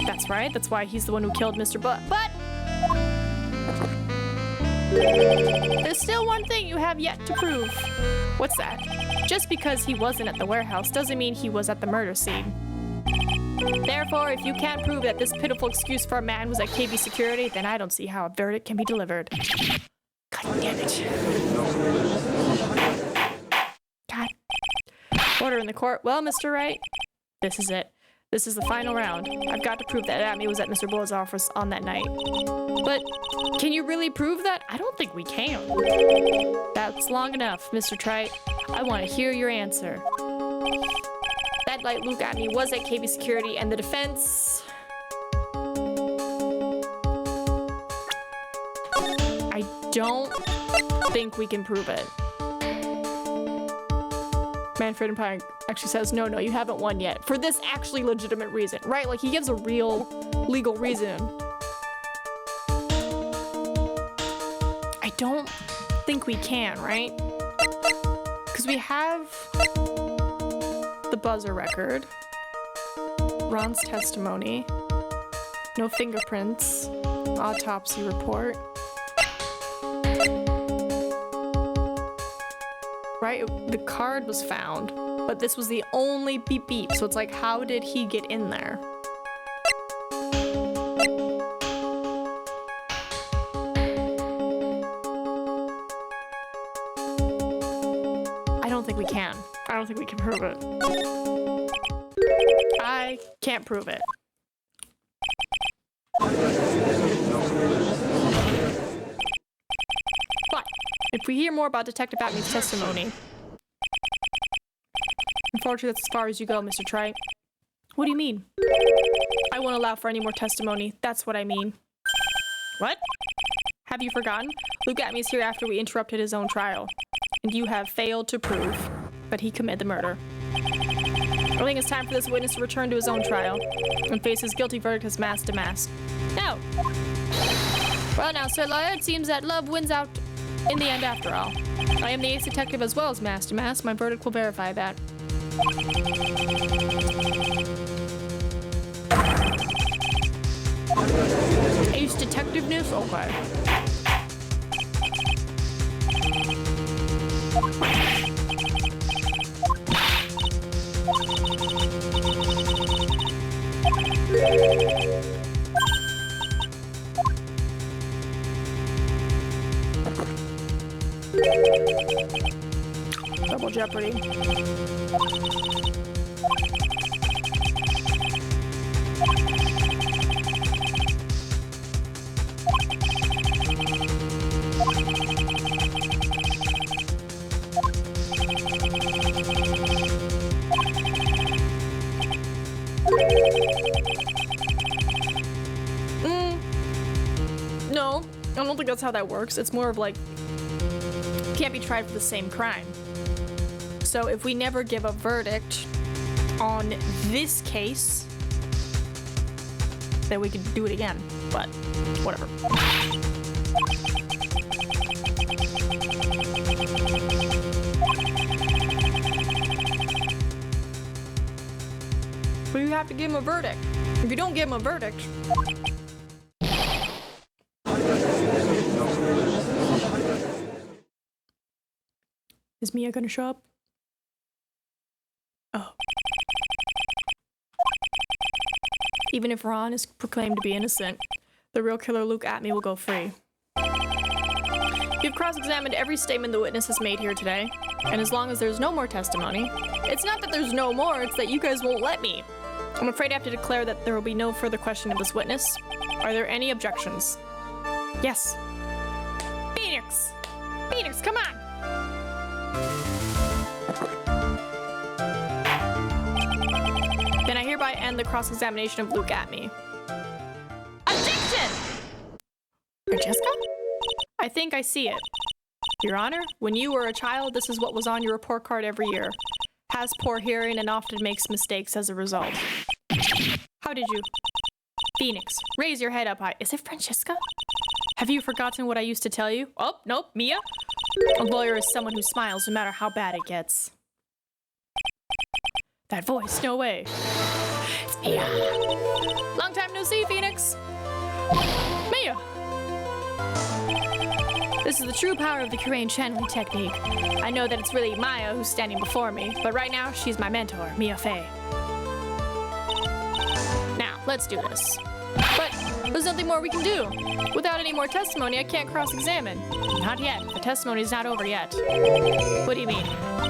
That's right, that's why he's the one who killed Mr. But there's still one thing you have yet to prove. What's that? Just because he wasn't at the warehouse doesn't mean he was at the murder scene. Therefore, if you can't prove that this pitiful excuse for a man was at KB Security, then I don't see how a verdict can be delivered. God damn it. God. Order in the court. Well, Mr. Wright, this is it. This is the final round. I've got to prove that Atme was at Mr. Bullard's office on that night. But can you really prove that? I don't think we can. That's long enough, Mr. Trite. I want to hear your answer. That night, Luke Atme was at KB Security, and the defense... I don't think we can prove it. Manfred and Pine actually says, no, you haven't won yet. For this actually legitimate reason, right? Like, he gives a real legal reason. I don't think we can, right? Because we have the buzzer record, Ron's testimony, no fingerprints, autopsy report. Right? The card was found, but this was the only beep beep. So it's like, how did he get in there? I don't think we can. I don't think we can prove it. I can't prove it. But if we hear more about Detective Atme's testimony... Unfortunately, that's as far as you go, Mr. Trite. What do you mean? I won't allow for any more testimony. That's what I mean. What? Have you forgotten? Luke Atme's here after we interrupted his own trial. And you have failed to prove that he committed the murder. I think it's time for this witness to return to his own trial and face his guilty verdict as mask to mask. No! Well now, Sir Lawyer, it seems that love wins out in the end after all. I am the ace detective as well as mask to mask. My verdict will verify that. Ace detectiveness? Okay. Double Jeopardy. that's how that works. It's more of like, can't be tried for the same crime. So if we never give a verdict on this case, then we could do it again, but whatever. But you have to give him a verdict. If you don't give him a verdict, is Mia gonna show up? Oh. Even if Ron is proclaimed to be innocent, the real killer Luke Atme will go free. You've cross-examined every statement the witness has made here today, and as long as there's no more testimony, it's not that there's no more, it's that you guys won't let me. I'm afraid I have to declare that there will be no further questioning of this witness. Are there any objections? Yes. Phoenix! Phoenix, come on! Then I hereby end the cross-examination of Luke Atme. Objection! Francesca? I think I see it. Your Honor, when you were a child, this is what was on your report card every year. Has poor hearing and often makes mistakes as a result. How did you? Phoenix, raise your head up high. Is it Francesca? Have you forgotten what I used to tell you? Oh, nope, Mia. A lawyer is someone who smiles no matter how bad it gets. That voice, no way. It's Mia. Long time no see, Phoenix. Mia. This is the true power of the Korean channeling technique. I know that it's really Maya who's standing before me, but right now she's my mentor, Mia Fey. Now, let's do this. But there's nothing more we can do. Without any more testimony, I can't cross-examine. Not yet. The testimony's not over yet. What do you mean?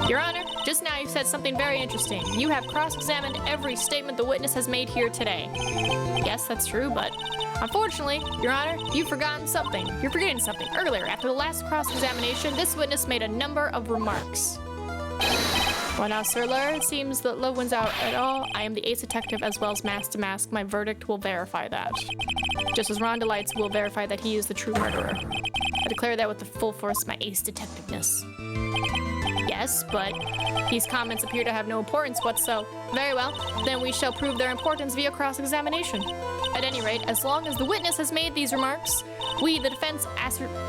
Your Honor, just now you said something very interesting. You have cross-examined every statement the witness has made here today. Yes, that's true, but unfortunately, Your Honor, you've forgotten something. You're forgetting something. Earlier, after the last cross-examination, this witness made a number of remarks. Well now, Sir Lur, it seems that love wins out at all. I am the ace detective as well as mask to mask. My verdict will verify that. Just as Ron Delights will verify that he is the true murderer. I declare that with the full force of my ace detectiveness. Yes, but these comments appear to have no importance whatsoever. Very well, then we shall prove their importance via cross-examination. At any rate, as long as the witness has made these remarks, we, the defense,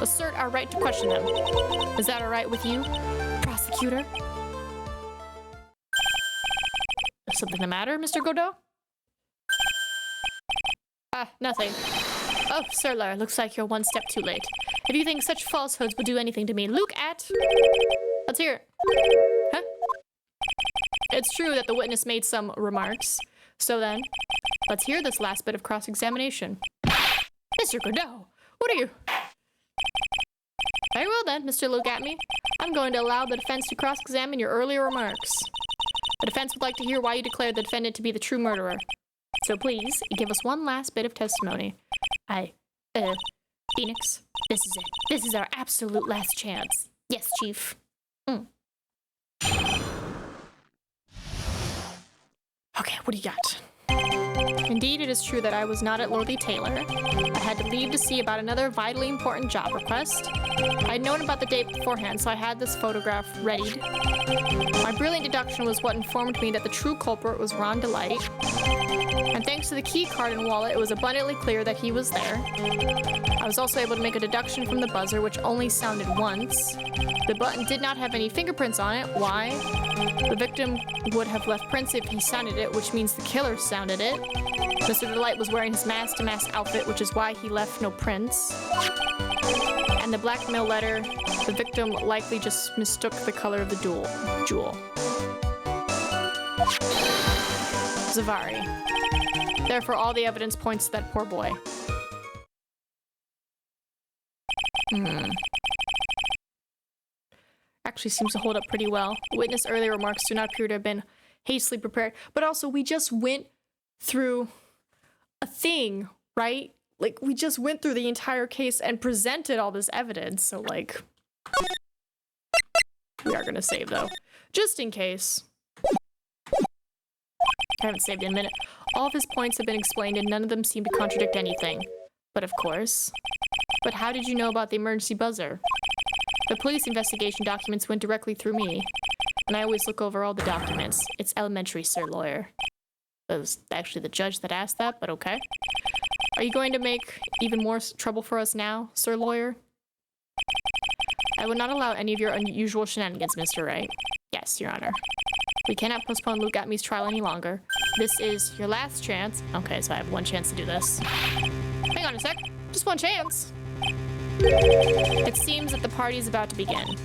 assert our right to question them. Is that all right with you, prosecutor? Is something the matter, Mr. Godot? Ah, nothing. Oh, Sir Lur, looks like you're one step too late. If you think such falsehoods would do anything to me, look at... Let's hear it. Huh? It's true that the witness made some remarks. So then, let's hear this last bit of cross-examination. Mr. Godot, what are you... Very well then, Mr. Look At Me. I'm going to allow the defense to cross-examine your earlier remarks. The defense would like to hear why you declared the defendant to be the true murderer. So please, give us one last bit of testimony. Phoenix, this is it. This is our absolute last chance. Yes, Chief. Okay, what do you got? Indeed, it is true that I was not at Lordly Taylor. I had to leave to see about another vitally important job request. I had known about the date beforehand, so I had this photograph readied. My brilliant deduction was what informed me that the true culprit was Ron Delight. And thanks to the key card and wallet, it was abundantly clear that he was there. I was also able to make a deduction from the buzzer, which only sounded once. The button did not have any fingerprints on it. Why? The victim would have left prints if he sounded it, which means the killer sounded it. Mr. Delight was wearing his mask-to-mask outfit, which is why he left no prints. And the blackmail letter, the victim likely just mistook the color of the jewel. Zavari. Therefore, all the evidence points to that poor boy. Actually seems to hold up pretty well. The witness' earlier remarks do not appear to have been hastily prepared. But also, we just went through a thing, right? Like, we just went through the entire case and presented all this evidence. So, like, we are gonna save, though. Just in case. I haven't saved in a minute. All of his points have been explained and none of them seem to contradict anything. But of course, But how did you know about the emergency buzzer? The police investigation documents went directly through me. And I always look over all the documents. It's elementary, sir lawyer. It was actually the judge that asked that, but okay. Are you going to make even more trouble for us now, sir lawyer? I will not allow any of your unusual shenanigans, Mr. Wright. Yes, Your Honor. We cannot postpone Luke Atmey's trial any longer. This is your last chance. Okay, so I have one chance to do this. Hang on a sec. Just one chance. It seems that the party is about to begin.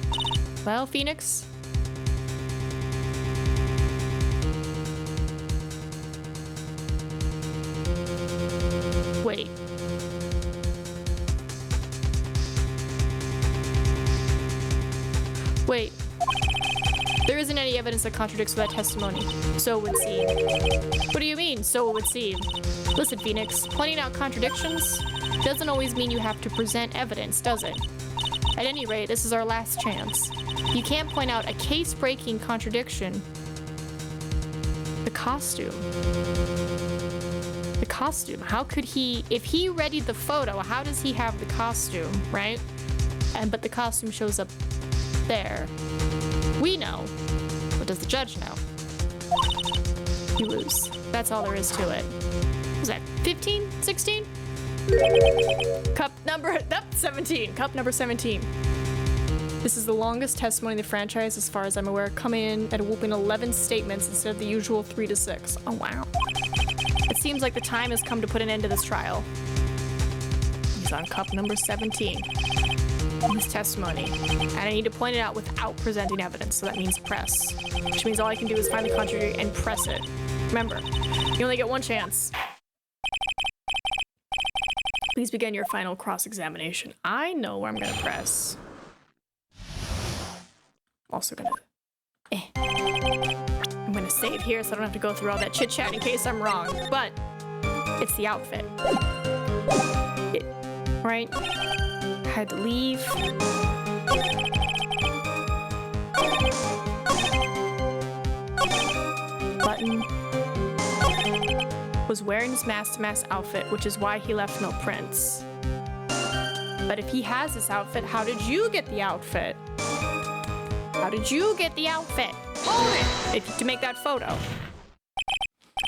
Well, Phoenix? Wait. Wait. There isn't any evidence that contradicts that testimony. So it would seem. What do you mean, so it would seem? Listen, Phoenix, pointing out contradictions doesn't always mean you have to present evidence, does it? At any rate, this is our last chance. You can't point out a case-breaking contradiction. The costume. The costume. How could he... If he readied the photo, how does he have the costume, right? But the costume shows up there. We know. What does the judge know? You lose. That's all there is to it. Was that 15? 16? Cup number... 17. Cup number 17. This is the longest testimony in the franchise, as far as I'm aware, coming in at a whooping 11 statements instead of the usual 3 to 6. Oh, wow. It seems like the time has come to put an end to this trial. He's on cup number 17. His testimony. And I need to point it out without presenting evidence, so that means press. Which means all I can do is find the contrary and press it. Remember, you only get one chance. Please begin your final cross-examination. I know where I'm gonna press. I'm also gonna... I'm gonna save here so I don't have to go through all that chit-chat in case I'm wrong. But it's the outfit. Right? I had to leave. Button was wearing his mask-to-mask outfit, which is why he left no prints. But if he has this outfit, how did you get the outfit? How did you get the outfit? To make that photo.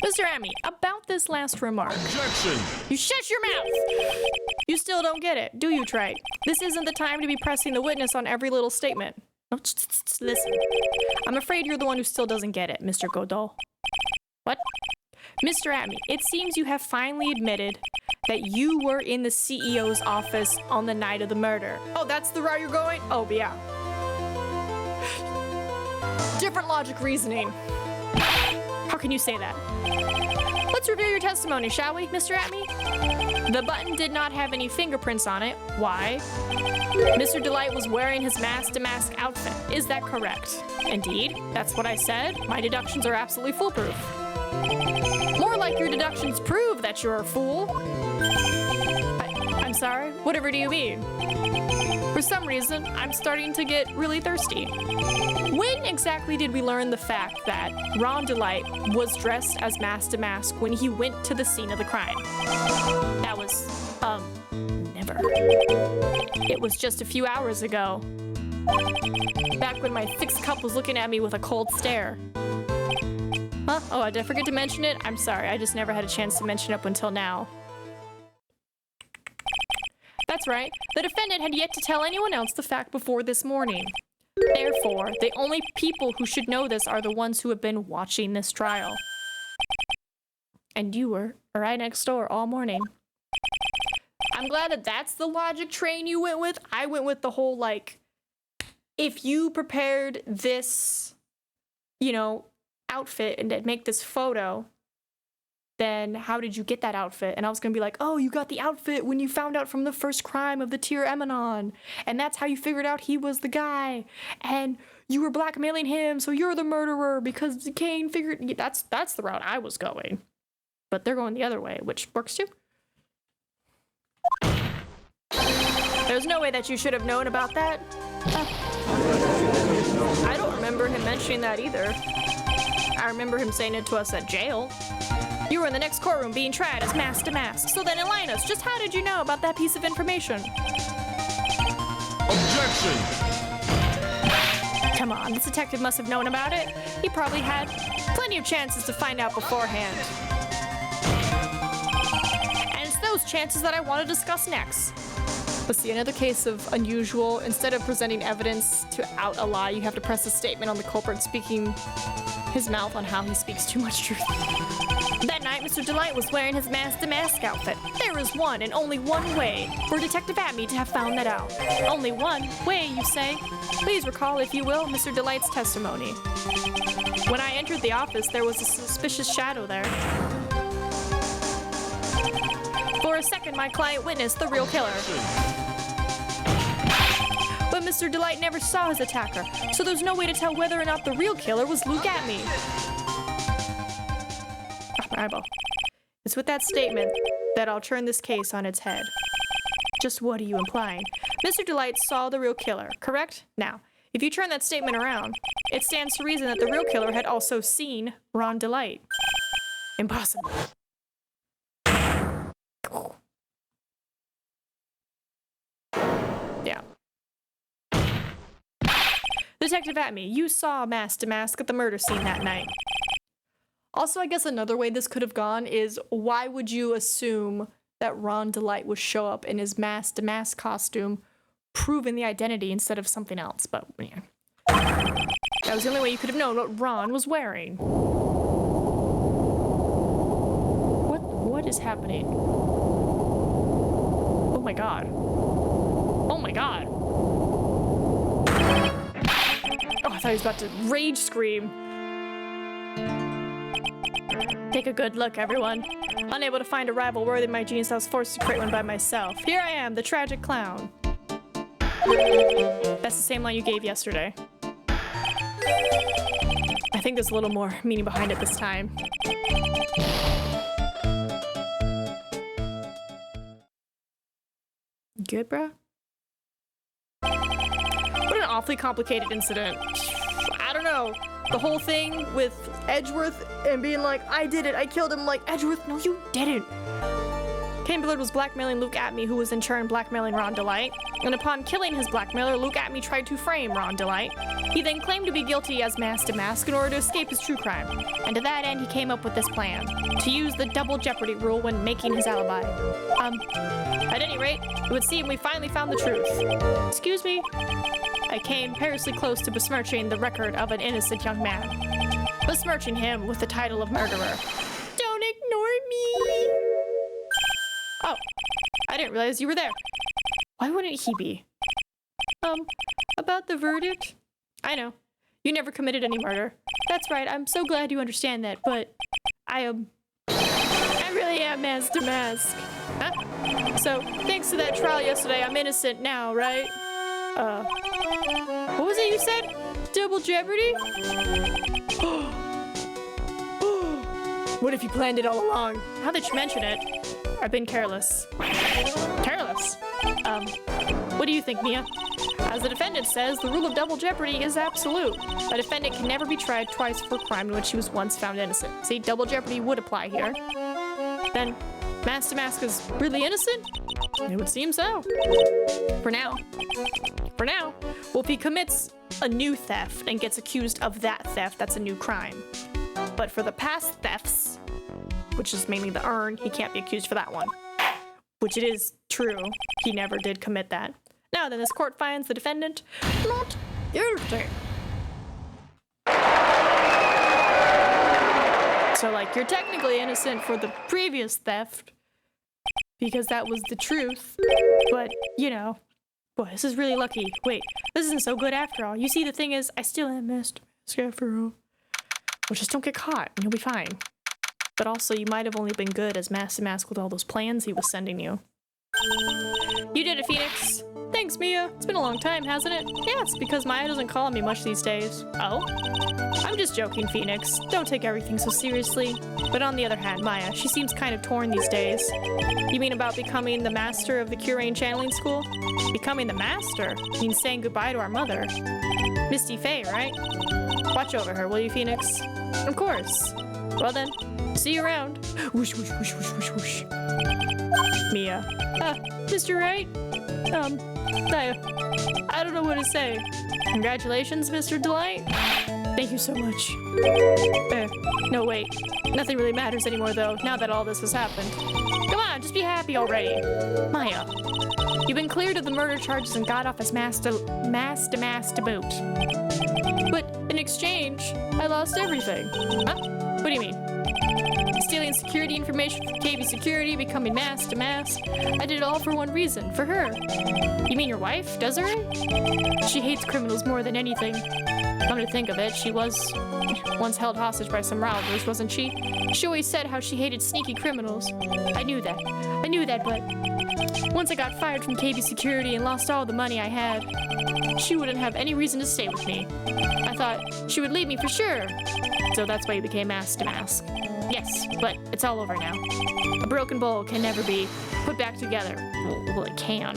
Mr. Atmey, about this last remark. Objection! You shut your mouth! You still don't get it, do you, Trey? This isn't the time to be pressing the witness on every little statement. No, just listen. I'm afraid you're the one who still doesn't get it, Mr. Godot. What? Mr. Atmey, it seems you have finally admitted that you were in the CEO's office on the night of the murder. Oh, that's the route you're going? Oh, yeah. Different logic reasoning. How can you say that? Let's review your testimony, shall we, Mr. Atmey? The button did not have any fingerprints on it. Why? Mr. Delight was wearing his mask-to-mask outfit. Is that correct? Indeed, that's what I said. My deductions are absolutely foolproof. More like your deductions prove that you're a fool. I'm sorry? Whatever do you mean? For some reason, I'm starting to get really thirsty. When exactly did we learn the fact that Ron Delight was dressed as Mask to Mask when he went to the scene of the crime? That was, never. It was just a few hours ago. Back when my sixth cup was looking at me with a cold stare. Huh? Oh, did I forget to mention it? I'm sorry, I just never had a chance to mention it up until now. That's right. The defendant had yet to tell anyone else the fact before this morning. Therefore, the only people who should know this are the ones who have been watching this trial. And you were right next door all morning. I'm glad that that's the logic train you went with. I went with the whole, like, if you prepared this, you know, outfit and to make this photo, then how did you get that outfit? And I was gonna be like, oh, you got the outfit when you found out from the first crime of the Tier Emanon. And that's how you figured out he was the guy. And you were blackmailing him, so you're the murderer because Kane figured... That's the route I was going. But they're going the other way, which works too. There's no way that you should have known about that. I don't remember him mentioning that either. I remember him saying it to us at jail. You were in the next courtroom being tried as Mask to Mask. So then enlighten us, just how did you know about that piece of information? Objection! Come on, this detective must have known about it. He probably had plenty of chances to find out beforehand. And it's those chances that I want to discuss next. Let's see, another case of unusual. Instead of presenting evidence to out a lie, you have to press a statement on the culprit speaking his mouth on how he speaks too much truth. That night, Mr. Delight was wearing his mask-to-mask outfit. There is one and only one way for Detective Atme to have found that out. Only one way, you say? Please recall, if you will, Mr. Delight's testimony. When I entered the office, there was a suspicious shadow there. For a second, my client witnessed the real killer. But Mr. Delight never saw his attacker, so there's no way to tell whether or not the real killer was Luke Atme. My eyeball. It's with that statement that I'll turn this case on its head. Just what are you implying? Mr. Delight saw the real killer, correct? Now, if you turn that statement around, it stands to reason that the real killer had also seen Ron Delight. Impossible. Yeah. Detective Atme, you saw Mask to Mask at the murder scene that night. Also, I guess another way this could have gone is, why would you assume that Ron Delight would show up in his Mask to Mask costume, proving the identity instead of something else? But yeah, that was the only way you could have known what Ron was wearing. What is happening? Oh my god. Oh my god. Oh, I thought he was about to rage scream. Take a good look, everyone. Unable to find a rival worthy of my genius, I was forced to create one by myself. Here I am, the tragic clown. That's the same line you gave yesterday. I think there's a little more meaning behind it this time. Good, bruh? What an awfully complicated incident. I don't know. The whole thing with Edgeworth and being like, I did it, I killed him. Like, Edgeworth, no, you didn't. Kane Billard was blackmailing Luke Atme, who was in turn blackmailing Ron Delight. And upon killing his blackmailer, Luke Atme tried to frame Ron Delight. He then claimed to be guilty as Mask to Mask in order to escape his true crime. And to that end, he came up with this plan, to use the double jeopardy rule when making his alibi. At any rate, it would seem we finally found the truth. Excuse me? I came perilously close to besmirching the record of an innocent young man. Besmirching him with the title of murderer. Don't ignore me! Oh, I didn't realize you were there. Why wouldn't he be? About the verdict? I know. You never committed any murder. That's right, I'm so glad you understand that, but I really am Mask to Mask. Huh? So, thanks to that trial yesterday, I'm innocent now, right? What was it you said? Double jeopardy? What if you planned it all along? Now that you mention it, I've been careless. Careless? What do you think, Mia? As the defendant says, the rule of double jeopardy is absolute. A defendant can never be tried twice for a crime in which he was once found innocent. See, double jeopardy would apply here. Then, Mask to Mask is really innocent? It would seem so. For now. For now. Well, if he commits a new theft and gets accused of that theft, that's a new crime. But for the past thefts, which is mainly the urn, he can't be accused for that one. Which it is true. He never did commit that. Now then, this court finds the defendant not guilty. So, like, you're technically innocent for the previous theft because that was the truth. But, you know, boy, this is really lucky. Wait, this isn't so good after all. You see, the thing is, I still am Mask to Mask after all. Well, just don't get caught and you'll be fine. But also, you might have only been good as Mask to Mask with all those plans he was sending you. You did it, Phoenix. Thanks, Mia. It's been a long time, hasn't it? Yeah, it's because Maya doesn't call me much these days. Oh? I'm just joking, Phoenix. Don't take everything so seriously. But on the other hand, Maya, she seems kind of torn these days. You mean about becoming the master of the Curain channeling school? Becoming the master means saying goodbye to our mother. Misty Faye, right? Watch over her, will you, Phoenix? Of course. Well then, see you around. Whoosh, whoosh, whoosh, whoosh, whoosh, whoosh. Mia. Mr. Wright? I don't know what to say. Congratulations, Mr. Delight. Thank you so much. No, wait. Nothing really matters anymore, though, now that all this has happened. Come on, just be happy already. Maya, you've been cleared of the murder charges and got off as mass to boot. But in exchange, I lost everything. Huh? What do you mean? Stealing security information from KB Security, becoming mass to mass. I did it all for one reason, for her. You mean your wife, Desiree? She hates criminals more than anything. Come to think of it, she was once held hostage by some robbers, wasn't she? She always said how she hated sneaky criminals. I knew that, but once I got fired from KB Security and lost all the money I had, she wouldn't have any reason to stay with me. I thought she would leave me for sure. So that's why you became mask to mask. Yes, but it's all over now. A broken bowl can never be put back together. Well, it can.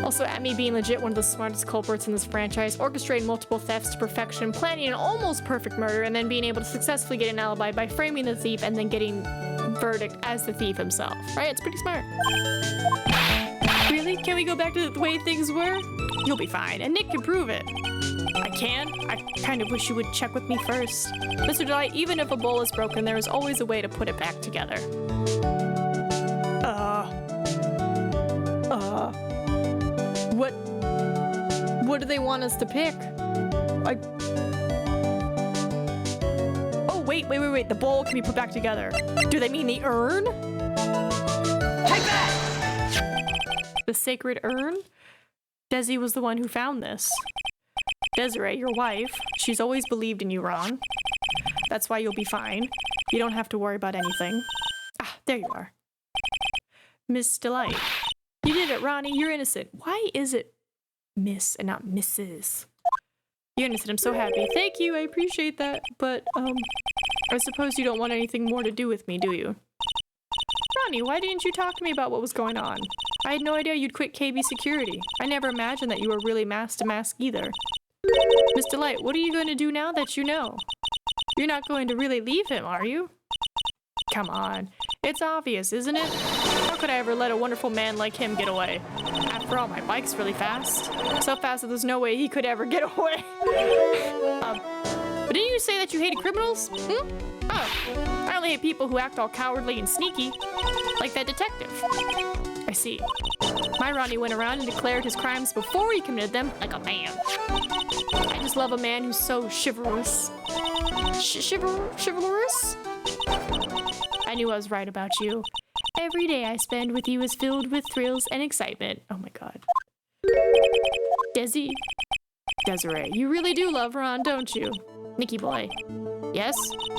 Also, at me being legit one of the smartest culprits in this franchise, orchestrating multiple thefts to perfection, planning an almost perfect murder, and then being able to successfully get an alibi by framing the thief and then getting verdict as the thief himself. Right? It's pretty smart. Really? Can we go back to the way things were? You'll be fine, and Nick can prove it. I can? I kind of wish you would check with me first. Mr. Delight, even if a bowl is broken, there is always a way to put it back together. What do they want us to pick? Oh, wait. The bowl can be put back together. Do they mean the urn? Take that! The sacred urn? Desi was the one who found this. Desiree, your wife, she's always believed in you, Ron. That's why you'll be fine. You don't have to worry about anything. Ah, there you are. Miss Delight. You did it, Ronnie. You're innocent. Why is it Miss and not Mrs.? You're innocent. I'm so happy. Thank you. I appreciate that. But, I suppose you don't want anything more to do with me, do you? Ronnie, why didn't you talk to me about what was going on? I had no idea you'd quit KB Security. I never imagined that you were really mask to mask either. Miss Delight, what are you going to do now that you know? You're not going to really leave him, are you? Come on. It's obvious, isn't it? How could I ever let a wonderful man like him get away? After all, my bike's really fast. So fast that there's no way he could ever get away. But didn't you say that you hated criminals? Oh, I only hate people who act all cowardly and sneaky. Like that detective. I see. My Ronnie went around and declared his crimes before he committed them like a man. I just love a man who's so chivalrous. Chivalrous? I knew I was right about you. Every day I spend with you is filled with thrills and excitement. Oh my god. Desiree, you really do love Ron, don't you? Nicky boy. Yes?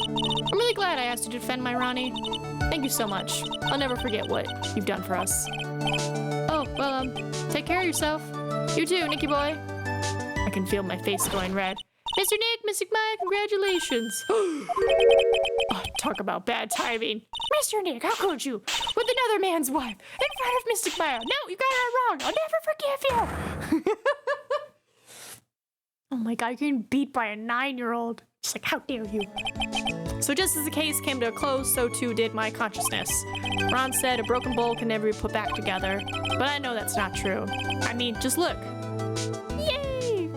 I'm really glad I asked you to defend my Ronnie. Thank you so much. I'll never forget what you've done for us. Oh, well, take care of yourself. You too, Nicky boy. I can feel my face going red. Mr. Nick, Miss Maya, congratulations. Oh, talk about bad timing. Mr. Nick, how could you? With another man's wife, in front of Miss Maya. No, you got it wrong. I'll never forgive you. Oh my god, you're getting beat by a 9-year-old. Just like, how dare you? So just as the case came to a close, so too did my consciousness. Ron said a broken bowl can never be put back together. But I know that's not true. I mean, just look. Yay!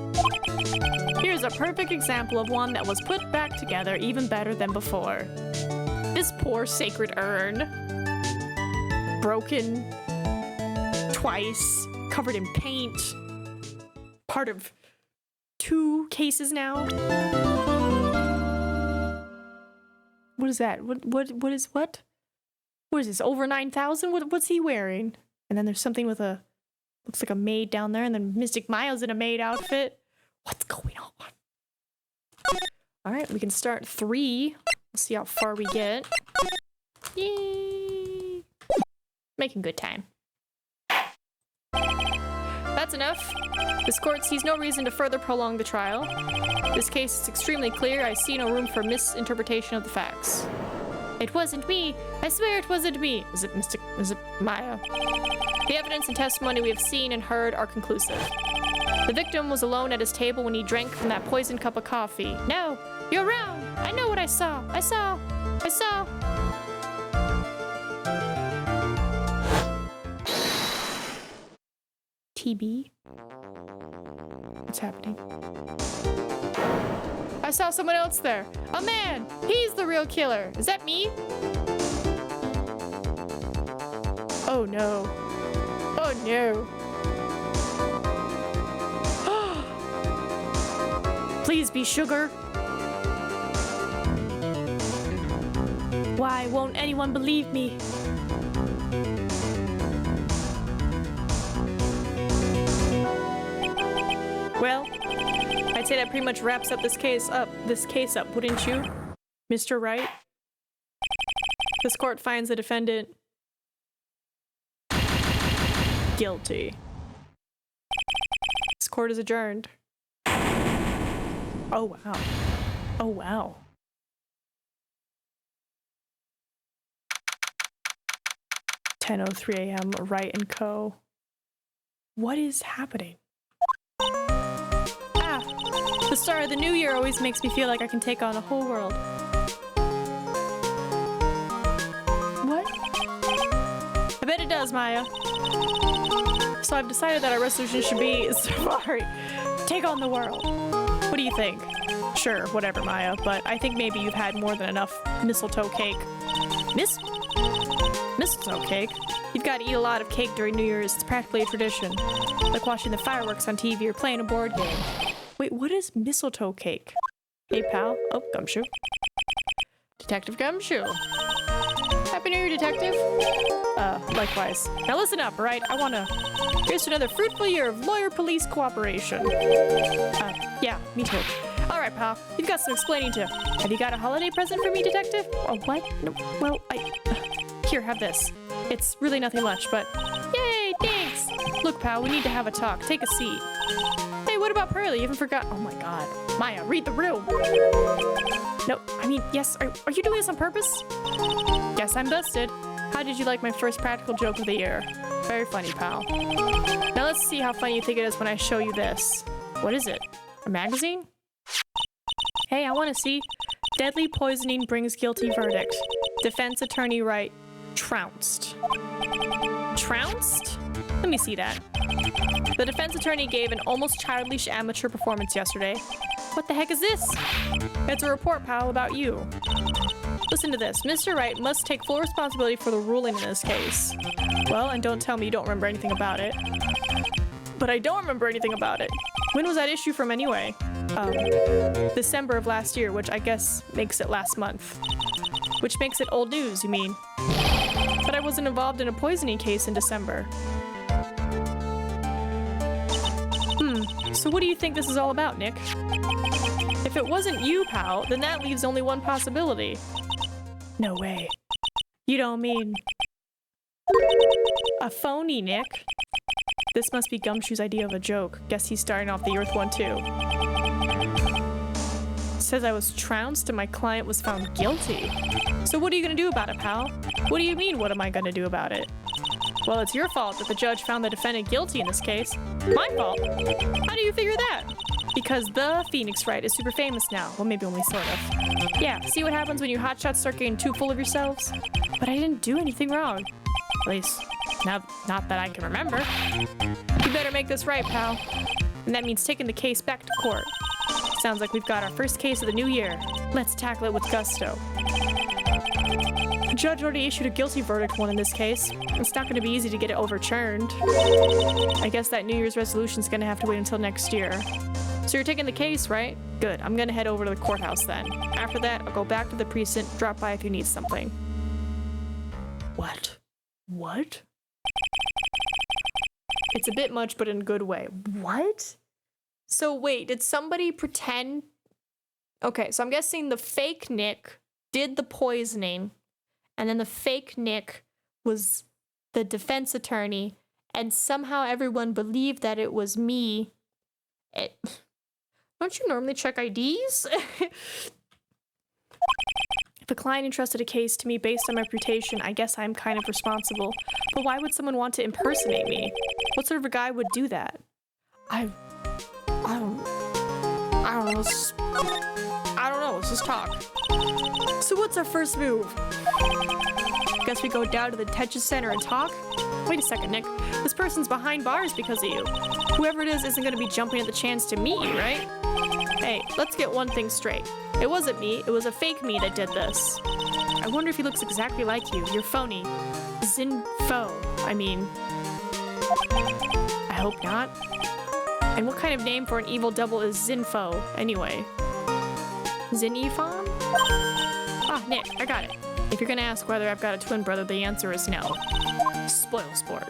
Here's a perfect example of one that was put back together even better than before. This poor sacred urn. Broken. Twice. Covered in paint. Part of 2 cases now. What is that? What is what? What is this? Over 9,000? What's he wearing? And then there's something with a looks like a maid down there, and then Mystic Miles in a maid outfit. What's going on? All right, we can start 3. Let's see how far we get. Yay! Making good time. That's enough. This court sees no reason to further prolong the trial. This case is extremely clear. I see no room for misinterpretation of the facts. It wasn't me. I swear it wasn't me. Is it Maya? The evidence and testimony we have seen and heard are conclusive. The victim was alone at his table when he drank from that poisoned cup of coffee. No, you're wrong. I know what I saw. I saw. TB? What's happening? I saw someone else there. A man! He's the real killer. Is that me? Oh no. Oh no. Please be sugar. Why won't anyone believe me? Well, I'd say that pretty much wraps up this case up, wouldn't you, Mr. Wright? This court finds the defendant guilty. This court is adjourned. Oh wow. Oh wow. (10:03 a.m. Wright and Co. What is happening? Ah, the start of the new year always makes me feel like I can take on the whole world. What? I bet it does, Maya. So I've decided that our resolution should be Safari. Take on the world. What do you think? Sure, whatever, Maya, but I think maybe you've had more than enough mistletoe cake. Mistletoe cake? You've got to eat a lot of cake during New Year's. It's practically a tradition. Like watching the fireworks on TV or playing a board game. Wait, what is mistletoe cake? Hey, pal. Oh, Gumshoe. Detective Gumshoe. Happy New Year, Detective. Likewise. Now listen up, right? I wanna... Here's to another fruitful year of lawyer-police cooperation. Yeah, me too. Alright, pal. You've got some explaining to. Have you got a holiday present for me, Detective? Oh, what? No, well, Here, have this. It's really nothing much, but... Yay, thanks! Look, pal, we need to have a talk. Take a seat. Hey, what about Pearlie? You haven't forgotten... Oh my god. Maya, read the room! No, I mean, yes, are you doing this on purpose? Guess I'm busted. How did you like my first practical joke of the year? Very funny, pal. Now let's see how funny you think it is when I show you this. What is it? A magazine? Hey, I want to see. Deadly poisoning brings guilty verdict. Defense attorney Wright trounced. Trounced? Let me see that. The defense attorney gave an almost childish amateur performance yesterday. What the heck is this? It's a report, pal, about you. Listen to this. Mr. Wright must take full responsibility for the ruling in this case. Well, and don't tell me you don't remember anything about it. But I don't remember anything about it. When was that issue from anyway? December of last year, which I guess makes it last month. Which makes it old news, you mean? But I wasn't involved in a poisoning case in December. So what do you think this is all about, Nick? If it wasn't you, pal, then that leaves only one possibility. No way. You don't mean... a phony, Nick? This must be Gumshoe's idea of a joke. Guess he's starting off the Earth one too. Says I was trounced and my client was found guilty. So what are you gonna do about it, pal? What do you mean, what am I gonna do about it? Well, it's your fault that the judge found the defendant guilty in this case. My fault? How do you figure that? Because the Phoenix Wright is super famous now. Well, maybe only sort of. Yeah, see what happens when you hotshots start getting too full of yourselves? But I didn't do anything wrong. At least, not that I can remember. You better make this right, pal. And that means taking the case back to court. Sounds like we've got our first case of the new year. Let's tackle it with gusto. The judge already issued a guilty verdict one in this case. It's not going to be easy to get it overturned. I guess that New Year's resolution's going to have to wait until next year. So you're taking the case, right? Good. I'm going to head over to the courthouse then. After that, I'll go back to the precinct, drop by if you need something. What? What? It's a bit much, but in a good way. What? So wait, did somebody pretend? Okay, so I'm guessing the fake Nick did the poisoning, and then the fake Nick was the defense attorney, and somehow everyone believed that it was me. Don't you normally check IDs? If a client entrusted a case to me based on my reputation, I guess I'm kind of responsible. But why would someone want to impersonate me? What sort of a guy would do that? I don't know. Let's just talk. So what's our first move? Guess we go down to the detention center and talk? Wait a second, Nick. This person's behind bars because of you. Whoever it is isn't going to be jumping at the chance to meet you, right? Hey, let's get one thing straight. It wasn't me, it was a fake me that did this. I wonder if he looks exactly like you. You're phony. Zinfo. I mean... I hope not. And what kind of name for an evil double is Zinfo, anyway? Zinifon? Ah, Nick, I got it. If you're gonna ask whether I've got a twin brother, the answer is no. Spoil sport.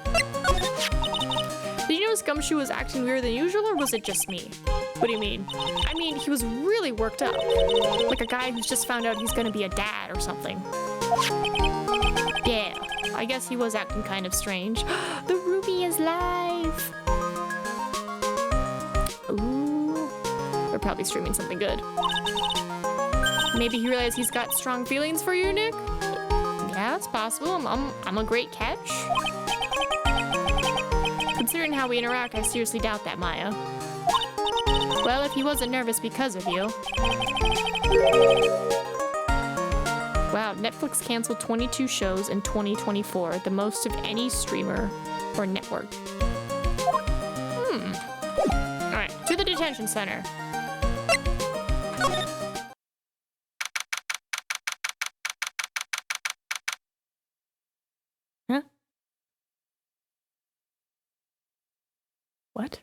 Did you notice Gumshoe was acting weirder than usual, or was it just me? What do you mean? I mean, he was really worked up. Like a guy who's just found out he's gonna be a dad or something. Yeah, I guess he was acting kind of strange. The ruby is live! Ooh. They're probably streaming something good. Maybe he realized he's got strong feelings for you, Nick? Yeah, it's possible. I'm a great catch. Considering how we interact, I seriously doubt that, Maya. Well, if he wasn't nervous because of you. Wow, Netflix canceled 22 shows in 2024, the most of any streamer or network. Alright, to the detention center. Huh? What?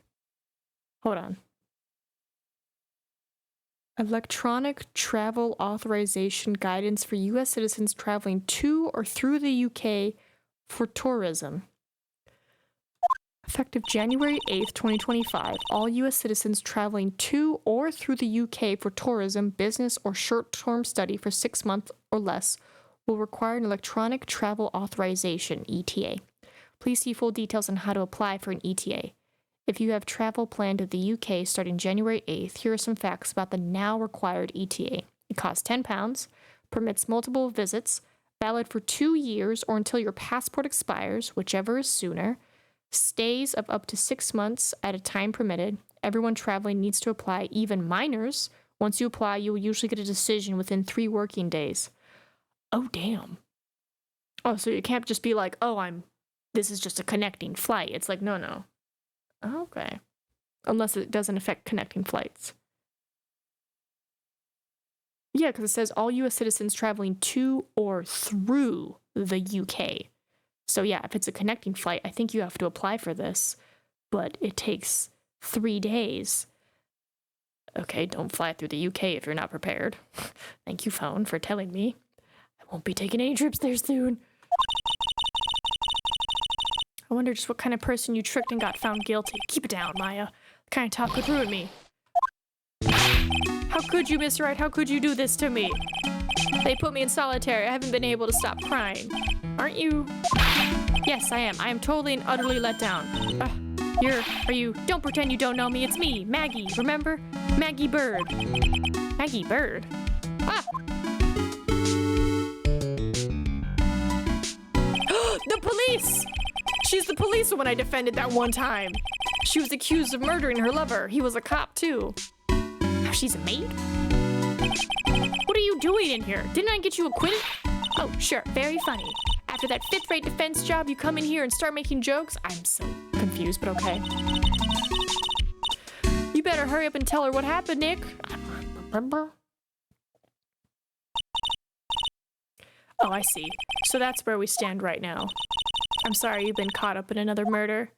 Hold on. Electronic travel authorization guidance for U.S. citizens traveling to or through the U.K. for tourism. Effective January 8th, 2025, all U.S. citizens traveling to or through the U.K. for tourism, business, or short-term study for 6 months or less will require an electronic travel authorization, ETA. Please see full details on how to apply for an ETA. If you have travel planned to the UK starting January 8th, here are some facts about the now required ETA. It costs £10, permits multiple visits, valid for 2 years or until your passport expires, whichever is sooner, stays of up to 6 months at a time permitted. Everyone traveling needs to apply, even minors. Once you apply, you will usually get a decision within 3 working days. Oh, damn. Oh, so you can't just be like, oh, this is just a connecting flight. It's like, no. Okay. Unless it doesn't affect connecting flights. Yeah, because it says all U.S. citizens traveling to or through the UK. So yeah, if it's a connecting flight, I think you have to apply for this. But it takes 3 days. Okay, don't fly through the UK if you're not prepared. Thank you, phone, for telling me. I won't be taking any trips there soon. I wonder just what kind of person you tricked and got found guilty. Keep it down, Maya. The kind of talk could ruin me. How could you, Mr. Wright? How could you do this to me? They put me in solitary. I haven't been able to stop crying. Aren't you? Yes, I am. I am totally and utterly let down. Don't pretend you don't know me. It's me, Maggie. Remember? Maggie Bird. Maggie Bird? Ah! The police! She's the police woman I defended that one time. She was accused of murdering her lover. He was a cop, too. Oh, she's a maid? What are you doing in here? Didn't I get you acquitted? Oh, sure. Very funny. After that fifth-rate defense job, you come in here and start making jokes? I'm so confused, but okay. You better hurry up and tell her what happened, Nick. Oh, I see. So that's where we stand right now. I'm sorry you've been caught up in another murder.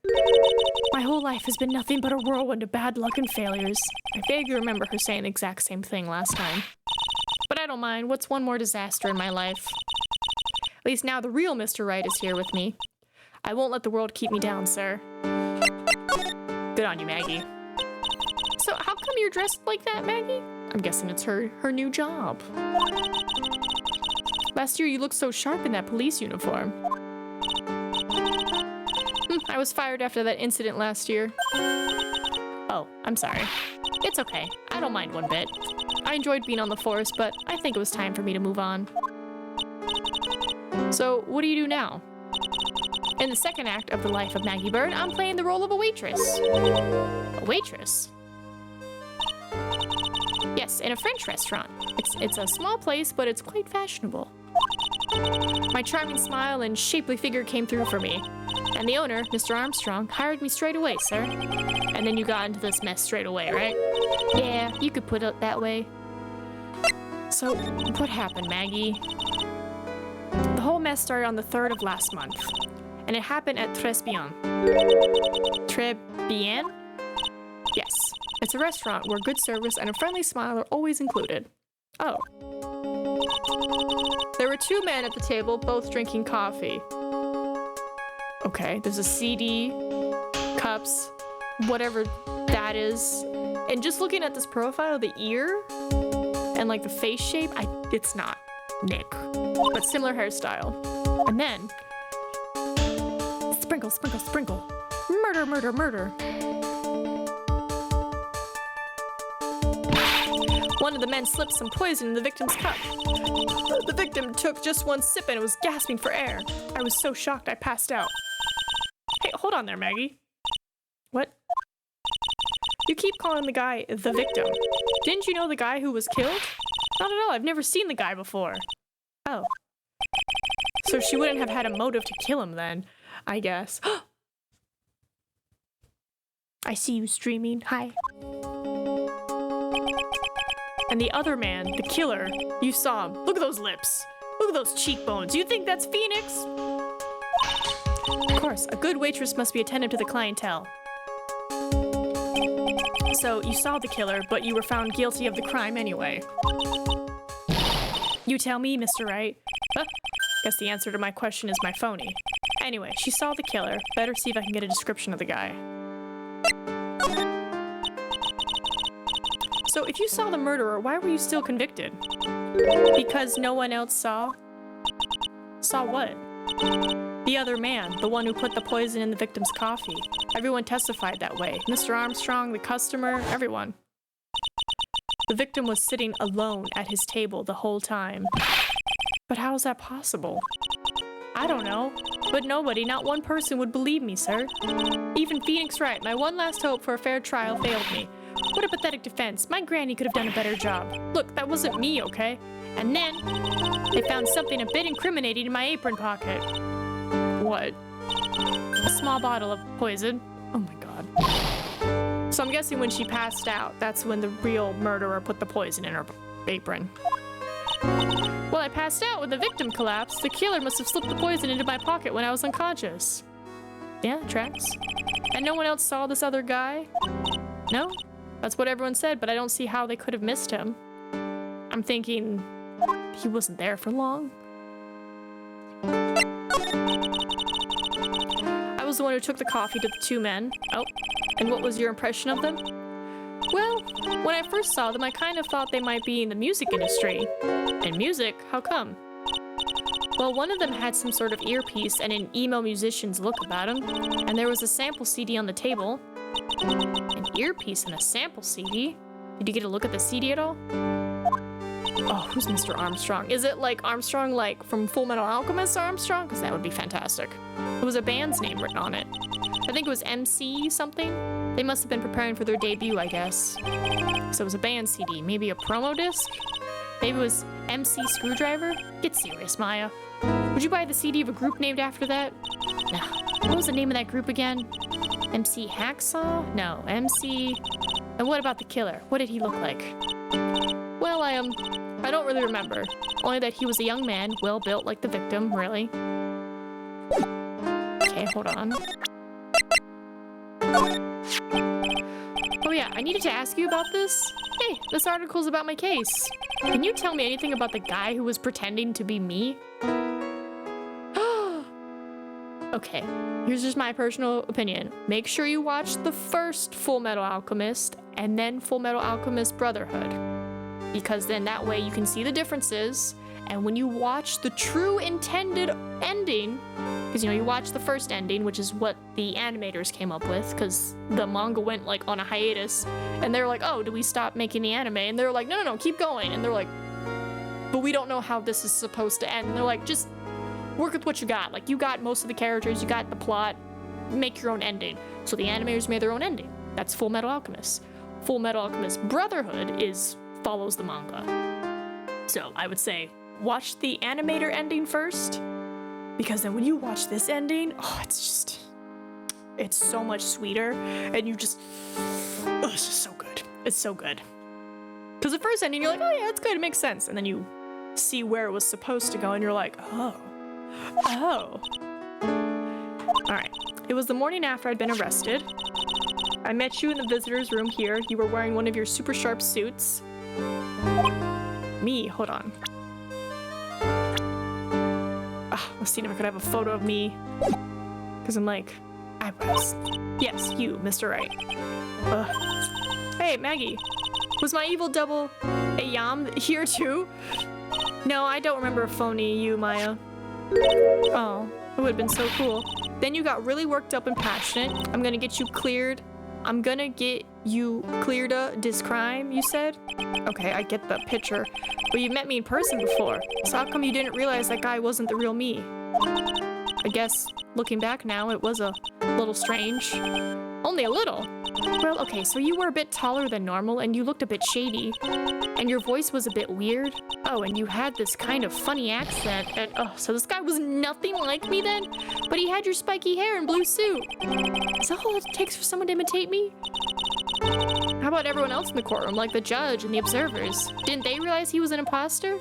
My whole life has been nothing but a whirlwind of bad luck and failures. I vaguely remember her saying the exact same thing last time. But I don't mind. What's one more disaster in my life? At least now the real Mr. Wright is here with me. I won't let the world keep me down, sir. Good on you, Maggie. So how come you're dressed like that, Maggie? I'm guessing it's her new job. Last year you looked so sharp in that police uniform. I was fired after that incident last year. Oh, I'm sorry. It's okay. I don't mind one bit. I enjoyed being on the force, but I think it was time for me to move on. So, what do you do now? In the second act of the life of Maggie Bird, I'm playing the role of a waitress. A waitress? Yes, in a French restaurant. It's a small place, but it's quite fashionable. My charming smile and shapely figure came through for me. And the owner, Mr. Armstrong, hired me straight away, sir. And then you got into this mess straight away, right? Yeah, you could put it that way. So, what happened, Maggie? The whole mess started on the 3rd of last month. And it happened at Tres Bien. Très Bien? Yes. It's a restaurant where good service and a friendly smile are always included. Oh. There were 2 men at the table, both drinking coffee. Okay, there's a CD, cups, whatever that is. And just looking at this profile, the ear and like the face shape, it's not Nick, but similar hairstyle. And then, sprinkle, sprinkle, sprinkle. Murder, murder, murder. One of the men slipped some poison in the victim's cup. The victim took just one sip and was gasping for air. I was so shocked I passed out. Hey, hold on there, Maggie. What? You keep calling the guy the victim. Didn't you know the guy who was killed? Not at all. I've never seen the guy before. Oh. So she wouldn't have had a motive to kill him then, I guess. I see you streaming. Hi. And the other man, the killer, you saw him. Look at those lips. Look at those cheekbones. You think that's Phoenix? Of course, a good waitress must be attentive to the clientele. So, you saw the killer, but you were found guilty of the crime anyway. You tell me, Mr. Wright. Guess the answer to my question is my phony. Anyway, she saw the killer. Better see if I can get a description of the guy. So, if you saw the murderer, why were you still convicted? Because no one else saw? Saw what? The other man, the one who put the poison in the victim's coffee. Everyone testified that way. Mr. Armstrong, the customer, everyone. The victim was sitting alone at his table the whole time. But how is that possible? I don't know. But nobody, not one person would believe me, sir. Even Phoenix Wright, my one last hope for a fair trial, failed me. What a pathetic defense. My granny could have done a better job. Look, that wasn't me, okay? And then, they found something a bit incriminating in my apron pocket. What? A small bottle of poison. Oh my god. So I'm guessing when she passed out, that's when the real murderer put the poison in her apron. Well, I passed out when the victim collapsed. The killer must have slipped the poison into my pocket when I was unconscious. Yeah, tracks. And no one else saw this other guy? No? That's what everyone said, but I don't see how they could have missed him. I'm thinking he wasn't there for long. I was the one who took the coffee to the 2 men. Oh, and what was your impression of them? Well, when I first saw them, I kind of thought they might be in the music industry. And music? How come? Well, one of them had some sort of earpiece and an emo musician's look about him. And there was a sample CD on the table. An earpiece and a sample CD? Did you get a look at the CD at all? Oh, who's Mr. Armstrong? Is it like Armstrong, like from Full Metal Alchemist Armstrong? Because that would be fantastic. It was a band's name written on it. I think it was MC something. They must have been preparing for their debut, I guess. So it was a band CD, maybe a promo disc? Maybe it was MC Screwdriver? Get serious, Maya. Would you buy the CD of a group named after that? Nah. What was the name of that group again? MC Hacksaw? No, MC... And what about the killer? What did he look like? Well, I don't really remember. Only that he was a young man, well built like the victim, really. Okay, hold on. Oh yeah, I needed to ask you about this. Hey, this article's about my case. Can you tell me anything about the guy who was pretending to be me? Okay, here's just my personal opinion. Make sure you watch the first Full Metal Alchemist and then Full Metal Alchemist Brotherhood. Because then that way you can see the differences, and when you watch the true intended ending, because you watch the first ending, which is what the animators came up with, because the manga went like on a hiatus, and they're like, oh, do we stop making the anime? And they're like, no, keep going. And they're like, but we don't know how this is supposed to end. And they're like, just work with what you got. Like, you got most of the characters, you got the plot, make your own ending. So the animators made their own ending. That's Full Metal Alchemist. Full Metal Alchemist Brotherhood follows the manga. So I would say watch the animator ending first, because then when you watch this ending, oh, it's just it's so much sweeter, and you just, oh, it's just so good. It's so good. Because the first ending, you're like, oh yeah, it's good, it makes sense. And then you see where it was supposed to go, and you're like, oh. All right, it was the morning after I'd been arrested. I met you in the visitor's room here. You were wearing one of your super sharp suits. Me, hold on. Let's see if I could have a photo of me. Because I'm like, eyebrows. Yes, you, Mr. Wright. Hey, Maggie. Was my evil double a yam here too? No, I don't remember a phony you, Maya. Oh, it would have been so cool. Then you got really worked up and passionate. I'm gonna get you cleared. I'm gonna get you cleared of this crime, you said? Okay, I get the picture. But you met me in person before. So how come you didn't realize that guy wasn't the real me? I guess, looking back now, it was a little strange. Only a little? Well, okay, so you were a bit taller than normal, and you looked a bit shady. And your voice was a bit weird. Oh, and you had this kind of funny accent. And, oh, so this guy was nothing like me then? But he had your spiky hair and blue suit. Is that all it takes for someone to imitate me? How about everyone else in the courtroom, like the judge and the observers? Didn't they realize he was an imposter?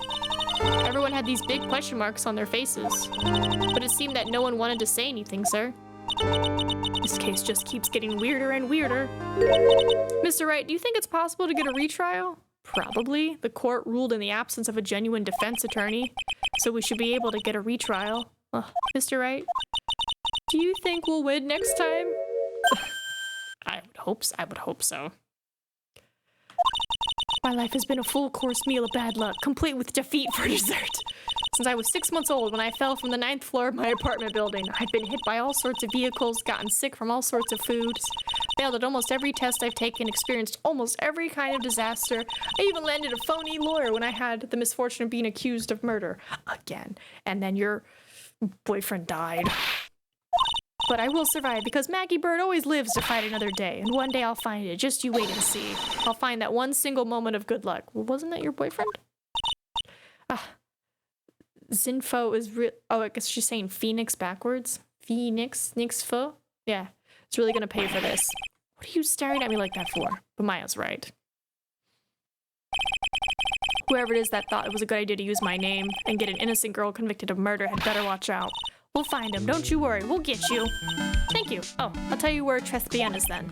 Everyone had these big question marks on their faces. But it seemed that no one wanted to say anything, sir. This case just keeps getting weirder and weirder. Mr. Wright, do you think it's possible to get a retrial? Probably. The court ruled in the absence of a genuine defense attorney, so we should be able to get a retrial. Mr. Wright, do you think we'll win next time? I would hope so. My life has been a full-course meal of bad luck, complete with defeat for dessert. Since I was 6 months old when I fell from the 9th floor of my apartment building, I've been hit by all sorts of vehicles, gotten sick from all sorts of foods, failed at almost every test I've taken, experienced almost every kind of disaster. I even landed a phony lawyer when I had the misfortune of being accused of murder. Again. And then your boyfriend died. But I will survive because Maggie Bird always lives to fight another day. And one day I'll find it. Just you wait and see. I'll find that one single moment of good luck. Well, wasn't that your boyfriend? Zinfo is real. Oh, I guess she's saying Phoenix backwards. Phoenix, Nixfo. Yeah, it's really gonna pay for this. What are you staring at me like that for? But Maya's right. Whoever it is that thought it was a good idea to use my name and get an innocent girl convicted of murder had better watch out. We'll find him. Don't you worry. We'll get you. Thank you. Oh, I'll tell you where Bien is then.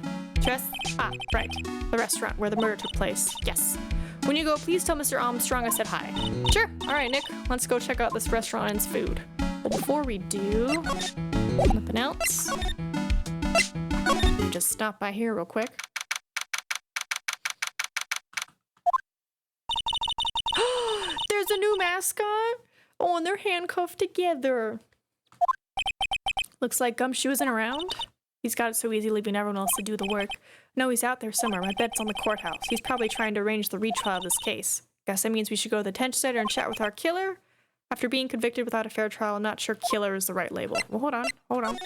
Right. The restaurant where the murder took place. Yes. When you go, please tell Mr. Armstrong I said hi. Sure. All right, Nick. Let's go check out this restaurant and its food. But before we do, nothing else. Just stop by here real quick. There's a new mascot. Oh, and they're handcuffed together. Looks like Gumshoe isn't around. He's got it so easy leaving everyone else to do the work. No, he's out there somewhere. I bet it's on the courthouse. He's probably trying to arrange the retrial of this case. Guess that means we should go to the detention center and chat with our killer. After being convicted without a fair trial, I'm not sure killer is the right label. Well, hold on.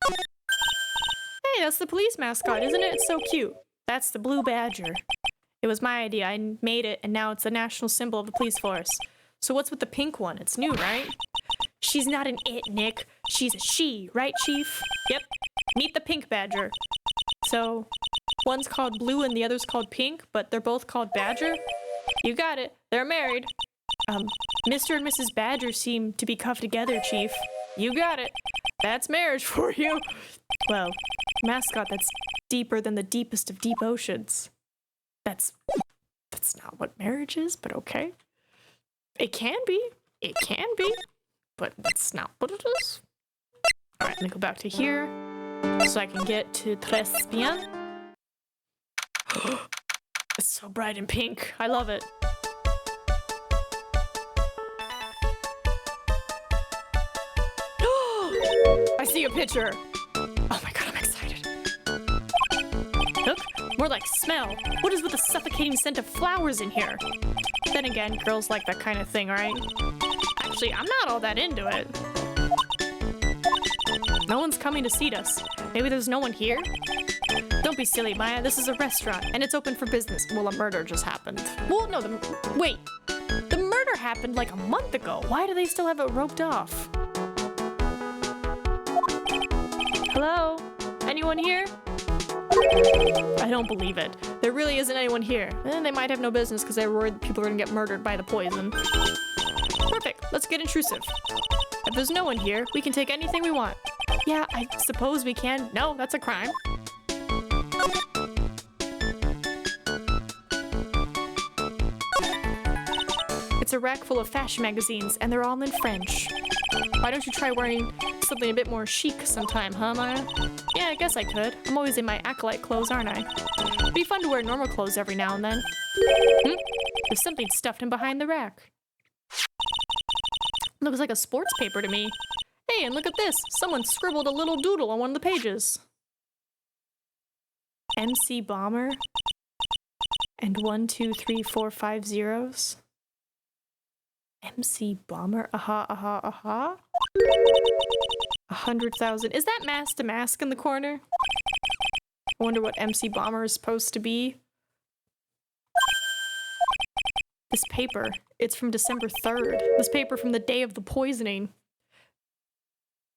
Hey, that's the police mascot, isn't it? It's so cute. That's the blue badger. It was my idea. I made it, and now it's the national symbol of the police force. So what's with the pink one? It's new, right? She's not an it, Nick. She's a she, right, Chief? Yep. Meet the pink badger. So, one's called blue and the other's called pink, but they're both called Badger? You got it. They're married. Mr. and Mrs. Badger seem to be cuffed together, Chief. You got it. That's marriage for you. Well, mascot that's deeper than the deepest of deep oceans. That's not what marriage is, but okay. It can be. But that's not what it is. Alright, let me go back to here so I can get to Bien. It's so bright and pink. I love it. I see a picture. Oh my god, I'm excited. Look, more like smell. What is with the suffocating scent of flowers in here? Then again, girls like that kind of thing, right? Actually, I'm not all that into it. No one's coming to seat us. Maybe there's no one here? Don't be silly, Maya. This is a restaurant, and it's open for business. Well, a murder just happened. Well, no, wait. The murder happened like a month ago. Why do they still have it roped off? Hello? Anyone here? I don't believe it. There really isn't anyone here. And they might have no business because they're worried people are gonna get murdered by the poison. Perfect. Let's get intrusive. If there's no one here, we can take anything we want. Yeah, I suppose we can. No, that's a crime. It's a rack full of fashion magazines, and they're all in French. Why don't you try wearing something a bit more chic sometime, huh, Maya? Yeah, I guess I could. I'm always in my acolyte clothes, aren't I? It'd be fun to wear normal clothes every now and then. There's something stuffed in behind the rack. Looks like a sports paper to me. Hey, and look at this. Someone scribbled a little doodle on one of the pages. MC Bomber. And 1, 2, 3, 4, 5 zeros. MC Bomber. Aha, aha, aha. 100,000. Is that mask to mask in the corner? I wonder what MC Bomber is supposed to be. This paper, it's from December 3rd. This paper from the day of the poisoning.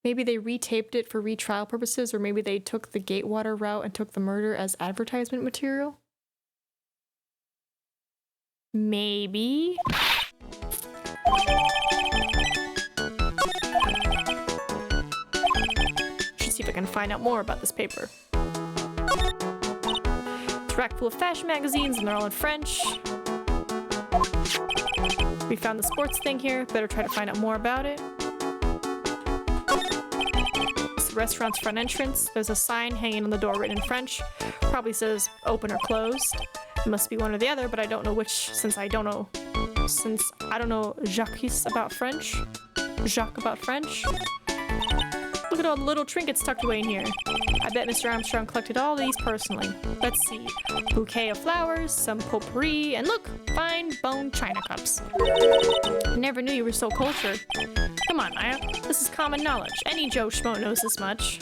Maybe they retaped it for retrial purposes, or maybe they took the Gatewater route and took the murder as advertisement material. Maybe. Should see if I can find out more about this paper. It's a rack full of fashion magazines, and they're all in French. We found the sports thing here. Better try to find out more about it. It's the restaurant's front entrance. There's a sign hanging on the door written in French. Probably says open or closed. It must be one or the other, but I don't know which since I don't know Jacques about French. Jacques about French. Look at all the little trinkets tucked away in here. I bet Mr. Armstrong collected all these personally. Let's see. Bouquet of flowers, some potpourri, and look, fine bone china cups. I never knew you were so cultured. Come on, Maya. This is common knowledge. Any Joe Schmo knows this much.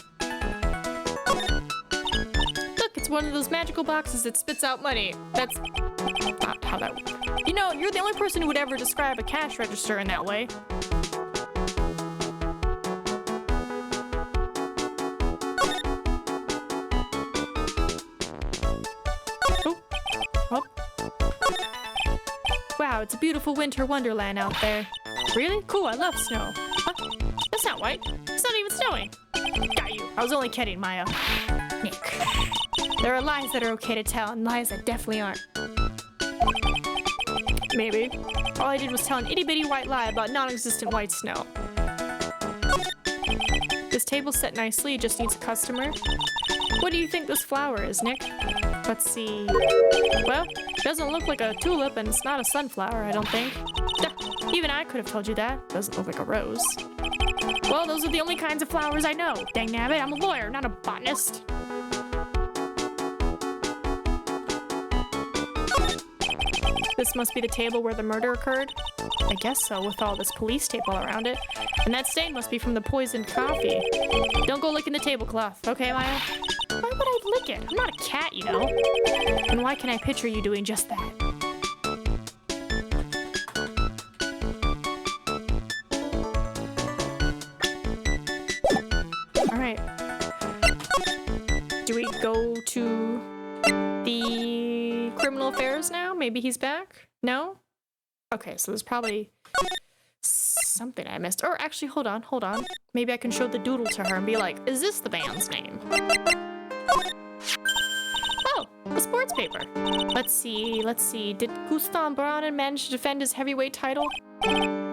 Look, it's one of those magical boxes that spits out money. That's not how that works. You know, you're the only person who would ever describe a cash register in that way. Wow, it's a beautiful winter wonderland out there. Really? Cool, I love snow. Huh? That's not white. It's not even snowing. Got you. I was only kidding, Maya. Nick. There are lies that are okay to tell and lies that definitely aren't. Maybe. All I did was tell an itty-bitty white lie about non-existent white snow. This table's set nicely, it just needs a customer. What do you think this flower is, Nick? Let's see. Well, it doesn't look like a tulip and it's not a sunflower, I don't think. Duh, even I could have told you that. Doesn't look like a rose. Well, those are the only kinds of flowers I know. Dang nabbit, I'm a lawyer, not a botanist. This must be the table where the murder occurred. I guess so, with all this police tape all around it. And that stain must be from the poisoned coffee. Don't go licking the tablecloth, okay, Maya? Why would I lick it? I'm not a cat, you know. And why can I picture you doing just that? Alright. Do we go to the criminal affairs now? Maybe he's back? No? Okay, so there's probably something I missed. Or actually, hold on. Maybe I can show the doodle to her and be like, is this the band's name? Oh, the sports paper. Let's see. Did Guston Braun manage to defend his heavyweight title?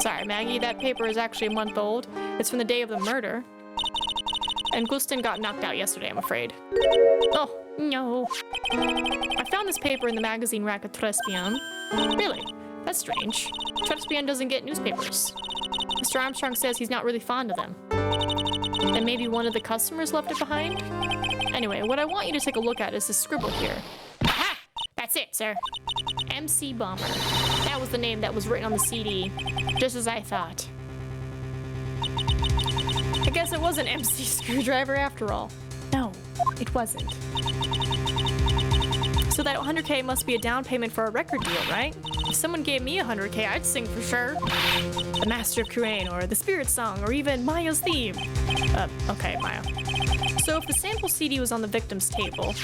Sorry, Maggie, that paper is actually a month old. It's from the day of the murder. And Guston got knocked out yesterday, I'm afraid. Oh, no. I found this paper in the magazine rack at Trespion. Really? That's strange. Trespion doesn't get newspapers. Mr. Armstrong says he's not really fond of them. Then maybe one of the customers left it behind? Anyway, what I want you to take a look at is this scribble here. Aha! That's it, sir. MC Bomber. That was the name that was written on the CD. Just as I thought. I guess it wasn't MC Screwdriver after all. No, it wasn't. So that 100K must be a down payment for a record deal, right? If someone gave me 100K, I'd sing for sure. The Master of Kurain, or the Spirit Song, or even Maya's theme. Okay, Maya. So if the sample CD was on the victim's table,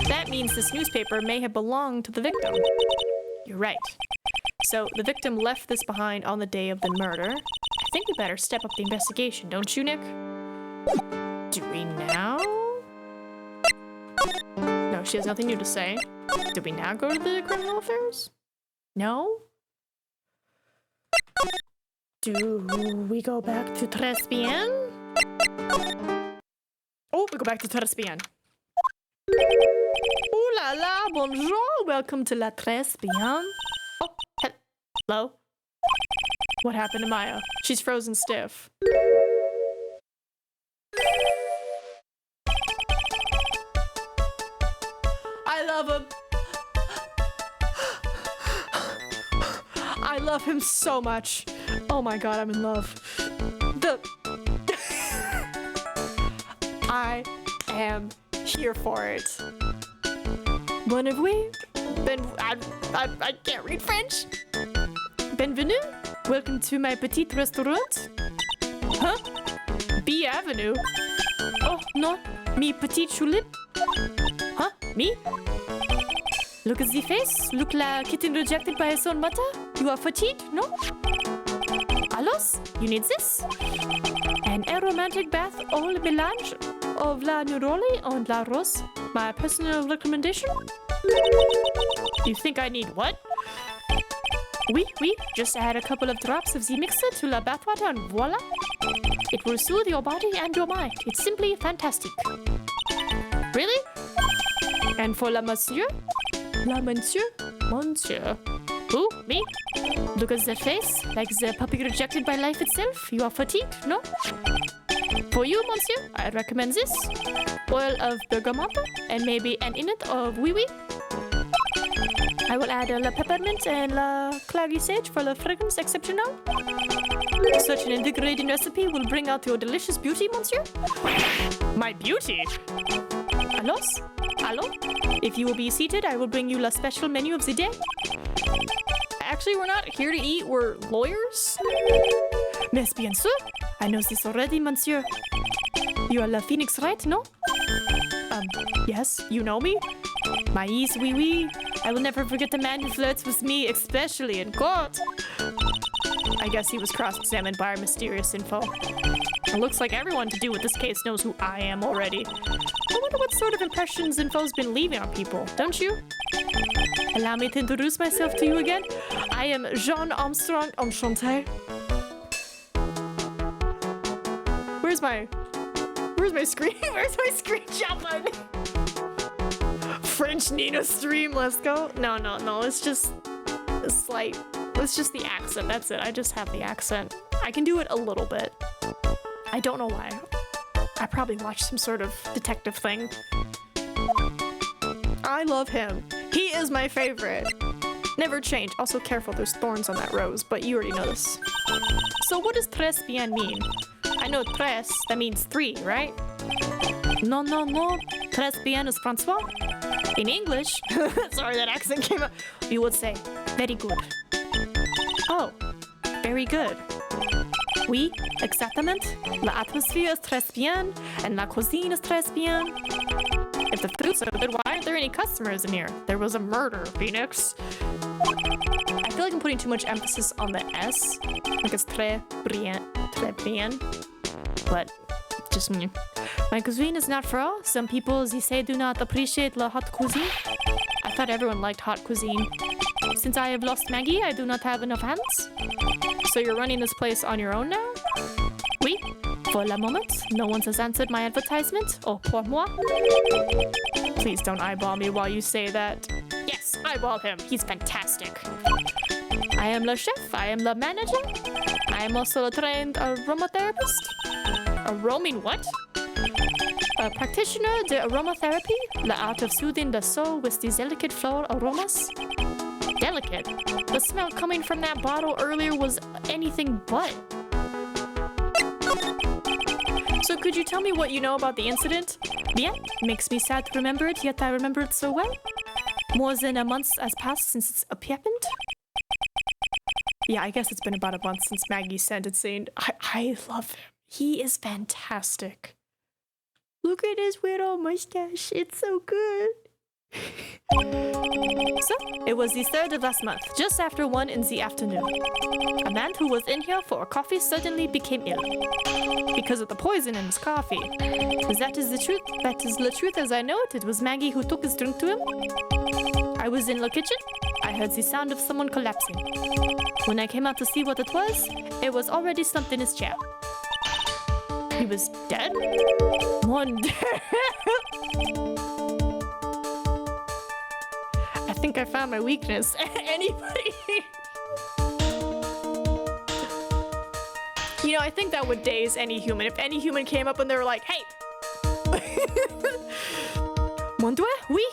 that means this newspaper may have belonged to the victim. You're right. So the victim left this behind on the day of the murder. I think we better step up the investigation, don't you, Nick? Do we now? No, she has nothing new to say. Do we now go to the criminal affairs? No? Do we go back to Tres Bien? Oh, we go back to Tres Bien. Ooh la la, bonjour, welcome to La Tres Bien. Oh, hello. What happened to Maya? She's frozen stiff. I love him. I love him so much. Oh my god, I'm in love. I am here for it. Bon avoué. I can't read French. Bienvenue. Welcome to my petit restaurant. Huh? B Avenue. Oh, no. Me petite choulet. Huh? Me? Look at the face. Look like kitten rejected by his own mother. You are fatigued, no? Alos, you need this? An aromatic bath au mélange of la neroli and la rose. My personal recommendation? You think I need what? Oui, just add a couple of drops of the mixer to la bathwater and voila. It will soothe your body and your mind. It's simply fantastic. Really? And for la monsieur? La monsieur? Monsieur. Who? Me? Look at the face, like the puppy rejected by life itself. You are fatigued, no? For you, monsieur, I recommend this. Oil of bergamot and maybe an innet of wee-wee. I will add la peppermint and la clary sage for la fragrance exceptional. Such an invigorating recipe will bring out your delicious beauty, monsieur. My beauty? Alos? Hello? If you will be seated, I will bring you la special menu of the day. Actually, we're not here to eat, we're lawyers. Mais bien sûr. I know this already, monsieur. You are la Phoenix, right, no? Yes, you know me? Mais oui. I will never forget the man who flirts with me, especially in court. I guess he was cross-examined by our mysterious info. It looks like everyone to do with this case knows who I am already. I wonder what sort of impressions info's been leaving on people, don't you? Allow me to introduce myself to you again. I am Jean Armstrong Enchanté. Where's my screen? Where's my screenshot button? French Nina stream, let's go. No, it's just the accent, that's it. I just have the accent. I can do it a little bit. I don't know why. I probably watched some sort of detective thing. I love him. He is my favorite. Never change. Also careful, there's thorns on that rose, but you already know this. So what does tres bien mean? I know tres, that means 3, right? No. Tres bien is Francois. In English, sorry that accent came out, you would say, very good. Oh, very good. Oui, exactement. La atmosphere is très bien, and la cuisine is très bien. If the food's so good, why aren't there any customers in here? There was a murder, Phoenix. I feel like I'm putting too much emphasis on the S. Like it's très bien. But just me. My cuisine is not for all. Some people, they say, do not appreciate la haute cuisine. I thought everyone liked hot cuisine. Since I have lost Maggie, I do not have enough hands. So you're running this place on your own now? Oui. For le moment, no one has answered my advertisement. Oh, pour moi. Please don't eyeball me while you say that. Yes, eyeball him. He's fantastic. I am le chef. I am the manager. I am also a trained aromatherapist. A roaming what? A practitioner de aromatherapy, the art of soothing the soul with these delicate floral aromas. Delicate? The smell coming from that bottle earlier was anything but. So could you tell me what you know about the incident? Bien, makes me sad to remember it, yet I remember it so well. More than a month has passed since it's happened. Yeah, I guess it's been about a month since Maggie's sentencing. I love him. He is fantastic. Look at his weirdo mustache. It's so good. So, it was the 3rd of last month, just after 1 in the afternoon. A man who was in here for a coffee suddenly became ill. Because of the poison in his coffee. That is the truth. That is the truth as I know it. It was Maggie who took his drink to him. I was in the kitchen. I heard the sound of someone collapsing. When I came out to see what it was already slumped in his chair. He was dead? One dead. I think I found my weakness. Anybody? You know, I think that would daze any human. If any human came up and they were like, hey! Mon doigt? Oui.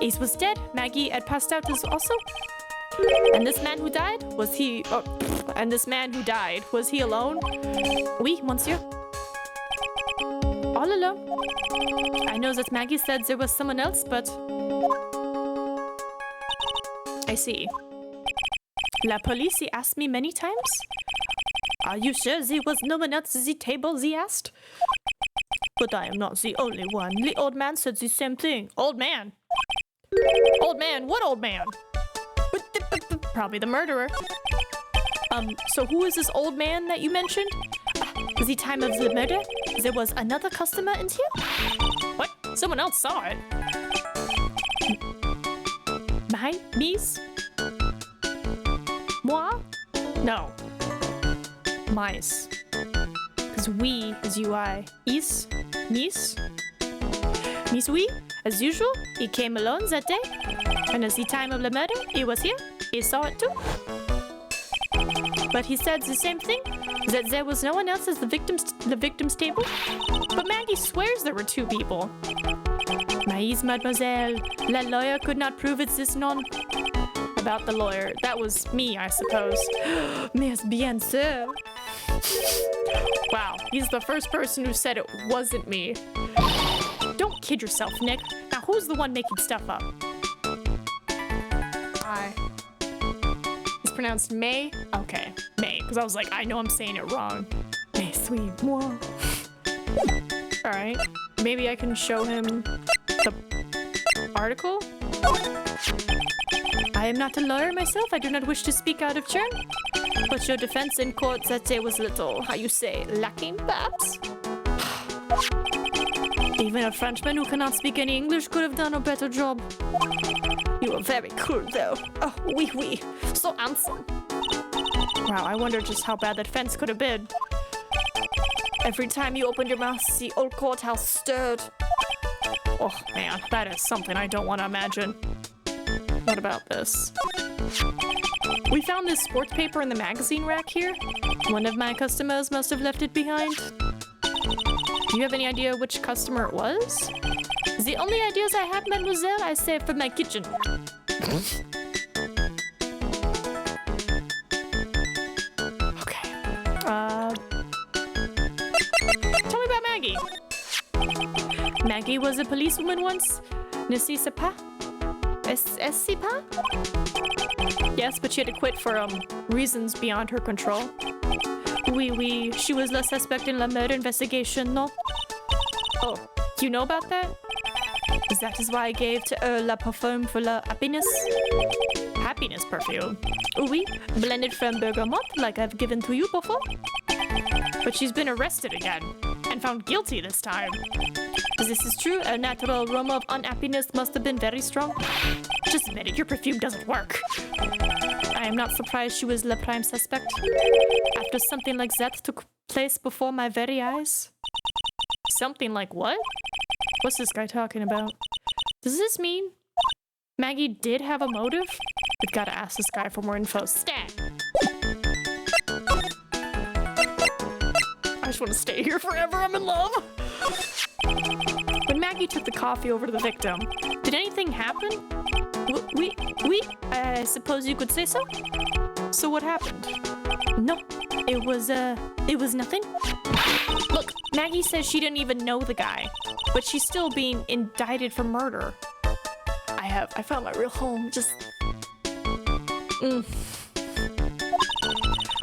Ace was dead. Maggie had passed out as also. And this man who died, was he... Oh, and this man who died, was he alone? Oui, monsieur. All alone. I know that Maggie said there was someone else, but... I see. La police, he asked me many times. Are you sure there was no one else at the table, he asked? But I am not the only one. The old man said the same thing. Old man? Old man? What old man? Probably the murderer. So who is this old man that you mentioned? The time of the murder, there was another customer in here? What? Someone else saw it. My niece? Moi? No. Mice. Because we is UI. Is? Niece? Niece oui? As usual, he came alone that day. And at the time of the murder, he was here. He saw it too. But he said the same thing, that there was no one else at the victim's table. But Maggie swears there were 2 people. Mais, mademoiselle, la lawyer could not prove it's this non. About the lawyer, that was me, I suppose. Mais bien sûr. Wow, he's the first person who said it wasn't me. Don't kid yourself, Nick. Now, who's the one making stuff up? It's pronounced May? Okay, May. Because I was like, I know I'm saying it wrong. Mais oui, moi. Alright, maybe I can show him the article? I am not a lawyer myself. I do not wish to speak out of turn. But your defense in court that day was a little, how you say, lacking, perhaps? Even a Frenchman who cannot speak any English could have done a better job. You were very cruel, though. Oh, oui, oui. So handsome. Wow, I wonder just how bad that fence could have been. Every time you opened your mouth, the old courthouse stirred. Oh, man, that is something I don't want to imagine. What about this? We found this sports paper in the magazine rack here. One of my customers must have left it behind. Do you have any idea which customer it was? The only ideas I have, mademoiselle, I saved for my kitchen. Okay. Tell me about Maggie. Maggie was a policewoman once. Ne sais pas? Est-ce pas? Yes, but she had to quit for reasons beyond her control. Oui, she was the suspect in the murder investigation, no? Oh, you know about that? That is why I gave to her la parfum for la happiness. Happiness perfume? Oui, blended from bergamot like I've given to you before. But she's been arrested again, and found guilty this time. This is true, a natural aroma of unhappiness must have been very strong. Just admit it, your perfume doesn't work. I am not surprised she was the prime suspect. After something like that took place before my very eyes. Something like what? What's this guy talking about? Does this mean Maggie did have a motive? We've got to ask this guy for more info. Stat! I just want to stay here forever. I'm in love. When Maggie took the coffee over to the victim, did anything happen? Oui, I suppose you could say so. So what happened? No, it was nothing. Look, Maggie says she didn't even know the guy, but she's still being indicted for murder. I found my real home, just...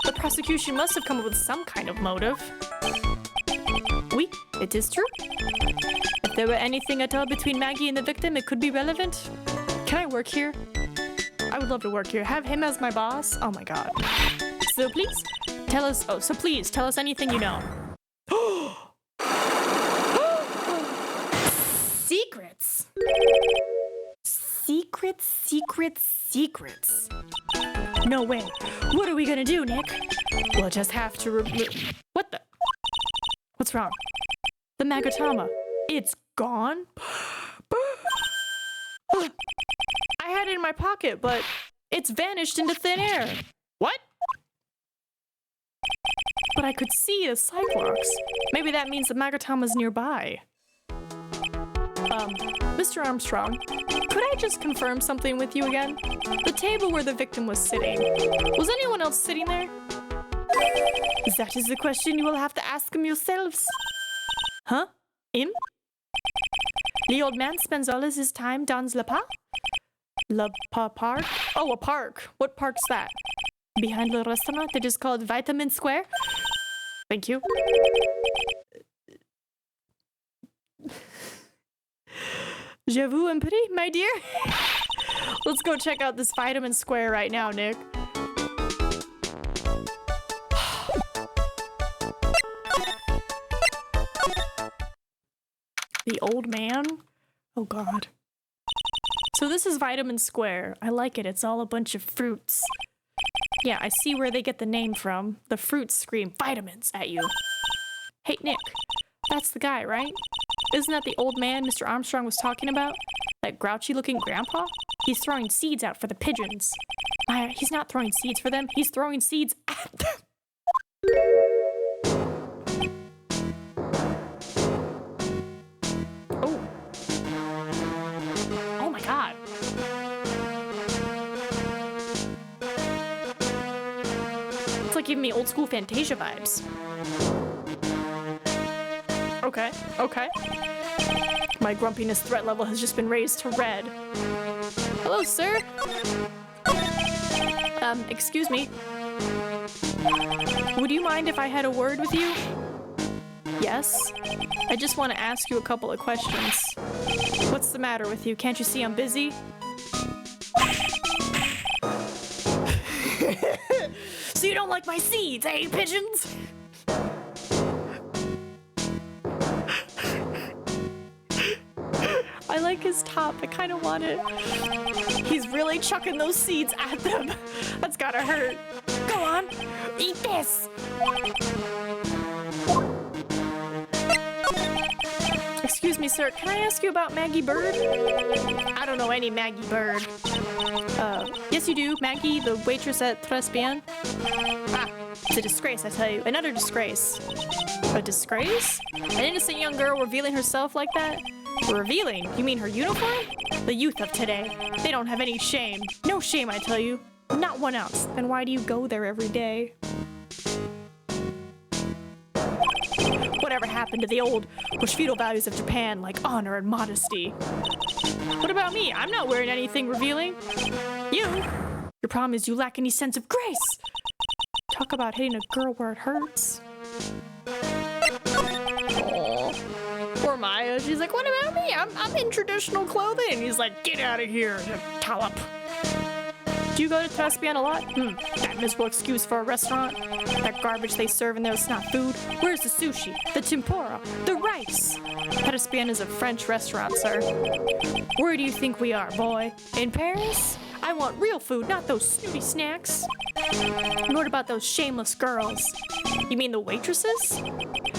The prosecution must have come up with some kind of motive. Oui, It is true. If there were anything at all between Maggie and the victim, it could be relevant. Can I work here? I would love to work here. Have him as my boss? Oh my god. So please, tell us anything you know. Secrets. Secrets. No way. What are we gonna do, Nick? We'll just have to What the? What's wrong? The Magatama. It's gone? I had it in my pocket, but it's vanished into thin air. What? But I could see a Cyclops. Maybe that means the Magatama's nearby. Mr. Armstrong, could I just confirm something with you again? The table where the victim was sitting. Was anyone else sitting there? That is the question you will have to ask him yourselves. Huh? Him? The old man spends all his time dans le parc? Le park? Oh, a park. What park's that? Behind the restaurant that is called Vitamin Square? Thank you. Je vous en prie, my dear. Let's go check out this Vitamin Square right now, Nick. The old man? Oh god. So this is Vitamin Square. I like it. It's all a bunch of fruits. Yeah, I see where they get the name from. The fruits scream vitamins at you. Hey, Nick. That's the guy, right? Isn't that the old man Mr. Armstrong was talking about? That grouchy-looking grandpa? He's throwing seeds out for the pigeons. Maya, he's not throwing seeds for them. He's throwing seeds at them. Oh. Oh my god. It's like giving me old school Fantasia vibes. Okay. My grumpiness threat level has just been raised to red. Hello, sir. Excuse me. Would you mind if I had a word with you? Yes? I just want to ask you a couple of questions. What's the matter with you? Can't you see I'm busy? So you don't like my seeds, eh, pigeons? I like his top. I kind of want it. He's really chucking those seeds at them. That's gotta hurt. Go on. Eat this. Excuse me, sir. Can I ask you about Maggie Bird? I don't know any Maggie Bird. Yes you do. Maggie, the waitress at Tres Bien. Ah, it's a disgrace, I tell you. Another disgrace. A disgrace? An innocent young girl revealing herself like that? Revealing? You mean her uniform? The youth of today. They don't have any shame. No shame, I tell you. Not one ounce. Then why do you go there every day? Whatever happened to the old Bushido values of Japan, like honor and modesty? What about me? I'm not wearing anything revealing. You? Your problem is you lack any sense of grace. Talk about hitting a girl where it hurts. Poor Maya. She's like, what about me? I'm in traditional clothing. He's like, get out of here, you tallop. Do you go to Tres Bien a lot? That miserable excuse for a restaurant. That garbage they serve in there is not food. Where's the sushi? The tempura? The rice? Tres Bien is a French restaurant, sir. Where do you think we are, boy? In Paris? I want real food, not those snooty snacks. And what about those shameless girls? You mean the waitresses?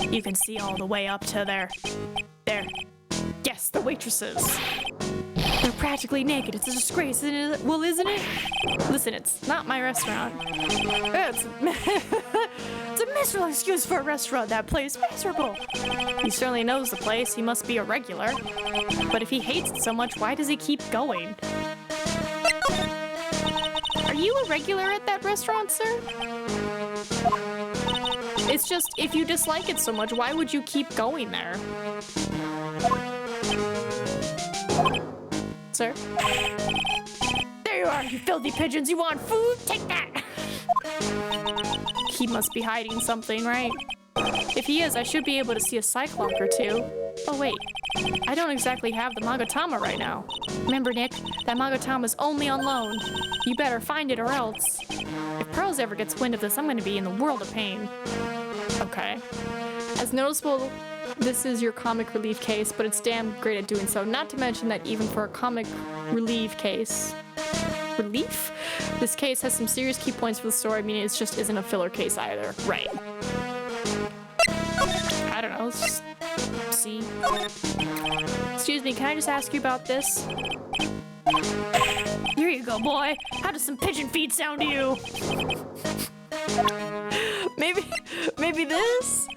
You can see all the way up to there. Yes, the waitresses. They're practically naked. It's a disgrace, isn't it? Well, isn't it? Listen, it's not my restaurant. It's a miserable excuse for a restaurant. That place miserable. He certainly knows the place. He must be a regular. But if he hates it so much, why does he keep going? Are you a regular at that restaurant, sir? It's just, if you dislike it so much, why would you keep going there? Sir? There you are, you filthy pigeons. You want food? Take that! He must be hiding something, right? If he is, I should be able to see a Cyclock or two. Oh wait, I don't exactly have the Magatama right now. Remember, Nick, that Magatama's only on loan. You better find it or else. If Pearls ever gets wind of this, I'm gonna be in the world of pain. Okay. As noticeable, this is your comic relief case, but it's damn great at doing so. Not to mention that even for a comic relief case... Relief? This case has some serious key points for the story. I mean, it just isn't a filler case either. Right. I don't know. Let's just see. Excuse me, can I just ask you about this? Here you go, boy. How does some pigeon feet sound to you? Maybe this?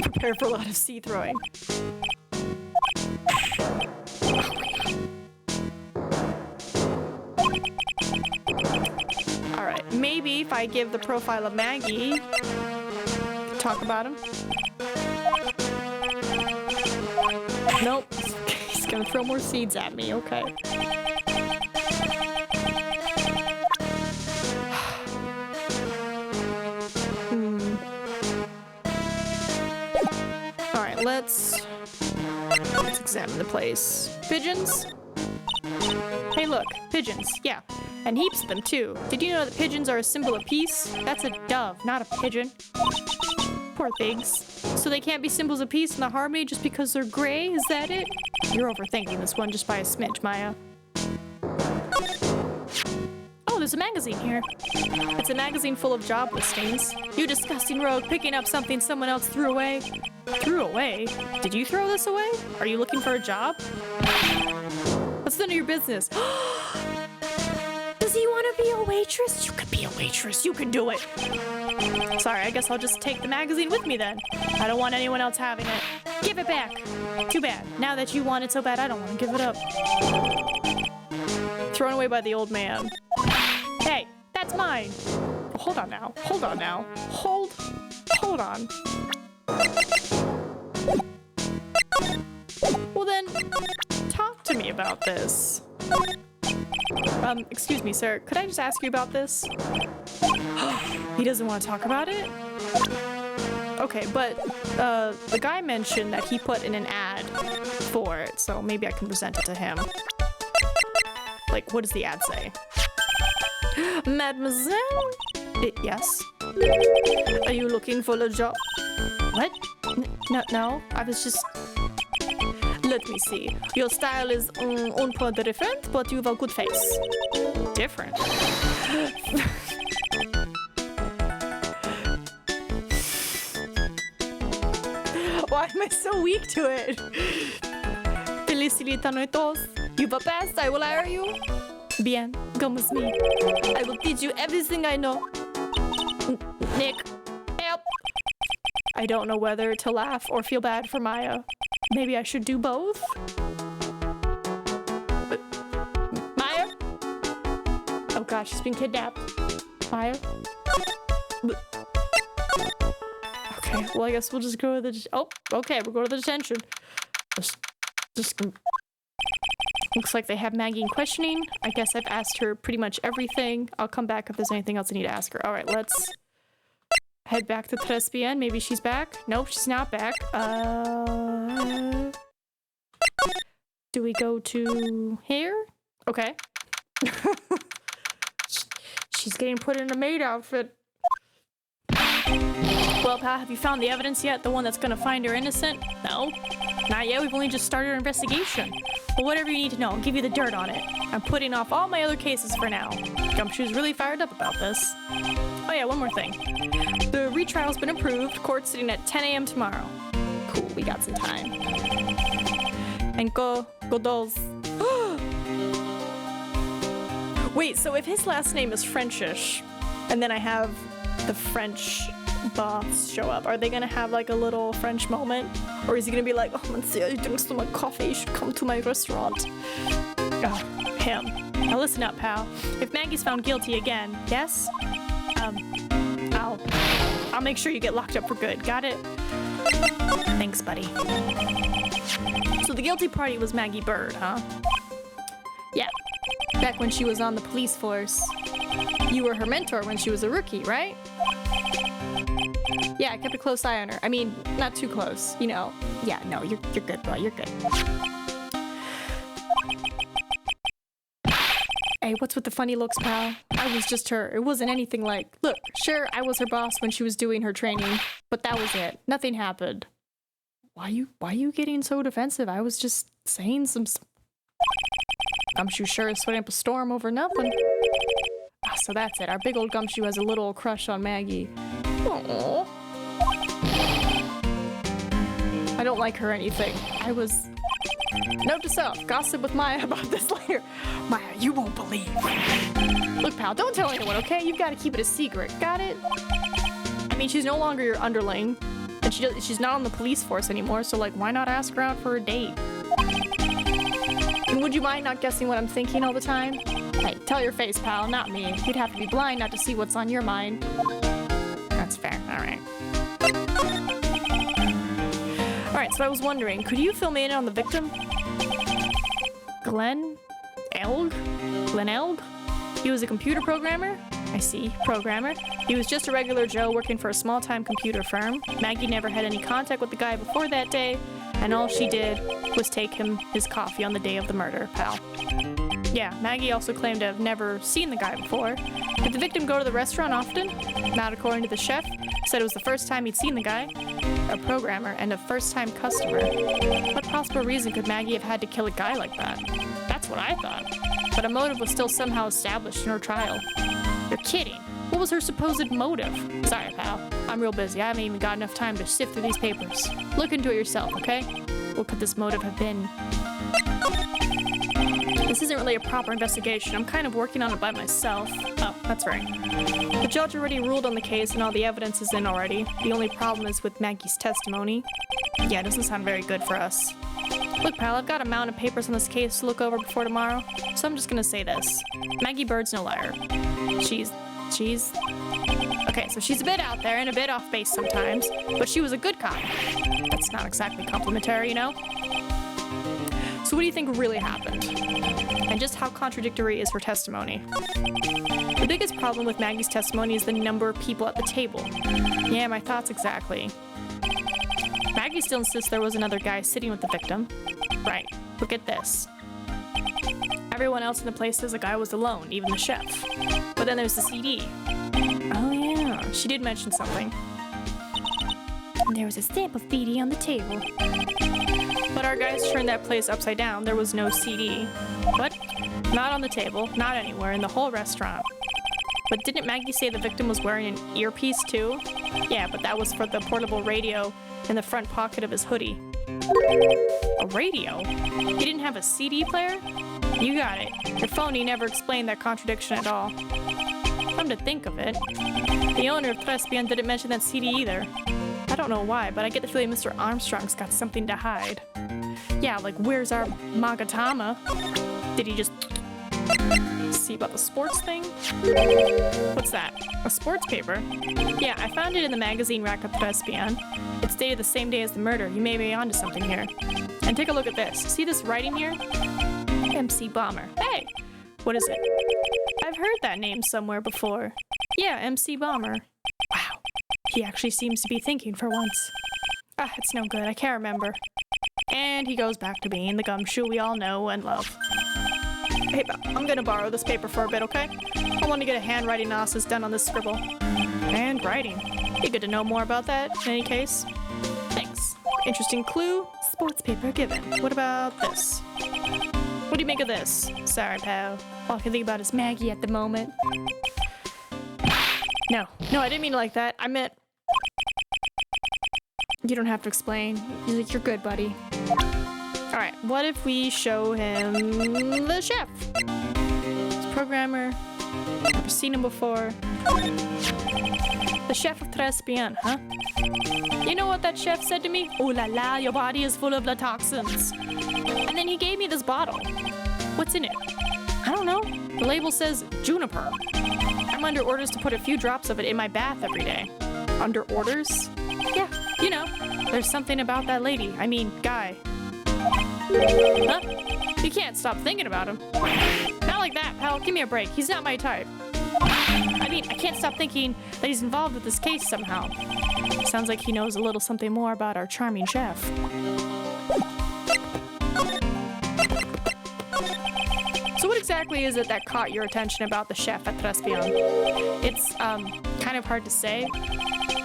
Prepare for a lot of seed throwing. Alright, maybe if I give the profile of Maggie, talk about him. Nope, he's gonna throw more seeds at me, okay. Alright, let's examine the place. Pigeons? Hey look, pigeons, yeah. And heaps of them too. Did you know that pigeons are a symbol of peace? That's a dove, not a pigeon. Poor things. So they can't be symbols of peace and the harmony just because they're gray? Is that it? You're overthinking this one just by a smidge, Maya. Oh, there's a magazine here. It's a magazine full of job listings. You disgusting rogue, picking up something someone else threw away. Threw away? Did you throw this away? Are you looking for a job? What's none of your business? Does he want to be a waitress? You could be a waitress. You can do it. Sorry, I guess I'll just take the magazine with me then. I don't want anyone else having it. Give it back. Too bad. Now that you want it so bad, I don't want to give it up. Thrown away by the old man. Hey, that's mine. Hold on now. Hold on now. Hold on. Well then, talk to me about this. Excuse me, sir. Could I just ask you about this? He doesn't want to talk about it? Okay, but, the guy mentioned that he put in an ad for it, so maybe I can present it to him. Like, what does the ad say? Mademoiselle? Yes? Are you looking for a job? What? No, I was just... Let me see. Your style is un peu different, but you have a good face. Different? Why am I so weak to it? Felicita noitos. You the best, I will hire you. Bien, come with me. I will teach you everything I know. Nick, help. I don't know whether to laugh or feel bad for Maya. Maybe I should do both? But, Maya? Oh gosh, she's been kidnapped. Maya? Okay, well I guess we'll just go to the... Oh, okay, we'll go to the detention. Just... Looks like they have Maggie in questioning. I guess I've asked her pretty much everything. I'll come back if there's anything else I need to ask her. Alright, let's... head back to Trespian. Maybe she's back. Nope, she's not back. Do we go to here? Okay. She's getting put in a maid outfit. Well, pal, have you found the evidence yet? The one that's gonna find her innocent? No? Not yet, we've only just started our investigation. Well, whatever you need to know, I'll give you the dirt on it. I'm putting off all my other cases for now. Gumshoe's really fired up about this. Oh yeah, one more thing. The retrial's been approved. Court's sitting at 10 a.m. tomorrow. Cool, we got some time. And go dolls. Wait, so if his last name is Frenchish, and then I have the French boss show up, are they gonna have like a little French moment? Or is he gonna be like, oh, monsieur, you drink so much coffee, you should come to my restaurant? Oh, him. Now listen up, pal. If Maggie's found guilty again, yes? I'll make sure you get locked up for good. Got it? Thanks, buddy. So the guilty party was Maggie Bird, huh? Yeah. Back when she was on the police force. You were her mentor when she was a rookie, right? Yeah, I kept a close eye on her. I mean, not too close, you know. Yeah, no, you're good, bro. You're good. Hey, what's with the funny looks, pal? I was just her. It wasn't anything like... Look, sure, I was her boss when she was doing her training, but that was it. Nothing happened. Why you getting so defensive? I was just saying some... Gumshoe sure is sweating up a storm over nothing. Ah, so that's it. Our big old Gumshoe has a little crush on Maggie. Aww. I don't like her or anything. I was... Note to self, gossip with Maya about this later. Maya, you won't believe. Look, pal, don't tell anyone, okay? You've got to keep it a secret. Got it? I mean, she's no longer your underling, and she's not on the police force anymore, so, like, why not ask her out for a date? And would you mind not guessing what I'm thinking all the time? Hey, tell your face, pal, not me. You'd have to be blind not to see what's on your mind. That's fair. All right. Alright, so I was wondering, could you fill me in on the victim? Glenn Elg? He was a computer programmer? I see, programmer. He was just a regular Joe working for a small-time computer firm. Maggie never had any contact with the guy before that day, and all she did was take him his coffee on the day of the murder, pal. Yeah, Maggie also claimed to have never seen the guy before. Did the victim go to the restaurant often? Not according to the chef. Said it was the first time he'd seen the guy. A programmer and a first-time customer. What possible reason could Maggie have had to kill a guy like that? That's what I thought. But a motive was still somehow established in her trial. You're kidding. What was her supposed motive? Sorry, pal. I'm real busy. I haven't even got enough time to sift through these papers. Look into it yourself, okay? What could this motive have been? This isn't really a proper investigation. I'm kind of working on it by myself. Oh, that's right. The judge already ruled on the case and all the evidence is in already. The only problem is with Maggie's testimony. Yeah, it doesn't sound very good for us. Look, pal, I've got a mountain of papers on this case to look over before tomorrow, so I'm just gonna say this. Maggie Bird's no liar. She's... Okay, so she's a bit out there and a bit off base sometimes, but she was a good cop. That's not exactly complimentary, you know? So what do you think really happened? And just how contradictory is her testimony? The biggest problem with Maggie's testimony is the number of people at the table. Yeah, my thoughts exactly. Maggie still insists there was another guy sitting with the victim. Right, look at this. Everyone else in the place says the guy was alone, even the chef. But then there's the CD. Oh yeah, she did mention something. And there was a sample CD on the table. But our guys turned that place upside down. There was no CD. What? Not on the table, not anywhere, in the whole restaurant. But didn't Maggie say the victim was wearing an earpiece too? Yeah, but that was for the portable radio in the front pocket of his hoodie. A radio? He didn't have a CD player? You got it. Your phony never explained that contradiction at all. Come to think of it, the owner of Thespian didn't mention that CD either. I don't know why, but I get the feeling Mr. Armstrong's got something to hide. Yeah, like where's our Magatama? Did he just see about the sports thing? What's that? A sports paper? Yeah, I found it in the magazine rack of Thespian. It's dated the same day as the murder. You may be onto something here. And take a look at this. See this writing here? MC Bomber. Hey! What is it? I've heard that name somewhere before. Yeah, MC Bomber. Wow. He actually seems to be thinking for once. Ah, it's no good. I can't remember. And he goes back to being the gumshoe we all know and love. Hey, I'm gonna borrow this paper for a bit, okay? I want to get a handwriting analysis done on this scribble. Handwriting? Be good to know more about that, in any case. Thanks. Interesting clue. Sports paper given. What about this? What do you make of this? Sorry, pal. All I can think about is Maggie at the moment. No, I didn't mean it like that. I meant... You don't have to explain. You're good, buddy. Alright, what if we show him the chef? He's a programmer. Never seen him before. The chef of Thespian, huh? You know what that chef said to me? Oh la la, your body is full of the toxins. And then he gave me this bottle. What's in it? I don't know. The label says juniper. I'm under orders to put a few drops of it in my bath every day. Under orders? Yeah, you know, there's something about that lady. I mean, guy. Huh? You can't stop thinking about him. Not like that, pal. Give me a break. He's not my type. I mean, I can't stop thinking that he's involved with this case somehow. Sounds like he knows a little something more about our charming chef. So what exactly is it that caught your attention about the chef at Trespion? It's kind of hard to say.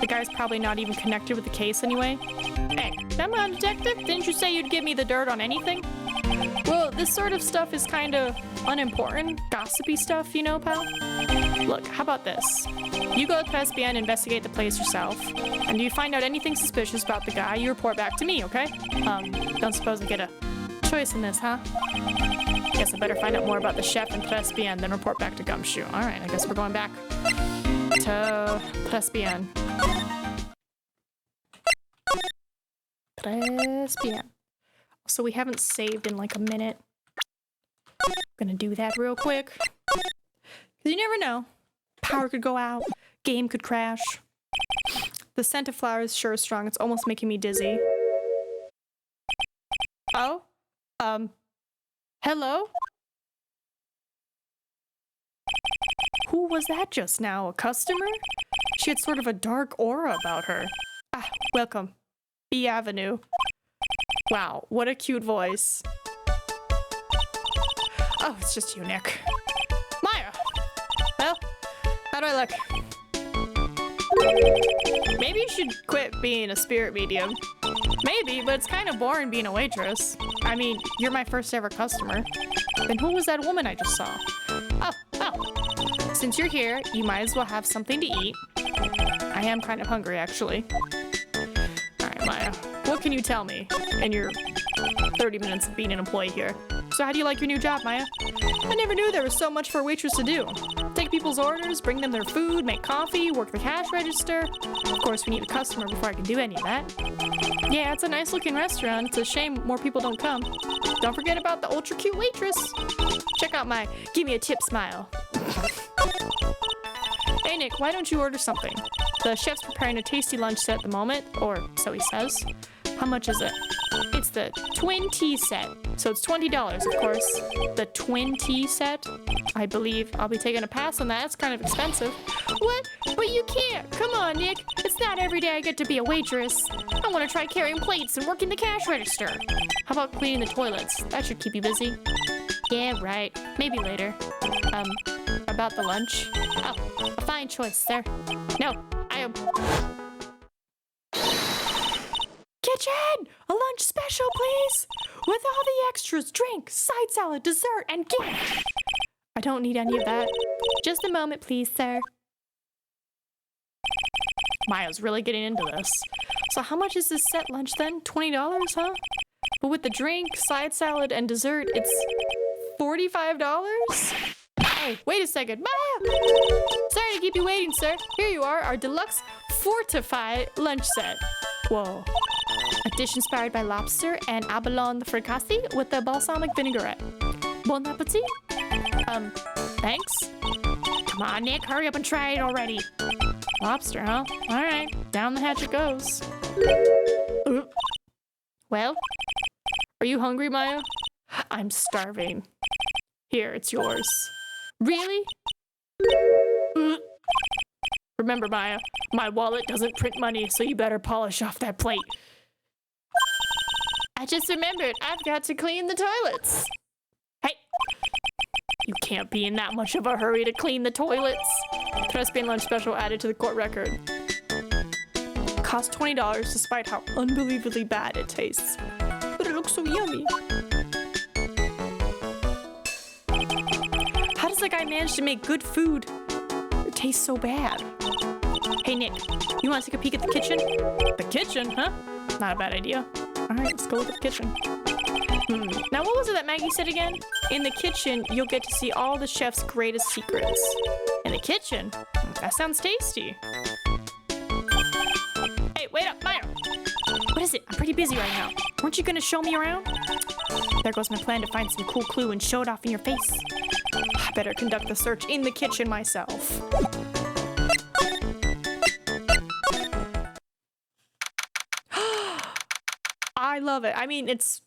The guy's probably not even connected with the case anyway. Hey, come on, detective. Didn't you say you'd give me the dirt on anything? Well, this sort of stuff is kind of unimportant, gossipy stuff, you know, pal? Look, how about this? You go to Trespion and investigate the place yourself, and you find out anything suspicious about the guy, you report back to me, okay? Don't suppose I get a choice in this, huh? Guess I better find out more about the chef in Trespion, then report back to Gumshoe. Alright, I guess we're going back to Trespion. Trespion. So we haven't saved in like a minute. Gonna do that real quick. Cause you never know. Power could go out. Game could crash. The scent of flowers sure is strong. It's almost making me dizzy. Oh? Hello? Who was that just now? A customer? She had sort of a dark aura about her. Ah, welcome. B Avenue. Wow, what a cute voice. Oh, it's just you, Nick. Maya! Well, how do I look? Maybe you should quit being a spirit medium. Maybe, but it's kind of boring being a waitress. I mean, you're my first ever customer. Then who was that woman I just saw? Oh. Since you're here, you might as well have something to eat. I am kind of hungry, actually. Alright, Maya. What can you tell me in your 30 minutes of being an employee here? So how do you like your new job, Maya? I never knew there was so much for a waitress to do. Take people's orders, bring them their food, make coffee, work the cash register. Of course, we need a customer before I can do any of that. Yeah, it's a nice looking restaurant. It's a shame more people don't come. Don't forget about the ultra cute waitress. Check out my give me a tip smile. Hey Nick, why don't you order something? The chef's preparing a tasty lunch set at the moment, or so he says. How much is it? It's the twin tea set. So it's $20, of course. The twin tea set? I believe I'll be taking a pass on that. It's kind of expensive. What? But you can't. Come on, Nick. It's not every day I get to be a waitress. I want to try carrying plates and working the cash register. How about cleaning the toilets? That should keep you busy. Yeah, right. Maybe later. About the lunch? Oh, a fine choice, sir. No, I am... Kitchen! A lunch special, please! With all the extras, drink, side salad, dessert, and gift! I don't need any of that. Just a moment, please, sir. Maya's really getting into this. So how much is this set lunch then? $20, huh? But with the drink, side salad, and dessert, it's $45? Hey, wait a second. Maya! Sorry to keep you waiting, sir. Here you are, our deluxe Fortify lunch set. Whoa. A dish inspired by lobster and abalone fricassee with a balsamic vinaigrette. Bon appetit? Thanks? Come on, Nick, hurry up and try it already. Lobster, huh? Alright, down the hatch it goes. Well? Are you hungry, Maya? I'm starving. Here, it's yours. Really? Remember, Maya, my wallet doesn't print money, so you better polish off that plate. I just remembered, I've got to clean the toilets. Hey! You can't be in that much of a hurry to clean the toilets. Trespion lunch special added to the court record. Cost $20 despite how unbelievably bad it tastes. But it looks so yummy. How does that guy manage to make good food? It tastes so bad. Hey Nick, you want to take a peek at the kitchen? The kitchen, huh? Not a bad idea. Alright, let's go look at the kitchen. Now what was it that Maggie said again? In the kitchen, you'll get to see all the chef's greatest secrets. In the kitchen? That sounds tasty. Hey, wait up, Maya! What is it? I'm pretty busy right now. Weren't you gonna show me around? There goes my plan to find some cool clue and show it off in your face. I better conduct the search in the kitchen myself. I love it. I mean, it's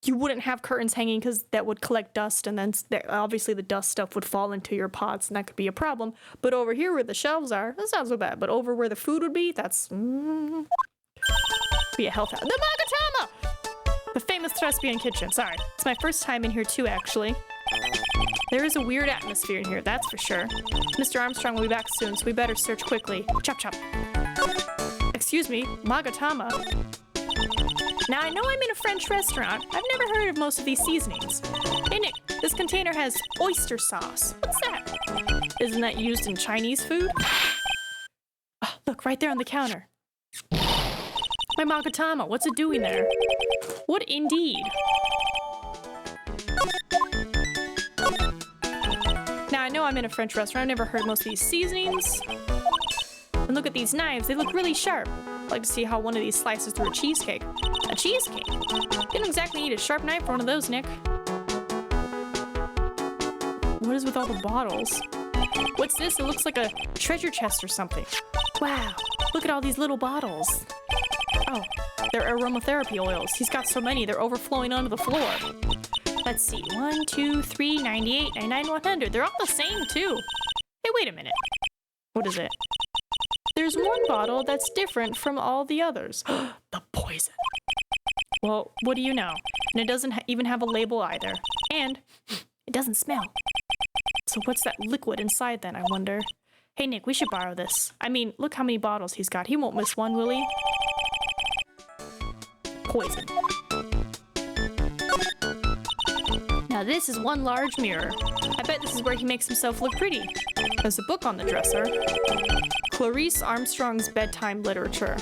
you wouldn't have curtains hanging because that would collect dust, and then obviously the dust stuff would fall into your pots, and that could be a problem. But over here where the shelves are, that's not so bad. But over where the food would be, that's be a health hazard. The Magatama! The famous thespian kitchen. Sorry, it's my first time in here too, actually. There is a weird atmosphere in here, that's for sure. Mr. Armstrong will be back soon, so we better search quickly. Chop chop. Excuse me, Magatama. Now, I know I'm in a French restaurant. I've never heard of most of these seasonings. Hey, Nick, this container has oyster sauce. What's that? Isn't that used in Chinese food? Oh, look, right there on the counter. My Magatama, what's it doing there? What indeed? Now, I know I'm in a French restaurant. I've never heard most of these seasonings. And look at these knives. They look really sharp. I'd like to see how one of these slices through a cheesecake. A cheesecake? You don't exactly need a sharp knife for one of those, Nick. What is with all the bottles? What's this? It looks like a treasure chest or something. Wow, look at all these little bottles. Oh, they're aromatherapy oils. He's got so many, they're overflowing onto the floor. Let's see, 1, 2, 3, 98, 99, 100. They're all the same, too. Hey, wait a minute. What is it? There's one bottle that's different from all the others. The poison. Well, what do you know? And it doesn't even have a label either. And it doesn't smell. So what's that liquid inside then, I wonder? Hey, Nick, we should borrow this. I mean, look how many bottles he's got. He won't miss one, will he? Poison. Now this is one large mirror. I bet this is where he makes himself look pretty. There's a book on the dresser. Clarice Armstrong's Bedtime Literature.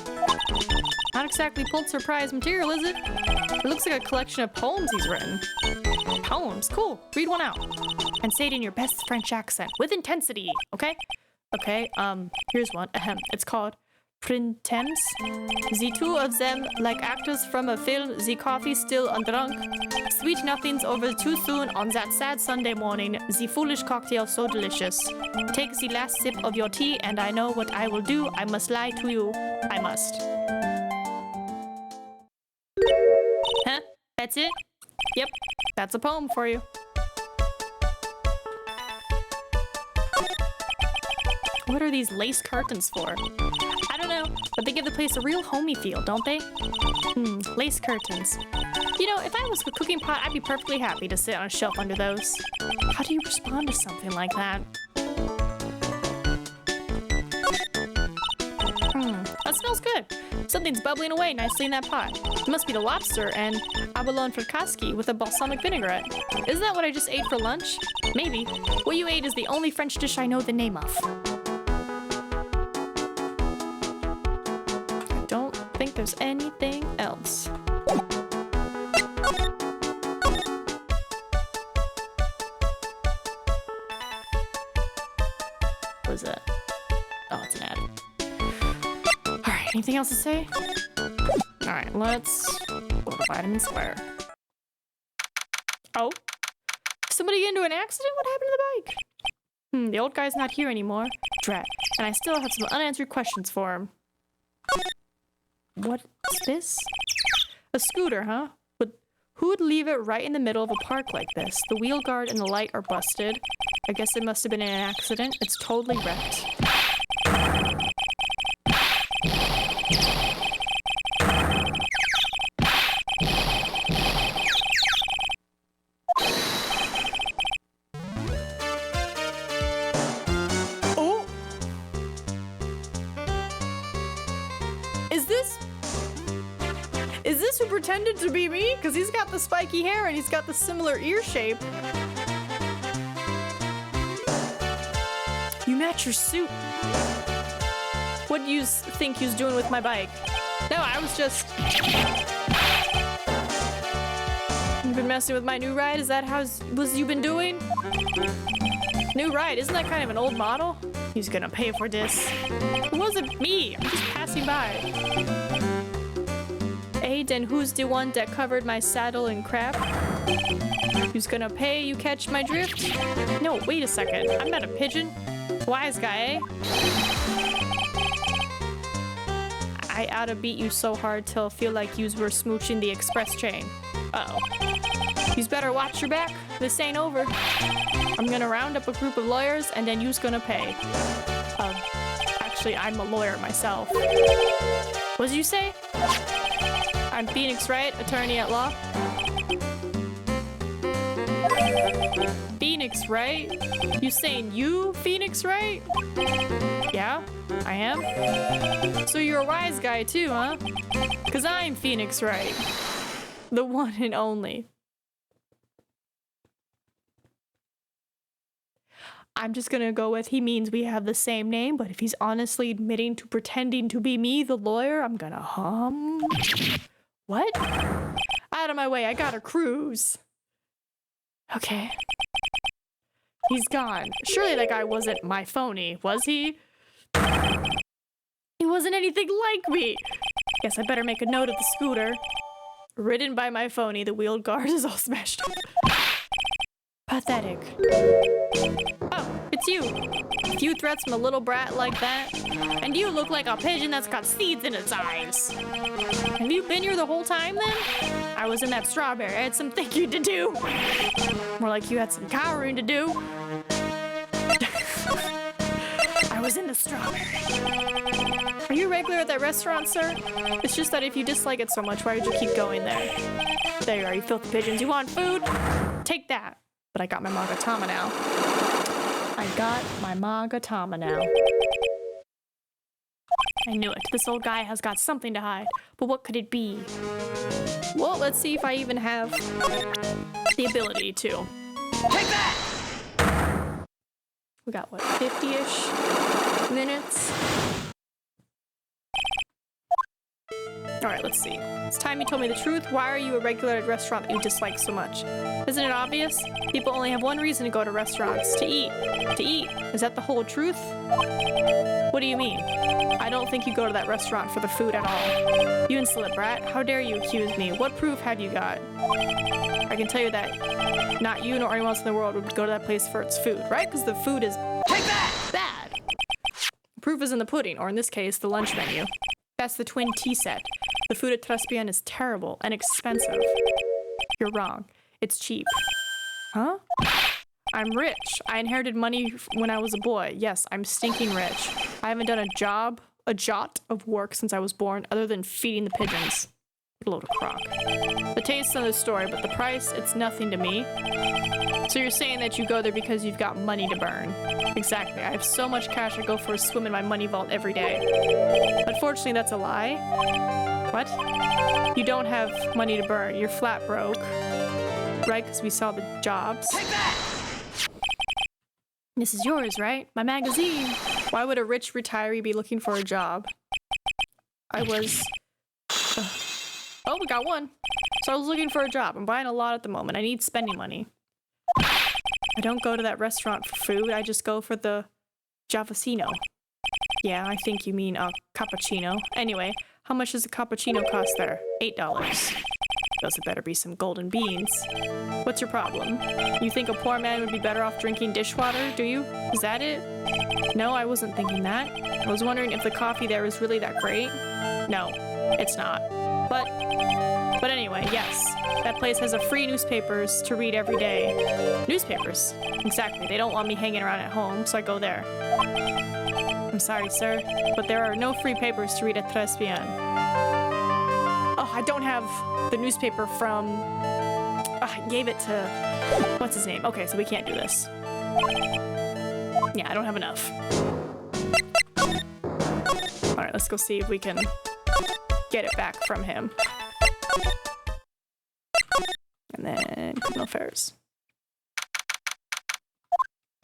Not exactly Pulitzer Prize material, is it? It looks like a collection of poems he's written. Poems? Cool. Read one out. And say it in your best French accent, with intensity, okay? Okay, here's one. Ahem. It's called Printemps. The two of them, like actors from a film, the coffee still undrunk. Sweet nothings over too soon on that sad Sunday morning. The foolish cocktail so delicious. Take the last sip of your tea, and I know what I will do. I must lie to you. I must. Huh? That's it? Yep, that's a poem for you. What are these lace curtains for? I don't know, but they give the place a real homey feel, don't they? Lace curtains. You know, if I was a cooking pot, I'd be perfectly happy to sit on a shelf under those. How do you respond to something like that? That smells good. Something's bubbling away nicely in that pot. It must be the lobster and abalone fricassee with a balsamic vinaigrette. Isn't that what I just ate for lunch? Maybe. What you ate is the only French dish I know the name of. I don't think there's anything else. What is that? Oh, it's an ad. Alright, anything else to say? Alright, let's go to Vitamin Square. Oh? Somebody get into an accident? What happened to the bike? The old guy's not here anymore. Drat. And I still have some unanswered questions for him. What's this? A scooter, huh? But who would leave it right in the middle of a park like this? The wheel guard and the light are busted. I guess it must have been an accident. It's totally wrecked. Oh! Is this who pretended to be me? Because he's got the spiky hair and he's got the similar ear shape. You match your suit. What do you think you's doing with my bike? No, I was just... You've been messing with my new ride? Is that how you been doing? New ride? Isn't that kind of an old model? He's gonna pay for this. It wasn't me. I'm just passing by. Hey, then who's the one that covered my saddle in crap? Who's gonna pay? You catch my drift? No, wait a second. I'm not a pigeon. Wise guy, eh? I oughta beat you so hard till I feel like yous were smooching the express train. Uh-oh. You's better watch your back. This ain't over. I'm gonna round up a group of lawyers and then you's gonna pay. Actually, I'm a lawyer myself. What did you say? I'm Phoenix Wright, attorney at law. Phoenix Wright? You saying you, Phoenix Wright? Yeah, I am. So you're a wise guy too, huh? 'Cause I'm Phoenix Wright. The one and only. I'm just gonna go with he means we have the same name, but if he's honestly admitting to pretending to be me, the lawyer, I'm gonna What? Out of my way, I gotta cruise. Okay. He's gone. Surely that guy wasn't my phony, was he? He wasn't anything like me. Guess I better make a note of the scooter. Ridden by my phony, the wheeled guard is all smashed up. Pathetic. Oh, it's you. A few threats from a little brat like that, and you look like a pigeon that's got seeds in its eyes. Have you been here the whole time then? I was in that strawberry. I had some thinking to do. More like you had some cowering to do. I was in the strawberry. Are you regular at that restaurant, sir? It's just that if you dislike it so much, why would you keep going there? There you are, you filthy pigeons. You want food? Take that. But I got my Magatama now. I got my Magatama now. I knew it. This old guy has got something to hide. But what could it be? Well, let's see if I even have the ability to. Take that! We got, what, 50-ish minutes? Alright, let's see. It's time you told me the truth. Why are you a regular at a restaurant that you dislike so much? Isn't it obvious? People only have one reason to go to restaurants. To eat. To eat. Is that the whole truth? What do you mean? I don't think you go to that restaurant for the food at all. You insolent brat. How dare you accuse me? What proof have you got? I can tell you that not you nor anyone else in the world would go to that place for its food, right? Because the food is bad. Proof is in the pudding, or in this case, the lunch menu. That's the twin tea set. The food at Trespian is terrible and expensive. You're wrong. It's cheap. Huh? I'm rich. I inherited money when I was a boy. Yes, I'm stinking rich. I haven't done a jot of work since I was born, other than feeding the pigeons. A load of crock. The taste's another story, but the price, it's nothing to me. So you're saying that you go there because you've got money to burn. Exactly. I have so much cash I go for a swim in my money vault every day. Unfortunately, that's a lie. What? You don't have money to burn. You're flat broke. Right? Because we saw the jobs. Take that! This is yours, right? My magazine. Why would a rich retiree be looking for a job? I was... Oh, we got one. So I was looking for a job. I'm buying a lot at the moment. I need spending money. I don't go to that restaurant for food. I just go for the Javasino. Yeah, I think you mean a cappuccino. Anyway, how much does a cappuccino cost there? $8. Those had better be some golden beans. What's your problem? You think a poor man would be better off drinking dishwater, do you? Is that it? No, I wasn't thinking that. I was wondering if the coffee there is really that great. No, it's not. But anyway, yes. That place has a free newspapers to read every day. Newspapers? Exactly. They don't want me hanging around at home, so I go there. I'm sorry, sir, but there are no free papers to read at Trespian. Oh, I don't have the newspaper from... I gave it to... What's his name? Okay, so we can't do this. Yeah, I don't have enough. Alright, let's go see if we can get it back from him. And then criminal affairs.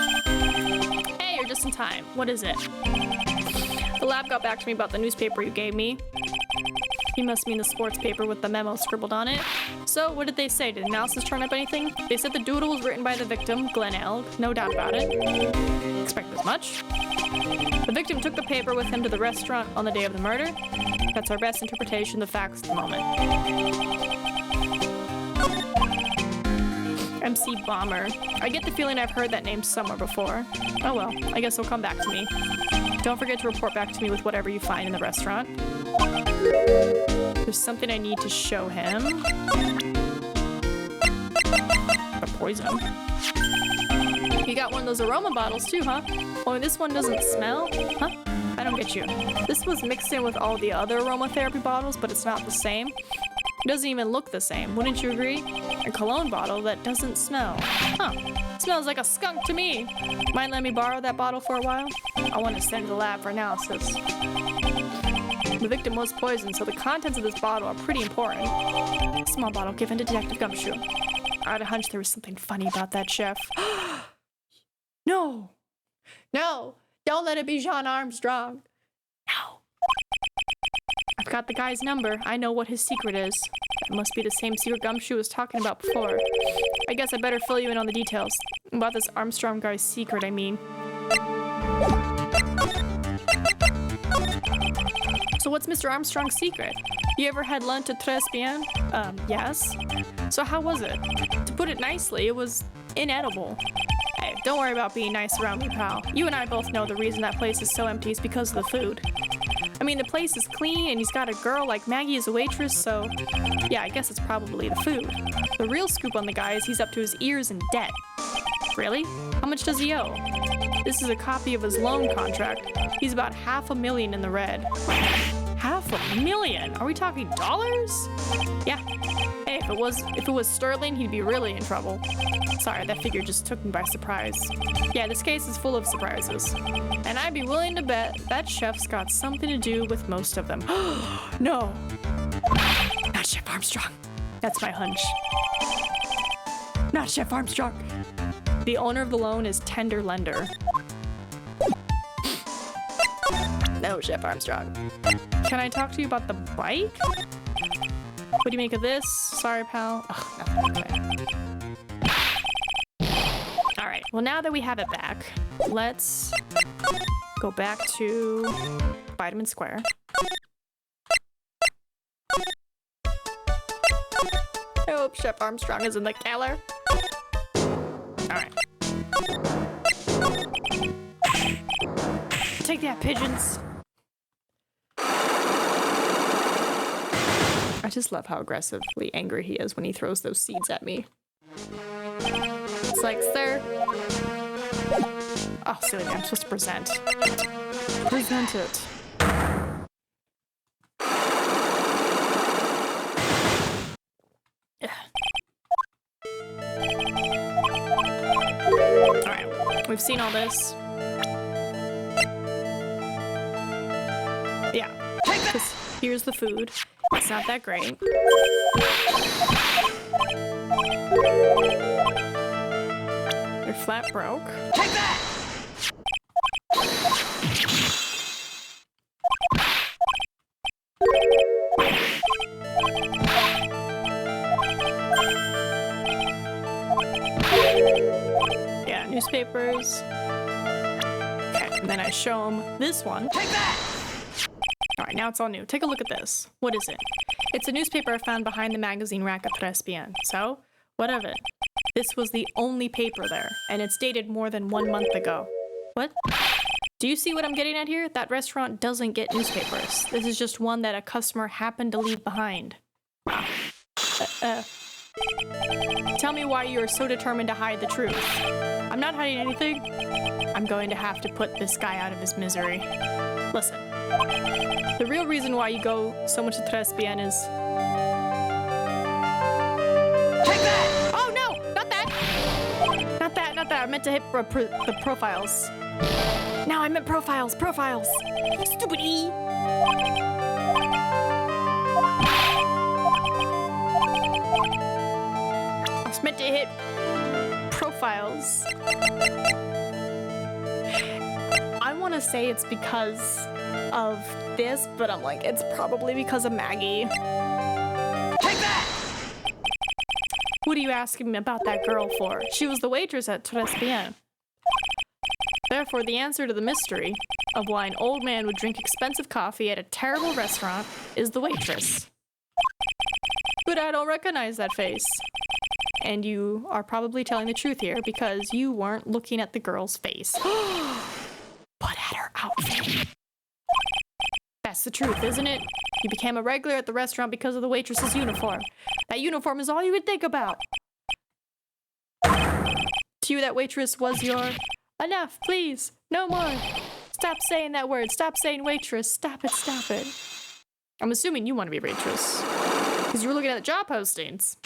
Hey, you're just in time. What is it? The lab got back to me about the newspaper you gave me. You must mean the sports paper with the memo scribbled on it. So, what did they say? Did analysis turn up anything? They said the doodle was written by the victim, Glenn Elg. No doubt about it. Expect as much. The victim took the paper with him to the restaurant on the day of the murder. That's our best interpretation of the facts at the moment. MC Bomber. I get the feeling I've heard that name somewhere before. Oh well, I guess it'll come back to me. Don't forget to report back to me with whatever you find in the restaurant. There's something I need to show him. poison. You got one of those aroma bottles too, huh? Oh, this one doesn't smell? Huh? I don't get you. This was mixed in with all the other aromatherapy bottles, but it's not the same. It doesn't even look the same, wouldn't you agree? A cologne bottle that doesn't smell. Huh. Smells like a skunk to me. Mind letting me borrow that bottle for a while? I want to send it to the lab for analysis. The victim was poisoned, so the contents of this bottle are pretty important. Small bottle given to Detective Gumshoe. I had a hunch there was something funny about that chef. No! No! Don't let it be Jean Armstrong! No! I've got the guy's number. I know what his secret is. That must be the same secret Gumshoe was talking about before. I guess I better fill you in on the details. About this Armstrong guy's secret, I mean. So what's Mr. Armstrong's secret? You ever had lunch at Tres Bien? Yes. So how was it? To put it nicely, it was inedible. Hey, don't worry about being nice around me, pal. You and I both know the reason that place is so empty is because of the food. I mean, the place is clean and he's got a girl like Maggie as a waitress, so yeah, I guess it's probably the food. The real scoop on the guy is he's up to his ears in debt. Really? How much does he owe? This is a copy of his loan contract. He's about $500,000 in the red. $500,000? Are we talking dollars? Yeah. Hey, if it was sterling, he'd be really in trouble. Sorry, that figure just took me by surprise. Yeah, this case is full of surprises. And I'd be willing to bet that chef's got something to do with most of them. No! Not Chef Armstrong. That's my hunch. Not Chef Armstrong. The owner of the loan is Tender Lender. No, Chef Armstrong. Can I talk to you about the bike? What do you make of this? Sorry, pal. Ugh, nothing. Okay. Alright, well now that we have it back, let's go back to Vitamin Square. I hope Chef Armstrong is in the cellar. Alright. Take that, pigeons. I just love how aggressively angry he is when he throws those seeds at me. It's like, sir. Oh, silly man, I'm supposed to present. Present it. Alright, we've seen all this. Yeah, because here's the food. It's not that great. They're flat broke. Take that! Yeah, newspapers. Okay, and then I show them this one. Take that! Alright, now it's all new. Take a look at this. What is it? It's a newspaper I found behind the magazine rack at Tres Bien. So, what of it? This was the only paper there, and it's dated more than 1 month ago. What? Do you see what I'm getting at here? That restaurant doesn't get newspapers. This is just one that a customer happened to leave behind. Wow. Tell me why you are so determined to hide the truth. I'm not hiding anything. I'm going to have to put this guy out of his misery. Listen. The real reason why you go so much to Tres Bien is... Take that! Oh, no! Not that! Not that, not that. I meant to hit the profiles. No, I meant profiles. Profiles! Stupid E! I was meant to hit profiles. I want to say it's because of this, but I'm like, it's probably because of Maggie. Take that! What are you asking me about that girl for? She was the waitress at Tres Bien. Therefore, the answer to the mystery of why an old man would drink expensive coffee at a terrible restaurant is the waitress. But I don't recognize that face. And you are probably telling the truth here because you weren't looking at the girl's face. But at her outfit. That's the truth, isn't it? You became a regular at the restaurant because of the waitress's uniform. That uniform is all you would think about. To you, that waitress was your... Enough, please. No more. Stop saying that word. Stop saying waitress. Stop it, stop it. I'm assuming you want to be a waitress. Because you were looking at the job postings.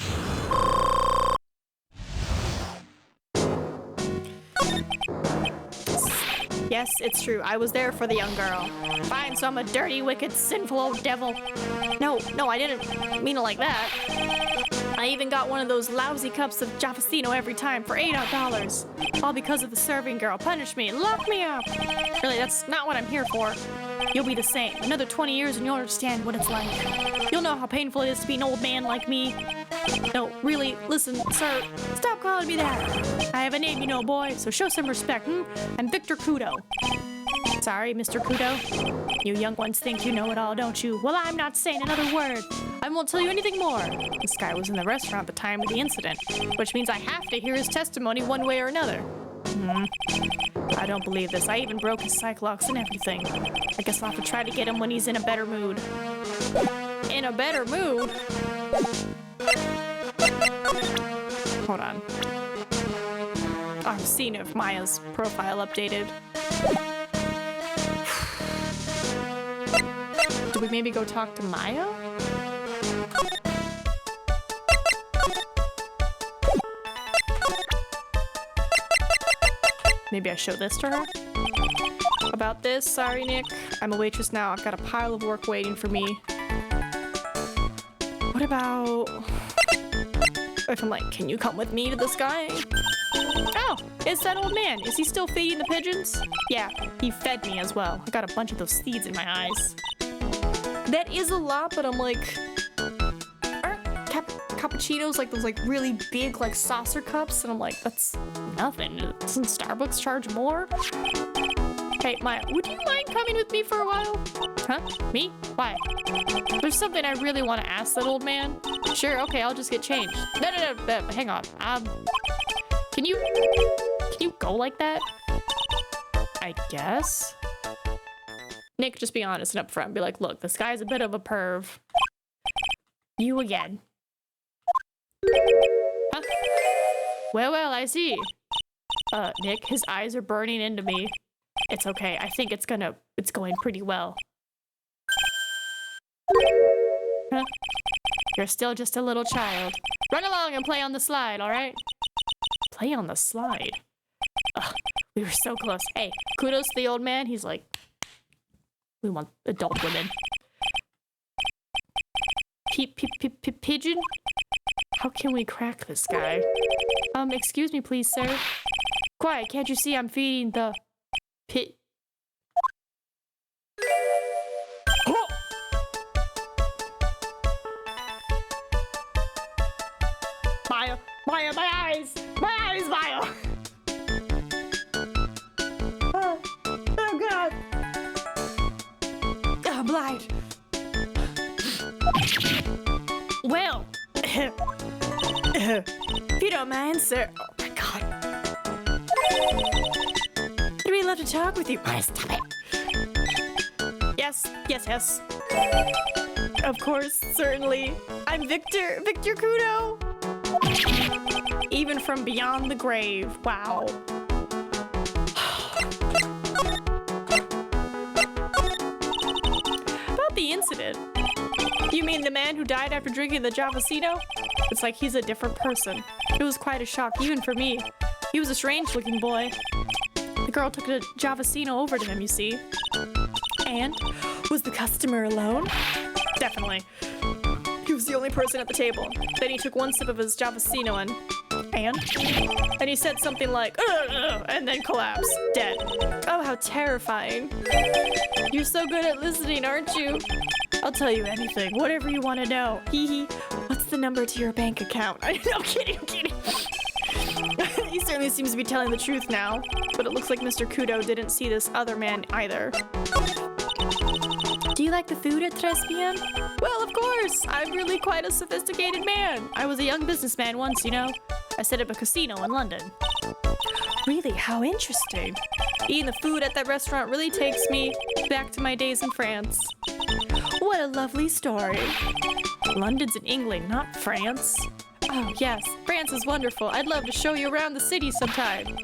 Yes, it's true. I was there for the young girl. Fine, so I'm a dirty, wicked, sinful old devil. No, I didn't mean it like that. I even got one of those lousy cups of Javassino every time for $8. All because of the serving girl. Punish me. Lock me up. Really, that's not what I'm here for. You'll be the same. Another 20 years and you'll understand what it's like. You'll know how painful it is to be an old man like me. No, really, listen, sir. Stop calling me that. I have a name, you know, boy, so show some respect, I'm Victor Kudo. Sorry, Mr. Kudo. You young ones think you know it all, don't you? Well, I'm not saying another word. I won't tell you anything more. This guy was in the restaurant at the time of the incident, which means I have to hear his testimony one way or another. I don't believe this. I even broke his cyclops and everything. I guess I'll have to try to get him when he's in a better mood. In a better mood? Hold on. I'm seeing if Maya's profile updated. Do we maybe go talk to Maya? Maybe I show this to her? About this? Sorry, Nick. I'm a waitress now. I've got a pile of work waiting for me. What about... if I'm like, can you come with me to this guy? Oh, it's that old man. Is he still feeding the pigeons? Yeah, he fed me as well. I got a bunch of those seeds in my eyes. That is a lot, but I'm like... aren't cappuccinos like those like really big like saucer cups? And I'm like, that's nothing. Doesn't Starbucks charge more? Hey, Maya, would you mind coming with me for a while? Huh? Me? Why? There's something I really want to ask that old man. Sure, okay, I'll just get changed. No, hang on. Can you go like that? I guess? Nick, just be honest and upfront. Be like, look, this guy's a bit of a perv. You again. Huh? Well, I see. Nick, his eyes are burning into me. It's okay. I think it's going pretty well. Huh? You're still just a little child. Run along and play on the slide, all right? Play on the slide? Ugh, we were so close. Hey, kudos to the old man. He's like, we want adult women. Pigeon? How can we crack this guy? Excuse me, please, sir. Quiet, can't you see I'm feeding the... Oh! Maya, my eyes! My eyes, Maya! Oh God! I'm blind. Well, if you don't mind, sir. Oh my God. I'd really love to talk with you. Maya, stop it. Yes. Of course, certainly. I'm Victor Kudo. Even from beyond the grave. Wow. About the incident. You mean the man who died after drinking the Javassino? It's like he's a different person. It was quite a shock, even for me. He was a strange-looking boy. The girl took a Javassino over to him, you see. And? Was the customer alone? Definitely. He was the only person at the table. Then he took one sip of his Javassino and he said something like, ugh, and then collapsed, dead. Oh, how terrifying. You're so good at listening, aren't you? I'll tell you anything, whatever you want to know. Hee hee. What's the number to your bank account? I'm kidding. He certainly seems to be telling the truth now, but it looks like Mr. Kudo didn't see this other man either. Do you like the food at 3 p.m.? Well, of course. I'm really quite a sophisticated man. I was a young businessman once, you know. I set up a casino in London. Really? How interesting. Eating the food at that restaurant really takes me back to my days in France. What a lovely story. London's in England, not France. Oh, yes. France is wonderful. I'd love to show you around the city sometime.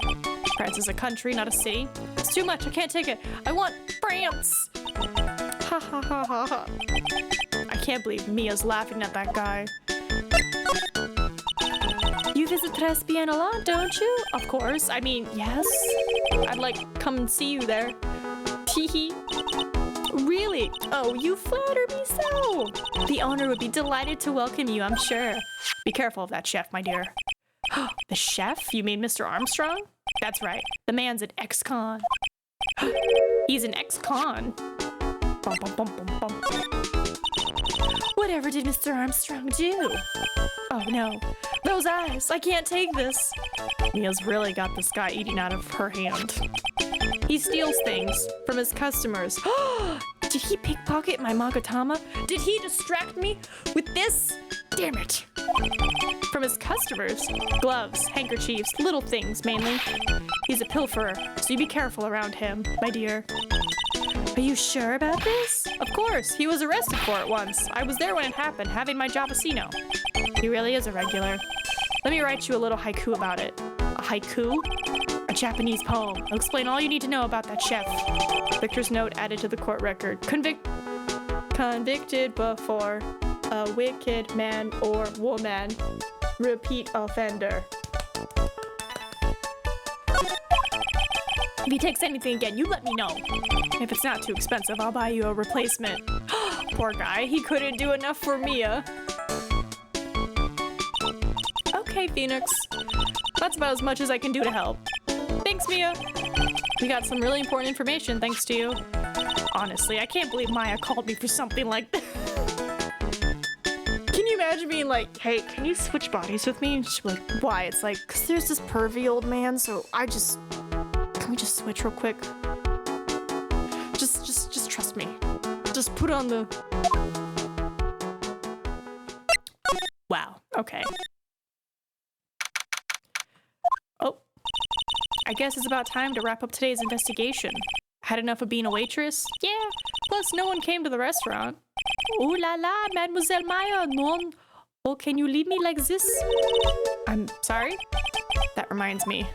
France is a country, not a city. It's too much. I can't take it. I want France. Ha ha ha ha ha. I can't believe Mia's laughing at that guy. You visit Tres Bien a lot, don't you? Of course. I mean, yes. I'd like come and see you there. Teehee. Really? Oh, you flatter me so. The owner would be delighted to welcome you, I'm sure. Be careful of that chef, my dear. The chef? You mean Mr. Armstrong? That's right. The man's an ex-con. He's an ex-con. Bum, bum, bum, bum, bum. Whatever did Mr. Armstrong do? Oh no. Those eyes. I can't take this. Mia's really got this guy eating out of her hand. He steals things from his customers. Did he pickpocket my Magatama? Did he distract me with this? Damn it. From his customers. Gloves, handkerchiefs, little things mainly. He's a pilferer, so you be careful around him, my dear. Are you sure about this? Of course, he was arrested for it once. I was there when it happened, having my Javasino. He really is a regular. Let me write you a little haiku about it. A haiku? A Japanese poem. I'll explain all you need to know about that chef. Victor's note added to the court record. Convicted before a wicked man or woman. Repeat offender. If he takes anything again, you let me know. If it's not too expensive, I'll buy you a replacement. Poor guy, he couldn't do enough for Mia. Okay, Phoenix. That's about as much as I can do to help. Thanks, Mia. We got some really important information thanks to you. Honestly, I can't believe Maya called me for something like that. Can you imagine being like, hey, can you switch bodies with me? And she'd be like, why? It's like, because there's this pervy old man, so can we just switch real quick? Just trust me. Just put on the... Wow, okay. Oh. I guess it's about time to wrap up today's investigation. Had enough of being a waitress? Yeah, plus no one came to the restaurant. Ooh la la, Mademoiselle Maya, non. Oh, can you leave me like this? I'm sorry? That reminds me.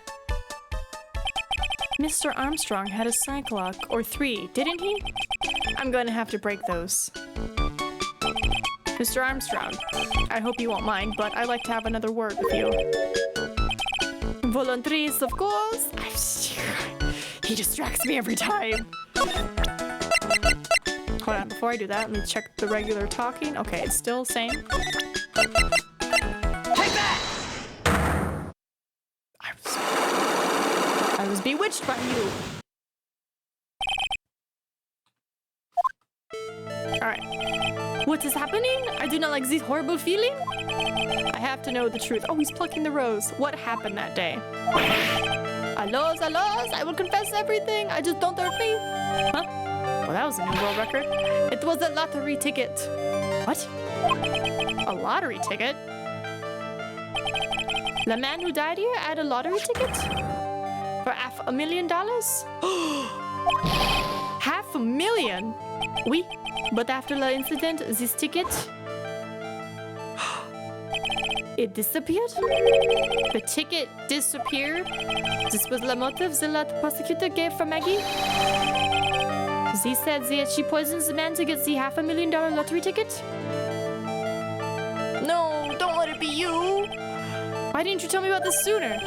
Mr. Armstrong had a cyclock, or 3, didn't he? I'm going to have to break those. Mr. Armstrong, I hope you won't mind, but I'd like to have another word with you. Voluntaries, of course. He distracts me every time. Hold on, before I do that, let me check the regular talking. Okay, it's still the same. Take that! I was bewitched by you. Alright. What is happening? I do not like this horrible feeling. I have to know the truth. Oh, he's plucking the rose. What happened that day? Allos, I will confess everything. I just don't hurt me. Huh? Well, that was a new world record. It was a lottery ticket. What? A lottery ticket? The man who died here had a lottery ticket? For $500,000? $500,000? Oui, but after the incident, this ticket... It disappeared? The ticket disappeared? This was the motive the prosecutor gave for Maggie? They said that she poisons the man to get the $500,000 lottery ticket? No, don't let it be you! Why didn't you tell me about this sooner?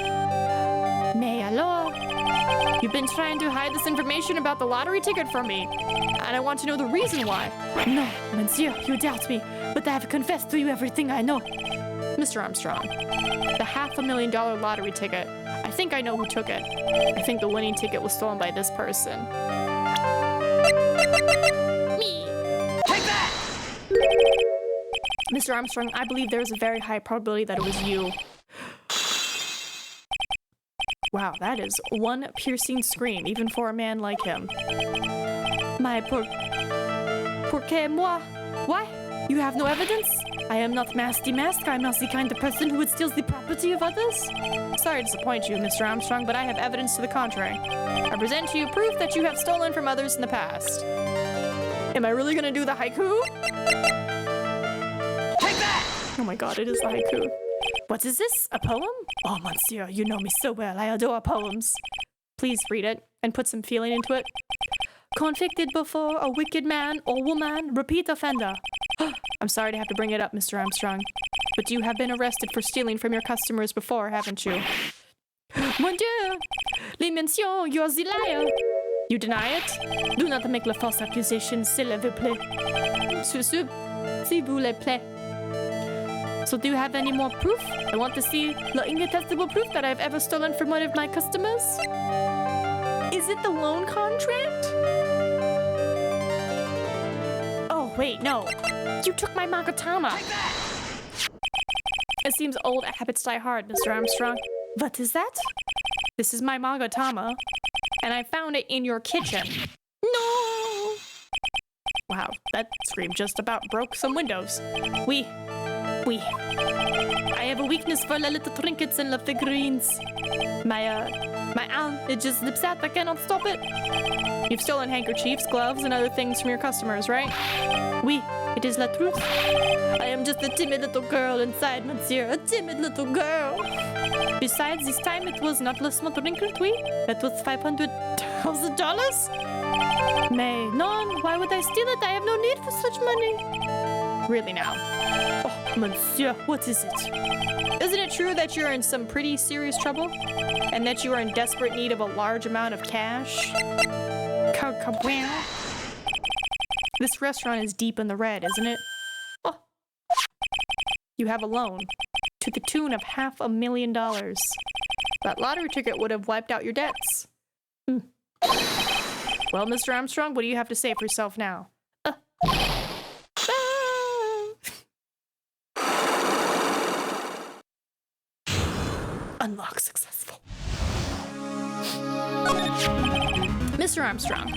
Mais alors? You've been trying to hide this information about the lottery ticket from me, and I want to know the reason why. No, monsieur, you doubt me, but I have confessed to you everything I know. Mr. Armstrong, the $500,000 lottery ticket. I think I know who took it. I think the winning ticket was stolen by this person. Me! Take that! Mr. Armstrong, I believe there is a very high probability that it was you. Wow, that is one piercing scream, even for a man like him. Pourquoi moi? Why? You have no evidence? I am not Masty Mask. I'm not the kind of person who would steal the property of others. Sorry to disappoint you, Mr. Armstrong, but I have evidence to the contrary. I present to you proof that you have stolen from others in the past. Am I really gonna do the haiku? Take that! Oh my god, it is the haiku. What is this? A poem? Oh, monsieur, you know me so well. I adore poems. Please read it and put some feeling into it. Convicted before a wicked man or woman, repeat offender. I'm sorry to have to bring it up, Mr. Armstrong, but you have been arrested for stealing from your customers before, haven't you? Mon Dieu! Les mentions, you're the liar! You deny it? Do not make la false accusation, s'il vous plaît. S'il vous plaît. So do you have any more proof? I want to see the incontestable proof that I've ever stolen from one of my customers. Is it the loan contract? Oh, wait, no. You took my Magatama. It seems old habits die hard, Mr. Armstrong. What is that? This is my Magatama, and I found it in your kitchen. No! Wow, that scream just about broke some windows. We. I have a weakness for the little trinkets and the figurines. My arm, it just slips out. I cannot stop it. You've stolen handkerchiefs, gloves, and other things from your customers, right? Oui, it is la truth. I am just a timid little girl inside, monsieur. A timid little girl. Besides, this time it was not le small trinket, oui? That was $500,000? Mais non, why would I steal it? I have no need for such money. Really now? Oh, monsieur, what is it? Isn't it true that you're in some pretty serious trouble? And that you are in desperate need of a large amount of cash? This restaurant is deep in the red, isn't it? Oh. You have a loan to the tune of $500,000. That lottery ticket would have wiped out your debts. Well, Mr. Armstrong, what do you have to say for yourself now? Unlock successful. Mr. Armstrong,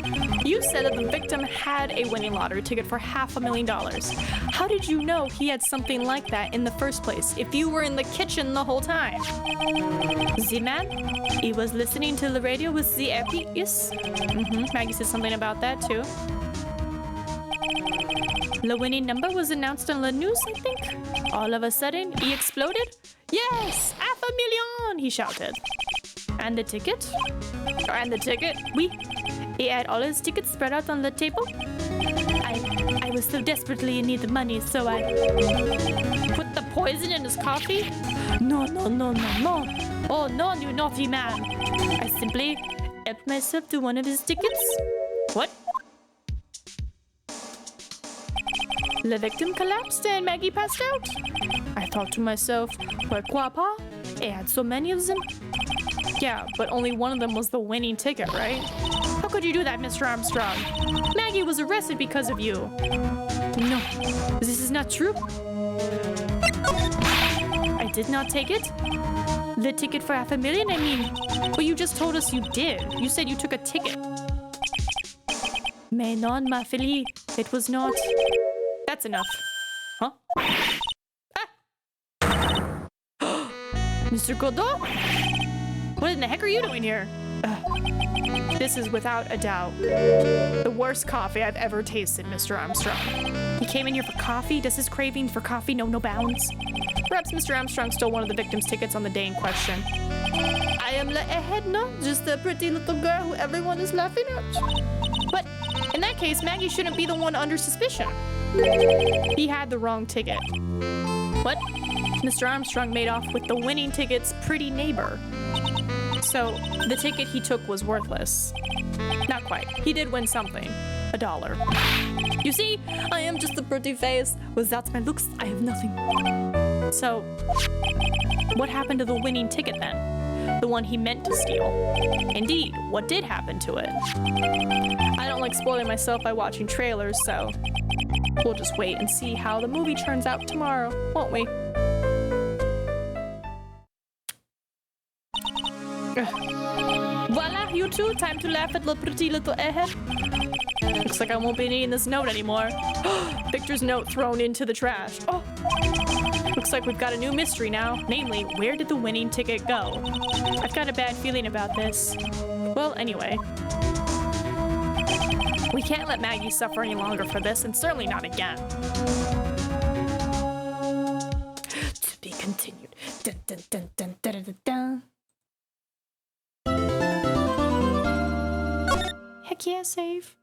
you said that the victim had a winning lottery ticket for $500,000. How did you know he had something like that in the first place if you were in the kitchen the whole time? The man, he was listening to the radio with the earpiece. Yes. Maggie said something about that too. The winning number was announced on the news, I think. All of a sudden, he exploded. Yes, $500,000, he shouted. And the ticket? And the ticket? Oui. He had all his tickets spread out on the table. I was so desperately in need of money, so I put the poison in his coffee. No. Oh, no, you naughty man. I simply helped myself to one of his tickets. What? The victim collapsed and Maggie passed out. I thought to myself, pourquoi pas? He had so many of them. Yeah, but only one of them was the winning ticket, right? How could you do that, Mr. Armstrong? Maggie was arrested because of you. No, this is not true. I did not take it. The ticket for $500,000, I mean. But you just told us you did. You said you took a ticket. Mais non, ma fille. It was not. That's enough. Huh? Ah! Mr. Godot? What in the heck are you doing here? This is without a doubt the worst coffee I've ever tasted, Mr. Armstrong. He came in here for coffee? Does his craving for coffee know no bounds? Perhaps Mr. Armstrong stole one of the victim's tickets on the day in question. I am the ahead, no? Just a pretty little girl who everyone is laughing at. But in that case, Maggie shouldn't be the one under suspicion. He had the wrong ticket. What? Mr. Armstrong made off with the winning ticket's pretty neighbor. So the ticket he took was worthless. Not quite. He did win something. $1. You see, I am just a pretty face. Without my looks, I have nothing. So, what happened to the winning ticket then? The one he meant to steal. Indeed, what did happen to it? I don't like spoiling myself by watching trailers, so we'll just wait and see how the movie turns out tomorrow, won't we? Voila, you two, time to laugh at the pretty little ahead. Looks like I won't be needing this note anymore. Victor's note thrown into the trash. Oh, looks like we've got a new mystery now. Namely, where did the winning ticket go? I've got a bad feeling about this. Well, anyway. We can't let Maggie suffer any longer for this, and certainly not again. To be continued. Dun, dun, dun, dun, dun, dun. Heck yeah, save.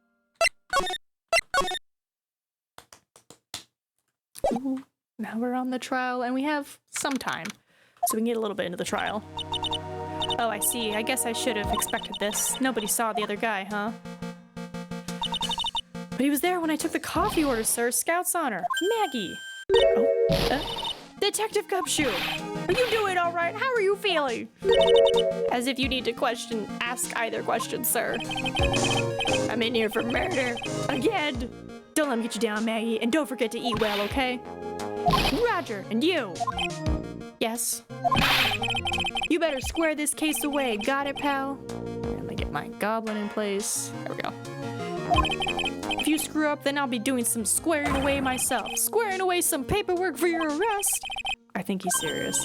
Ooh, now we're on the trial, and we have some time, so we can get a little bit into the trial. Oh, I see. I guess I should have expected this. Nobody saw the other guy, huh? But he was there when I took the coffee order, sir. Scout's honor. Maggie. Oh, Detective Gumshoe. Are you doing all right? How are you feeling? As if you need to ask either question, sir. I'm in here for murder. Again. Don't let him get you down, Maggie. And don't forget to eat well, okay? Roger, and you. Yes. You better square this case away. Got it, pal? Let me get my goblin in place. There we go. If you screw up, then I'll be doing some squaring away myself. Squaring away some paperwork for your arrest. I think he's serious.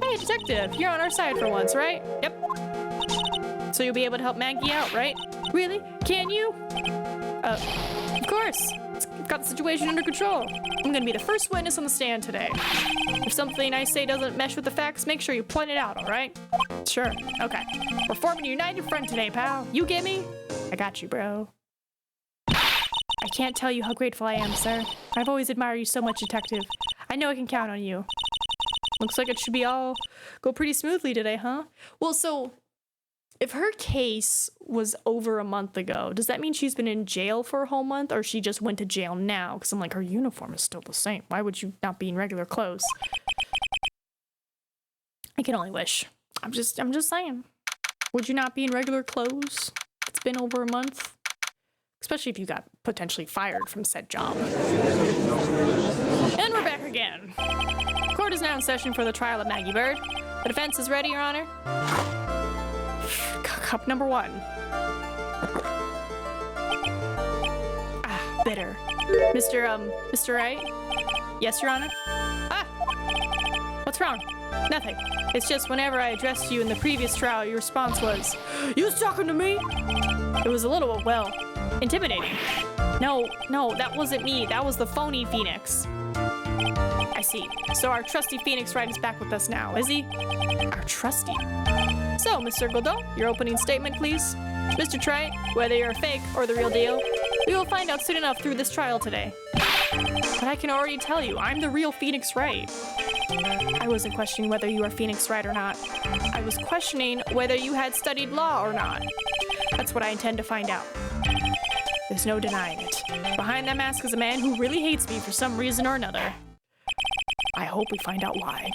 Hey, detective, you're on our side for once, right? Yep. So you'll be able to help Maggie out, right? Really? Can you? Of course. I've got the situation under control. I'm gonna be the first witness on the stand today. If something I say doesn't mesh with the facts, make sure you point it out, all right? Sure. Okay. We're forming a united front today, pal. You get me? I got you, bro. I can't tell you how grateful I am, sir. I've always admired you so much, detective. I know I can count on you. Looks like it should go pretty smoothly today, huh? Well, so if her case was over a month ago, does that mean she's been in jail for a whole month, or she just went to jail now? Because I'm like, her uniform is still the same. Why would you not be in regular clothes? I can only wish. I'm just saying. Would you not be in regular clothes? It's been over a month. Especially if you got potentially fired from said job. And we're back again. Court is now in session for the trial of Maggie Bird. The defense is ready, Your Honor. Cup number 1. Ah, bitter. Mr. Wright? Yes, Your Honor? Ah! What's wrong? Nothing. It's just whenever I addressed you in the previous trial, your response was, "You was talking to me?" It was a little, well, intimidating. No, that wasn't me. That was the phony Phoenix. I see. So our trusty Phoenix Wright is back with us now, is he? Our trusty. So, Mr. Godot, your opening statement, please. Mr. Wright, whether you're a fake or the real deal, we will find out soon enough through this trial today. But I can already tell you, I'm the real Phoenix Wright. I wasn't questioning whether you are Phoenix Wright or not. I was questioning whether you had studied law or not. That's what I intend to find out. There's no denying it. Behind that mask is a man who really hates me for some reason or another. I hope we find out why.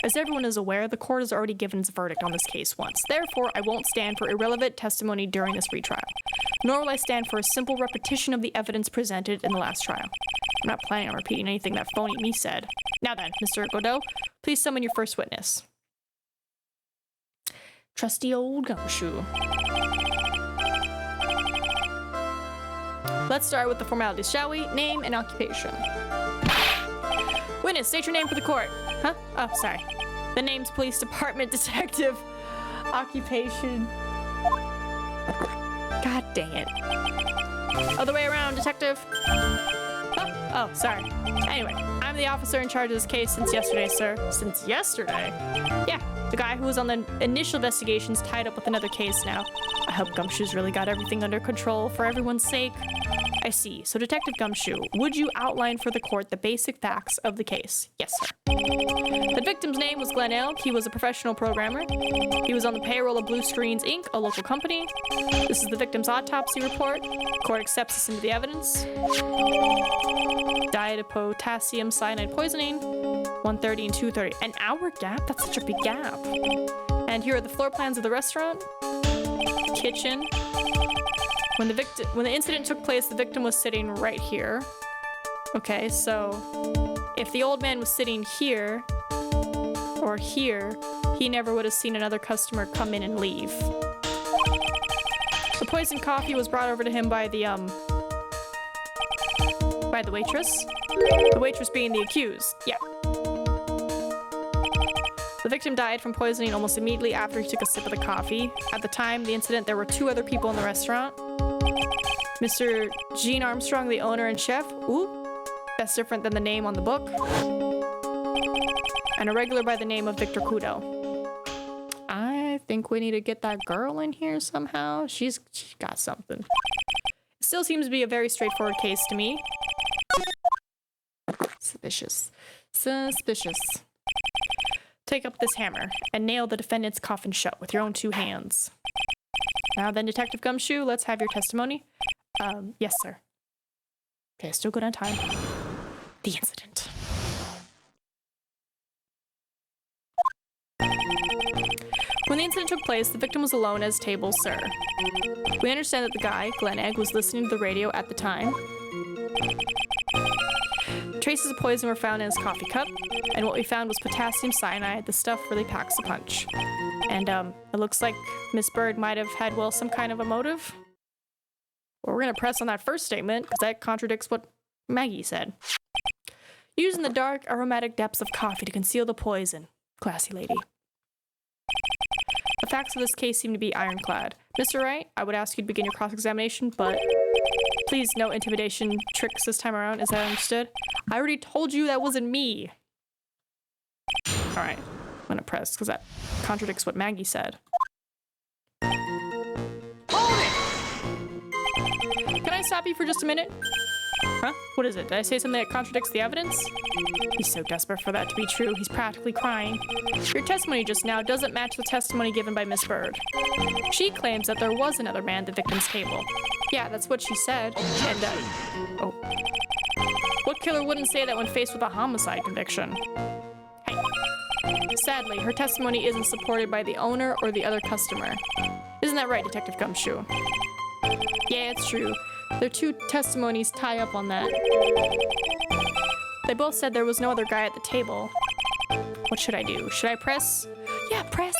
As everyone is aware, the court has already given its verdict on this case once. Therefore, I won't stand for irrelevant testimony during this retrial. Nor will I stand for a simple repetition of the evidence presented in the last trial. I'm not planning on repeating anything that phony me said. Now then, Mr. Godot, please summon your first witness. Trusty old Gumshoe. Let's start with the formalities, shall we? Name and occupation. Witness, state your name for the court. Huh? Oh, sorry. The name's Police Department Detective. Occupation. God dang it. Other way around, Detective. Oh, sorry. Anyway, I'm the officer in charge of this case since yesterday, sir. Since yesterday? Yeah, the guy who was on the initial investigation's tied up with another case now. I hope Gumshoe's really got everything under control for everyone's sake. I see. So, Detective Gumshoe, would you outline for the court the basic facts of the case? Yes, sir. The victim's name was Glenn Elk. He was a professional programmer. He was on the payroll of Blue Screens, Inc., a local company. This is the victim's autopsy report. Court accepts this into the evidence. Died of potassium cyanide poisoning. 1:30 and 2:30. An hour gap? That's such a big gap. And here are the floor plans of the restaurant. Kitchen. When the incident took place, the victim was sitting right here. Okay, so if the old man was sitting here or here, he never would have seen another customer come in and leave. The poisoned coffee was brought over to him by the waitress. The waitress being the accused. Yeah. The victim died from poisoning almost immediately after he took a sip of the coffee. At the time of the incident, there were 2 other people in the restaurant. Mr. Gene Armstrong, the owner and chef. Ooh, that's different than the name on the book. and a regular by the name of Victor Kudo. I think we need to get that girl in here somehow. She's got something. It still seems to be a very straightforward case to me. Suspicious. Suspicious. Take up this hammer and nail the defendant's coffin shut with your own 2 hands. Now then, Detective Gumshoe, let's have your testimony. Yes, sir. Okay, still good on time. The incident. When the incident took place, the victim was alone at his table, sir. We understand that the guy, Glenn Egg, was listening to the radio at the time. Traces of poison were found in his coffee cup, and what we found was potassium cyanide. The stuff really packs a punch. And, it looks like Miss Bird might have had, well, some kind of a motive. Well, we're gonna press on that first statement, because that contradicts what Maggie said. Using the dark, aromatic depths of coffee to conceal the poison. Classy lady. The facts of this case seem to be ironclad. Mr. Wright, I would ask you to begin your cross-examination, but please no intimidation tricks this time around. Is that understood? I already told you that wasn't me. Alright, I'm gonna press, because that contradicts what Maggie said. Hold it! Can I stop you for just a minute? Huh? What is it? Did I say something that contradicts the evidence? He's so desperate for that to be true, he's practically crying. Your testimony just now doesn't match the testimony given by Miss Bird. She claims that there was another man at the victim's table. Yeah, that's what she said. And, oh. What killer wouldn't say that when faced with a homicide conviction? Hey. Sadly, her testimony isn't supported by the owner or the other customer. Isn't that right, Detective Gumshoe? Yeah, it's true. Their 2 testimonies tie up on that. They both said there was no other guy at the table. What should I do? Should I press? Yeah, press!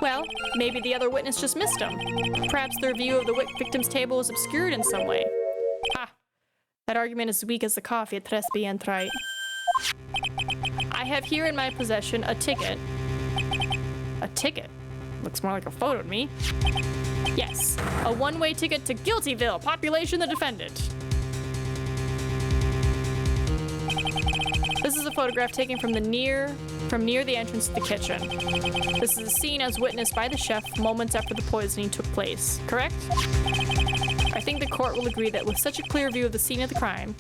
Well, maybe the other witness just missed him. Perhaps their view of the victim's table was obscured in some way. Ha! That argument is weak as the coffee at 3 p.m. Right? I have here in my possession a ticket. A ticket? Looks more like a photo to me. Yes, a one-way ticket to Guiltyville, population the defendant. This is a photograph taken from near the entrance to the kitchen. This is a scene as witnessed by the chef moments after the poisoning took place, correct? I think the court will agree that with such a clear view of the scene of the crime,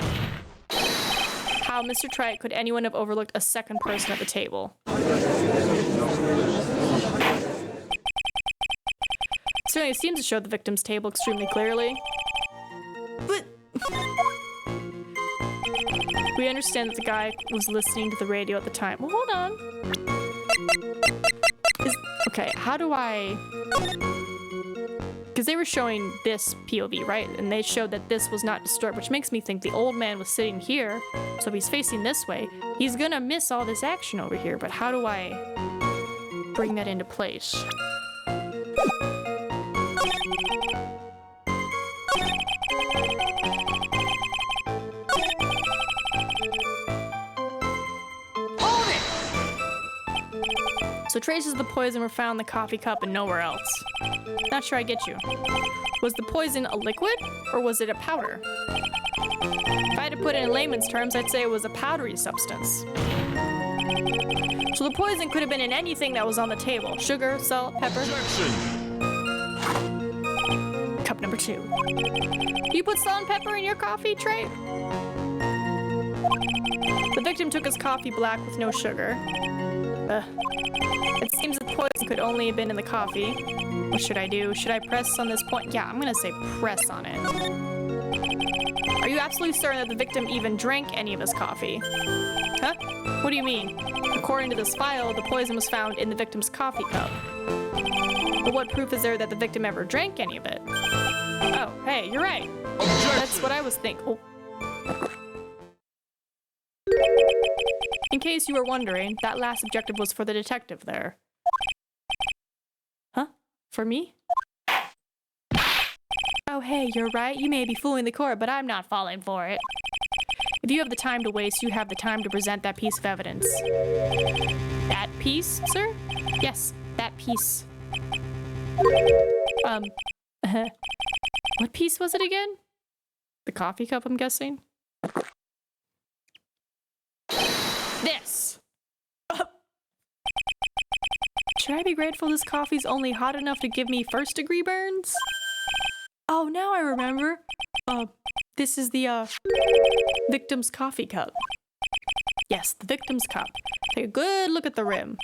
how, Mr. Trite, could anyone have overlooked a second person at the table? Certainly it seems to show the victim's table extremely clearly. But we understand that the guy was listening to the radio at the time. Well, hold on. Okay, how do I... Because they were showing this POV, right? And they showed that this was not disturbed, which makes me think the old man was sitting here. So if he's facing this way, he's gonna miss all this action over here. But how do I bring that into place? So traces of the poison were found in the coffee cup and nowhere else. Not sure I get you. Was the poison a liquid or was it a powder? If I had to put it in layman's terms, I'd say it was a powdery substance. So the poison could have been in anything that was on the table. Sugar, salt, pepper. Objection! Cup number 2. You put salt and pepper in your coffee, Trey? The victim took his coffee black with no sugar. It seems the poison could only have been in the coffee. What should I do? Should I press on this point? Yeah, I'm gonna say press on it. Are you absolutely certain that the victim even drank any of his coffee? Huh? What do you mean? According to this file, the poison was found in the victim's coffee cup. But what proof is there that the victim ever drank any of it? Oh, hey, you're right. That's what I was thinking. Oh. In case you were wondering, that last objective was for the detective there. Huh? For me? Oh, hey, you're right. You may be fooling the court, but I'm not falling for it. If you have the time to waste, you have the time to present that piece of evidence. That piece, sir? Yes, that piece. What piece was it again? The coffee cup, I'm guessing? Should I be grateful this coffee's only hot enough to give me first-degree burns? Oh, now I remember. This is the, victim's coffee cup. Yes, the victim's cup. Take a good look at the rim.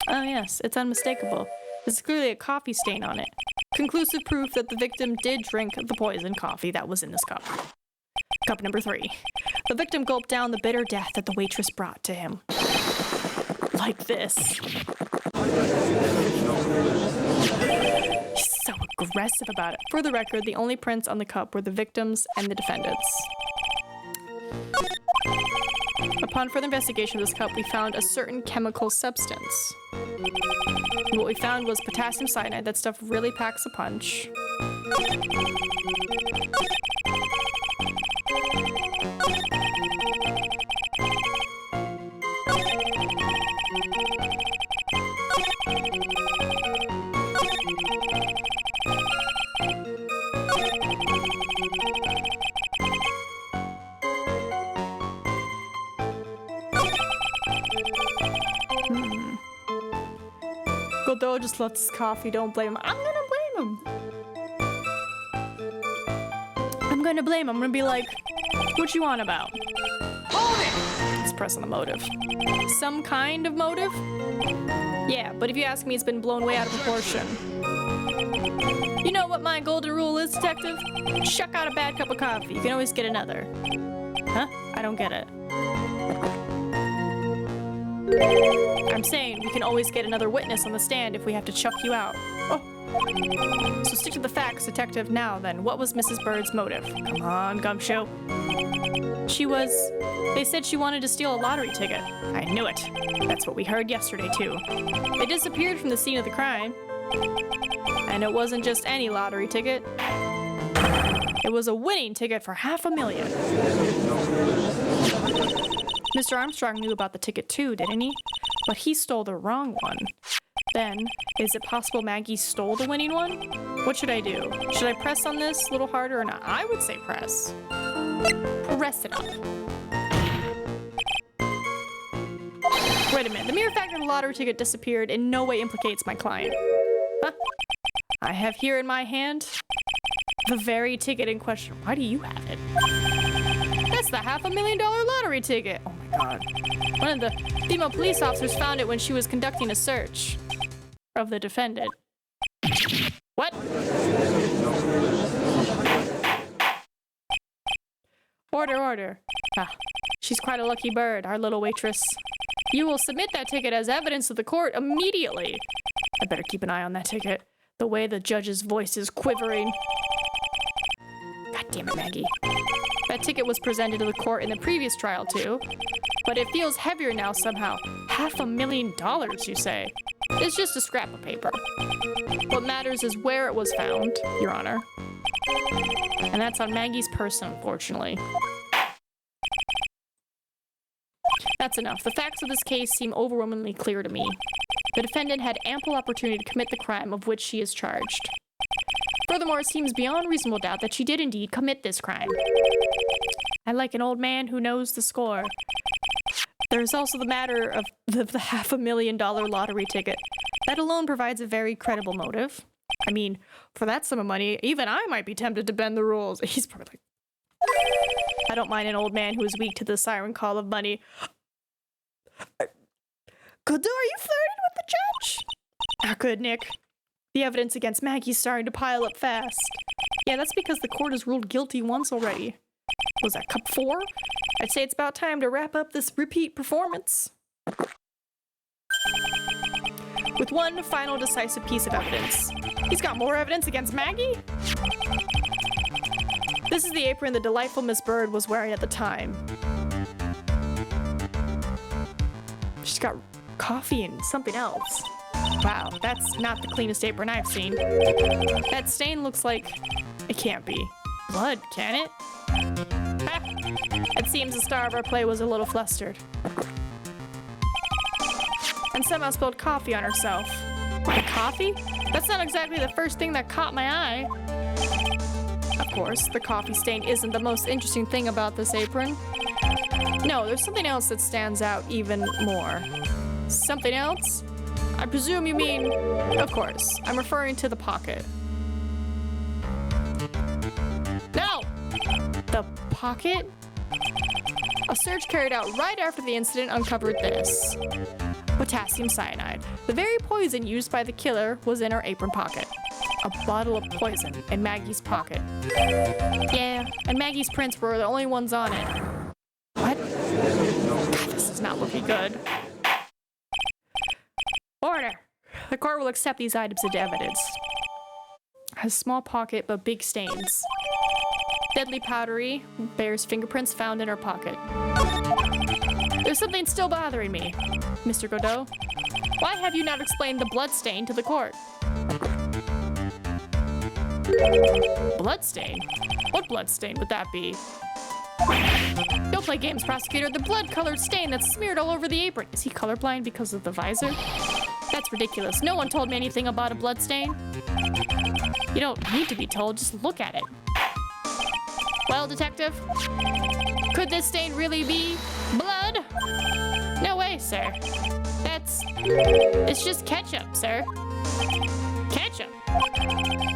Oh yes, it's unmistakable. There's clearly a coffee stain on it. Conclusive proof that the victim did drink the poisoned coffee that was in this cup. Cup number 3. The victim gulped down the bitter death that the waitress brought to him. Like this. He's so aggressive about it. For the record, the only prints on the cup were the victims and the defendants. Upon further investigation of this cup, we found a certain chemical substance. What we found was potassium cyanide. That stuff really packs a punch. Godot just loves coffee, don't blame him. I'm gonna blame him. I'm gonna blame him. I'm gonna be like, what you on about? Hold it! Let's press on the motive. Some kind of motive? Yeah, but if you ask me, it's been blown way out of proportion. You know what my golden rule is, detective? Chuck out a bad cup of coffee. You can always get another. Huh? I don't get it. I'm saying we can always get another witness on the stand if we have to chuck you out. Oh. So stick to the facts, detective. Now then, what was Mrs. Bird's motive? Come on, Gumshoe. They said she wanted to steal a lottery ticket. I knew it. That's what we heard yesterday, too. They disappeared from the scene of the crime. And it wasn't just any lottery ticket. It was a winning ticket for $500,000. Mr. Armstrong knew about the ticket too, didn't he? But he stole the wrong one. Then, is it possible Maggie stole the winning one? What should I do? Should I press on this a little harder or not? I would say press. Press it up. Wait a minute. The mere fact that the lottery ticket disappeared in no way implicates my client. Huh? I have here in my hand the very ticket in question. Why do you have it? That's the $500,000 lottery ticket. Oh my god. One of the female police officers found it when she was conducting a search of the defendant. What? Order, order. Ah, she's quite a lucky bird, our little waitress. You will submit that ticket as evidence to the court immediately. I better keep an eye on that ticket. The way the judge's voice is quivering. God damn it, Maggie. That ticket was presented to the court in the previous trial, too. But it feels heavier now somehow. $500,000, you say? It's just a scrap of paper. What matters is where it was found, Your Honor. And that's on Maggie's person, unfortunately. That's enough. The facts of this case seem overwhelmingly clear to me. The defendant had ample opportunity to commit the crime of which she is charged. Furthermore, it seems beyond reasonable doubt that she did indeed commit this crime. I like an old man who knows the score. There's also the matter of the $500,000 lottery ticket. That alone provides a very credible motive. I mean, for that sum of money, even I might be tempted to bend the rules. He's probably like, I don't mind an old man who is weak to the siren call of money. Godot, are you flirting with the judge? Not good, Nick. The evidence against Maggie's starting to pile up fast. Yeah, that's because the court has ruled guilty once already. Was that cup 4? I'd say it's about time to wrap up this repeat performance. With one final decisive piece of evidence. He's got more evidence against Maggie? This is the apron the delightful Miss Bird was wearing at the time. She's got coffee and something else. Wow, that's not the cleanest apron I've seen. That stain looks like... It can't be blood, can it? Ha! It seems the star of our play was a little flustered. And somehow spilled coffee on herself. The coffee? That's not exactly the first thing that caught my eye. Of course, the coffee stain isn't the most interesting thing about this apron. No, there's something else that stands out even more. Something else? I presume you mean... Of course. I'm referring to the pocket. No! The pocket? A search carried out right after the incident uncovered this. Potassium cyanide. The very poison used by the killer was in her apron pocket. A bottle of poison in Maggie's pocket. Yeah, and Maggie's prints were the only ones on it. What? God, this is not looking good. Order! The court will accept these items into evidence. Has small pocket but big stains. Deadly powdery, bears fingerprints found in her pocket. There's something still bothering me, Mr. Godot. Why have you not explained the blood stain to the court? Blood stain? What blood stain would that be? Don't play games, prosecutor. The blood-colored stain that's smeared all over the apron. Is he colorblind because of the visor? That's ridiculous. No one told me anything about a blood stain. You don't need to be told, just look at it. Well, detective, could this stain really be blood? No way, sir. It's just ketchup, sir. Ketchup?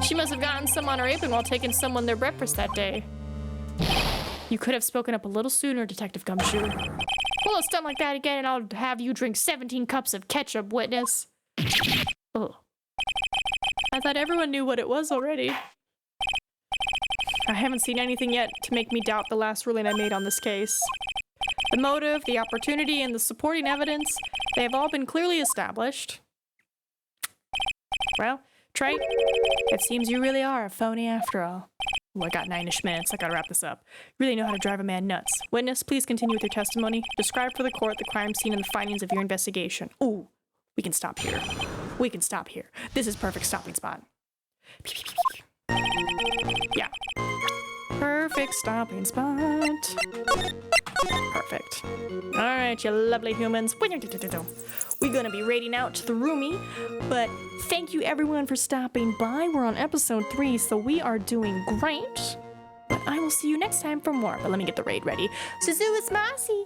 She must have gotten some on her apron while taking someone their breakfast that day. You could have spoken up a little sooner, Detective Gumshoe. Well, a stunt like that again, and I'll have you drink 17 cups of ketchup, witness. Ugh. I thought everyone knew what it was already. I haven't seen anything yet to make me doubt the last ruling I made on this case. The motive, the opportunity, and the supporting evidence, they have all been clearly established. Well, Trey, it seems you really are a phony after all. Ooh, I got 9-ish minutes. I gotta wrap this up. Really know how to drive a man nuts. Witness, please continue with your testimony. Describe for the court the crime scene and the findings of your investigation. Ooh, we can stop here. We can stop here. This is perfect stopping spot. Yeah. Perfect stopping spot. Perfect. All right, you lovely humans. We're gonna be raiding out to the roomie, but thank you everyone for stopping by. We're on episode 3, so we are doing great. But I will see you next time for more. But let me get the raid ready. Suzu is Mossy.